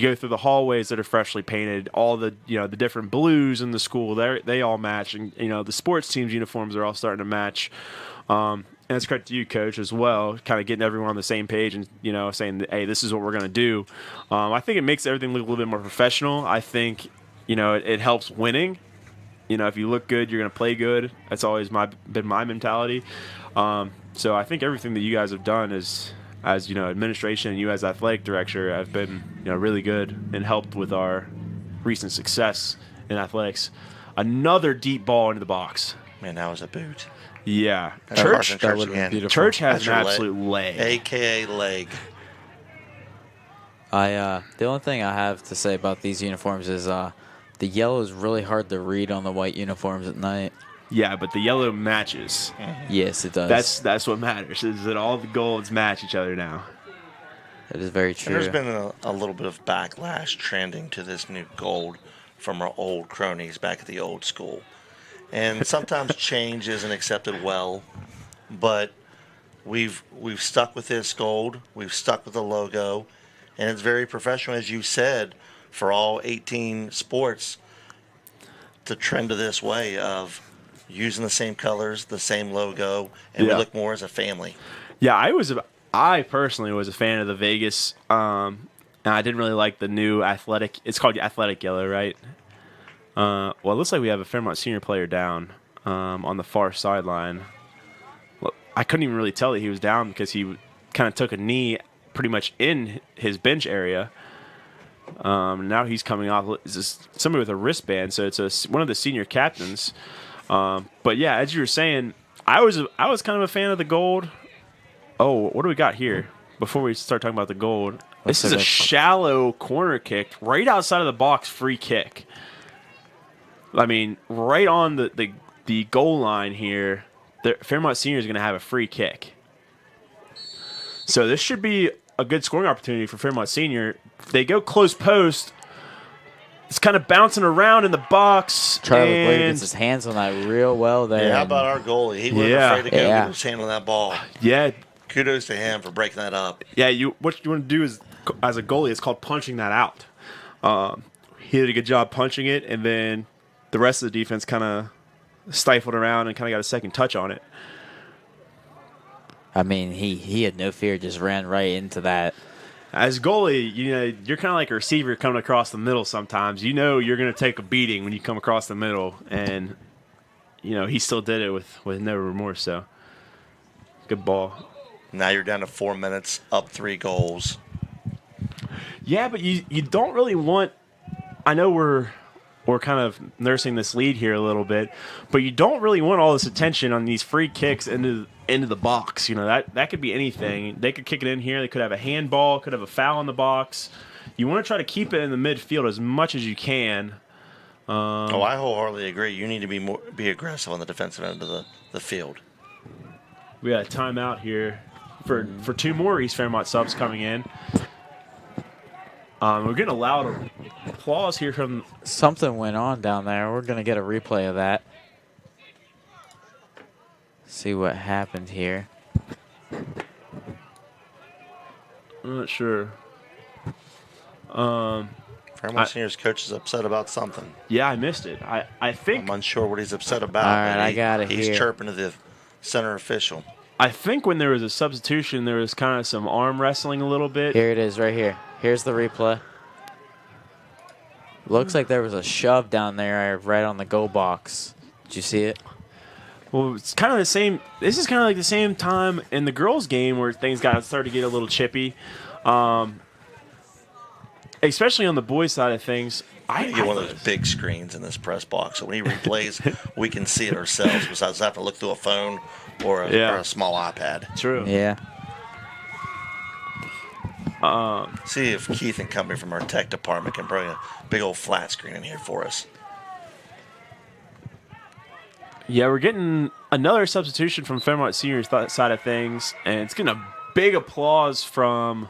go through the hallways that are freshly painted, all the the different blues in the school, they all match, and the sports teams' uniforms are all starting to match. And it's credit to you, Coach, as well, kind of getting everyone on the same page and, saying, hey, this is what we're going to do. I think it makes everything look a little bit more professional. I think, it helps winning. If you look good, you're going to play good. That's always been my mentality. So I think everything that you guys have done as administration and you as athletic director have been, really good and helped with our recent success in athletics. Another deep ball into the box. Man, that was a boot. Yeah. Church has an absolute leg. AKA leg. The only thing I have to say about these uniforms is the yellow is really hard to read on the white uniforms at night. Yeah, but the yellow matches. Yes, it does. That's what matters, is that all the golds match each other now. That is very true. And there's been a little bit of backlash trending to this new gold from our old cronies back at the old school. And sometimes change isn't accepted well, but we've stuck with this gold. We've stuck with the logo, and it's very professional, as you said, for all 18 sports to trend to this way of using the same colors, the same logo, and we look more as a family. Yeah, I personally was a fan of the Vegas, and I didn't really like the new athletic. It's called athletic yellow, right? Well, it looks like we have a Fairmont senior player down on the far sideline. Well, I couldn't even really tell that he was down because he kind of took a knee pretty much in his bench area. Now he's coming off. It's just somebody with a wristband, so it's one of the senior captains. But yeah, as you were saying, I was kind of a fan of the gold. Oh, what do we got here? Before we start talking about the gold, this is a shallow corner kick right outside of the box, free kick. I mean, right on the goal line here, the Fairmont Senior is going to have a free kick. So this should be a good scoring opportunity for Fairmont Senior. They go close post. It's kind of bouncing around in the box. Charlie Blake gets his hands on that real well there. Yeah, how about our goalie? He wasn't afraid to go get his hand on that ball. Yeah. Kudos to him for breaking that up. Yeah, what you want to do is, as a goalie, it's called punching that out. He did a good job punching it, and then the rest of the defense kind of stifled around and kind of got a second touch on it. I mean, he had no fear, just ran right into that. As goalie, you're kind of like a receiver coming across the middle sometimes. You know you're going to take a beating when you come across the middle, and he still did it with no remorse. So, good ball. Now you're down to 4 minutes, up 3 goals. Yeah, but you don't really want. I know we're kind of nursing this lead here a little bit, but you don't really want all this attention on these free kicks into the box. That could be anything. They could kick it in here. They could have a handball, could have a foul in the box. You want to try to keep it in the midfield as much as you can. I wholeheartedly agree. You need to be aggressive on the defensive end of the field. We got a timeout here for 2 more East Fairmont subs coming in. We're getting a loud applause here from... Something went on down there. We're going to get a replay of that. See what happened here. I'm not sure. Fairmont Senior's coach is upset about something. Yeah, I missed it. I think... I'm unsure what he's upset about. All right, I got it He's here. chirping to the center official. I think when there was a substitution, there was kind of some arm wrestling a little bit. Here it is right here. Here's the replay. Looks like there was a shove down there right on the goal box. Did you see it? Well, it's kind of the same. This is kind of like the same time in the girls' game where things got started to get a little chippy. Especially on the boys' side of things. I get one of those big screens in this press box, so when he replays, we can see it ourselves besides having to look through a phone or a small iPad. True. Yeah. See if Keith and company from our tech department can bring a big old flat screen in here for us. Yeah, we're getting another substitution from Fairmont Senior's side of things, and it's getting a big applause from...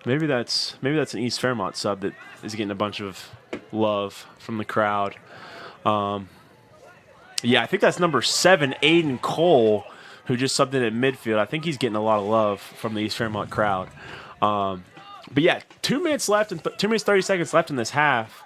Maybe that's an East Fairmont sub that is getting a bunch of love from the crowd. Yeah, I think that's number 7, Aiden Cole, who just subbed in at midfield. I think he's getting a lot of love from the East Fairmont crowd. But yeah, 2 minutes left and 2 minutes 30 seconds left in this half.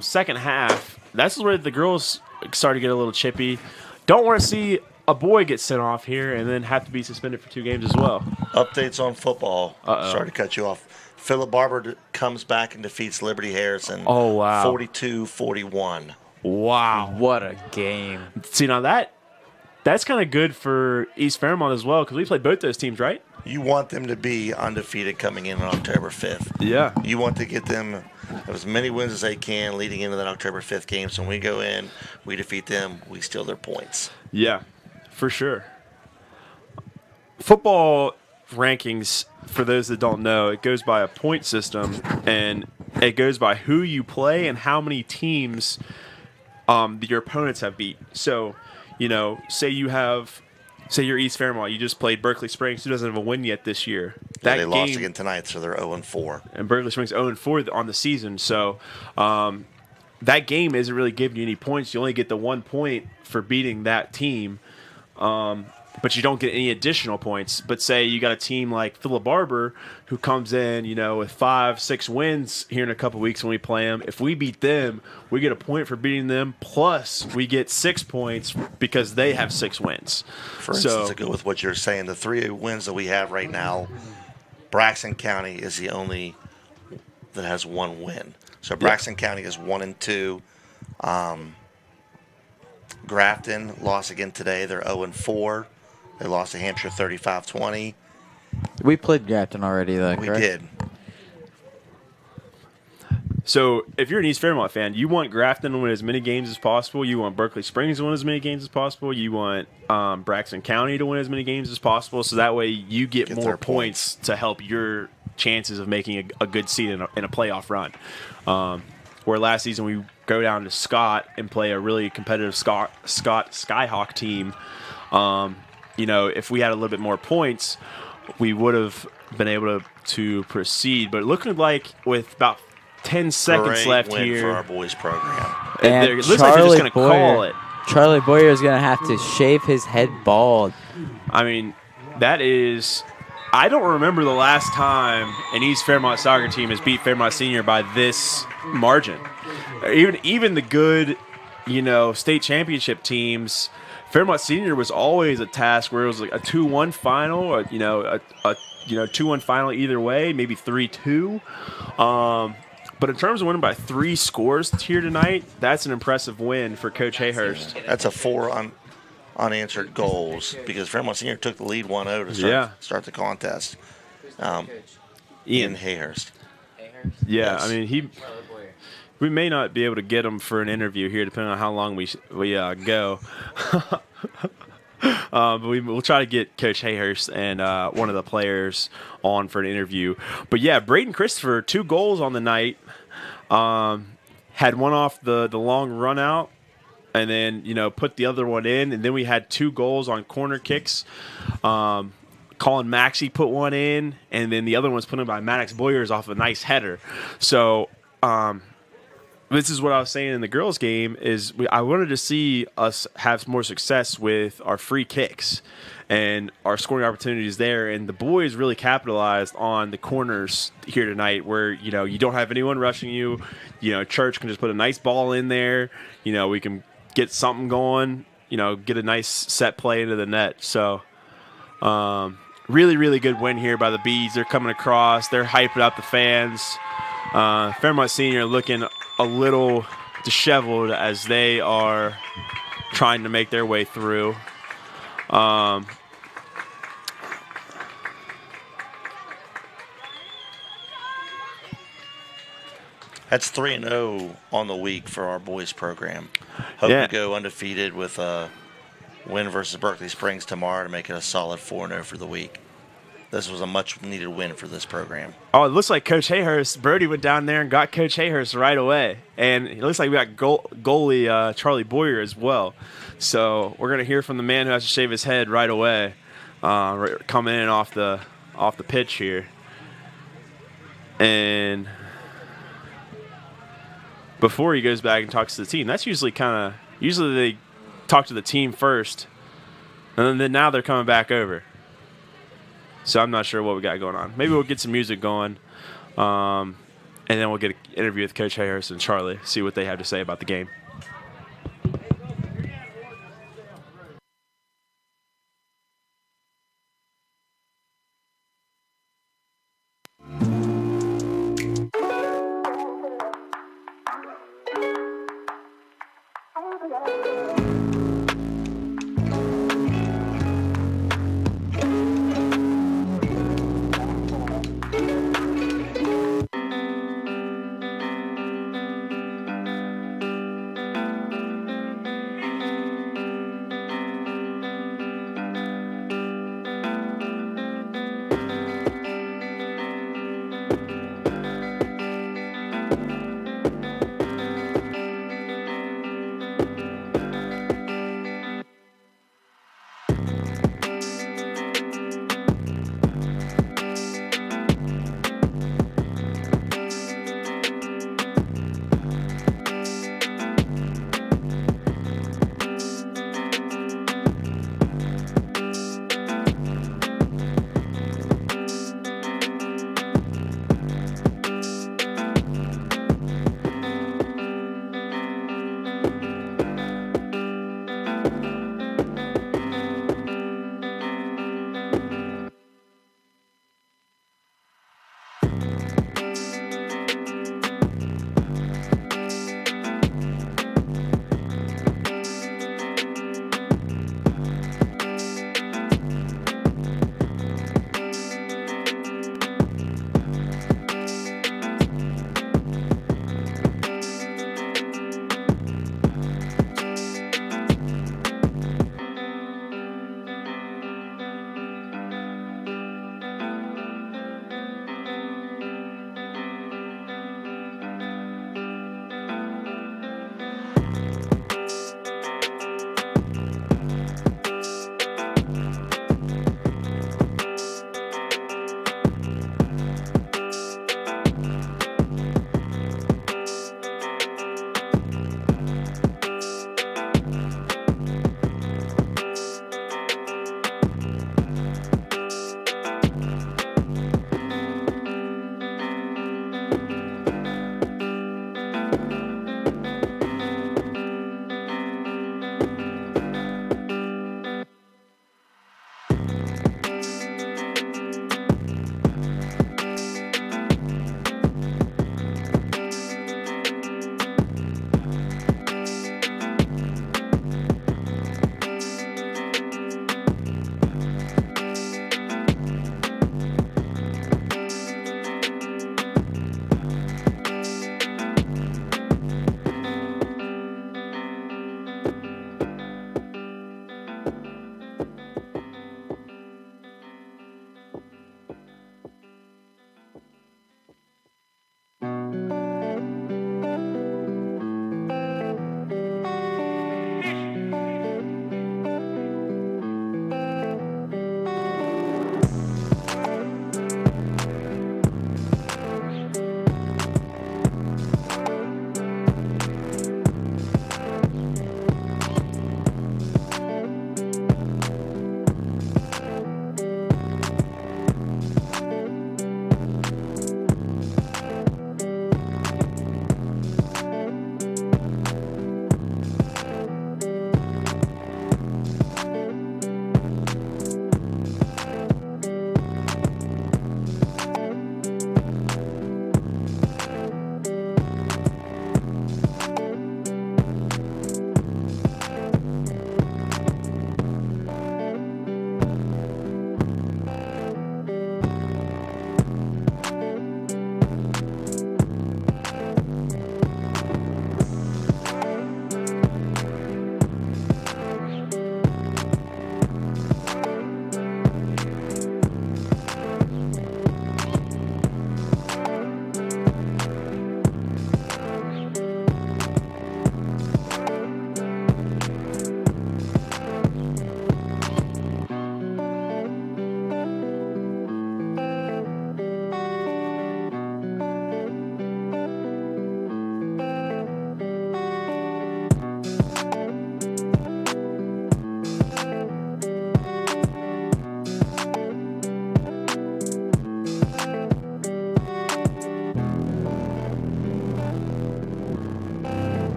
Second half, that's where the girls start to get a little chippy. Don't want to see a boy get sent off here and then have to be suspended for 2 games as well. Updates on football. Sorry to cut you off. Phillip Barber comes back and defeats Liberty Harrison. Oh, wow. 42-41. Wow. What a game. See, now that's kind of good for East Fairmont as well because we played both those teams, right? You want them to be undefeated coming in on October 5th. Yeah. You want to get them as many wins as they can leading into that October 5th game. So when we go in, we defeat them, we steal their points. Yeah, for sure. Football rankings, for those that don't know, it goes by a point system, and it goes by who you play and how many teams your opponents have beat. So, say you're East Fairmont, you just played Berkeley Springs, who doesn't have a win yet this year. They lost again tonight, so they're 0-4. And Berkeley Springs 0-4 on the season. So that game isn't really giving you any points. You only get the 1 point for beating that team. but you don't get any additional points. But say you got a team like Philip Barber who comes in, with 5-6 wins here in a couple weeks when we play them. If we beat them, we get a point for beating them, plus we get 6 points because they have 6 wins. For instance, to go with what you're saying, the 3 wins that we have right now, Braxton County is the only that has 1 win. So Braxton County is 1-2. Grafton lost again today. They're 0-4. They lost to Hampshire 35-20. We played Grafton already, though, We correct? did. So if you're an East Fairmont fan, you want Grafton to win as many games as possible. You want Berkeley Springs to win as many games as possible. You want Braxton County to win as many games as possible. So that way you get more points to help your chances of making a good seed in a playoff run. Where last season we go down to Scott and play a really competitive Scott Skyhawk team. If we had a little bit more points, we would have been able to proceed. But looking like with about 10 seconds left win here for our boys program. And it looks like they're just going to call it. Charlie Boyer is going to have to shave his head bald. I mean, that is... I don't remember the last time an East Fairmont soccer team has beat Fairmont Senior by this margin. Even the good, state championship teams, Fairmont Senior was always a task where it was like a 2-1 final, or, a 2-1 final either way, maybe 3-2. But in terms of winning by 3 scores here tonight, that's an impressive win for Coach Hayhurst. That's a 4 unanswered goals because Fairmont Senior took the lead 1-0 to start the contest. Ian Hayhurst. Yeah, Yes. I mean, we may not be able to get him for an interview here, depending on how long we go. But we'll try to get Coach Hayhurst and one of the players on for an interview. But yeah, Braden Christopher, 2 goals on the night. Had one off the long run out, and then put the other one in, and then we had 2 goals on corner kicks. Colin Maxey put one in, and then the other one was put in by Maddox Boyers off a nice header. So this is what I was saying in the girls' game is I wanted to see us have more success with our free kicks and our scoring opportunities there. And the boys really capitalized on the corners here tonight where, you don't have anyone rushing you. Church can just put a nice ball in there. We can get something going, get a nice set play into the net. So really, really good win here by the Bees. They're coming across. They're hyping up the fans. Fairmont Senior looking a little disheveled as they are trying to make their way through. That's 3-0 on the week for our boys program. Hope to go undefeated with a win versus Berkeley Springs tomorrow to make it a solid 4-0 for the week. This was a much-needed win for this program. Oh, it looks like Coach Hayhurst, Brody went down there and got Coach Hayhurst right away. And it looks like we got goalie Charlie Boyer as well. So we're going to hear from the man who has to shave his head right away, coming in off the pitch here. And before he goes back and talks to the team, that's usually they talk to the team first, and then now they're coming back over. So I'm not sure what we got going on. Maybe we'll get some music going, and then we'll get an interview with Coach Hayhurst and Charlie, see what they have to say about the game.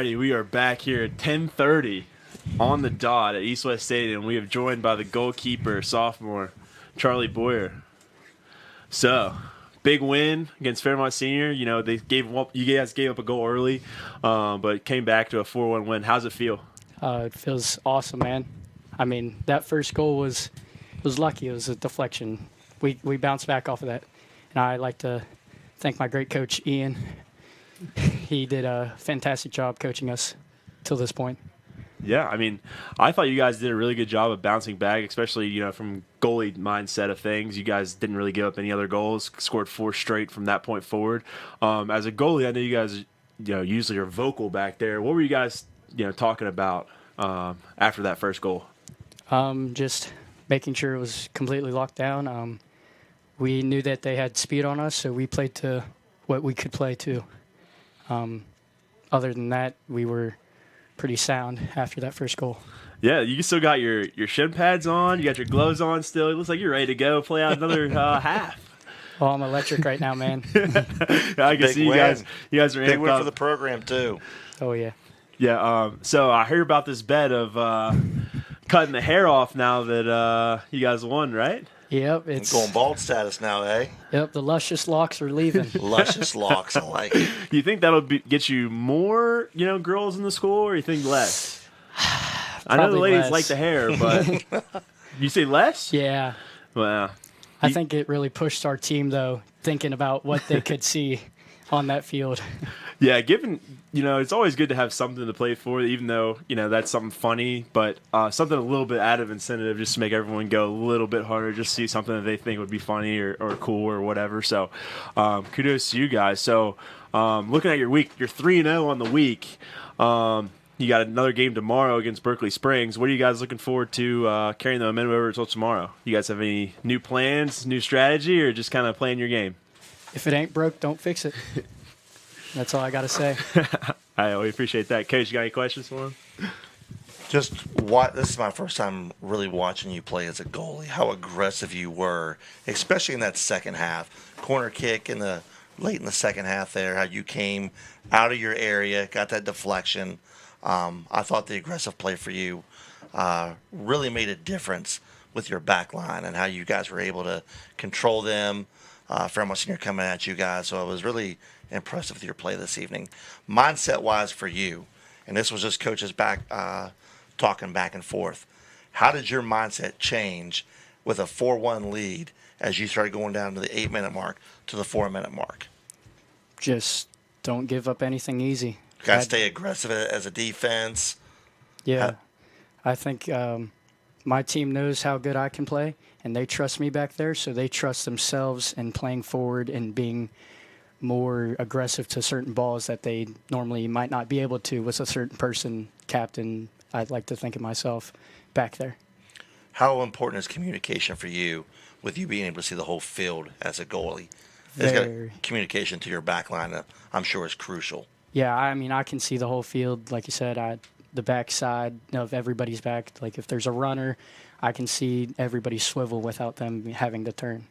righty, we are back here at 10:30 on the dot at East West Stadium. We have joined by the goalkeeper, sophomore Charlie Boyer. So, big win against Fairmont Senior. You know, you guys gave up a goal early, but came back to a 4-1 win. How's it feel? It feels awesome, man. I mean, that first goal was lucky. It was a deflection. We bounced back off of that. And I'd like to thank my great coach, Ian. He did a fantastic job coaching us till this point. Yeah, I mean, I thought you guys did a really good job of bouncing back, especially, you know, from goalie mindset of things. You guys didn't really give up any other goals, scored 4 straight from that point forward. As a goalie, I know you guys, you know, usually are vocal back there. What were you guys, you know, talking about after that first goal? Just making sure it was completely locked down. We knew that they had speed on us, so we played to what we could play to. Other than that, we were pretty sound after that first goal. Yeah, you still got your shin pads on. You got your gloves on still. It looks like you're ready to go play out another half. Well, I'm electric right now, man. I can see you guys. You guys are big amped win up for the program too. Oh yeah. Yeah. So I heard about this bet of cutting the hair off now that you guys won, right? Yep, it's going bald status now, eh? Yep, the luscious locks are leaving. Luscious locks, I like it. You think that'll get you more, you know, girls in the school, or you think less? I know the ladies less. like the hair, but you say less? Yeah. Well, I think it really pushed our team, though, thinking about what they could see on that field. Yeah, given, you know, it's always good to have something to play for, even though, you know, that's something funny, but something a little bit out of incentive just to make everyone go a little bit harder, just see something that they think would be funny or cool or whatever. So kudos to you guys. So looking at your week, you're 3-0 on the week. You got another game tomorrow against Berkeley Springs. What are you guys looking forward to carrying the momentum over until tomorrow? You guys have any new plans, new strategy, or just kind of playing your game? If it ain't broke, don't fix it. That's all I got to say. We appreciate that. Coach, you got any questions for him? Just what this is my first time really watching you play as a goalie. How aggressive you were, especially in that second half. Corner kick late in the second half there, how you came out of your area, got that deflection. I thought the aggressive play for you really made a difference with your back line and how you guys were able to control them. Fairmont Senior coming at you guys, so I was really impressed with your play this evening. Mindset-wise for you, and this was just coaches talking back and forth, how did your mindset change with a 4-1 lead as you started going down to the 8-minute mark to the 4-minute mark? Just don't give up anything easy. Got to stay aggressive as a defense. Yeah. I think my team knows how good I can play, and they trust me back there, so they trust themselves in playing forward and being more aggressive to certain balls that they normally might not be able to with a certain person, captain, I'd like to think of myself back there. How important is communication for you with you being able to see the whole field as a goalie? Communication to your back line, I'm sure, is crucial. Yeah, I mean, I can see the whole field. Like you said, the back side of everybody's back. Like if there's a runner, I can see everybody swivel without them having to turn.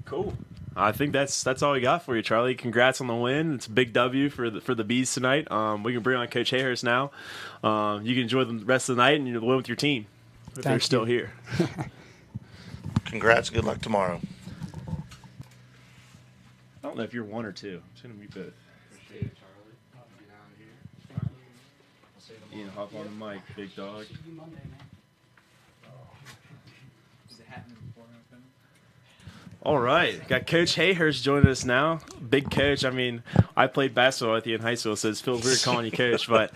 Cool. I think that's all we got for you, Charlie. Congrats on the win. It's a big W for the Bees tonight. We can bring on Coach Hayhurst now. You can enjoy the rest of the night and you'll win with your team if they're still here. Congrats. Good luck tomorrow. I don't know if you're one or two. It's going to be both. Appreciate it, Charlie. Ian, hop on the mic, big dog. All right, got Coach Hayhurst joining us now. Big coach. I mean, I played basketball with you in high school, so it feels weird calling you coach. But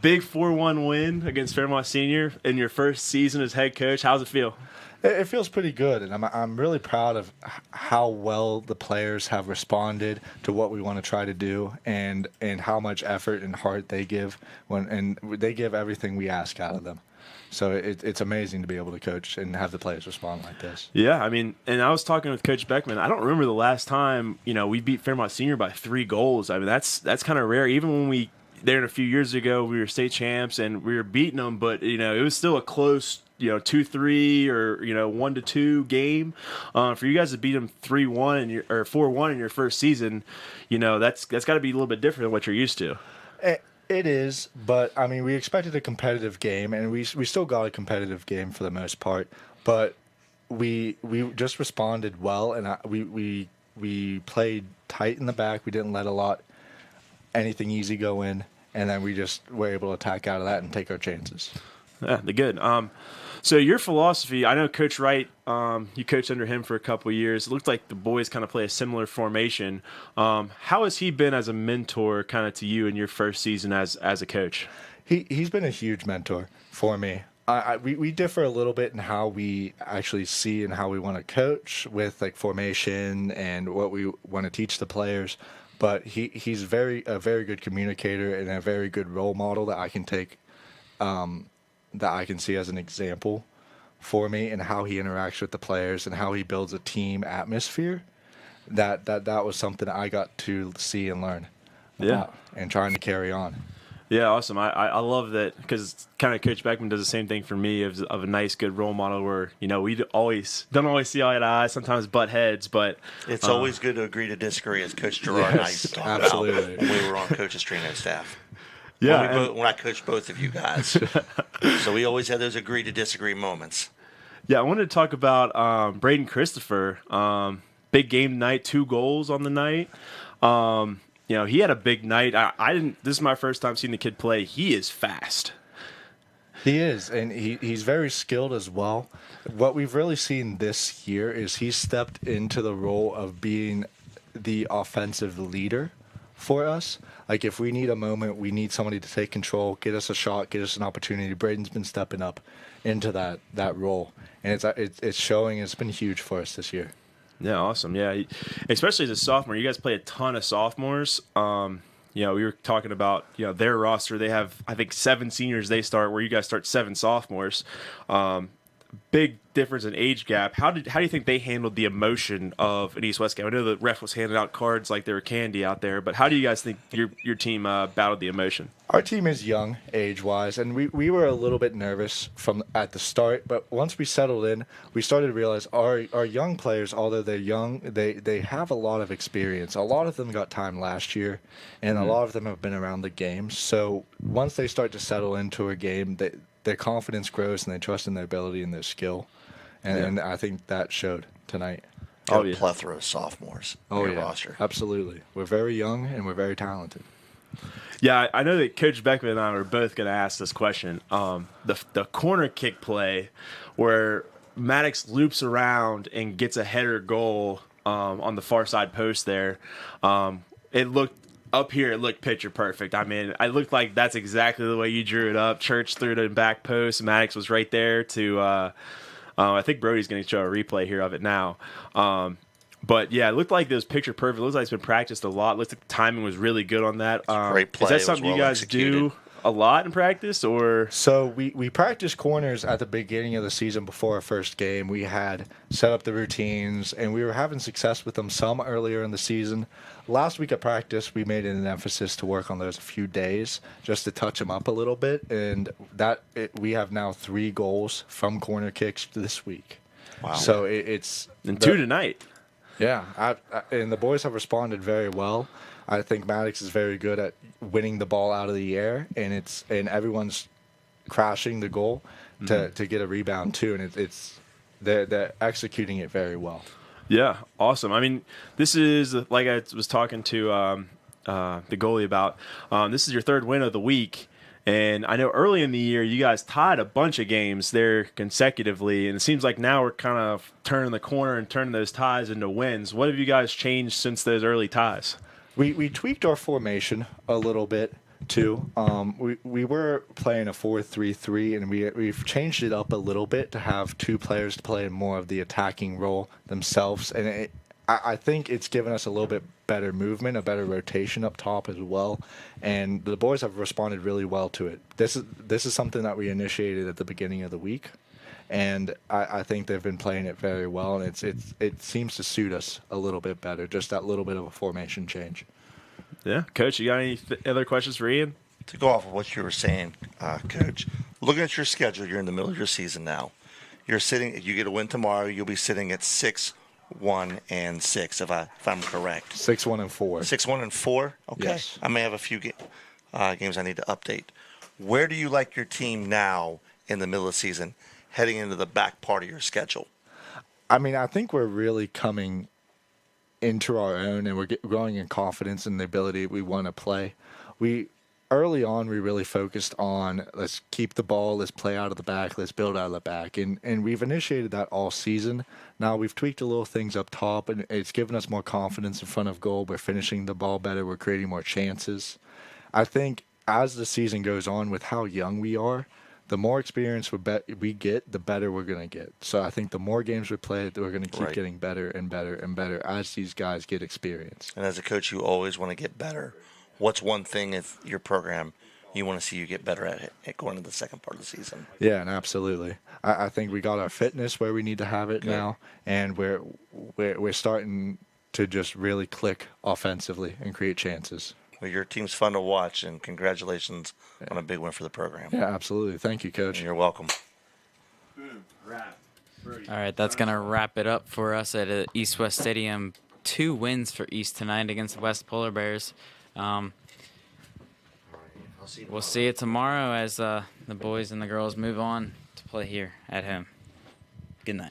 big 4-1 win against Fairmont Senior in your first season as head coach. How's it feel? It feels pretty good, and I'm really proud of how well the players have responded to what we want to try to do, and how much effort and heart they give and they give everything we ask out of them. So it's amazing to be able to coach and have the players respond like this. Yeah, I mean, and I was talking with Coach Beckman. I don't remember the last time we beat Fairmont Senior by 3 goals. I mean, that's kind of rare. Even when we there a few years ago, we were state champs and we were beating them, but it was still a close 2-3 or 1-2 game. For you guys to beat them 3-1 or 4-1 in your first season, that's got to be a little bit different than what you're used to. It is, but I mean, we expected a competitive game, and we still got a competitive game for the most part. But we just responded well, and we played tight in the back. We didn't let anything easy go in, and then we just were able to attack out of that and take our chances. Yeah, they're good. So your philosophy, I know Coach Wright, you coached under him for a couple of years. It looked like the boys kind of play a similar formation. How has he been as a mentor kind of to you in your first season as a coach? He's been a huge mentor for me. We differ a little bit in how we actually see and how we want to coach with like formation and what we want to teach the players. But he's a very good communicator and a very good role model that I can take, that I can see as an example for me, and how he interacts with the players and how he builds a team atmosphere. That was something I got to see and learn about and trying to carry on. Yeah, awesome. I love that, because kind of Coach Beckman does the same thing for me of a nice, good role model where, we don't always see eye to eye, sometimes butt heads, but it's always good to agree to disagree, as Coach Gerard and I used to talk about when we were on Coach's training staff. Yeah, when I coached both of you guys. So we always had those agree to disagree moments. Yeah, I wanted to talk about Braden Christopher. Big game night, 2 goals on the night. He had a big night. I didn't. This is my first time seeing the kid play. He is fast. He is, and he's very skilled as well. What we've really seen this year is he's stepped into the role of being the offensive leader for us. Like, if we need a moment, we need somebody to take control, get us a shot, get us an opportunity. Braden's been stepping up into that role, and it's showing. It's been huge for us this year. Yeah, awesome. Yeah, especially as a sophomore. You guys play a ton of sophomores. We were talking about their roster. They have, I think, 7 seniors they start, where you guys start 7 sophomores. Big difference in age gap. How do you think they handled the emotion of an East-West game? I know the ref was handing out cards like they were candy out there, but how do you guys think your team battled the emotion? Our team is young age-wise, and we were a little bit nervous at the start, but once we settled in, we started to realize our young players, although they're young, they have a lot of experience. A lot of them got time last year, and a lot of them have been around the game. So once they start to settle into a game, their confidence grows and they trust in their ability and their skill. And I think that showed tonight. A plethora of sophomores in your roster. Absolutely. We're very young and we're very talented. Yeah, I know that Coach Beckman and I are both going to ask this question. The corner kick play where Maddox loops around and gets a header goal on the far side post there, it looked up here, it looked picture perfect. I mean, it looked like that's exactly the way you drew it up. Church threw it in back post. Maddox was right there to I think Brody's going to show a replay here of it now. But, yeah, it looked like it was picture perfect. It looks like it's been practiced a lot. It looks like the timing was really good on that. Great play. Is that something you guys do a lot in practice? Or So we practiced corners at the beginning of the season before our first game. We had set up the routines, and we were having success with them some earlier in the season. Last week at practice, we made it an emphasis to work on those a few days just to touch them up a little bit, and we have now 3 goals from corner kicks this week. Wow. So it's... And 2 tonight. Yeah, and the boys have responded very well. I think Maddox is very good at winning the ball out of the air, and everyone's crashing the goal to get a rebound too, and they're executing it very well. Yeah, awesome. I mean, this is, like I was talking to the goalie about, this is your 3rd win of the week. And I know early in the year you guys tied a bunch of games there consecutively, and it seems like now we're kind of turning the corner and turning those ties into wins. What have you guys changed since those early ties? We tweaked our formation a little bit too. We were playing a 4-3-3, and we've changed it up a little bit to have 2 players to play more of the attacking role themselves, and I think it's given us a little bit better movement, a better rotation up top as well, and the boys have responded really well to it. This is something that we initiated at the beginning of the week, and I think they've been playing it very well, and it seems to suit us a little bit better, just that little bit of a formation change. Yeah, Coach, you got any other questions for Ian? To go off of what you were saying, Coach, looking at your schedule, you're in the middle of your season now. You're sitting. If you get a win tomorrow, you'll be sitting at 6-1-6. If I'm correct. 6-1-4. 6-1-4. Okay. Yes. I may have a few games I need to update. Where do you like your team now in the middle of the season, heading into the back part of your schedule? I mean, I think we're really coming into our own, and we're growing in confidence in the ability we want to play. Early on, we really focused on let's keep the ball, let's play out of the back, let's build out of the back. And we've initiated that all season. Now we've tweaked a little things up top, and it's given us more confidence in front of goal. We're finishing the ball better. We're creating more chances. I think as the season goes on with how young we are, the more experience we get, the better we're going to get. So I think the more games we play, we're going to keep getting better and better and better as these guys get experience. And as a coach, you always want to get better. What's one thing in your program you want to see you get better at going into the second part of the season? Yeah, and absolutely. I think we got our fitness where we need to have it now, and we're starting to just really click offensively and create chances. Well, your team's fun to watch, and congratulations on a big win for the program. Yeah, absolutely. Thank you, Coach. And you're welcome. All right, that's going to wrap it up for us at East West Stadium. 2 wins for East tonight against the West Polar Bears. We'll see you tomorrow as the boys and the girls move on to play here at home. Good night.